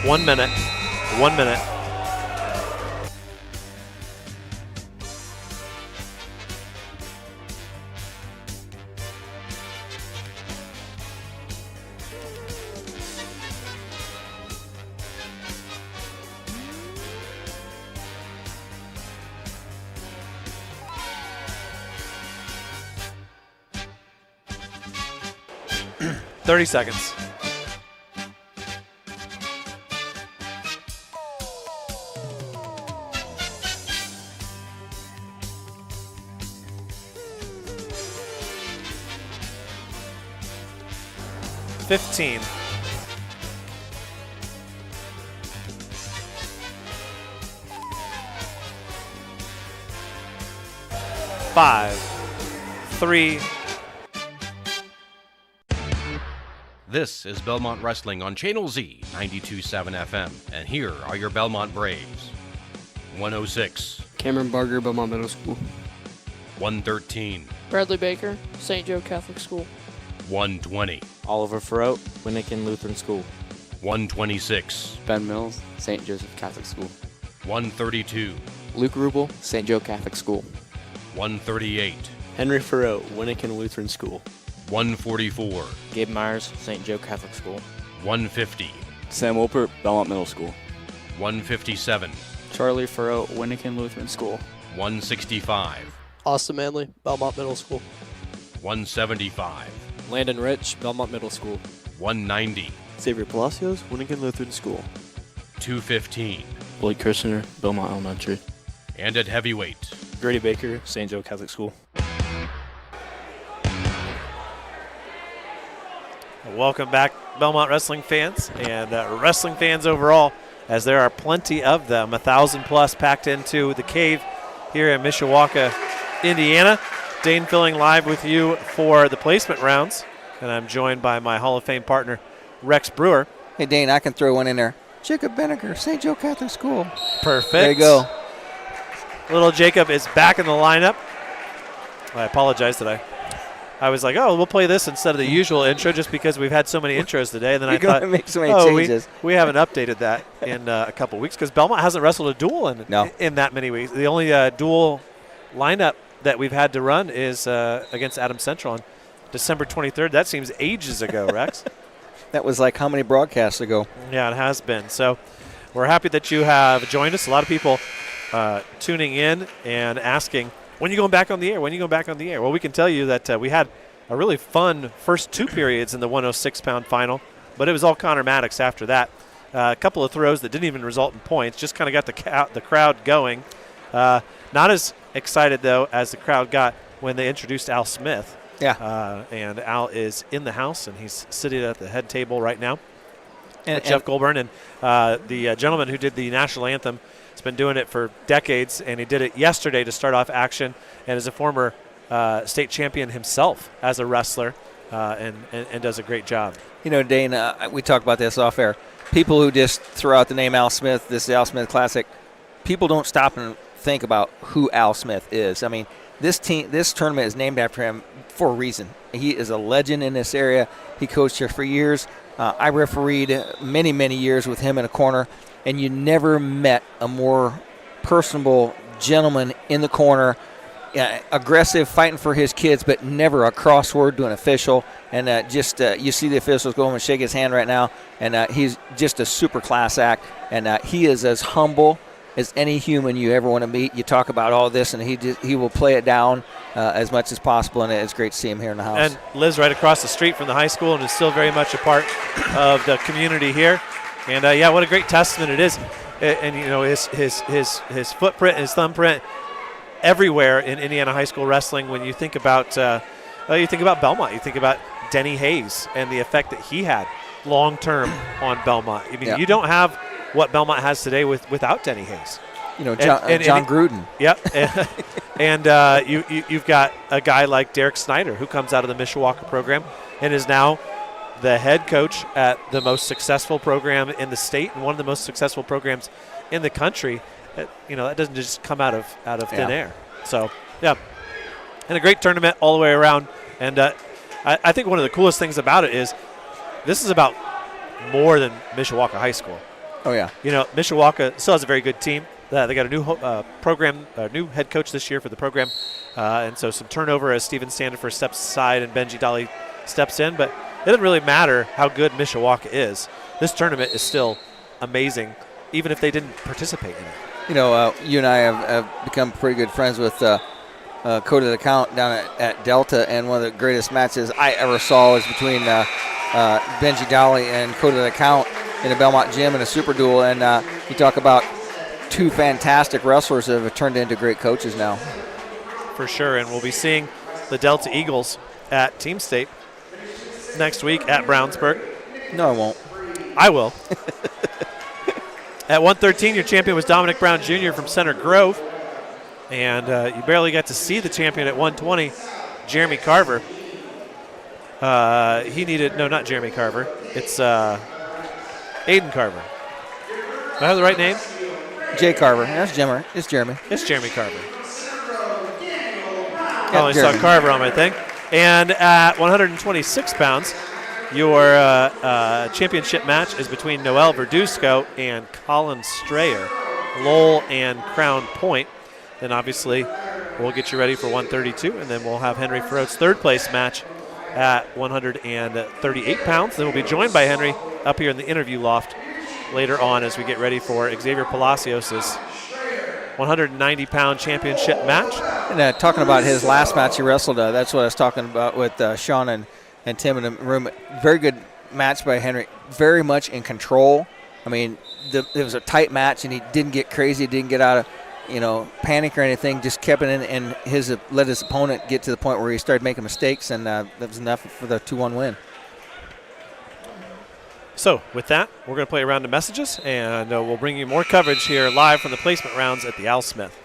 1 minute. 1 minute. Thirty seconds. $15. 5, 3. This is Bellmont Wrestling on Channel Z 92.7 FM, and here are your Bellmont Braves. 106. Cameron Barger, Bellmont Middle School. 113. Bradley Baker, St. Joe Catholic School. 120. Oliver Farrow, Winnikin Lutheran School. 126. Ben Mills, St. Joseph Catholic School. 132. Luke Rubel, St. Joe Catholic School. 138. Henry Farrow, Winnikin Lutheran School. 144. Gabe Myers, St. Joe Catholic School. 150. Sam Wolpert, Bellmont Middle School. 157. Charlie Farrow, Winnikin Lutheran School. 165. Austin Manley, Bellmont Middle School. 175. Landon Rich, Bellmont Middle School. 190. Xavier Palacios, Winnikin Lutheran School. 215. Blake Kirshner, Bellmont Elementary. And at heavyweight, Grady Baker, St. Joe Catholic School. Welcome back, Bellmont wrestling fans and wrestling fans overall, as there are plenty of them, 1,000 plus packed into the cave here in Mishawaka, Indiana. Dane filling live with you for the placement rounds, and I'm joined by my Hall of Fame partner, Rex Brewer. Hey, Dane, I can throw one in there. Jacob Benniger, St. Joe Catholic School. Perfect. There you go. Little Jacob is back in the lineup. I apologize that I was like, oh, we'll play this instead of the usual intro just because we've had so many intros today. And then I thought, make so many changes. We haven't updated that in a couple weeks because Bellmont hasn't wrestled a duel in that many weeks. The only dual lineup that we've had to run is against Adam Central on December 23rd. That seems ages ago, Rex. That was like how many broadcasts ago? Yeah, it has been. So we're happy that you have joined us. A lot of people tuning in and asking, when are you going back on the air? When are you going back on the air? Well, we can tell you that we had a really fun first 2 periods in the 106-pound final, but it was all Connor Maddox after that. A couple of throws that didn't even result in points, just kind of got the crowd going. Not as excited, though, as the crowd got when they introduced Al Smith. Yeah. And Al is in the house, and he's sitting at the head table right now. And Jeff Goldburn, and the gentleman who did the national anthem has been doing it for decades, and he did it yesterday to start off action, and is a former state champion himself as a wrestler, and does a great job. You know, Dane, we talked about this off air. People who just throw out the name Al Smith, this is the Al Smith Classic, people don't stop and think about who Al Smith is. I mean, this tournament is named after him for a reason. He is a legend in this area. He coached here for years. I refereed many, many years with him in a corner, and you never met a more personable gentleman in the corner, aggressive, fighting for his kids, but never a crossword to an official. And you see the officials go home and shake his hand right now, and he's just a super class act. And he is as humble as any human you ever want to meet. You talk about all this, and he will play it down as much as possible, and it's great to see him here in the house. And lives right across the street from the high school and is still very much a part of the community here. And what a great testament it is. And you know, his footprint, his thumbprint everywhere in Indiana high school wrestling. When you think about Bellmont, you think about Denny Hayes and the effect that he had long term on Bellmont. I mean, you don't have what Bellmont has today without Denny Hayes. You know, John Gruden. Yep. And you've got a guy like Derek Snyder, who comes out of the Mishawaka program and is now the head coach at the most successful program in the state and one of the most successful programs in the country. That doesn't just come out of thin air. So, yeah. And a great tournament all the way around. And I think one of the coolest things about it is this is about more than Mishawaka High School. Oh, yeah. You know, Mishawaka still has a very good team. They got a new program, a new head coach this year for the program. And so some turnover as Steven Standifer steps aside and Benji Dolly steps in. But it doesn't really matter how good Mishawaka is. This tournament is still amazing, even if they didn't participate in it. You know, you and I have become pretty good friends with Code of the Count down at Delta, and one of the greatest matches I ever saw was between Benji Dolly and Code of the Count in the Bellmont gym in a super duel. And you talk about two fantastic wrestlers that have turned into great coaches now. For sure, and we'll be seeing the Delta Eagles at Team State next week at Brownsburg. No, I won't. I will. At 113, your champion was Dominic Brown Jr. from Center Grove. And you barely got to see the champion at 120, Jeremy Carver. Not Jeremy Carver. It's Aiden Carver. Do I have the right name? Jay Carver. That's Jimmer. It's Jeremy. It's Jeremy Carver. I only saw Carver on my thing. And at 126 pounds, your championship match is between Noel Verduzco and Colin Strayer, Lowell and Crown Point. Then obviously we'll get you ready for 132, and then we'll have Henry Ferrot's third place match at 138 pounds. Then we'll be joined by Henry up here in the interview loft later on as we get ready for Xavier Palacios' 190-pound championship match. And talking about his last match he wrestled, that's what I was talking about with Sean and Tim in the room. Very good match by Henry. Very much in control. I mean, it was a tight match, and he didn't get crazy, didn't get out of panic or anything. Just kept it in, and let his opponent get to the point where he started making mistakes, and that was enough for the 2-1 win. So with that, we're going to play a round of messages, and we'll bring you more coverage here live from the placement rounds at the Al Smith.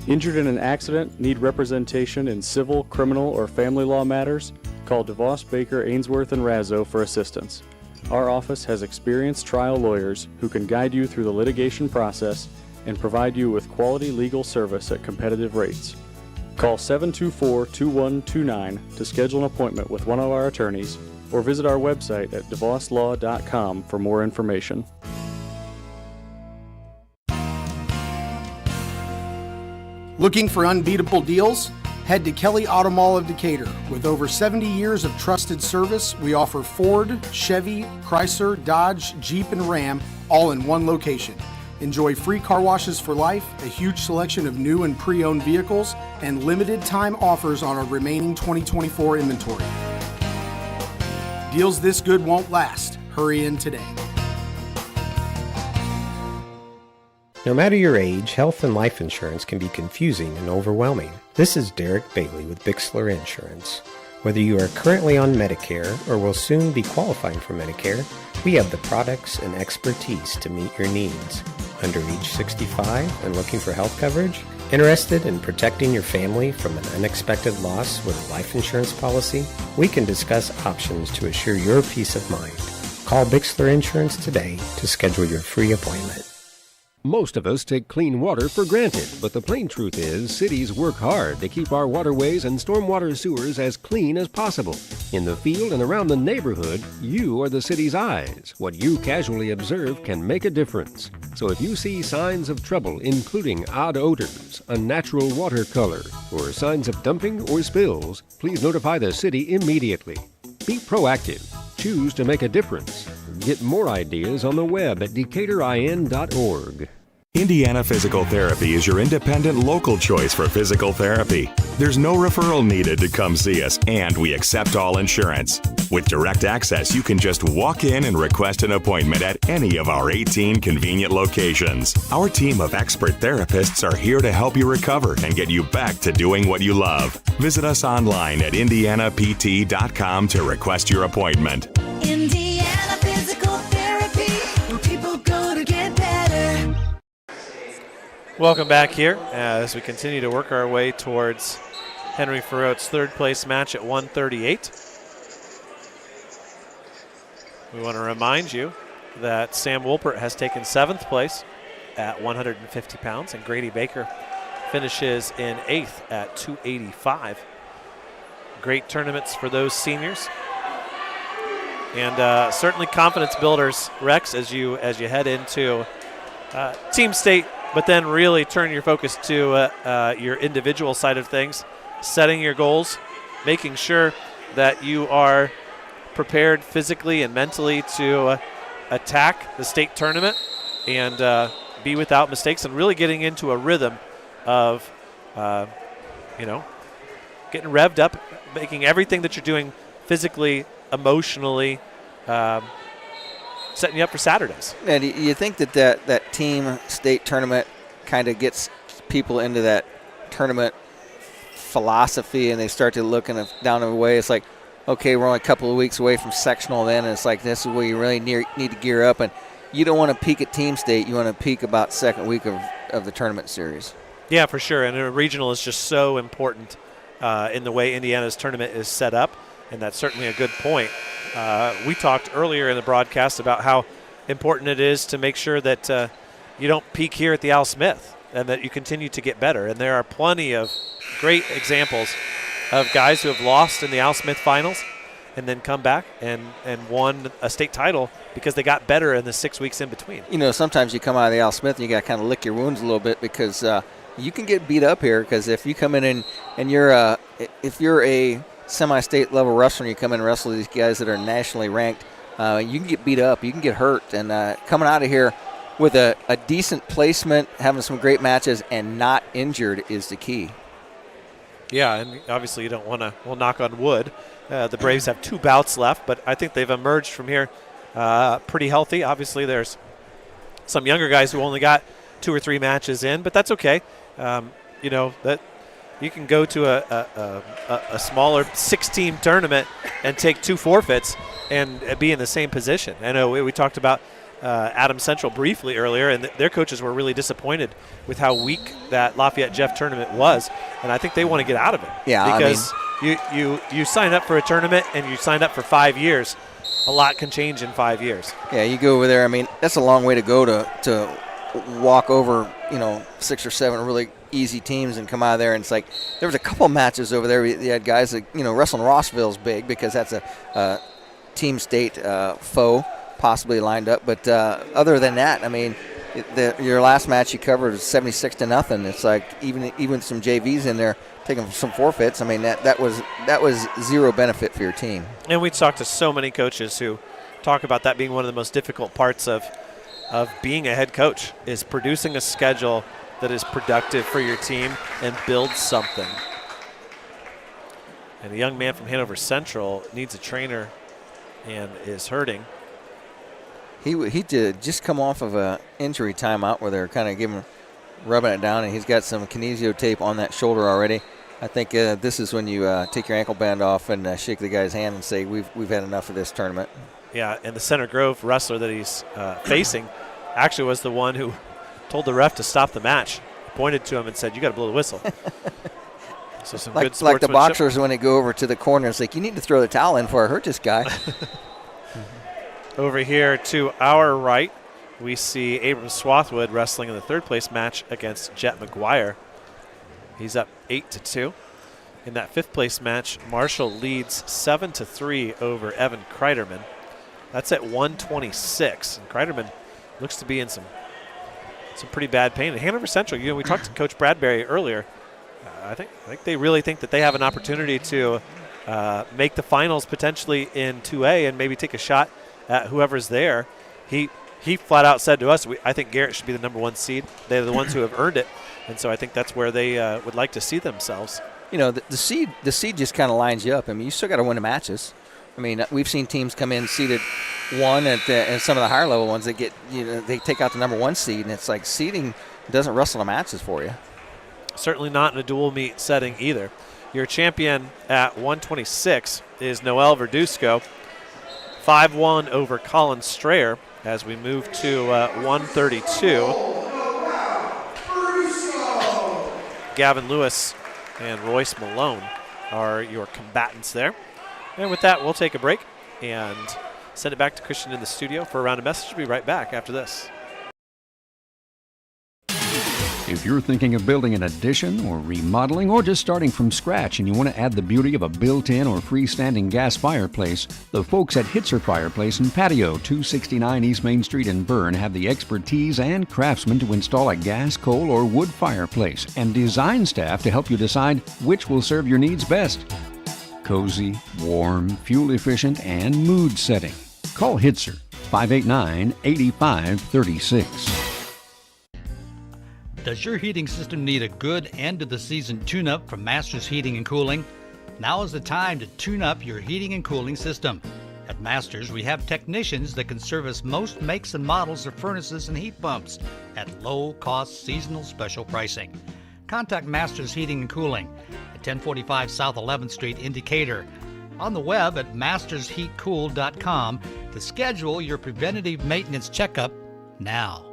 Injured in an accident, need representation in civil, criminal, or family law matters? Call DeVos, Baker, Ainsworth, and Razzo for assistance. Our office has experienced trial lawyers who can guide you through the litigation process and provide you with quality legal service at competitive rates. Call 724-2129 to schedule an appointment with one of our attorneys, or visit our website at devoslaw.com for more information. Looking for unbeatable deals? Head to Kelly Auto Mall of Decatur. With over 70 years of trusted service, we offer Ford, Chevy, Chrysler, Dodge, Jeep, and Ram all in one location. Enjoy free car washes for life, a huge selection of new and pre-owned vehicles, and limited time offers on our remaining 2024 inventory. Deals this good won't last. Hurry in today. No matter your age, health and life insurance can be confusing and overwhelming. This is Derek Bailey with Bixler Insurance. Whether you are currently on Medicare or will soon be qualifying for Medicare, we have the products and expertise to meet your needs. Under age 65 and looking for health coverage? Interested in protecting your family from an unexpected loss with a life insurance policy? We can discuss options to assure your peace of mind. Call Bixler Insurance today to schedule your free appointment. Most of us take clean water for granted, but the plain truth is cities work hard to keep our waterways and stormwater sewers as clean as possible. In the field and around the neighborhood, you are the city's eyes. What you casually observe can make a difference. So if you see signs of trouble, including odd odors, unnatural water color, or signs of dumping or spills, please notify the city immediately. Be proactive. Choose to make a difference. Get more ideas on the web at DecaturIN.org. Indiana Physical Therapy is your independent local choice for physical therapy. There's no referral needed to come see us, and we accept all insurance. With direct access, you can just walk in and request an appointment at any of our 18 convenient locations. Our team of expert therapists are here to help you recover and get you back to doing what you love. Visit us online at indianapt.com to request your appointment. Indiana Physical Therapy, where people go to get better. Welcome back here as we continue to work our way towards Henry Ferrot's third place match at 138. We want to remind you that Sam Wolpert has taken 7th place at 150 pounds, and Grady Baker finishes in 8th at 285. great tournaments for those seniors. And certainly confidence builders, Rex, as you head into team state, but then really turn your focus to your individual side of things, setting your goals, making sure that you are prepared physically and mentally to attack the state tournament and be without mistakes, and really getting into a rhythm of, getting revved up, making everything that you're doing physically, emotionally, setting you up for Saturdays. And you think that team state tournament kind of gets people into that tournament philosophy, and they start to look down the way. It's like, okay, we're only a couple of weeks away from sectional then, and it's like this is where you really need to gear up. And you don't want to peak at team state. You want to peak about second week of the tournament series. Yeah, for sure. And a regional is just so important in the way Indiana's tournament is set up, and that's certainly a good point. We talked earlier in the broadcast about how important it is to make sure that you don't peak here at the Al Smith and that you continue to get better. And there are plenty of great examples of guys who have lost in the Al Smith finals and then come back and won a state title because they got better in the 6 weeks in between. Sometimes you come out of the Al Smith and you got to kind of lick your wounds a little bit because you can get beat up here, because if you come in and you're if you're a semi-state level wrestler and you come in and wrestle these guys that are nationally ranked, you can get beat up, you can get hurt, and coming out of here with a decent placement, having some great matches, and not injured is the key. Yeah, and obviously you don't want to, we'll knock on wood. The Braves have 2 bouts left, but I think they've emerged from here pretty healthy. Obviously there's some younger guys who only got 2 or 3 matches in, but that's okay. That you can go to a smaller 6-team tournament and take 2 forfeits and be in the same position. I know we talked about Adams Central briefly earlier, and their coaches were really disappointed with how weak that Lafayette Jeff tournament was, and I think they want to get out of it. Yeah, because you sign up for a tournament and you sign up for 5 years. A lot can change in 5 years. Yeah, you go over there. I mean, that's a long way to go to walk over, 6 or 7 really easy teams and come out of there. And it's like there was a couple matches over there. You had guys that, wrestling Rossville's big because that's a team state foe possibly lined up. But other than that, I mean, your last match you covered was 76-0. It's like even some JVs in there taking some forfeits. I mean, that was zero benefit for your team. And we talked to so many coaches who talk about that being one of the most difficult parts of being a head coach, is producing a schedule that is productive for your team and builds something. And a young man from Hanover Central needs a trainer and is hurting. He did just come off of a injury timeout where they're kind of rubbing it down, and he's got some kinesio tape on that shoulder already. I think this is when you take your ankle band off and shake the guy's hand and say, we've had enough of this tournament. Yeah, and the Center Grove wrestler that he's facing actually was the one who told the ref to stop the match, pointed to him and said, "You got to blow the whistle." So some good sportsmanship. Like the boxers when they go over to the corner, it's like, you need to throw the towel in before I hurt this guy. Over here to our right, we see Abram Swathwood wrestling in the 3rd place match against Jet McGuire. He's up 8-2. In that 5th place match, Marshall leads 7-3 over Evan Kreiderman. That's at 126. And Kreiderman looks to be in some pretty bad pain. And Hanover Central, we talked to Coach Bradbury earlier. I think they really think that they have an opportunity to make the finals potentially in 2A and maybe take a shot at whoever's there. He flat out said to us, I think Garrett should be the number 1 seed. They're the ones who have earned it. And so I think that's where they would like to see themselves. The seed just kind of lines you up. I mean, you still got to win the matches. I mean, we've seen teams come in seeded 1 and some of the higher level ones that get, they take out the number 1 seed, and it's like seeding doesn't wrestle the matches for you. Certainly not in a dual meet setting either. Your champion at 126 is Noel Verduzco, 5-1 over Colin Strayer as we move to 132. Gavin Lewis and Royce Malone are your combatants there. And with that, we'll take a break and send it back to Christian in the studio for a round of messages. We'll be right back after this. If you're thinking of building an addition or remodeling or just starting from scratch and you want to add the beauty of a built-in or freestanding gas fireplace, the folks at Hitzer Fireplace and Patio, 269 East Main Street in Bern, have the expertise and craftsmen to install a gas, coal, or wood fireplace and design staff to help you decide which will serve your needs best. Cozy, warm, fuel-efficient, and mood-setting. Call Hitzer, 589-8536. Does your heating system need a good end-of-the-season tune-up from Masters Heating and Cooling? Now is the time to tune up your heating and cooling system. At Masters, we have technicians that can service most makes and models of furnaces and heat pumps at low-cost seasonal special pricing. Contact Masters Heating and Cooling at 1045 South 11th Street in Decatur. On the web at mastersheatcool.com to schedule your preventative maintenance checkup now.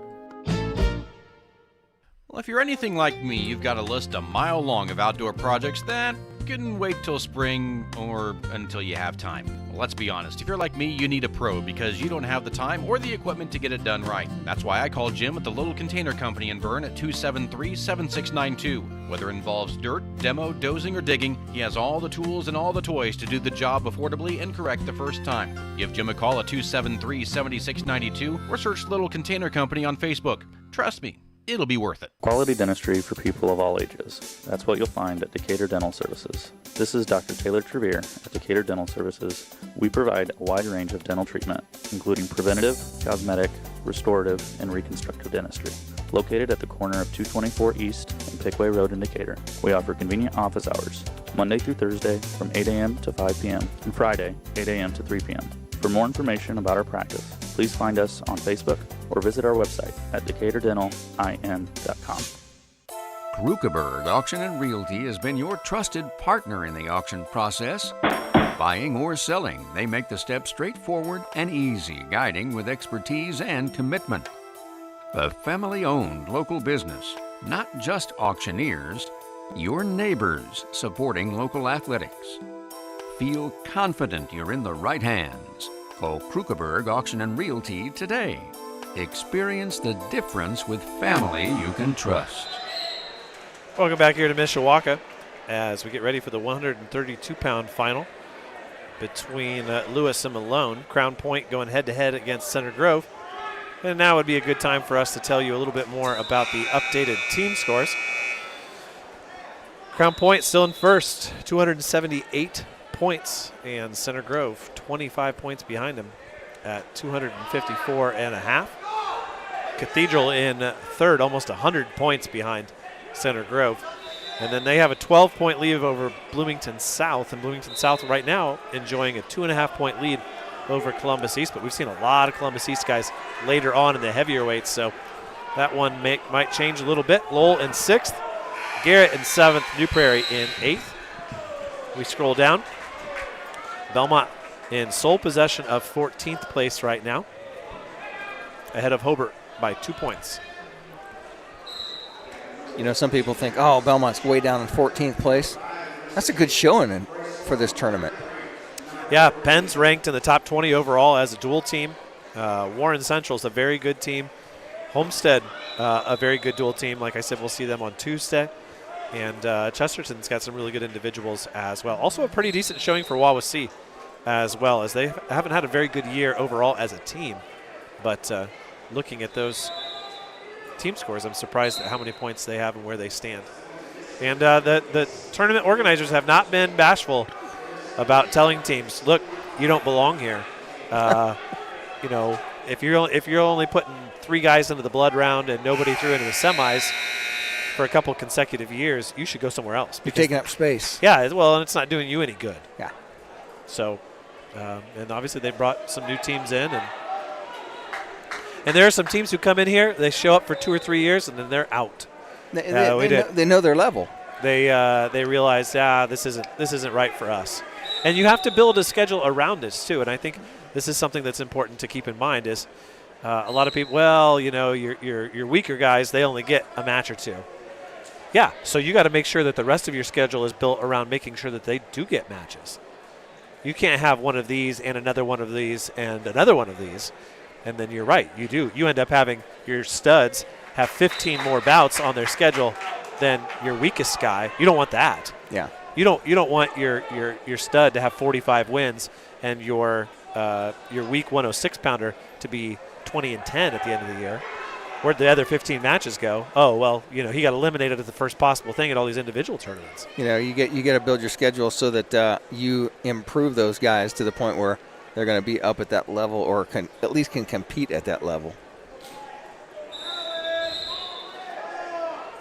Well, if you're anything like me, you've got a list a mile long of outdoor projects that can wait till spring or until you have time. Well, let's be honest, if you're like me, you need a pro because you don't have the time or the equipment to get it done right. That's why I call Jim at the Little Container Company in Bern at 273-7692. Whether it involves dirt, demo, dozing, or digging, he has all the tools and all the toys to do the job affordably and correct the first time. Give Jim a call at 273-7692 or search Little Container Company on Facebook. Trust me, it'll be worth it. Quality dentistry for people of all ages. That's what you'll find at Decatur Dental Services. This is Dr. Taylor Trevere at Decatur Dental Services. We provide a wide range of dental treatment, including preventative, cosmetic, restorative, and reconstructive dentistry. Located at the corner of 224 East and Pickway Road in Decatur. We offer convenient office hours, Monday through Thursday from 8 a.m. to 5 p.m. and Friday, 8 a.m. to 3 p.m. For more information about our practice, please find us on Facebook or visit our website at DecaturDentalIN.com. Krukeberg Auction and Realty has been your trusted partner in the auction process. Buying or selling, they make the steps straightforward and easy, guiding with expertise and commitment. A family-owned local business, not just auctioneers, your neighbors supporting local athletics. Feel confident you're in the right hands. Call Krukeberg Auction and Realty today. Experience the difference with family you can trust. Welcome back here to Mishawaka as we get ready for the 132-pound final between Lewis and Malone. Crown Point going head-to-head against Center Grove. And now would be a good time for us to tell you a little bit more about the updated team scores. Crown Point still in first, 278 points, and Center Grove 25 points behind him at 254 and a half. Cathedral in third, almost 100 points behind Center Grove. And then they have a 12-point lead over Bloomington South, and Bloomington South right now enjoying a 2.5-point lead over Columbus East, but we've seen a lot of Columbus East guys later on in the heavier weights, so that one might change a little bit. Lowell in sixth, Garrett in seventh, New Prairie in eighth. We scroll down. Bellmont in sole possession of 14th place right now, ahead of Hobart by 2 points. You know, some people think, oh, Belmont's way down in 14th place. That's a good showing for this tournament. Yeah, Penn's ranked in the top 20 overall as a dual team. Warren Central's a very good team. Homestead, a very good dual team. Like I said, we'll see them on Tuesday. And Chesterton's got some really good individuals as well. Also a pretty decent showing for Wawasee as well, as they haven't had a very good year overall as a team. But looking at those team scores, I'm surprised at how many points they have and where they stand. And the tournament organizers have not been bashful about telling teams, look, you don't belong here. You know, if you're only putting 3 guys into the blood round and nobody threw into the semis for a couple consecutive years, you should go somewhere else. You're taking up space. Yeah, well, and it's not doing you any good. Yeah. So, and obviously they brought some new teams in, and there are some teams who come in here, they show up for 2 or 3 years, and then they're out. They know their level. They realize, this isn't right for us. And you have to build a schedule around this too. And I think this is something that's important to keep in mind is a lot of people, well, you know, your weaker guys, they only get a match or 2. Yeah, so you got to make sure that the rest of your schedule is built around making sure that they do get matches. You can't have one of these and another one of these and another one of these. And then you're right, you do. You end up having your studs have 15 more bouts on their schedule than your weakest guy. You don't want that. Yeah. You don't want your stud to have 45 wins and your weak 106 pounder to be 20-10 at the end of the year. Where'd the other 15 matches go? Oh, well, he got eliminated at the first possible thing at all these individual tournaments. You get to build your schedule so that you improve those guys to the point where they're going to be up at that level or at least can compete at that level.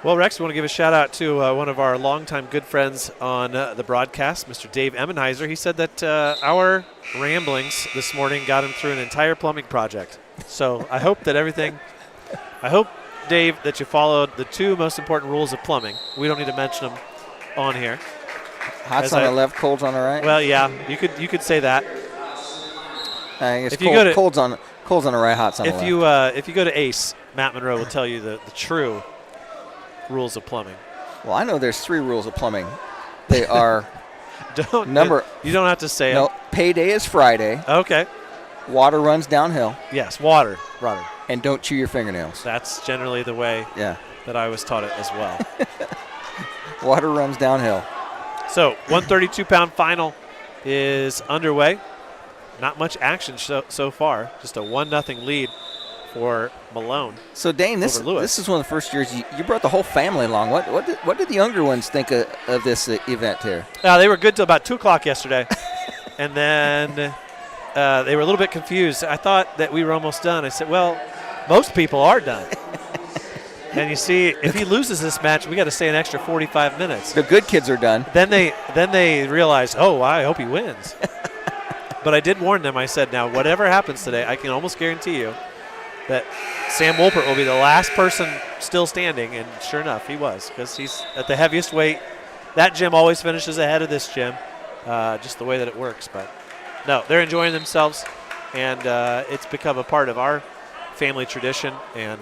Well, Rex, we want to give a shout-out to one of our longtime good friends on the broadcast, Mr. Dave Emmenheiser. He said that our ramblings this morning got him through an entire plumbing project. So I hope that Dave, that you followed the two most important rules of plumbing. We don't need to mention them on here. Hot's on the left, cold's on the right? Well, yeah, you could say that. I guess cold's on the right, hot's on the left. If you go to Ace, Matt Monroe will tell you the true rules of plumbing. Well, I know there's 3 rules of plumbing. They are you don't have to say no, it. Payday is Friday. Okay. Water runs downhill. Yes, water. And don't chew your fingernails. That's generally the way that I was taught it as well. Water runs downhill. So 132-pound final is underway. Not much action so far. Just a 1-0 lead for Malone. So Dane, this is one of the first years you brought the whole family along. What did the younger ones think of this event here? They were good till about 2 o'clock yesterday, and then they were a little bit confused. I thought that we were almost done. I said, well, most people are done. And you see, if he loses this match, we got to stay an extra 45 minutes. The good kids are done. Then they realize, oh, I hope he wins. But I did warn them. I said, now, whatever happens today, I can almost guarantee you that Sam Wolpert will be the last person still standing, and sure enough, he was, because he's at the heaviest weight. That gym always finishes ahead of this gym, just the way that it works. But no, they're enjoying themselves, and it's become a part of our family tradition. And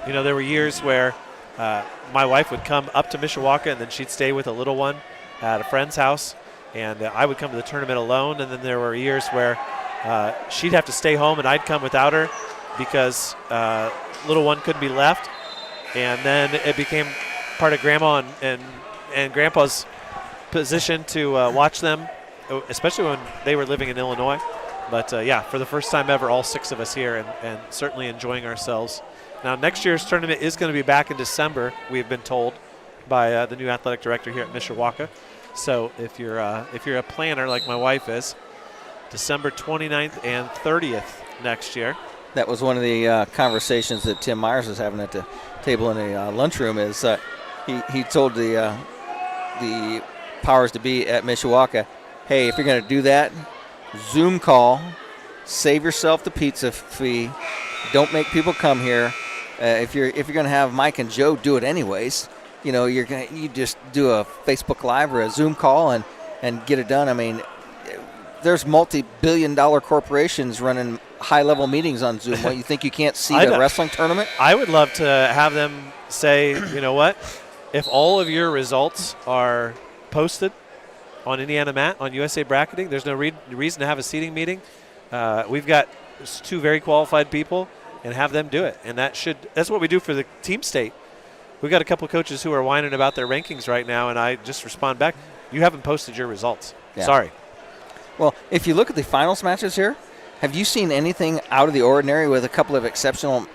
there were years where my wife would come up to Mishawaka, and then she'd stay with a little one at a friend's house, and I would come to the tournament alone. And then there were years where she'd have to stay home, and I'd come without her because little one couldn't be left. And then it became part of Grandma and Grandpa's position to watch them, especially when they were living in Illinois. But, for the first time ever, all 6 of us here and certainly enjoying ourselves. Now, next year's tournament is going to be back in December, we've been told by the new athletic director here at Mishawaka. So if you're a planner like my wife is, December 29th and 30th next year. That was one of the conversations that Tim Myers was having at the table in the lunchroom. Is he told the powers to be at Mishawaka, hey, if you're going to do that, Zoom call, save yourself the pizza fee, don't make people come here. If you're going to have Mike and Joe do it anyways, you just do a Facebook Live or a Zoom call and get it done. I mean, there's multi-billion-dollar corporations running high-level meetings on Zoom. What, you think you can't see the wrestling tournament? I would love to have them say, you know what, if all of your results are posted on Indiana Mat, on USA Bracketing, there's no reason to have a seating meeting. We've got 2 very qualified people, and have them do it. And that's what we do for the team state. We've got a couple of coaches who are whining about their rankings right now, and I just respond back, you haven't posted your results. Yeah. Sorry. Well, if you look at the finals matches here, have you seen anything out of the ordinary with a couple of exceptional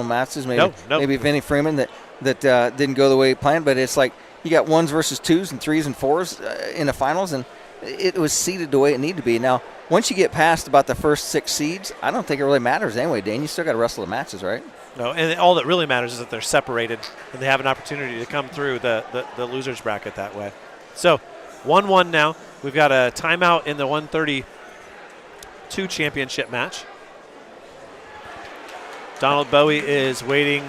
matches? Maybe, no. Maybe Vinny Freeman that didn't go the way he planned, but it's like you got 1s versus 2s and 3s and 4s in the finals, and it was seeded the way it needed to be. Now, once you get past about the first 6 seeds, I don't think it really matters anyway, Dane. You still got to wrestle the matches, right? No, and all that really matters is that they're separated and they have an opportunity to come through the losers bracket that way. So 1-1 now. We've got a timeout in the 132 championship match. Donald Bowie is waiting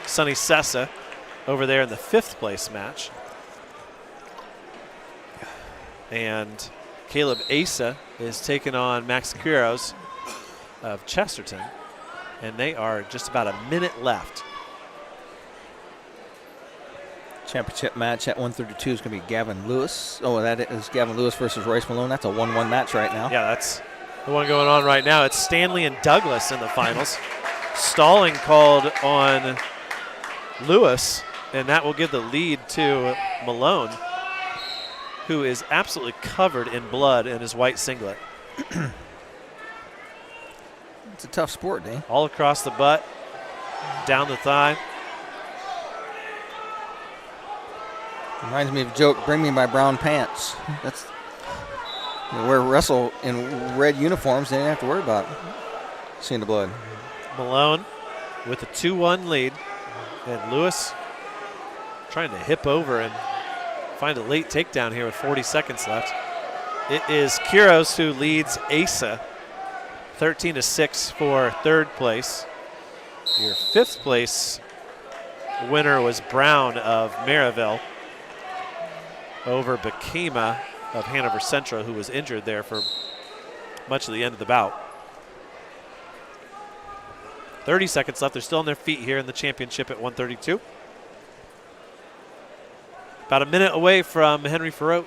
Sonny Sessa over there in the 5th place match. And Caleb Asa is taking on Max Quiros of Chesterton. And they are just about a minute left. Championship match at 132 is going to be Gavin Lewis. Oh, that is Gavin Lewis versus Royce Malone. That's a 1-1 match right now. Yeah, that's the one going on right now. It's Stanley and Douglas in the finals. Stalling called on Lewis, and that will give the lead to Malone, who is absolutely covered in blood in his white singlet. It's a tough sport, Dane. All across the butt, down the thigh. Reminds me of a joke, bring me my brown pants. That's, you wear wrestle in red uniforms, they didn't have to worry about seeing the blood. Malone with a 2-1 lead, and Lewis trying to hip over and find a late takedown here with 40 seconds left. It is Quiros who leads ASA 13-6 for third place. Your fifth place winner was Brown of Maryville over Bakima of Hanover Central, who was injured there for much of the end of the bout. 30 seconds left. They're still on their feet here in the championship at 132. About a minute away from Henry Farote.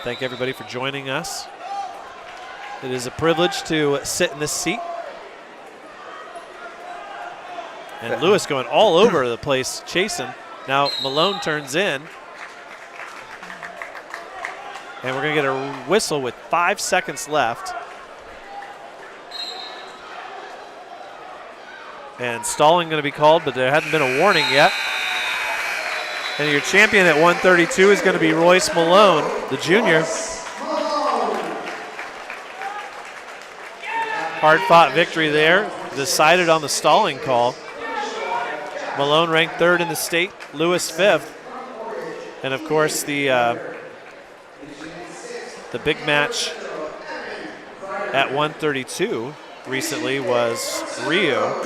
Thank everybody for joining us. It is a privilege to sit in this seat. And Lewis going all over the place, chasing. Now Malone turns in. And we're going to get a whistle with 5 seconds left. And stalling going to be called, but there hadn't been a warning yet. And your champion at 132 is going to be Royce Malone, the junior. Hard-fought victory there, decided on the stalling call. Malone ranked third in the state, Lewis fifth. And of course the big match at 132 recently was Rio.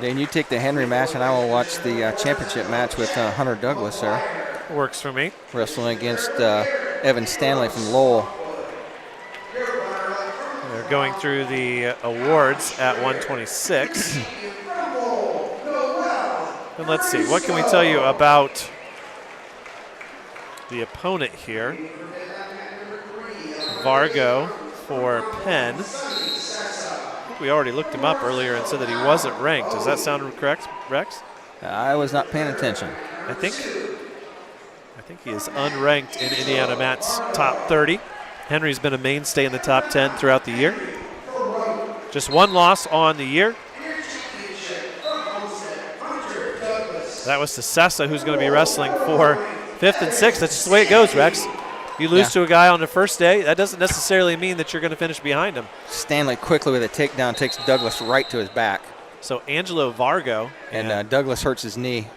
Dane, you take the Henry match, and I will watch the championship match with Hunter Douglas there. Works for me. Wrestling against Evan Stanley from Lowell. They're going through the awards at 126. And let's see, what can we tell you about the opponent here? Vargo for Penn. I think we already looked him up earlier and said that he wasn't ranked. Does that sound correct, Rex? I was not paying attention. I think he is unranked in Indiana Matt's top 30. Henry's been a mainstay in the top 10 throughout the year. Just one loss on the year. That was to Sessa, who's going to be wrestling for 5th and 6th. That's just the way it goes, Rex. You lose to a guy on the first day, that doesn't necessarily mean that you're going to finish behind him. Stanley quickly with a takedown takes Douglas right to his back. So Angelo Vargo. And Douglas hurts his knee.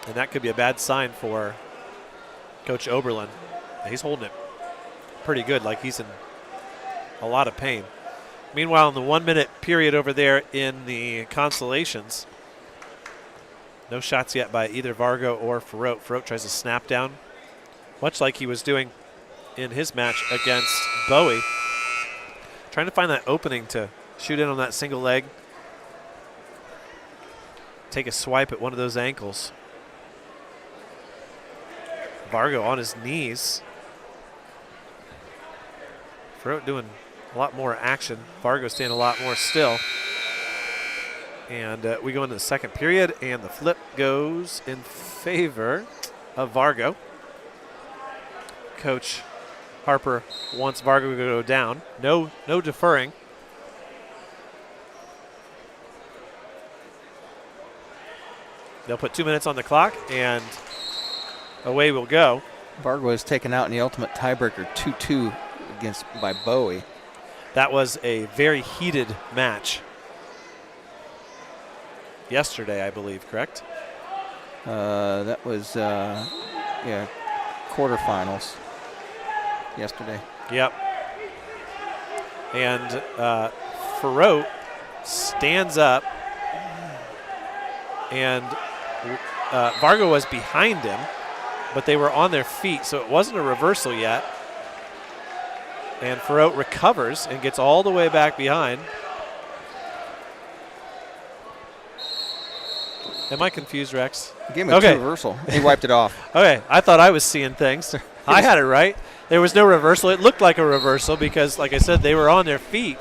And that could be a bad sign for Coach Oberlin. He's holding it pretty good, like he's in a lot of pain. Meanwhile, in the 1 minute period over there in the consolations, no shots yet by either Vargo or Farote. Farote tries to snap down, much like he was doing in his match against Bowie. Trying to find that opening to shoot in on that single leg. Take a swipe at one of those ankles. Vargo on his knees. Farote doing a lot more action. Vargo staying a lot more still. And we go into the second period, and the flip goes in favor of Vargo. Coach Harper wants Vargo to go down. No deferring. They'll put 2 minutes on the clock, and away we'll go. Vargo was taken out in the ultimate tiebreaker 2-2 by Bowie. That was a very heated match yesterday, I believe, correct? That was, quarterfinals yesterday. Yep. And Farote stands up, and Vargo was behind him, but they were on their feet, so it wasn't a reversal yet. And Farote recovers and gets all the way back behind. Am I confused, Rex? He gave me a reversal. He wiped it off. Okay, I thought I was seeing things. I had it right. There was no reversal. It looked like a reversal because, like I said, they were on their feet.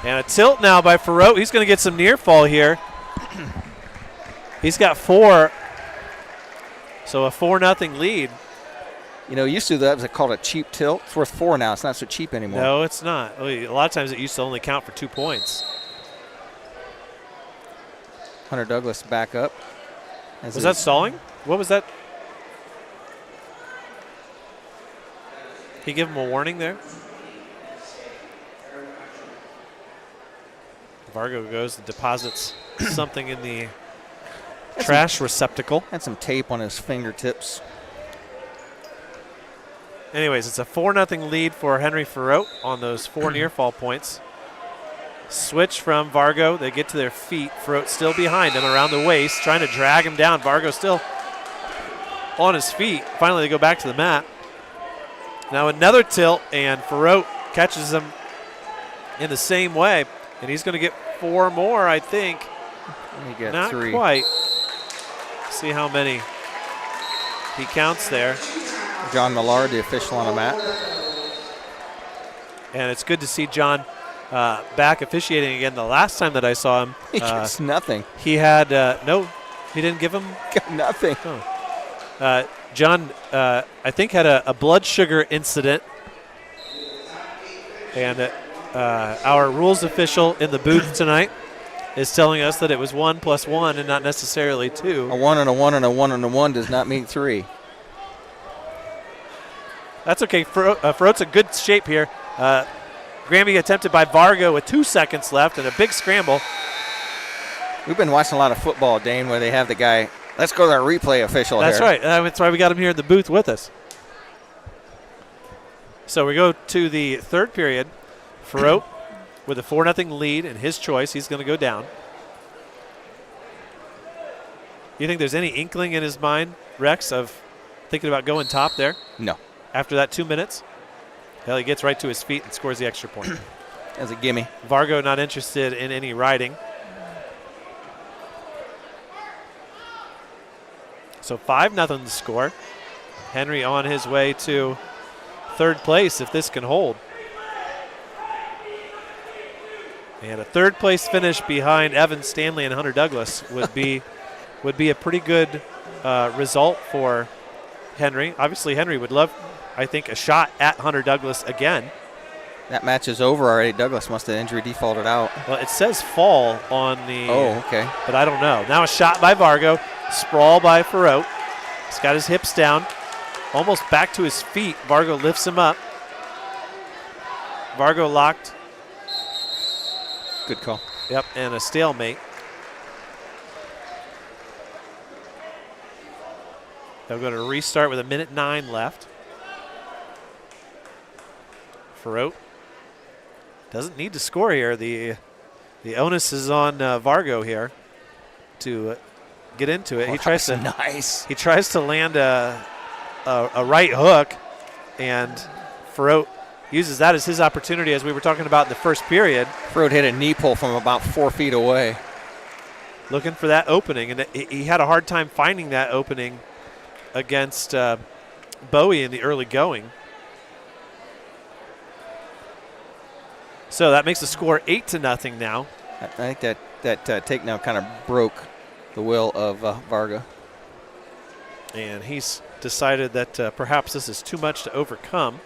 And a tilt now by Farote. He's going to get some near fall here. He's got 4. So a 4-0 lead. You know, used to that was called a cheap tilt. It's worth 4 now. It's not so cheap anymore. No, it's not. A lot of times it used to only count for 2 points. Hunter Douglas back up. Was that stalling? What was that? He give him a warning there? Vargo goes and deposits something in the trash receptacle. Had some tape on his fingertips. Anyways, it's a 4-0 lead for Henry Farote on those 4 near fall points. Switch from Vargo. They get to their feet. Farote still behind him around the waist, trying to drag him down. Vargo still on his feet. Finally, they go back to the mat. Now another tilt, and Farote catches him in the same way. And he's going to get 4 more, I think. He got Not 3. quite. See how many he counts there. John Millard, the official on the mat. And it's good to see John back officiating again. The last time that I saw him, He gets nothing. he had no, he didn't give him Got nothing. John, I think, had a blood sugar incident, and our rules official in the booth tonight is telling us that it was 1 + 1 and not necessarily 2. A 1 and a 1 and a 1 and a 1 does not mean 3. That's okay. Farote's in good shape here. Granby attempted by Vargo with 2 seconds left and a big scramble. We've been watching a lot of football, Dane, where they have the guy. Let's go to our replay official That's here. right. That's why we got him here in the booth with us. So we go to the third period. Farote with a 4-0 lead and his choice. He's going to go down. You think there's any inkling in his mind, Rex, of thinking about going top there? No. After that 2 minutes? Hell, he gets right to his feet and scores the extra point. As a gimme. Vargo not interested in any riding. So 5-0 the score. Henry on his way to third place if this can hold. And a third place finish behind Evan Stanley and Hunter Douglas would be a pretty good result for Henry. Obviously, Henry would love, I think, a shot at Hunter Douglas again. That match is over already. Douglas must have injury defaulted out. Well, it says fall on the. Oh, okay. But I don't know. Now a shot by Vargo. Sprawl by Farote. He's got his hips down. Almost back to his feet. Vargo lifts him up. Vargo locked. Good call. Yep, and a stalemate. They're going to restart with 1:09 left. Farote doesn't need to score here. The onus is on Vargo here to get into it. Oh, he tries to nice. He tries to land a right hook, and Farote uses that as his opportunity, as we were talking about in the first period. Farote hit a knee pull from about 4 feet away. Looking for that opening, and he had a hard time finding that opening against Bowie in the early going. So that makes the score 8-0 now. I think that takedown kind of broke the will of Varga. And he's decided that perhaps this is too much to overcome.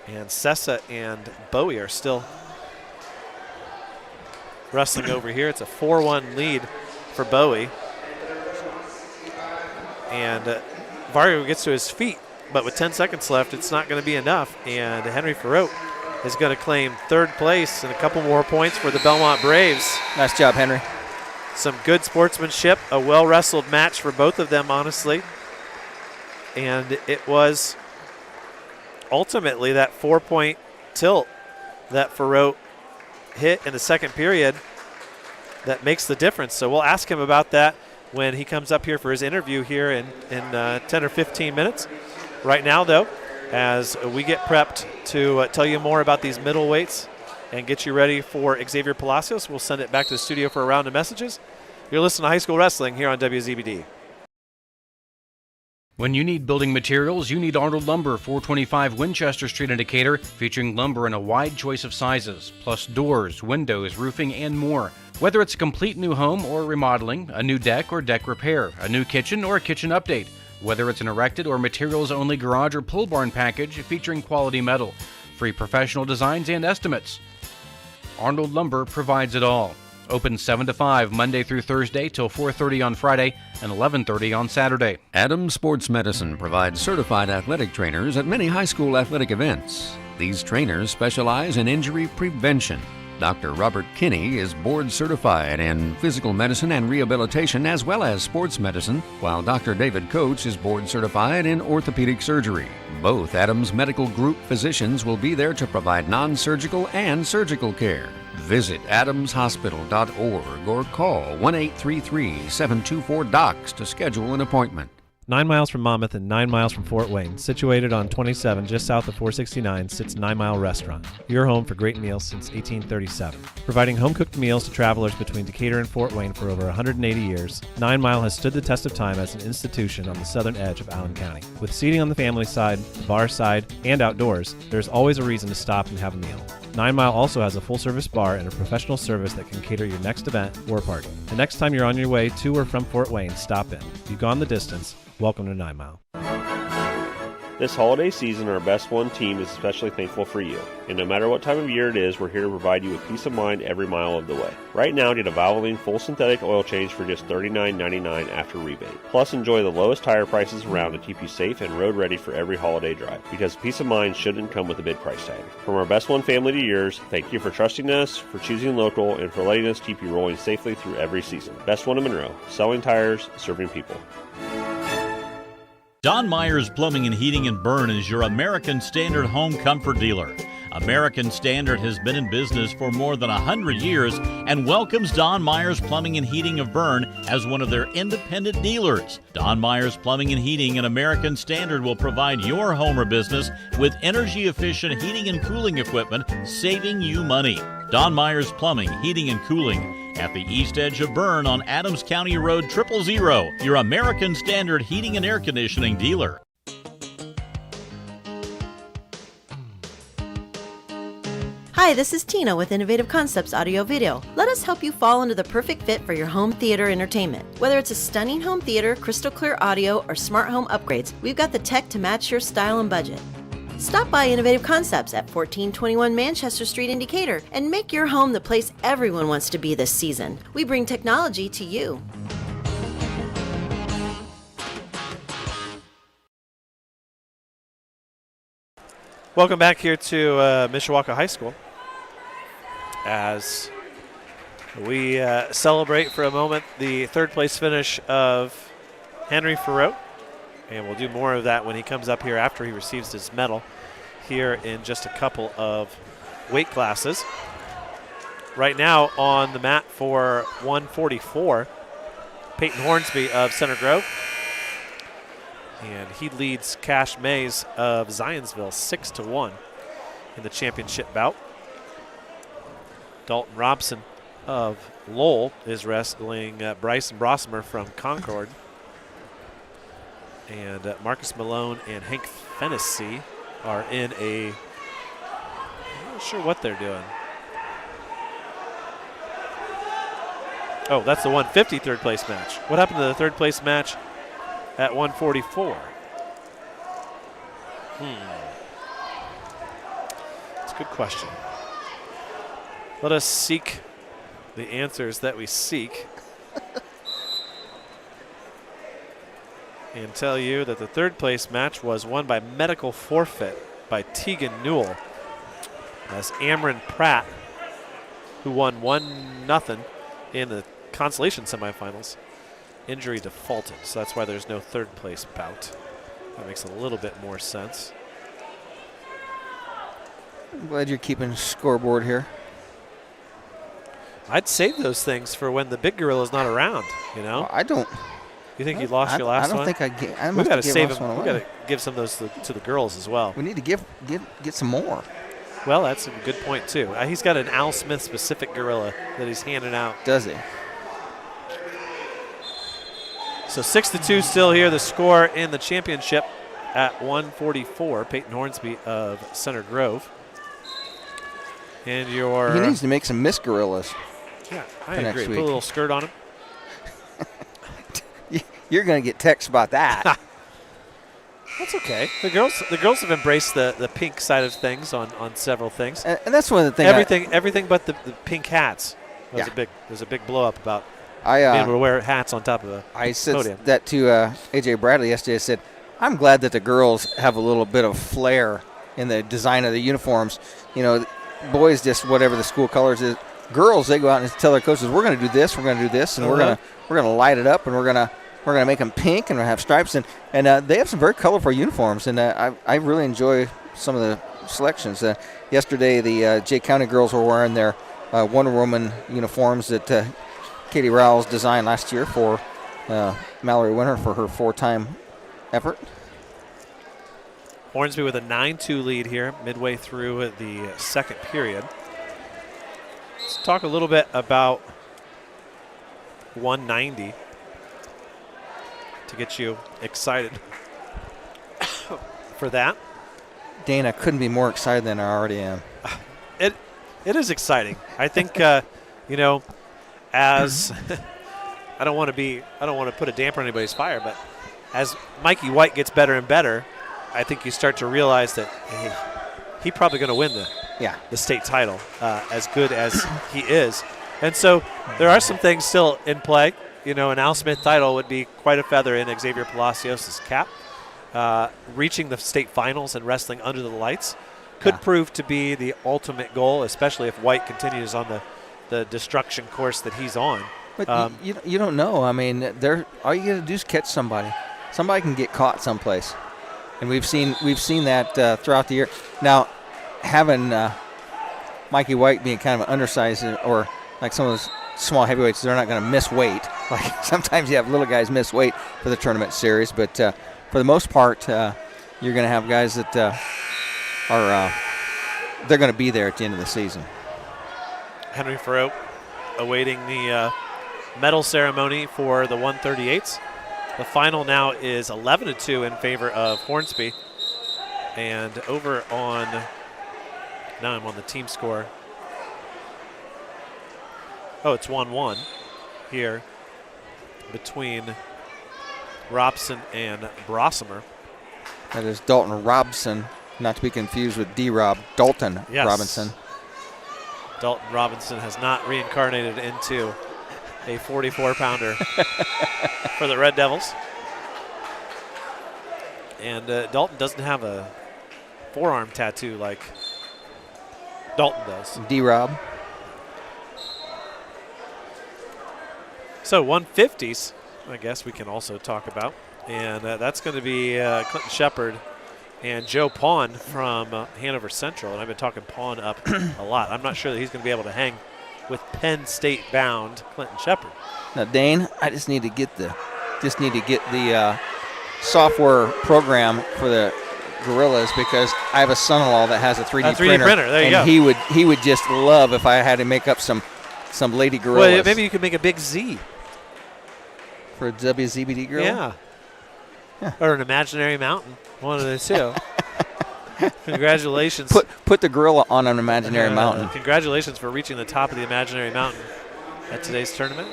And Sessa and Bowie are still wrestling over here. It's a 4-1 lead for Bowie. And Vargo gets to his feet, but with 10 seconds left, it's not going to be enough. And Henry Farote is going to claim third place and a couple more points for the Bellmont Braves. Nice job, Henry. Some good sportsmanship, a well-wrestled match for both of them, honestly. And it was ultimately that 4-point tilt that Farote hit in the second period that makes the difference. So we'll ask him about that when he comes up here for his interview here in 10 or 15 minutes. Right now, though, as we get prepped to tell you more about these middleweights and get you ready for Xavier Palacios. We'll send it back to the studio for a round of messages. You're listening to High School Wrestling here on WZBD. When you need building materials, you need Arnold Lumber, 425 Winchester Street in Decatur, featuring lumber in a wide choice of sizes, plus doors, windows, roofing, and more. Whether it's a complete new home or remodeling, a new deck or deck repair, a new kitchen or a kitchen update, whether it's an erected or materials-only garage or pole barn package featuring quality metal, free professional designs and estimates. Arnold Lumber provides it all. Open 7 to 5 Monday through Thursday till 4:30 on Friday and 11:30 on Saturday. Adams Sports Medicine provides certified athletic trainers at many high school athletic events. These trainers specialize in injury prevention. Dr. Robert Kinney is board certified in physical medicine and rehabilitation as well as sports medicine, while Dr. David Coates is board certified in orthopedic surgery. Both Adams Medical Group physicians will be there to provide non-surgical and surgical care. Visit adamshospital.org or call 1-833-724-DOCS to schedule an appointment. 9 miles from Monmouth and 9 miles from Fort Wayne, situated on 27 just south of 469, sits 9 Mile Restaurant, your home for great meals since 1837. Providing home-cooked meals to travelers between Decatur and Fort Wayne for over 180 years, 9 Mile has stood the test of time as an institution on the southern edge of Allen County. With seating on the family side, the bar side, and outdoors, there's always a reason to stop and have a meal. 9 Mile also has a full-service bar and a professional service that can cater your next event or party. The next time you're on your way to or from Fort Wayne, stop in. You've gone the distance. Welcome to 9 Mile. This holiday season, our Best One team is especially thankful for you. And no matter what time of year it is, we're here to provide you with peace of mind every mile of the way. Right now, get a Valvoline full synthetic oil change for just $39.99 after rebate. Plus, enjoy the lowest tire prices around to keep you safe and road ready for every holiday drive. Because peace of mind shouldn't come with a big price tag. From our Best One family to yours, thank you for trusting us, for choosing local, and for letting us keep you rolling safely through every season. Best One in Monroe, selling tires, serving people. Don Myers Plumbing and Heating in Bern is your American Standard home comfort dealer. American Standard has been in business for more than 100 years and welcomes Don Myers Plumbing and Heating of Bern as one of their independent dealers. Don Myers Plumbing and Heating and American Standard will provide your home or business with energy-efficient heating and cooling equipment, saving you money. Don Myers Plumbing, Heating and Cooling at the east edge of Bern on Adams County Road 000, your American Standard heating and air conditioning dealer. Hi, this is Tina with Innovative Concepts Audio Video. Let us help you fall into the perfect fit for your home theater entertainment. Whether it's a stunning home theater, crystal clear audio, or smart home upgrades, we've got the tech to match your style and budget. Stop by Innovative Concepts at 1421 Manchester Street in Decatur and make your home the place everyone wants to be this season. We bring technology to you. Welcome back here to Mishawaka High School as we celebrate for a moment the third place finish of Henry Farreau. And we'll do more of that when he comes up here after he receives his medal here in just a couple of weight classes. Right now on the mat for 144, Peyton Hornsby of Center Grove. And he leads Cash Mays of Zionsville 6-1 in the championship bout. Dalton Robson of Lowell is wrestling Bryson Brosmer from Concord. And Marcus Malone and Hank Fennessy are in a, I'm not sure what they're doing. Oh, that's the 150 third place match. What happened to the third place match at 144? That's a good question. Let us seek the answers that we seek. And tell you that the third place match was won by medical forfeit by Tegan Newell as Amron Pratt, who won 1-0 in the consolation semifinals, injury defaulted. So that's why there's no third place bout. That makes a little bit more sense. I'm glad you're keeping scoreboard here. I'd save those things for when the big gorilla's not around, you know? Well, I don't. You think you lost your last one? I don't think I we must got to have save last them. one We away. got to give some of those to the girls as well. We need to get some more. Well, that's a good point, too. He's got an Al Smith-specific gorilla that he's handing out. Does he? So 6-2 still here. The score in the championship at 144. Peyton Hornsby of Center Grove. And your... He needs to make some Miss Gorillas. Yeah, I agree. Put a little skirt on him. You're going to get texts about that. That's okay. The girls have embraced the pink side of things on several things. And that's one of the things. Everything but the pink hats. There's a big blow up about being able to wear hats on top of the I said podium. that to AJ Bradley yesterday. I said, I'm glad that the girls have a little bit of flair in the design of the uniforms. You know, boys just whatever the school colors is. Girls, they go out and tell their coaches, we're going to do this, we're going to do this, and we're going to light it up, and we're going to make them pink, and we're going to have stripes, and they have some very colorful uniforms, and I really enjoy some of the selections. Yesterday, the Jay County girls were wearing their Wonder Woman uniforms that Katie Rowles designed last year for Mallory Winter for her 4-time effort. Hornsby with a 9-2 lead here midway through the second period. Let's talk a little bit about 190 to get you excited for that. Dana, couldn't be more excited than I already am. It is exciting. I think as I don't want to put a damper on anybody's fire, but as Mikey White gets better and better, I think you start to realize that he's probably going to win the state title as good as he is. And so there are some things still in play. You know, an Al Smith title would be quite a feather in Xavier Palacios' cap. Reaching the state finals and wrestling under the lights could prove to be the ultimate goal, especially if White continues on the destruction course that he's on. But you don't know. I mean, all you got to do is catch somebody. Somebody can get caught someplace, and we've seen that throughout the year. Now, having Mikey White being kind of an undersized, or like some of those small heavyweights, they're not going to miss weight. Like sometimes you have little guys miss weight for the tournament series, but for the most part, you're going to have guys that they're going to be there at the end of the season. Henry Farrow awaiting the medal ceremony for the 138s. The final now is 11-2 in favor of Hornsby. And over on, now I'm on the team score. Oh, it's 1-1 here between Robson and Brossemer. That is Dalton Robson, not to be confused with D-Rob, Dalton Robinson. Dalton Robinson has not reincarnated into a 44-pounder for the Red Devils. And Dalton doesn't have a forearm tattoo like Dalton does. D-Rob. So 150s, I guess we can also talk about. And that's going to be Clinton Shepard and Joe Pawn from Hanover Central. And I've been talking Pawn up a lot. I'm not sure that he's going to be able to hang with Penn State bound Clinton Shepard. Now, Dane, I just need to get the software program for the Gorillas because I have a son-in-law that has a 3D printer. There you go. He would just love if I had to make up some lady gorillas. Well, maybe you could make a big Z for a WZBD gorilla. Yeah. Or an imaginary mountain. One of the two. Congratulations. Put the gorilla on an imaginary mountain. Congratulations for reaching the top of the imaginary mountain at today's tournament.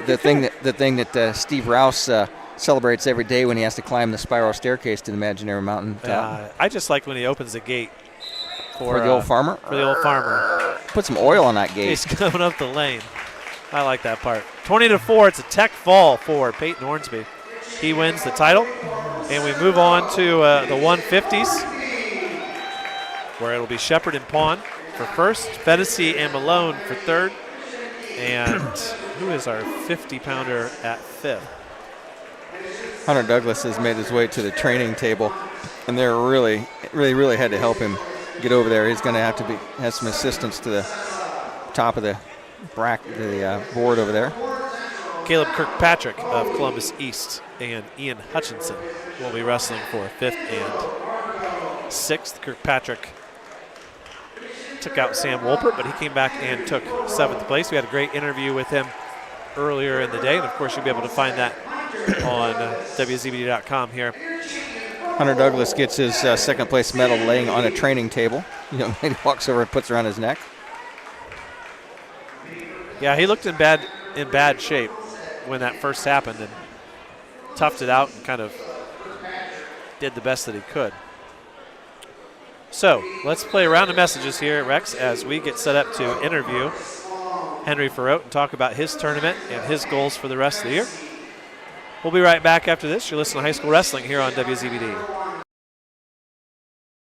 The thing that Steve Rouse celebrates every day when he has to climb the spiral staircase to the imaginary mountain top. I just like when he opens the gate for the old farmer. For the old farmer. Put some oil on that gate. He's coming up the lane. I like that part. 20-4. It's a tech fall for Peyton Hornsby. He wins the title, and we move on to the 150s, where it'll be Shepard and Pawn for first, Fennessy and Malone for third, and who is our 50-pounder at fifth? Hunter Douglas has made his way to the training table, and they're really had to help him get over there. He's going to have to have some assistance to the top of the board over there. Caleb Kirkpatrick of Columbus East and Ian Hutchinson will be wrestling for fifth and sixth. Kirkpatrick took out Sam Wolpert, but he came back and took 7th place. We had a great interview with him earlier in the day, and of course you'll be able to find that on WZBD.com here. Hunter Douglas gets his 2nd place medal laying on a training table. Young lady walks over and puts it around his neck. Yeah, he looked in bad shape when that first happened and toughed it out and kind of did the best that he could. So let's play a round of messages here, Rex, as we get set up to interview Henry Ferrote and talk about his tournament and his goals for the rest of the year. We'll be right back after this. You're listening to High School Wrestling here on WZBD.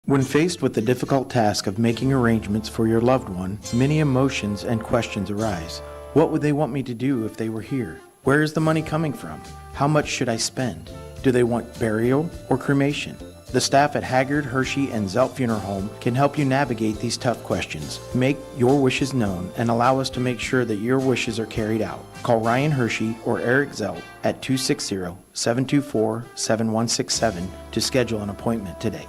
When faced with the difficult task of making arrangements for your loved one, many emotions and questions arise. What would they want me to do if they were here? Where is the money coming from? How much should I spend? Do they want burial or cremation? The staff at Haggard, Hershey, and Zelt Funeral Home can help you navigate these tough questions. Make your wishes known and allow us to make sure that your wishes are carried out. Call Ryan Hershey or Eric Zelt at 260-724-7167 to schedule an appointment today.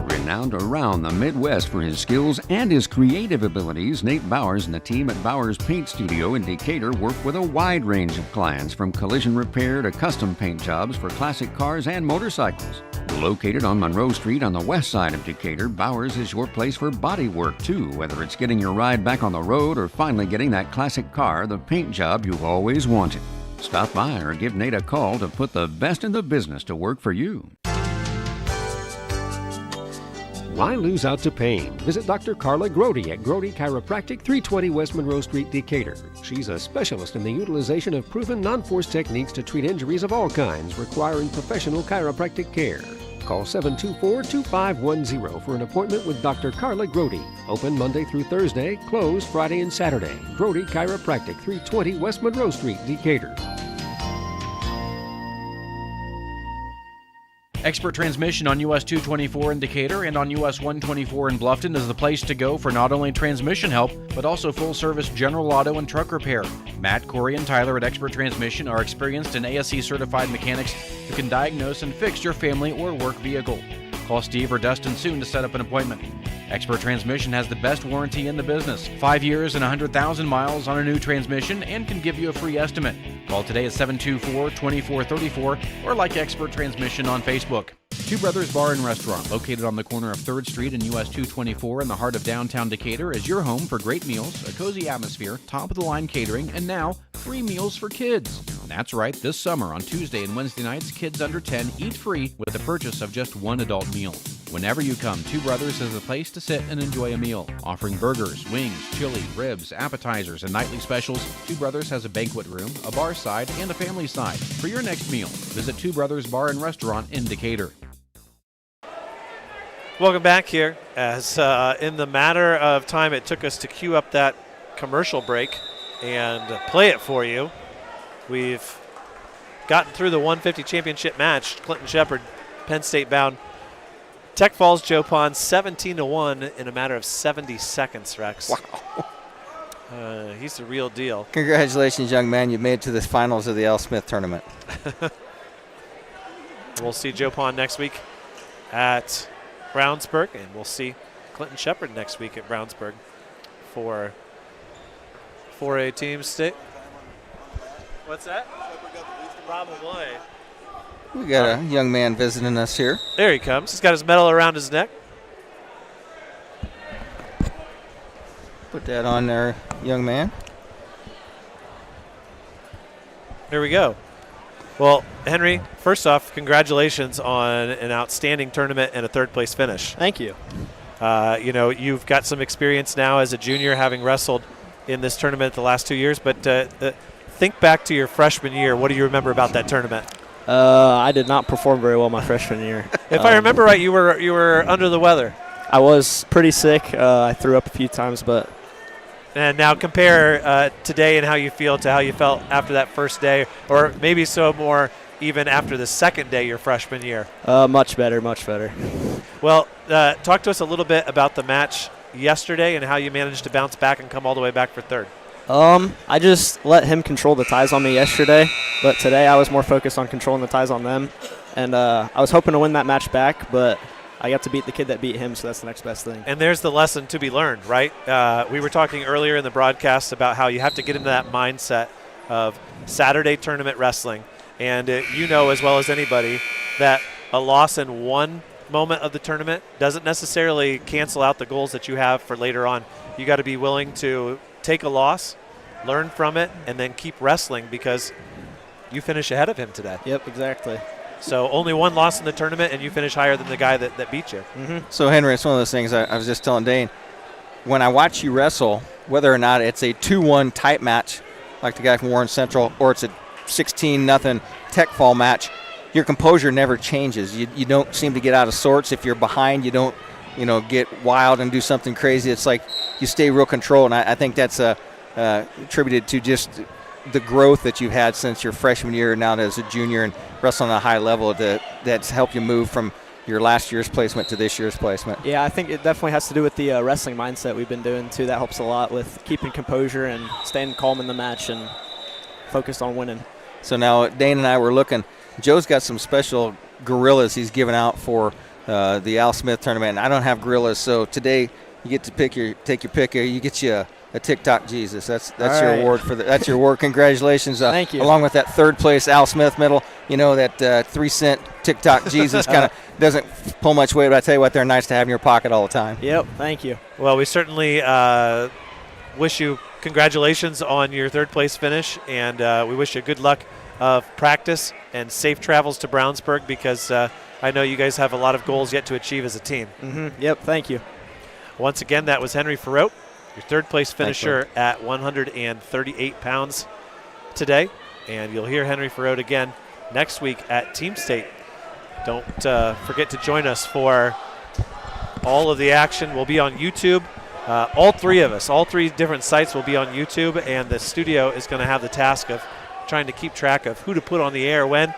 Renowned around the Midwest for his skills and his creative abilities, Nate Bowers and the team at Bowers Paint Studio in Decatur work with a wide range of clients, from collision repair to custom paint jobs for classic cars and motorcycles. Located on Monroe Street on the west side of Decatur, Bowers is your place for body work too, whether it's getting your ride back on the road or finally getting that classic car, the paint job you've always wanted. Stop by or give Nate a call to put the best in the business to work for you. Why lose out to pain? Visit Dr. Carla Grody at Grody Chiropractic, 320 West Monroe Street, Decatur. She's a specialist in the utilization of proven non-force techniques to treat injuries of all kinds requiring professional chiropractic care. Call 724-2510 for an appointment with Dr. Carla Grody. Open Monday through Thursday, closed Friday and Saturday. Grody Chiropractic, 320 West Monroe Street, Decatur. Expert Transmission on US 224 in Decatur and on US 124 in Bluffton is the place to go for not only transmission help, but also full-service general auto and truck repair. Matt, Corey, and Tyler at Expert Transmission are experienced and ASE-certified mechanics who can diagnose and fix your family or work vehicle. Call Steve or Dustin soon to set up an appointment. Expert Transmission has the best warranty in the business. 5 years and 100,000 miles on a new transmission and can give you a free estimate. Call today at 724-2434 or like Expert Transmission on Facebook. Two Brothers Bar and Restaurant, located on the corner of 3rd Street and US 224 in the heart of downtown Decatur, is your home for great meals, a cozy atmosphere, top-of-the-line catering, and now free meals for kids. That's right, this summer on Tuesday and Wednesday nights, kids under 10 eat free with the purchase of just one adult meal. Whenever you come, Two Brothers is the place to sit and enjoy a meal. Offering burgers, wings, chili, ribs, appetizers, and nightly specials, Two Brothers has a banquet room, a bar side, and a family side. For your next meal, visit Two Brothers Bar and Restaurant in Decatur. Welcome back here. As in the matter of time it took us to queue up that commercial break and play it for you, we've gotten through the 150 championship match. Clinton Shepherd, Penn State bound. Tech Falls Joe Pond 17-1 in a matter of 70 seconds, Rex. Wow. He's the real deal. Congratulations, young man. You made it to the finals of the L. Smith tournament. We'll see Joe Pond next week at Brownsburg, and we'll see Clinton Shepherd next week at Brownsburg for 4A team state. What's that? Probably. We got a young man visiting us here. There he comes. He's got his medal around his neck. Put that on there, young man. Here we go. Well, Henry, first off, congratulations on an outstanding tournament and a third-place finish. Thank you. You've got some experience now as a junior, having wrestled in this tournament the last 2 years, but think back to your freshman year. What do you remember about that tournament? I did not perform very well my freshman year. If I remember right, you were under the weather. I was pretty sick. I threw up a few times, but. And now compare today and how you feel to how you felt after that first day, or maybe so more even after the second day your freshman year. Much better, much better. Well, talk to us a little bit about the match yesterday and how you managed to bounce back and come all the way back for third. I just let him control the ties on me yesterday, but today I was more focused on controlling the ties on them. And I was hoping to win that match back, but I got to beat the kid that beat him, so that's the next best thing. And there's the lesson to be learned, right? We were talking earlier in the broadcast about how you have to get into that mindset of Saturday tournament wrestling. And you know as well as anybody that a loss in one moment of the tournament doesn't necessarily cancel out the goals that you have for later on. You got to be willing to take a loss, learn from it, and then keep wrestling because you finish ahead of him today. Yep, exactly. So only one loss in the tournament, and you finish higher than the guy that beat you. So, Henry, it's one of those things I was just telling Dane. When I watch you wrestle, whether or not it's a 2-1 type match like the guy from Warren Central or it's a 16-0 tech fall match, your composure never changes. You don't seem to get out of sorts. If you're behind, you don't get wild and do something crazy. It's like you stay real controlled, and I think that's attributed to just the growth that you've had since your freshman year now as a junior and wrestling at a high level that's helped you move from your last year's placement to this year's placement. Yeah, I think it definitely has to do with the wrestling mindset we've been doing too. That helps a lot with keeping composure and staying calm in the match and focused on winning. So now Dane and I were looking. Joe's got some special gorillas he's given out for the Al Smith tournament, and I don't have gorillas, so today you get to take your pick here. You get you a TikTok Jesus. That's your award for that's your award. Congratulations! Thank you. Along with that third place Al Smith medal. You know that 3-cent TikTok Jesus kind of doesn't pull much weight, but I tell you what, they're nice to have in your pocket all the time. Yep. Thank you. Well, we certainly wish you congratulations on your third place finish, and we wish you good luck of practice and safe travels to Brownsburg because I know you guys have a lot of goals yet to achieve as a team. Yep. Thank you. Once again, that was Henry Farote, your third place finisher at 138 pounds today. And you'll hear Henry Farote again next week at Team State. Don't forget to join us for all of the action. We'll be on YouTube. All three of us, all three different sites will be on YouTube, and the studio is going to have the task of trying to keep track of who to put on the air when.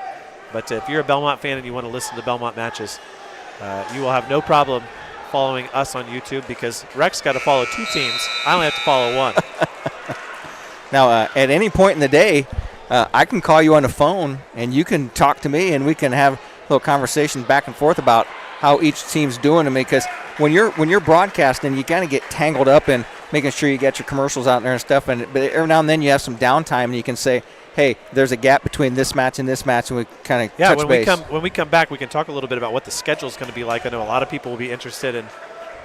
But if you're a Bellmont fan and you want to listen to Bellmont matches, you will have no problem following us on YouTube because Rex got to follow 2 teams. I only have to follow 1. Now, at any point in the day, I can call you on the phone and you can talk to me and we can have a little conversation back and forth about how each team's doing to me, because when you're broadcasting, you kind of get tangled up in making sure you get your commercials out there and stuff. But every now and then you have some downtime and you can say, hey, there's a gap between this match and this match, and we kind of touch base. When we come back, we can talk a little bit about what the schedule is going to be like. I know a lot of people will be interested in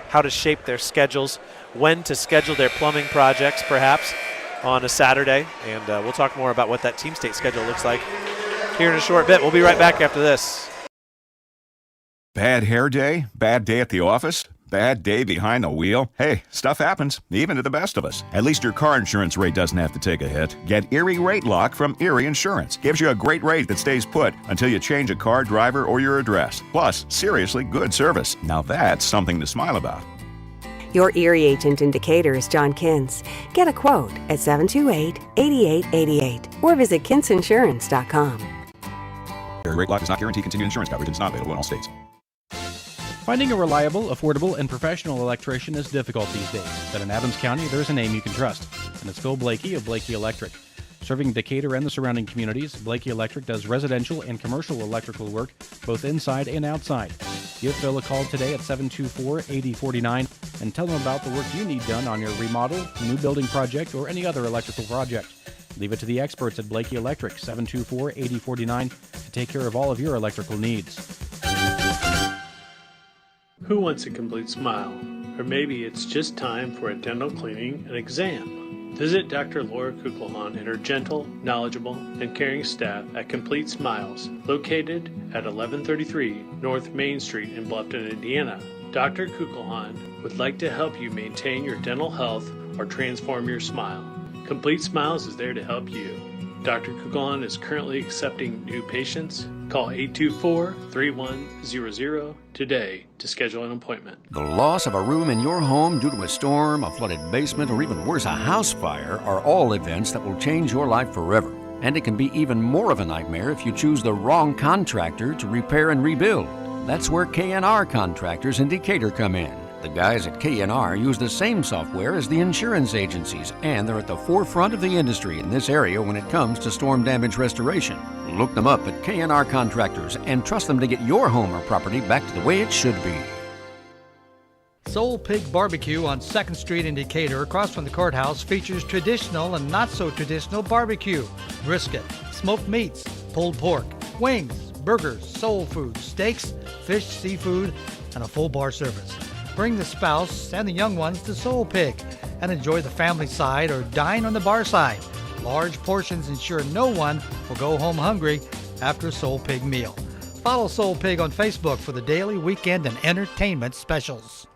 how to shape their schedules, when to schedule their plumbing projects, perhaps, on a Saturday. And we'll talk more about what that Team State schedule looks like here in a short bit. We'll be right back after this. Bad hair day? Bad day at the office? Bad day behind the wheel? Hey, stuff happens, even to the best of us. At least your car insurance rate doesn't have to take a hit. Get Erie Rate Lock from Erie Insurance. Gives you a great rate that stays put until you change a car, driver, or your address. Plus, seriously good service. Now that's something to smile about. Your Erie agent in Decatur is John Kins. Get a quote at 728-8888 or visit kinsinsurance.com. Erie Rate Lock does not guarantee continued insurance coverage and is not available in all states. Finding a reliable, affordable, and professional electrician is difficult these days, but in Adams County, there's a name you can trust, and it's Phil Blakey of Blakey Electric. Serving Decatur and the surrounding communities, Blakey Electric does residential and commercial electrical work, both inside and outside. Give Phil a call today at 724-8049 and tell him about the work you need done on your remodel, new building project, or any other electrical project. Leave it to the experts at Blakey Electric, 724-8049, to take care of all of your electrical needs. Who wants a complete smile? Or maybe it's just time for a dental cleaning and exam. Visit Dr. Laura Kugelhahn and her gentle, knowledgeable, and caring staff at Complete Smiles, located at 1133 North Main Street in Bluffton, Indiana. Dr. Kugelhahn would like to help you maintain your dental health or transform your smile. Complete Smiles is there to help you. Dr. Kugelhahn is currently accepting new patients. Call 824-3100 today to schedule an appointment. The loss of a room in your home due to a storm, a flooded basement, or even worse, a house fire are all events that will change your life forever. And it can be even more of a nightmare if you choose the wrong contractor to repair and rebuild. That's where K&R Contractors in Decatur come in. The guys at K&R use the same software as the insurance agencies, and they're at the forefront of the industry in this area when it comes to storm damage restoration. Look them up at K&R Contractors and trust them to get your home or property back to the way it should be. Soul Pig Barbecue on 2nd Street in Decatur, across from the courthouse, features traditional and not so traditional barbecue, brisket, smoked meats, pulled pork, wings, burgers, soul food, steaks, fish, seafood, and a full bar service. Bring the spouse and the young ones to Soul Pig and enjoy the family side or dine on the bar side. Large portions ensure no one will go home hungry after a Soul Pig meal. Follow Soul Pig on Facebook for the daily, weekend, and entertainment specials.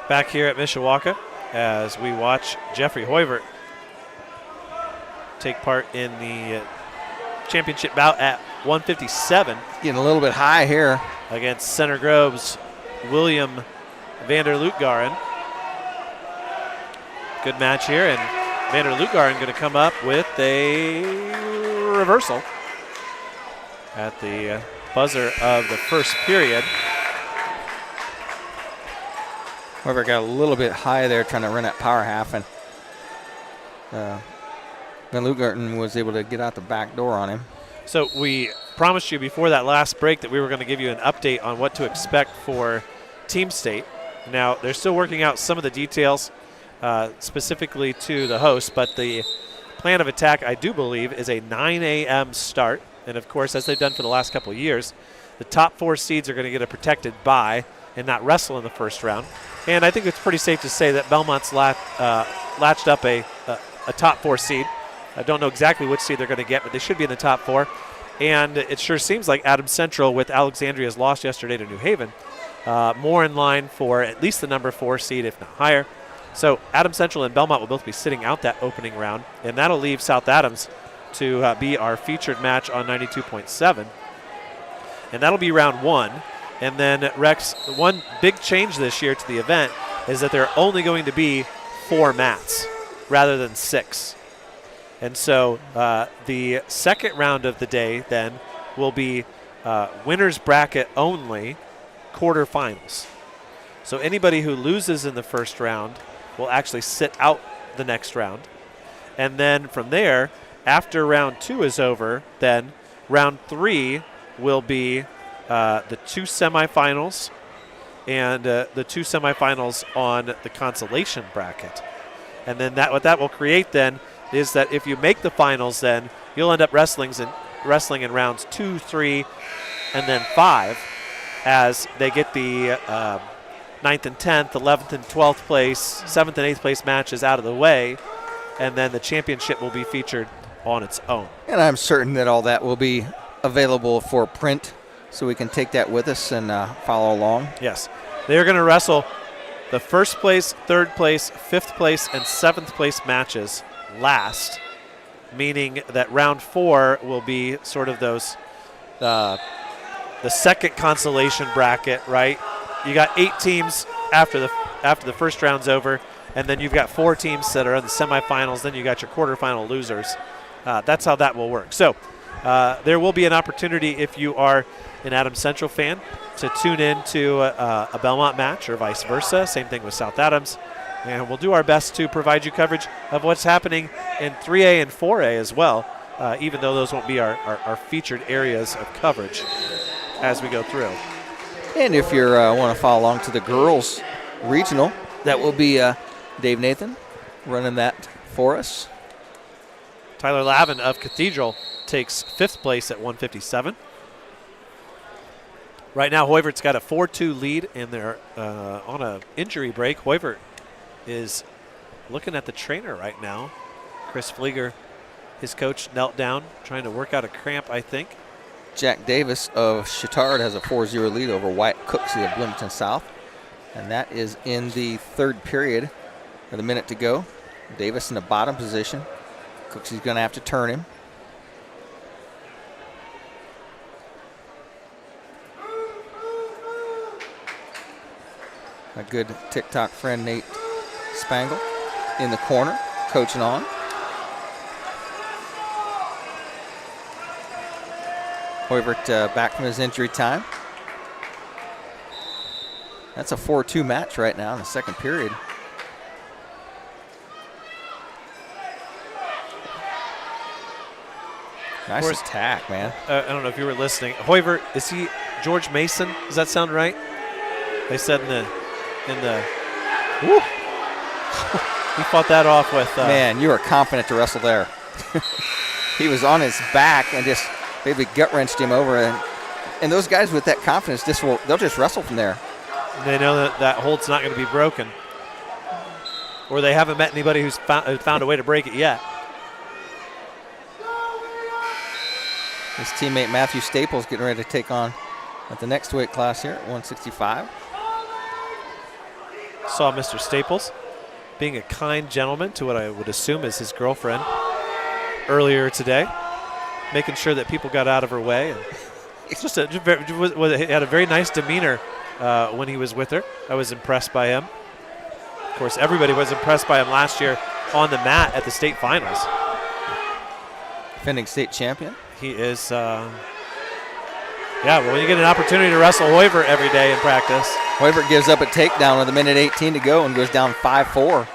Back here at Mishawaka as we watch Jeffrey Hoivert take part in the championship bout at 157. Getting a little bit high here. Against Center Grove's William Vander Lutgaren. Good match here, and Vander Lutgaren going to come up with a reversal at the buzzer of the first period. However, got a little bit high there trying to run that power half, and Van Lutgaren was able to get out the back door on him. So we promised you before that last break that we were going to give you an update on what to expect for Team State. Now, they're still working out some of the details specifically to the host, but the plan of attack, I do believe, is a 9 a.m. start. And, of course, as they've done for the last couple of years, the top 4 seeds are going to get a protected bye and not wrestle in the first round. And I think it's pretty safe to say that Belmont's latched up a top 4 seed. I don't know exactly which seed they're going to get, but they should be in the top 4. And it sure seems like Adams Central, with Alexandria's loss yesterday to New Haven, more in line for at least the number 4 seed, if not higher. So Adams Central and Bellmont will both be sitting out that opening round, and that'll leave South Adams to be our featured match on 92.7. And that'll be round 1. And then, Rex, one big change this year to the event is that there are only going to be 4 mats rather than 6. And so the second round of the day then will be winner's bracket only quarterfinals. So anybody who loses in the first round will actually sit out the next round. And then from there, after round 2 is over, then round 3 will be the 2 semifinals and the 2 semifinals on the consolation bracket. And then what that will create then is that if you make the finals, then you'll end up wrestling in rounds 2, 3, and then 5 as they get the 9th and 10th, 11th and 12th place, 7th and 8th place matches out of the way, and then the championship will be featured on its own. And I'm certain that all that will be available for print, so we can take that with us and follow along. Yes. They're going to wrestle the first place, third place, 5th place, and 7th place matches last, meaning that round 4 will be sort of those the second consolation bracket, right? You got 8 teams after the first round's over, and then you've got 4 teams that are in the semifinals. Then you got your quarterfinal losers. That's how that will work. So there will be an opportunity, if you are an Adams Central fan, to tune in to a Bellmont match or vice versa. Same thing with South Adams. And we'll do our best to provide you coverage of what's happening in 3A and 4A as well, even though those won't be our featured areas of coverage as we go through. And if you want to follow along to the girls regional, that will be Dave Nathan running that for us. Tyler Lavin of Cathedral takes 5th place at 157. Right now, Hoivert's got a 4-2 lead, and they're on an injury break. Hoivert is looking at the trainer right now. Chris Flieger, his coach, knelt down, trying to work out a cramp, I think. Jack Davis of Chittard has a 4-0 lead over Wyatt Cooksey of Bloomington South. And that is in the 3rd period with a minute to go. Davis in the bottom position. Cooksey's going to have to turn him. A good TikTok friend, Nate Spangle, in the corner, coaching on. Hoivert back from his injury time. That's a 4-2 match right now in the 2nd period. Nice attack, man. I don't know if you were listening. Hoiver, is he George Mason? Does that sound right? They said in the woo. He fought that off with. Man, you were confident to wrestle there. He was on his back and just maybe gut wrenched him over. And those guys with that confidence, they'll just wrestle from there. They know that hold's not going to be broken, or they haven't met anybody who's found a way to break it yet. His teammate Matthew Staples getting ready to take on at the next weight class here at 165. Saw Mr. Staples being a kind gentleman to what I would assume is his girlfriend earlier today, making sure that people got out of her way. And it's just he had a very nice demeanor when he was with her. I was impressed by him. Of course, everybody was impressed by him last year on the mat at the state finals. Defending state champion. He is, well, when you get an opportunity to wrestle Hoiver every day in practice. Hoiver gives up a takedown with 1:18 to go and goes down 5-4.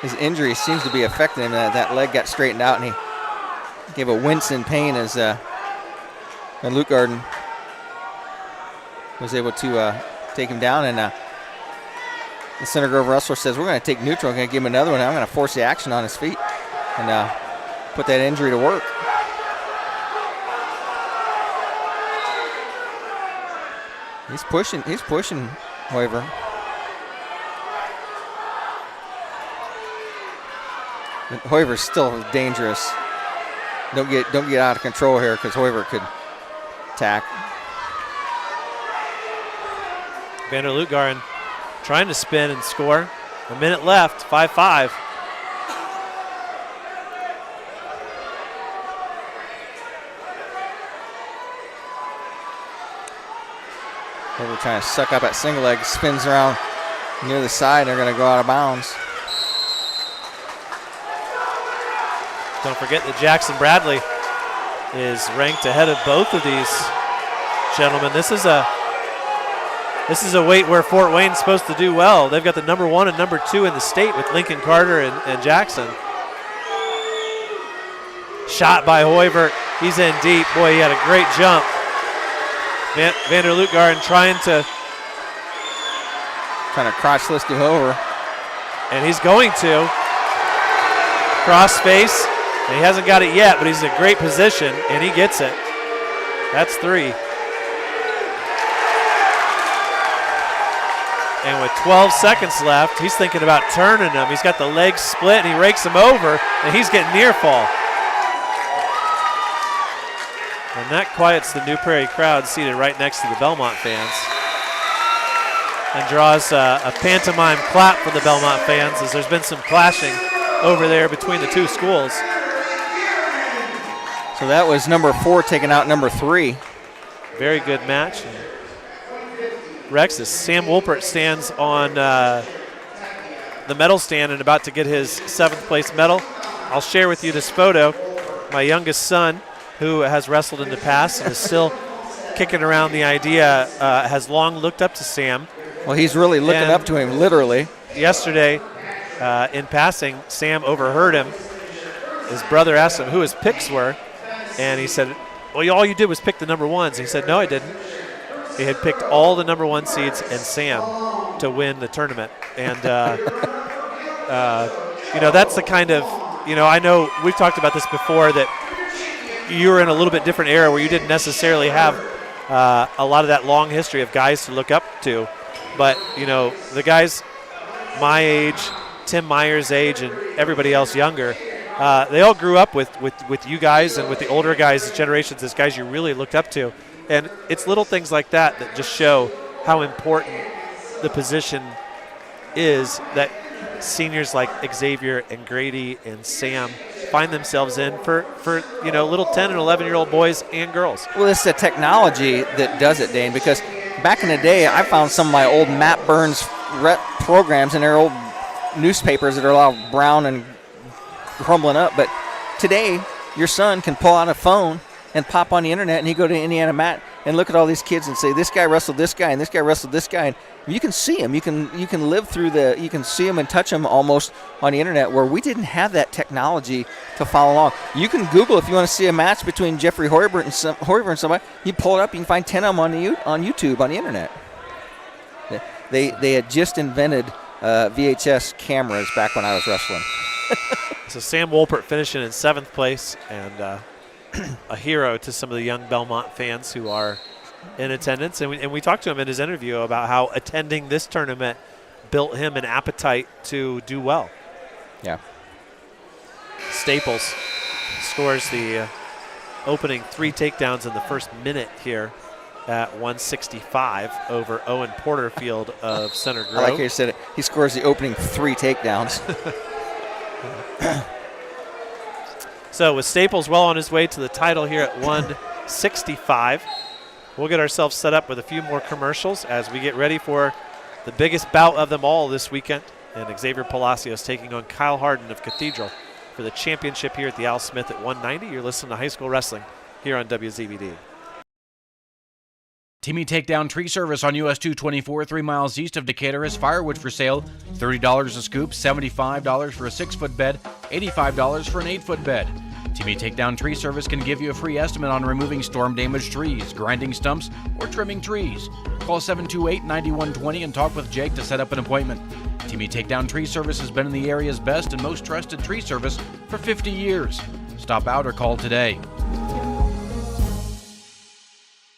His injury seems to be affecting him. That leg got straightened out, and he gave a wince in pain as Luke Garden was able to take him down. And the Center Grove wrestler says, we're going to take neutral. I'm going to give him another one. I'm going to force the action on his feet and put that injury to work. He's pushing Hoiver. Hoiver's still dangerous. Don't get out of control here, because Hoiver could attack. Vander Lutgaren trying to spin and score. A minute left, 5-5. Hoiver trying to suck up that single leg, spins around near the side, and they're going to go out of bounds. Don't forget that Jackson Bradley is ranked ahead of both of these gentlemen. This is a weight where Fort Wayne's supposed to do well. They've got the number 1 and number 2 in the state with Lincoln Carter and Jackson. Shot by Hoiver. He's in deep. Boy, he had a great jump. Vander Lutgaren trying to cross list him over. And he's going to. Cross face. And he hasn't got it yet, but he's in a great position, and he gets it. That's 3. And with 12 seconds left, he's thinking about turning him. He's got the legs split, and he rakes him over, and he's getting near fall. And that quiets the New Prairie crowd seated right next to the Bellmont fans. And draws a pantomime clap for the Bellmont fans, as there's been some clashing over there between the two schools. So that was number 4 taking out number 3. Very good match. Rex, as Sam Wolpert stands on the medal stand and about to get his 7th place medal. I'll share with you this photo. My youngest son, who has wrestled in the past and is still kicking around the idea, has long looked up to Sam. Well, he's really looking up to him, literally. Yesterday, in passing, Sam overheard him. His brother asked him who his picks were, and he said, well, all you did was pick the number 1s. He said, no, I didn't. He had picked all the number 1 seeds and Sam to win the tournament. And, that's the kind of, I know we've talked about this before, that you were in a little bit different era where you didn't necessarily have a lot of that long history of guys to look up to. But, the guys my age, Tim Meyer's age, and everybody else younger, they all grew up with you guys and with the older guys, generations, as guys you really looked up to. And it's little things like that that just show how important the position is that seniors like Xavier and Grady and Sam find themselves in for little 10 and 11-year-old boys and girls. Well, it's the technology that does it, Dane, because back in the day, I found some of my old Matt Burns programs in their old newspapers that are all brown and crumbling up. But today, your son can pull out a phone and pop on the internet, and he go to Indiana Matt and look at all these kids and say, this guy wrestled this guy, and this guy wrestled this guy. You can see them. You can live through you can see them and touch them almost on the internet, where we didn't have that technology to follow along. You can Google if you want to see a match between Jeffrey Hoiberg and somebody. You pull it up, you can find 10 of them on YouTube on the internet. They had just invented VHS cameras back when I was wrestling. So Sam Wolpert finishing in 7th place, and a hero to some of the young Bellmont fans who are in attendance. And we talked to him in his interview about how attending this tournament built him an appetite to do well. Yeah. Staples scores the opening 3 takedowns in the first minute here at 165 over Owen Porterfield of Center Grove. I like how you said it. He scores the opening 3 takedowns. So with Staples well on his way to the title here at 165, we'll get ourselves set up with a few more commercials as we get ready for the biggest bout of them all this weekend. And Xavier Palacios taking on Kyle Harden of Cathedral for the championship here at the Al Smith at 190. You're listening to High School Wrestling here on WZBD. Timmy Takedown Tree Service on US 224, 3 miles east of Decatur, has firewood for sale. $30 a scoop, $75 for a 6-foot bed, $85 for an 8-foot bed. Timmy Takedown Tree Service can give you a free estimate on removing storm-damaged trees, grinding stumps, or trimming trees. Call 728-9120 and talk with Jake to set up an appointment. Timmy Takedown Tree Service has been in the area's best and most trusted tree service for 50 years. Stop out or call today.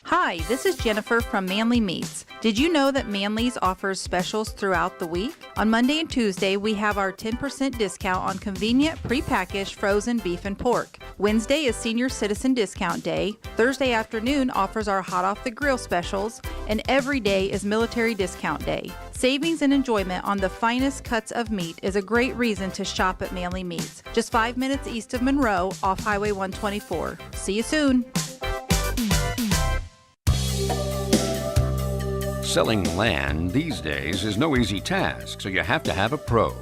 Hi, this is Jennifer from Manly Meats. Did you know that Manly's offers specials throughout the week? On Monday and Tuesday, we have our 10% discount on convenient prepackaged frozen beef and pork. Wednesday is Senior Citizen Discount Day. Thursday afternoon offers our hot off the grill specials, and every day is Military Discount Day. Savings and enjoyment on the finest cuts of meat is a great reason to shop at Manly Meats. Just 5 minutes east of Monroe off Highway 124. See you soon. Selling land these days is no easy task, so you have to have a pro.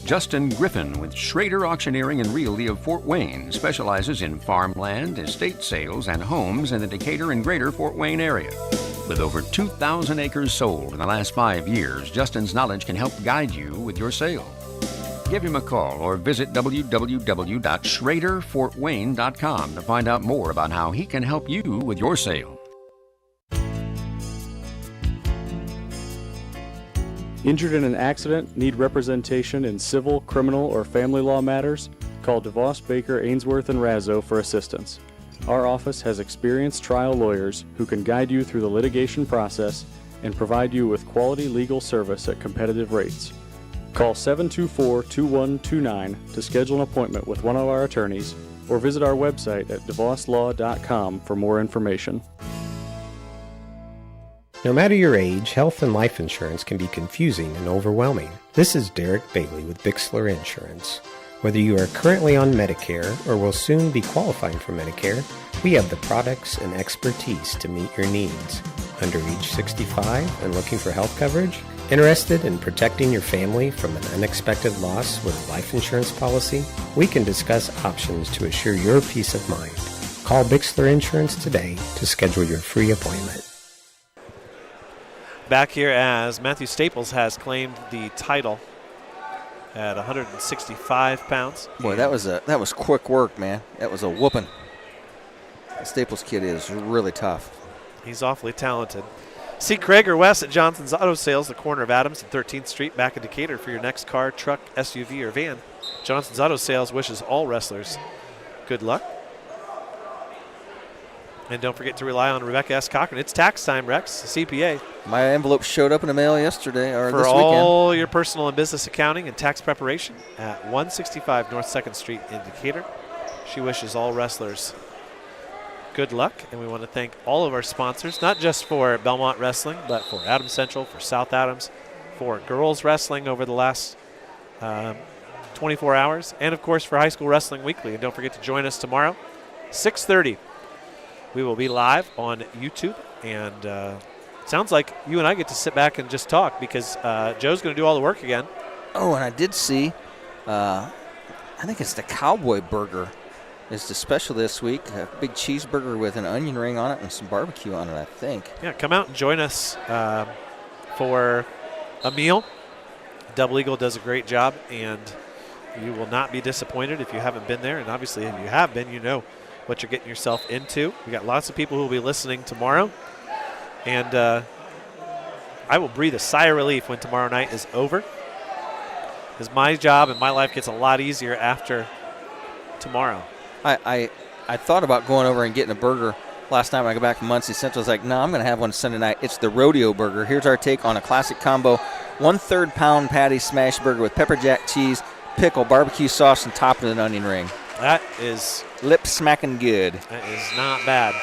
Justin Griffin with Schrader Auctioneering and Realty of Fort Wayne specializes in farmland, estate sales, and homes in the Decatur and greater Fort Wayne area. With over 2,000 acres sold in the last 5 years, Justin's knowledge can help guide you with your sale. Give him a call or visit www.schraderfortwayne.com to find out more about how he can help you with your sale. Injured in an accident, need representation in civil, criminal, or family law matters? Call DeVos, Baker, Ainsworth, and Razzo for assistance. Our office has experienced trial lawyers who can guide you through the litigation process and provide you with quality legal service at competitive rates. Call 724-2129 to schedule an appointment with one of our attorneys or visit our website at devoslaw.com for more information. No matter your age, health and life insurance can be confusing and overwhelming. This is Derek Bailey with Bixler Insurance. Whether you are currently on Medicare or will soon be qualifying for Medicare, we have the products and expertise to meet your needs. Under age 65 and looking for health coverage? Interested in protecting your family from an unexpected loss with a life insurance policy? We can discuss options to assure your peace of mind. Call Bixler Insurance today to schedule your free appointment. Back here as Matthew Staples has claimed the title at 165 pounds. Boy, that was quick work, man. That was a whooping. The Staples kid is really tough. He's awfully talented. See Craig or Wes at Johnson's Auto Sales, the corner of Adams and 13th Street back in Decatur for your next car, truck, SUV, or van. Johnson's Auto Sales wishes all wrestlers good luck. And don't forget to rely on Rebecca S. Cochran. It's tax time, Rex, CPA. My envelope showed up in the mail yesterday or for this weekend. For all your personal and business accounting and tax preparation at 165 North 2nd Street in Decatur. She wishes all wrestlers good luck, and we want to thank all of our sponsors, not just for Bellmont Wrestling, but for Adams Central, for South Adams, for girls wrestling over the last 24 hours, and of course for High School Wrestling Weekly. And don't forget to join us tomorrow, 6:30. We will be live on YouTube, and sounds like you and I get to sit back and just talk because Joe's going to do all the work again. Oh, and I did see, I think it's the Cowboy Burger is the special this week. A big cheeseburger with an onion ring on it and some barbecue on it, I think. Yeah, come out and join us for a meal. Double Eagle does a great job, and you will not be disappointed if you haven't been there. And obviously, if you have been, you know what you're getting yourself into. We got lots of people who will be listening tomorrow, and I will breathe a sigh of relief when tomorrow night is over, because my job and my life gets a lot easier after tomorrow. I thought about going over and getting a burger last night when I got back from Muncie Central. I was like, no, I'm going to have one Sunday night. It's the Rodeo Burger. Here's our take on a classic combo: 1/3 pound patty smash burger with pepper jack cheese, pickle, barbecue sauce, and topped with an onion ring. That is lip smacking good. That is not bad.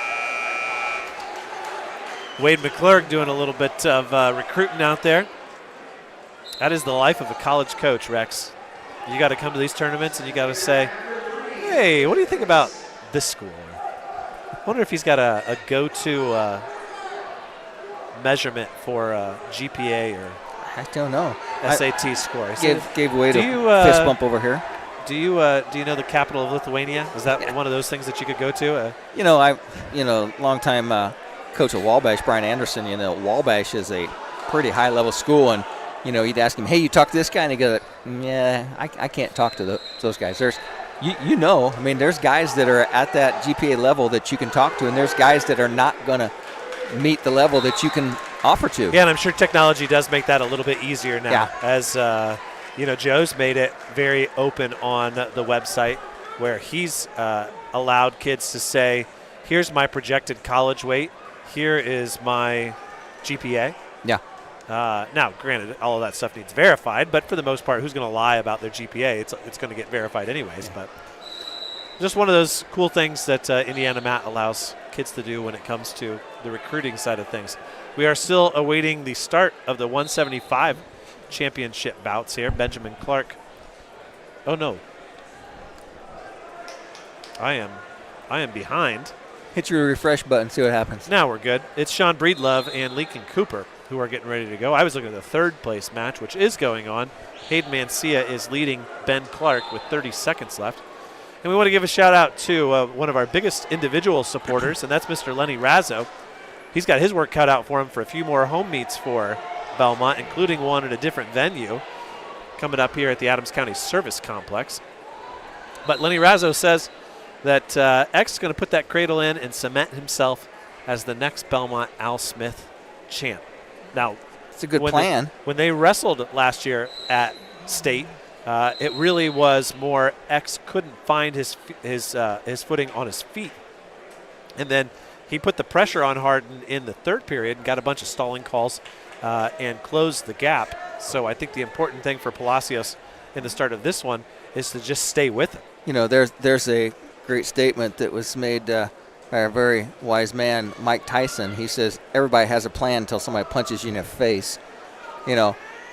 Wade McClurg doing a little bit of recruiting out there. That is the life of a college coach, Rex. You got to come to these tournaments and you got to say, hey, what do you think about this school? I wonder if he's got a go-to measurement for GPA or I don't know. SAT score. Gave Wade a fist bump over here. Do you know the capital of Lithuania? Is that one of those things that you could go to? Long time coach of Wabash, Brian Anderson. Wabash is a pretty high level school, and you'd ask him, hey, you talk to this guy, and he'd go, yeah, I can't talk to those guys. There's there's guys that are at that GPA level that you can talk to, and there's guys that are not going to meet the level that you can offer to. Yeah, and I'm sure technology does make that a little bit easier now. Yeah. As Joe's made it very open on the website, where he's allowed kids to say, here's my projected college weight, here is my GPA. Yeah. Now, granted, all of that stuff needs verified, but for the most part, who's going to lie about their GPA? It's going to get verified anyways. But just one of those cool things that Indiana Mat allows kids to do when it comes to the recruiting side of things. We are still awaiting the start of the 175 championship bouts here. Benjamin Clark. Oh, no. I am behind. Hit your refresh button, see what happens. Now we're good. It's Sean Breedlove and Lincoln Cooper who are getting ready to go. I was looking at the third place match, which is going on. Hayden Mancia is leading Ben Clark with 30 seconds left. And we want to give a shout out to one of our biggest individual supporters, and that's Mr. Lenny Razzo. He's got his work cut out for him for a few more home meets for Bellmont, including one at a different venue coming up here at the Adams County Service Complex. But Lenny Razzo says that X is going to put that cradle in and cement himself as the next Bellmont Al Smith champ. Now, it's a good plan. When they wrestled last year at state, it really was more X couldn't find his footing on his feet, and then he put the pressure on Harden in the third period and got a bunch of stalling calls and closed the gap. So I think the important thing for Palacios in the start of this one is to just stay with it. There's a great statement that was made by a very wise man, Mike Tyson. He says, everybody has a plan until somebody punches you in the face.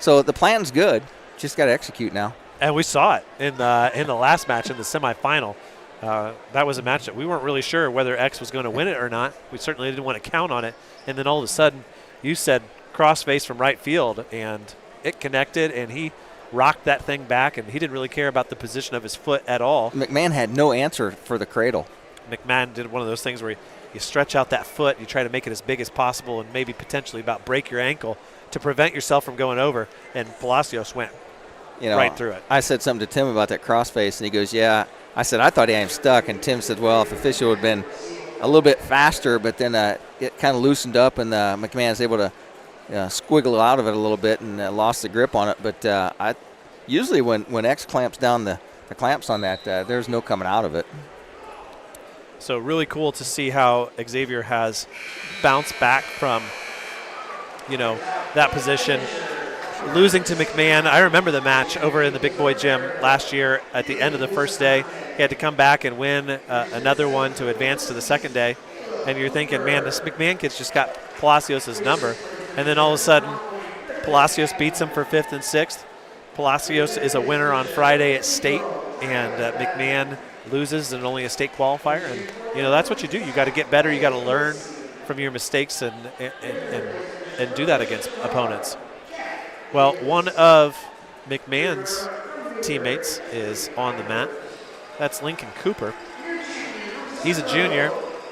So the plan's good. Just got to execute now. And we saw it in the last match in the semifinal. That was a match that we weren't really sure whether X was going to win it or not. We certainly didn't want to count on it. And then all of a sudden, you said crossface from right field, and it connected, and he rocked that thing back, and he didn't really care about the position of his foot at all. McMahon had no answer for the cradle. McMahon did one of those things where you stretch out that foot, you try to make it as big as possible, and maybe potentially about break your ankle to prevent yourself from going over, and Palacios went right through it. I said something to Tim about that crossface, and he goes, yeah. I said, I thought he had him stuck, and Tim said, well, if the official had been a little bit faster, but then it kind of loosened up, and McMahon was able to squiggle out of it a little bit and lost the grip on it. But usually when X clamps down the clamps on that, there's no coming out of it. So really cool to see how Xavier has bounced back from, that position. Losing to McMahon, I remember the match over in the Big Boy Gym last year at the end of the first day. He had to come back and win another one to advance to the second day. And you're thinking, man, this McMahon kid's just got Palacios' number. And then all of a sudden, Palacios beats him for 5th and 6th. Palacios is a winner on Friday at state, and McMahon loses in only a state qualifier. And, that's what you do. You got to get better. You got to learn from your mistakes and do that against opponents. Well, one of McMahon's teammates is on the mat. That's Lincoln Cooper. He's a junior,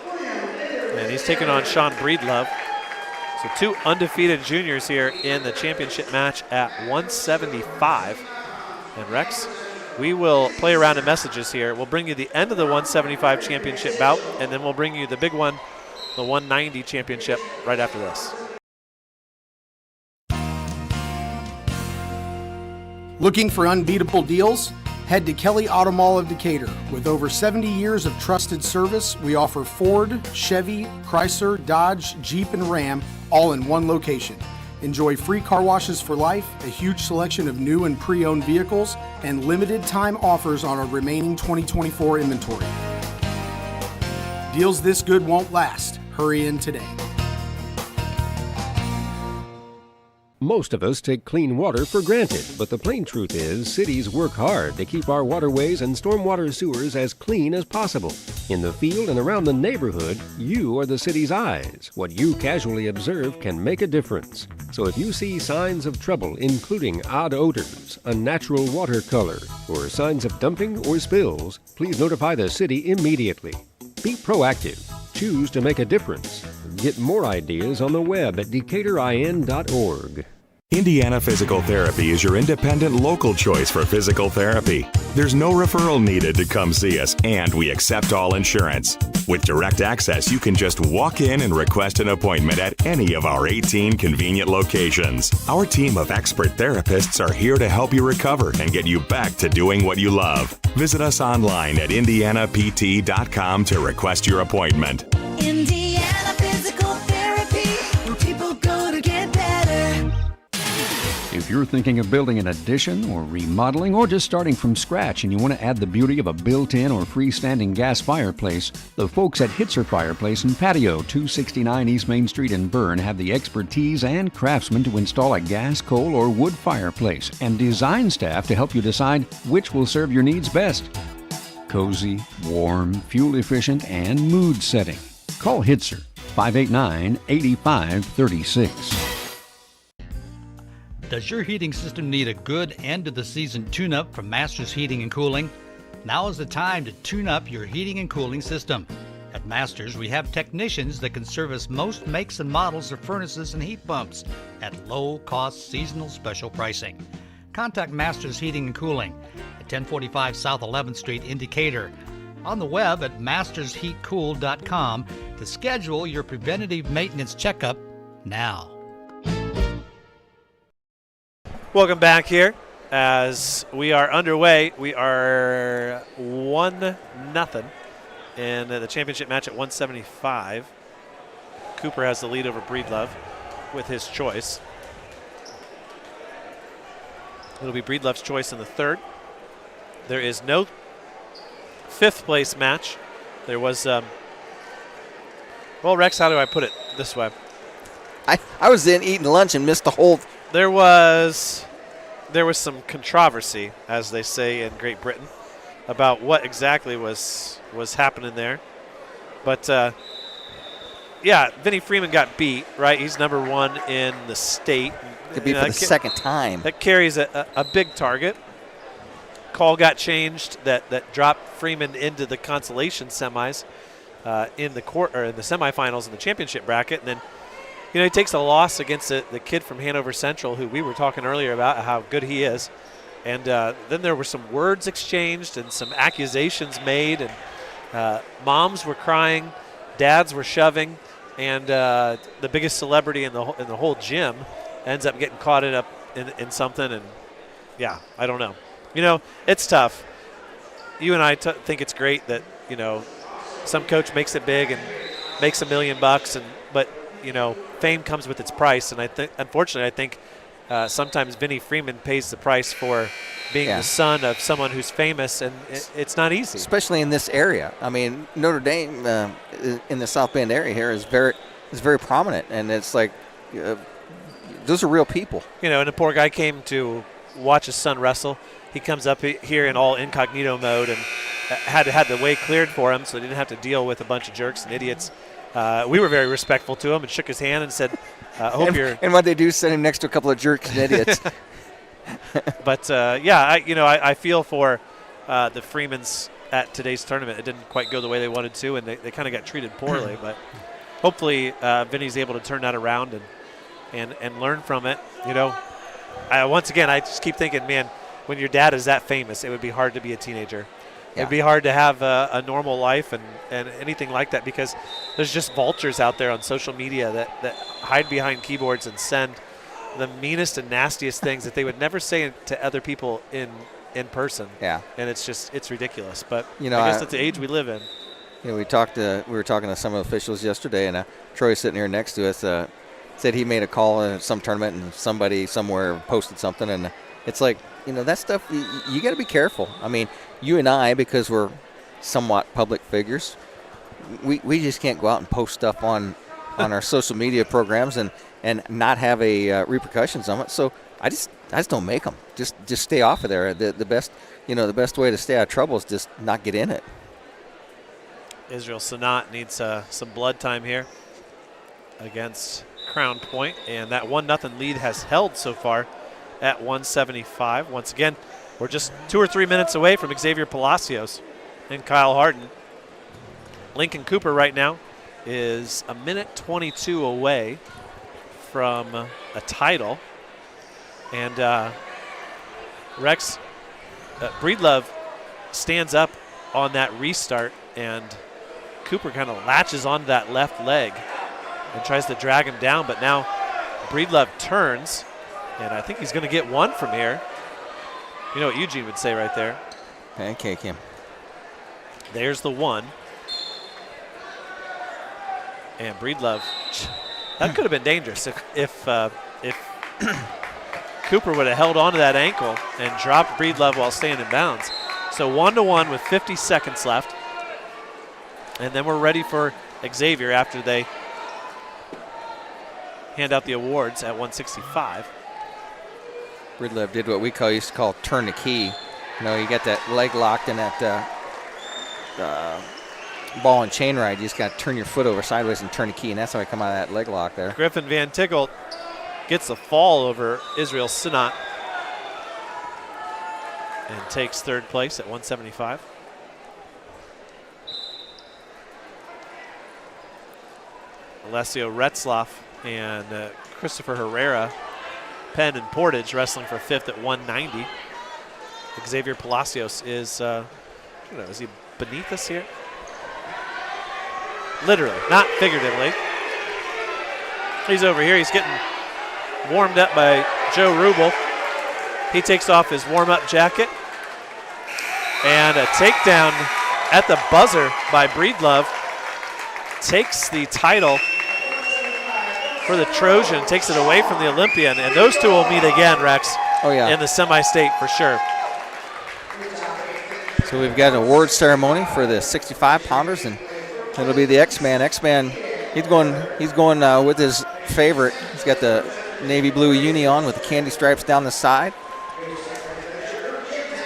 and he's taking on Sean Breedlove. So 2 undefeated juniors here in the championship match at 175. And Rex, we will play a round of messages here. We'll bring you the end of the 175 championship bout, and then we'll bring you the big one, the 190 championship, right after this. Looking for unbeatable deals? Head to Kelly Auto Mall of Decatur. With over 70 years of trusted service, we offer Ford, Chevy, Chrysler, Dodge, Jeep, and Ram all in one location. Enjoy free car washes for life, a huge selection of new and pre-owned vehicles, and limited time offers on our remaining 2024 inventory. Deals this good won't last. Hurry in today. Most of us take clean water for granted, but the plain truth is cities work hard to keep our waterways and stormwater sewers as clean as possible. In the field and around the neighborhood, you are the city's eyes. What you casually observe can make a difference. So if you see signs of trouble, including odd odors, unnatural water color, or signs of dumping or spills, please notify the city immediately. Be proactive. Choose to make a difference. Get more ideas on the web at decaturin.org. Indiana Physical Therapy is your independent local choice for physical therapy. There's no referral needed to come see us, and we accept all insurance. With direct access, you can just walk in and request an appointment at any of our 18 convenient locations. Our team of expert therapists are here to help you recover and get you back to doing what you love. Visit us online at indianapt.com to request your appointment. Indiana Physical Therapy, where people go to get better. If you're thinking of building an addition or remodeling or just starting from scratch and you want to add the beauty of a built-in or freestanding gas fireplace, the folks at Hitzer Fireplace and Patio, 269 East Main Street in Bern, have the expertise and craftsmen to install a gas, coal, or wood fireplace and design staff to help you decide which will serve your needs best. Cozy, warm, fuel-efficient, and mood-setting. Call Hitzer, 589-8536. Does your heating system need a good end-of-the-season tune-up from Masters Heating and Cooling? Now is the time to tune up your heating and cooling system. At Masters, we have technicians that can service most makes and models of furnaces and heat pumps at low-cost seasonal special pricing. Contact Masters Heating and Cooling at 1045 South 11th Street in Decatur. On the web at mastersheatcool.com to schedule your preventative maintenance checkup now. Welcome back here as we are underway. We are 1-0 in the championship match at 175. Cooper has the lead over Breedlove with his choice. It'll be Breedlove's choice in the third. There is no fifth place match. There was, well, Rex, how do I put it this way? I was in eating lunch and missed the whole. There was some controversy, as they say in Great Britain, about what exactly was happening there. But yeah, Vinnie Freeman got beat. Right, he's number one in the state. Could be for the second time. That carries a big target. Call got changed that dropped Freeman into the consolation semis in the semifinals in the championship bracket, and then. You know, he takes a loss against the kid from Hanover Central, who we were talking earlier about how good he is. And then there were some words exchanged and some accusations made, and moms were crying, dads were shoving, and the biggest celebrity in the whole gym ends up getting caught in something. And yeah, I don't know. You know, it's tough. You and I think it's great that, you know, some coach makes it big and makes $1 million, but you know, fame comes with its price, and unfortunately, I think sometimes Vinnie Freeman pays the price for being the son of someone who's famous, and it's not easy. Especially in this area. I mean, Notre Dame in the South Bend area here is very prominent, and it's like those are real people. You know, and the poor guy came to watch his son wrestle. He comes up here in all incognito mode and had the way cleared for him, so he didn't have to deal with a bunch of jerks and idiots. We were very respectful to him and shook his hand and said, I hope you're... And what they do is send him next to a couple of jerks and idiots. But, yeah, I feel for the Freemans at today's tournament. It didn't quite go the way they wanted to, and they kind of got treated poorly. But hopefully Vinny's able to turn that around and learn from it. You know, once again, I just keep thinking, man, when your dad is that famous, it would be hard to be a teenager. Yeah. It'd be hard to have a normal life and anything like that, because there's just vultures out there on social media that hide behind keyboards and send the meanest and nastiest things that they would never say to other people in person. Yeah. And it's ridiculous. But you know, I guess that's the age we live in. You know, we were talking to some of the officials yesterday, and Troy sitting here next to us said he made a call in some tournament and somebody somewhere posted something, and it's like, you know, that stuff, you got to be careful. I mean, you and I, because we're somewhat public figures, we just can't go out and post stuff on our social media programs and not have a repercussions on it. So I just don't make them. Just stay off of there. The best way to stay out of trouble is just not get in it. Israel Sanat needs some blood time here against Crown Point, and that 1-0 lead has held so far at 175. Once again, we're just 2 or 3 minutes away from Xavier Palacios and Kyle Harden. Lincoln Cooper right now is a minute 22 away from a title. And Rex, Breedlove stands up on that restart, and Cooper kind of latches onto that left leg and tries to drag him down, but now Breedlove turns, and I think he's going to get one from here. You know what Eugene would say right there. Pancake him. There's the one. And Breedlove, that could have been dangerous if Cooper would have held on to that ankle and dropped Breedlove while staying in bounds. So 1-1 with 50 seconds left. And then we're ready for Xavier after they hand out the awards at 165. Breedlove did what we used to call turn the key. You know, you got that leg locked in that ball and chain ride. You just got to turn your foot over sideways and turn the key, and that's how I come out of that leg lock there. Griffin Van Tickle gets the fall over Israel Sinat and takes third place at 175. Alessio Retzloff and Christopher Herrera, Penn and Portage wrestling for fifth at 190. Xavier Palacios is, is he beneath us here? Literally, not figuratively. He's over here. He's getting warmed up by Joe Rubel. He takes off his warm-up jacket. And a takedown at the buzzer by Breedlove takes the title for the Trojan, takes it away from the Olympian, and those two will meet again, Rex. Oh, yeah. In the semi-state for sure. So we've got an award ceremony for the 65-pounders, and it'll be the X-Man. X-Man, he's going with his favorite. He's got the navy blue uni on with the candy stripes down the side.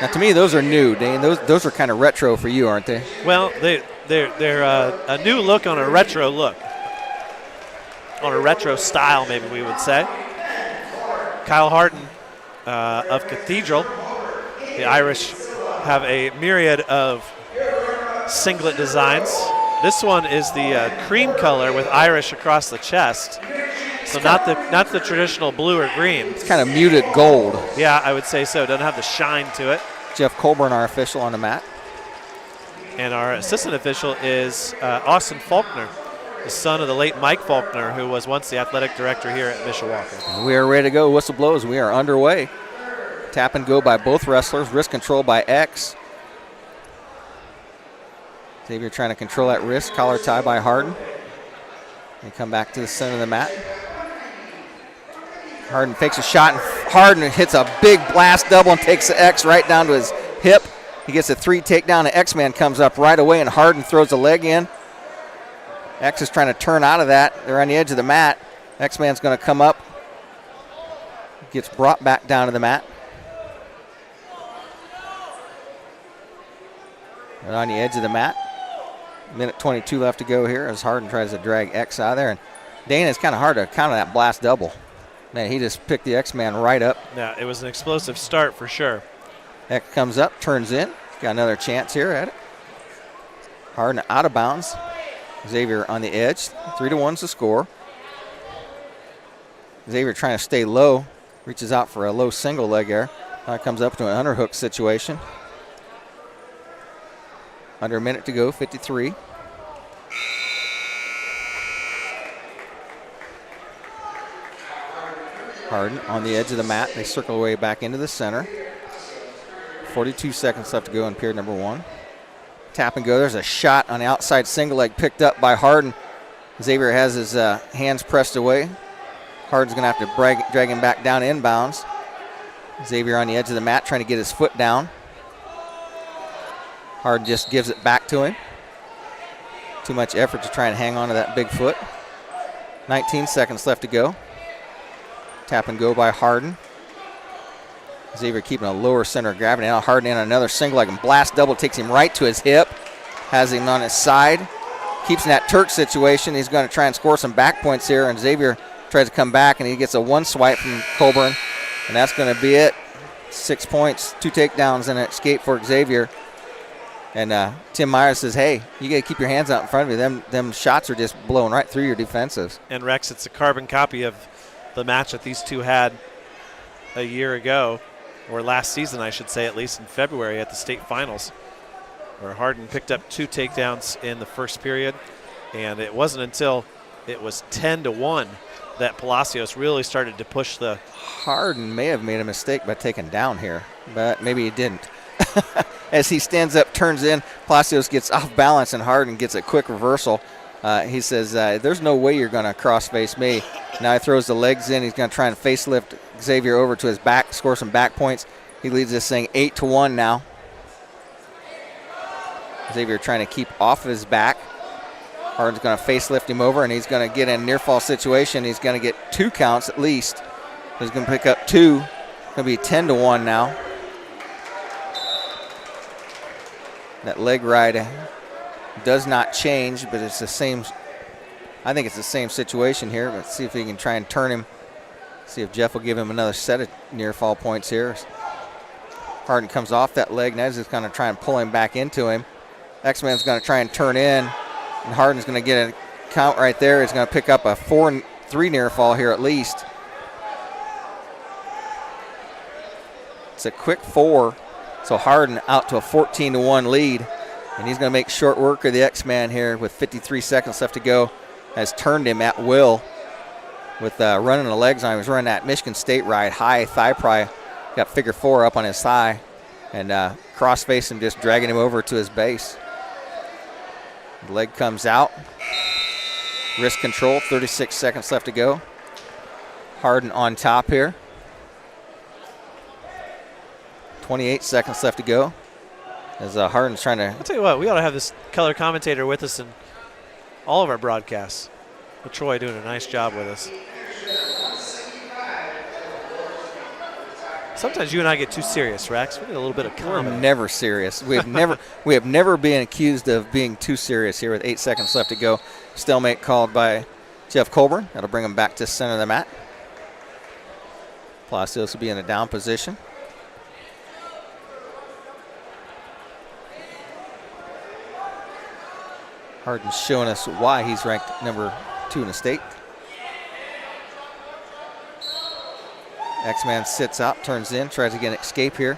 Now, to me, those are new, Dane. Those are kind of retro for you, aren't they? Well, they're a new look on a retro look. On a retro style, maybe we would say. Kyle Harden of Cathedral. The Irish have a myriad of singlet designs. This one is the cream color with Irish across the chest. So not the traditional blue or green. It's kind of muted gold. Yeah, I would say so. Doesn't have the shine to it. Jeff Colburn, our official on the mat. And our assistant official is Austin Faulkner, the son of the late Mike Faulkner, who was once the athletic director here at Mishawaka. We are ready to go. Whistle blows. We are underway. Tap and go by both wrestlers. Wrist control by X. Xavier trying to control that wrist. Collar tie by Harden. They come back to the center of the mat. Harden fakes a shot, and Harden hits a big blast double and takes the X right down to his hip. He gets a 3 takedown. The X-Man comes up right away, and Harden throws a leg in. X is trying to turn out of that. They're on the edge of the mat. X-Man's going to come up. Gets brought back down to the mat. They're on the edge of the mat. Minute 22 left to go here as Harden tries to drag X out of there. And Dana, it's kind of hard to counter that blast double. Man, he just picked the X-Man right up. Yeah, it was an explosive start for sure. X comes up, turns in. Got another chance here at it. Harden out of bounds. Xavier on the edge. 3-1's the score. Xavier trying to stay low. Reaches out for a low single leg there. Comes up to an underhook situation. Under a minute to go, 53. Harden on the edge of the mat. They circle away back into the center. 42 seconds left to go in period number 1. Tap and go. There's a shot on the outside single leg picked up by Harden. Xavier has his hands pressed away. Harden's going to have to drag him back down inbounds. Xavier on the edge of the mat trying to get his foot down. Harden just gives it back to him. Too much effort to try and hang on to that big foot. 19 seconds left to go. Tap and go by Harden. Xavier keeping a lower center of gravity. Now Harden in another single leg and blast double takes him right to his hip. Has him on his side. Keeps in that Turk situation. He's going to try and score some back points here, and Xavier tries to come back, and he gets a one swipe from Colburn, and that's going to be it. 6 points, 2 takedowns, and an escape for Xavier. And Tim Myers says, hey, you got to keep your hands out in front of you. Them shots are just blowing right through your defensives. And Rex, it's a carbon copy of the match that these two had a year ago, or last season, I should say, at least in February at the state finals, where Harden picked up 2 takedowns in the first period. And it wasn't until it was 10-1 that Palacios really started to push the. Harden may have made a mistake by taking down here, but maybe he didn't. As he stands up, turns in, Palacios gets off balance, and Harden gets a quick reversal. He says, there's no way you're going to cross-face me. Now he throws the legs in. He's going to try and facelift Xavier over to his back, score some back points. He leads this thing 8-1 now. Xavier trying to keep off of his back. Harden's going to facelift him over, and he's going to get in a near-fall situation. He's going to get 2 counts at least. He's going to pick up 2. It's going to be 10-1 now. That leg ride does not change, but it's the same. I think it's the same situation here. Let's see if he can try and turn him. See if Jeff will give him another set of near fall points here. Harden comes off that leg. Now he's just going to try and pull him back into him. X-Man's going to try and turn in, and Harden's going to get a count right there. He's going to pick up a 4-3 near fall here at least. It's a quick 4. So Harden out to a 14-1 lead, and he's going to make short work of the X-Man here with 53 seconds left to go. Has turned him at will with running the legs on him. He was running that Michigan State ride, high thigh pry. Got figure 4 up on his thigh, and cross-face him, just dragging him over to his base. The leg comes out. Wrist control, 36 seconds left to go. Harden on top here. 28 seconds left to go as Harden's trying to. I'll tell you what, we ought to have this color commentator with us in all of our broadcasts. With Troy doing a nice job with us. Sometimes you and I get too serious, Rex. We need a little bit of comedy. We're never serious. We have never been accused of being too serious here with 8 seconds left to go. Stalemate called by Jeff Colburn. That'll bring him back to center of the mat. Palacios will be in a down position. Harden's showing us why he's ranked number 2 in the state. X-Man sits out, turns in, tries to get an escape here.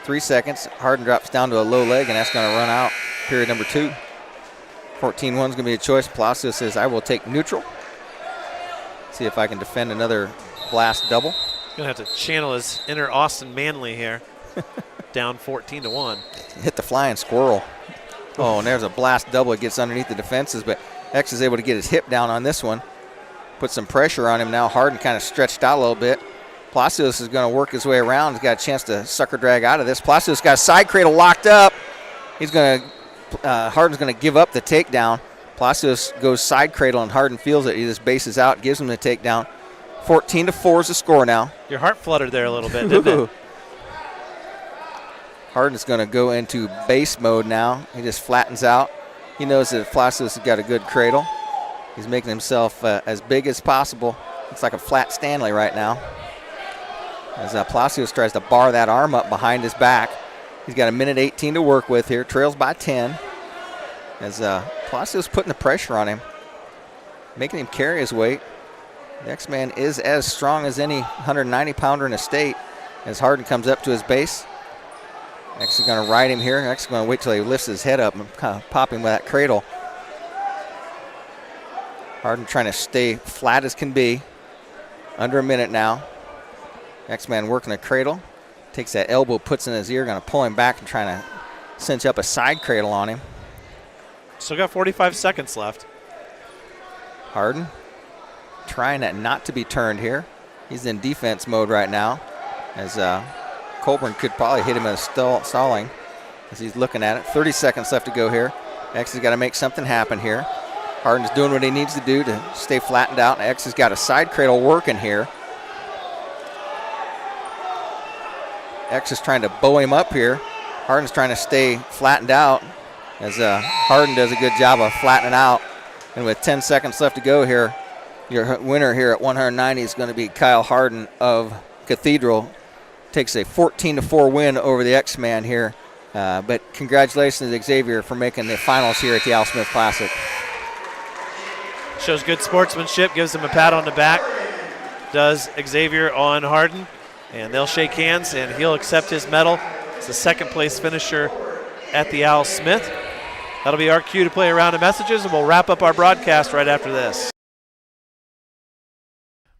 3 seconds. Harden drops down to a low leg, and that's going to run out period number 2. 14-1 is going to be a choice. Palacios says, I will take neutral. See if I can defend another blast double. Going to have to channel his inner Austin Manley here. Down 14-1. Hit the flying squirrel. Oh, and there's a blast double. It gets underneath the defenses, but X is able to get his hip down on this one. Put some pressure on him now. Harden kind of stretched out a little bit. Palacios is going to work his way around. He's got a chance to sucker drag out of this. Palacios got a side cradle locked up. He's going to, Harden's going to give up the takedown. Palacios goes side cradle, and Harden feels it. He just bases out, gives him the takedown. 14-4 is the score now. Your heart fluttered there a little bit, didn't it? Harden's going to go into base mode now. He just flattens out. He knows that Palacios has got a good cradle. He's making himself as big as possible. Looks like a flat Stanley right now. As Palacios tries to bar that arm up behind his back. He's got a minute 18 to work with here. Trails by 10. as Palacio's putting the pressure on him, making him carry his weight. The X-Man is as strong as any 190-pounder in the state as Harden comes up to his base. X is going to ride him here. X is going to wait till he lifts his head up and kind of pop him with that cradle. Harden trying to stay flat as can be. Under a minute now. X-Man working the cradle. Takes that elbow, puts in his ear, going to pull him back and trying to cinch up a side cradle on him. Still got 45 seconds left. Harden trying not to be turned here. He's in defense mode right now, as Colburn could probably hit him in stalling as he's looking at it. 30 seconds left to go here. X has got to make something happen here. Harden's doing what he needs to do to stay flattened out. X has got a side cradle working here. X is trying to bow him up here. Harden's trying to stay flattened out as Harden does a good job of flattening out. And with 10 seconds left to go here, your winner here at 190 is going to be Kyle Harden of Cathedral. Takes a 14-4 win over the X-Man here. But congratulations to Xavier for making the finals here at the Al Smith Classic. Shows good sportsmanship, gives him a pat on the back. Does Xavier on Harden. And they'll shake hands, and he'll accept his medal. It's the second-place finisher at the Al Smith. That'll be our cue to play a round of messages, and we'll wrap up our broadcast right after this.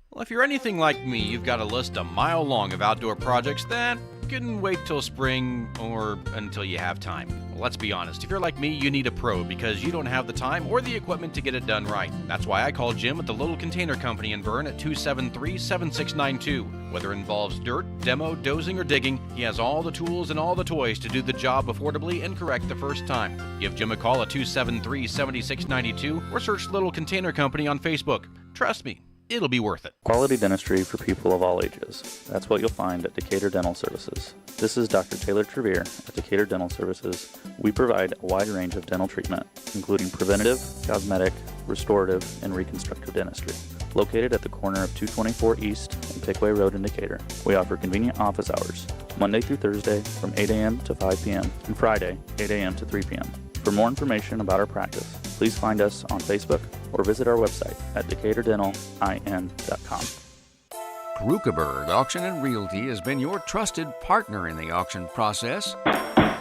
Well, if you're anything like me, you've got a list a mile long of outdoor projects that can wait till spring or until you have time. Well, let's be honest, if you're like me, you need a pro because you don't have the time or the equipment to get it done right. That's why I call Jim at the Little Container Company in Bern at 273-7692. Whether it involves dirt, demo, dozing, or digging, he has all the tools and all the toys to do the job affordably and correct the first time. Give Jim a call at 273-7692 or search Little Container Company on Facebook. Trust me, it'll be worth it. Quality dentistry for people of all ages. That's what you'll find at Decatur Dental Services. This is Dr. Taylor Trevere at Decatur Dental Services. We provide a wide range of dental treatment, including preventative, cosmetic, restorative, and reconstructive dentistry. Located at the corner of 224 East and Pickway Road in Decatur, we offer convenient office hours, Monday through Thursday from 8 a.m. to 5 p.m. and Friday, 8 a.m. to 3 p.m. For more information about our practice, please find us on Facebook or visit our website at DecaturDentalIN.com. Krukeberg Auction and Realty has been your trusted partner in the auction process.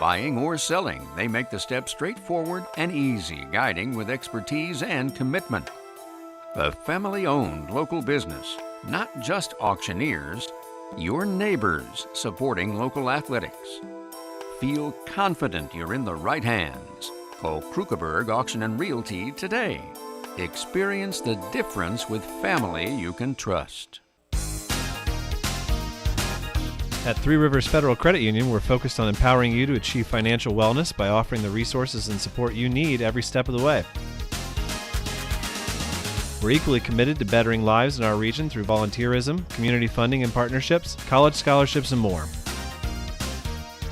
Buying or selling, they make the steps straightforward and easy, guiding with expertise and commitment. A family-owned local business, not just auctioneers, your neighbors supporting local athletics. Feel confident you're in the right hands. Call Krukeberg Auction and Realty today. Experience the difference with family you can trust. At Three Rivers Federal Credit Union, we're focused on empowering you to achieve financial wellness by offering the resources and support you need every step of the way. We're equally committed to bettering lives in our region through volunteerism, community funding and partnerships, college scholarships, and more.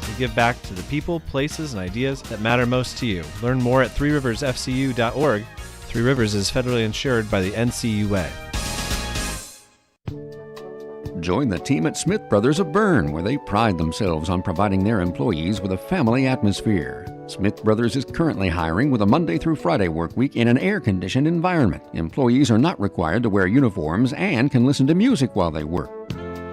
We give back to the people, places, and ideas that matter most to you. Learn more at threeriversfcu.org. Three Rivers is federally insured by the NCUA. Join the team at Smith Brothers of Bern, where they pride themselves on providing their employees with a family atmosphere. Smith Brothers is currently hiring with a Monday through Friday work week in an air-conditioned environment. Employees are not required to wear uniforms and can listen to music while they work.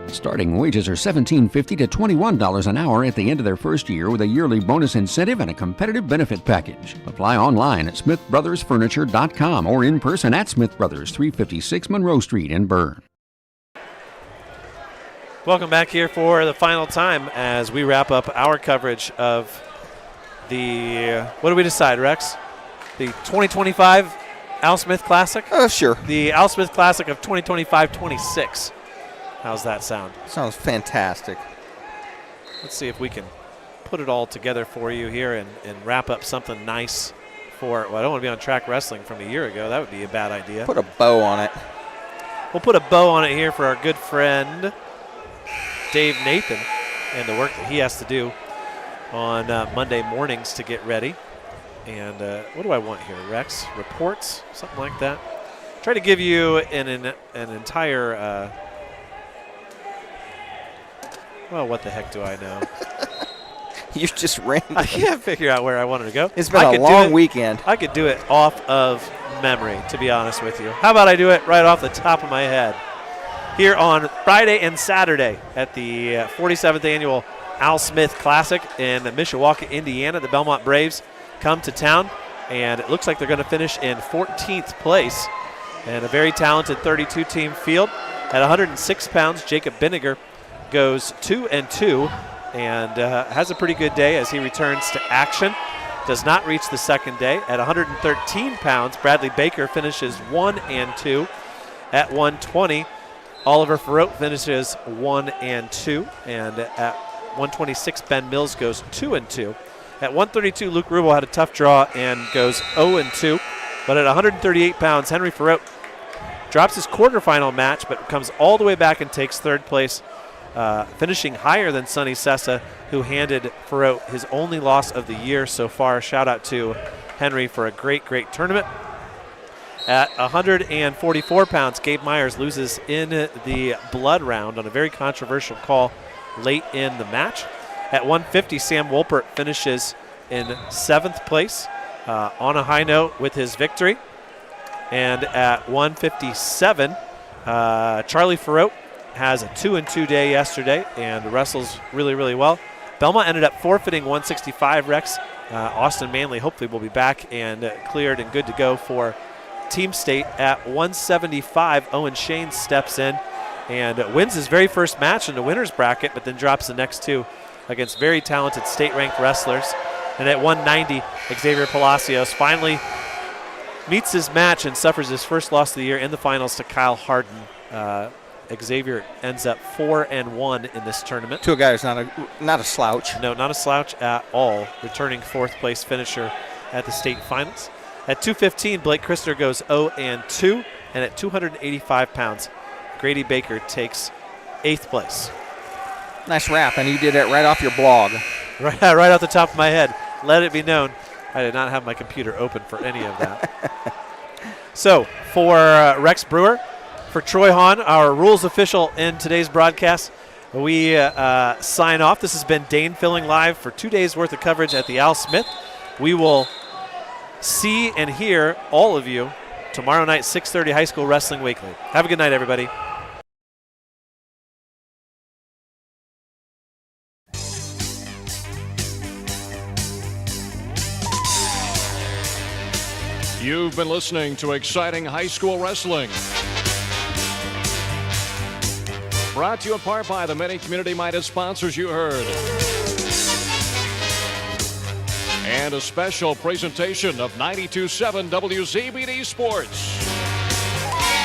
Starting wages are $17.50 to $21 an hour at the end of their first year with a yearly bonus incentive and a competitive benefit package. Apply online at smithbrothersfurniture.com or in person at Smith Brothers, 356 Monroe Street in Bern. Welcome back here for the final time as we wrap up our coverage of the, what do we decide, Rex? The 2025 Al Smith Classic? Sure. The Al Smith Classic of 2025-26. How's that sound? Sounds fantastic. Let's see if we can put it all together for you here and wrap up something nice for, well, I don't want to be on track wrestling from a year ago. That would be a bad idea. Put a bow on it. We'll put a bow on it here for our good friend Dave Nathan and the work that he has to do on Monday mornings to get ready. And what do I want here, Rex? Reports? Something like that. Try to give you an entire, well, what the heck do I know? You just ran. I can't figure out where I wanted to go. It's been a long weekend. I could do it off of memory, to be honest with you. How about I do it right off the top of my head? Here on Friday and Saturday at the 47th Annual Al Smith Classic in Mishawaka, Indiana, the Bellmont Braves come to town, and it looks like they're going to finish in 14th place in a very talented 32-team field. At 106 pounds, Jacob Binniger goes 2-2 and has a pretty good day as he returns to action. Does not reach the second day. At 113 pounds, Bradley Baker finishes 1-2. At 120, Oliver Farote finishes 1-2. And at 126, Ben Mills goes 2-2. At 132, Luke Rubel had a tough draw and goes 0-2. But at 138 pounds, Henry Farote drops his quarterfinal match, but comes all the way back and takes third place, finishing higher than Sonny Sessa, who handed Farote his only loss of the year so far. Shout out to Henry for a great, great tournament. At 144 pounds, Gabe Myers loses in the blood round on a very controversial call late in the match. At 150, Sam Wolpert finishes in 7th place on a high note with his victory. And at 157, Charlie Farote has a 2-2 day yesterday and wrestles really, really well. Bellmont ended up forfeiting 165 Rex. Austin Manley hopefully will be back and cleared and good to go for Team State. At 175, Owen Shane steps in and wins his very first match in the winner's bracket, but then drops the next two against very talented state-ranked wrestlers. And at 190, Xavier Palacios finally meets his match and suffers his first loss of the year in the finals to Kyle Harden. Xavier ends up 4-1 in this tournament. To a guy who's not a slouch. No, not a slouch at all. Returning 4th place finisher at the state finals. At 215, Blake Christer goes 0-2. And at 285 pounds, Grady Baker takes 8th place. Nice wrap, and you did that right off your blog. Right off the top of my head. Let it be known, I did not have my computer open for any of that. So, for Rex Brewer, for Troy Hahn, our rules official in today's broadcast, we sign off. This has been Dane filling live for 2 days' worth of coverage at the Al Smith. We will see and hear all of you tomorrow night, 6:30, High School Wrestling Weekly. Have a good night, everybody. You've been listening to Exciting High School Wrestling. Brought to you in part by the many community-minded sponsors you heard. And a special presentation of 92.7 WZBD Sports.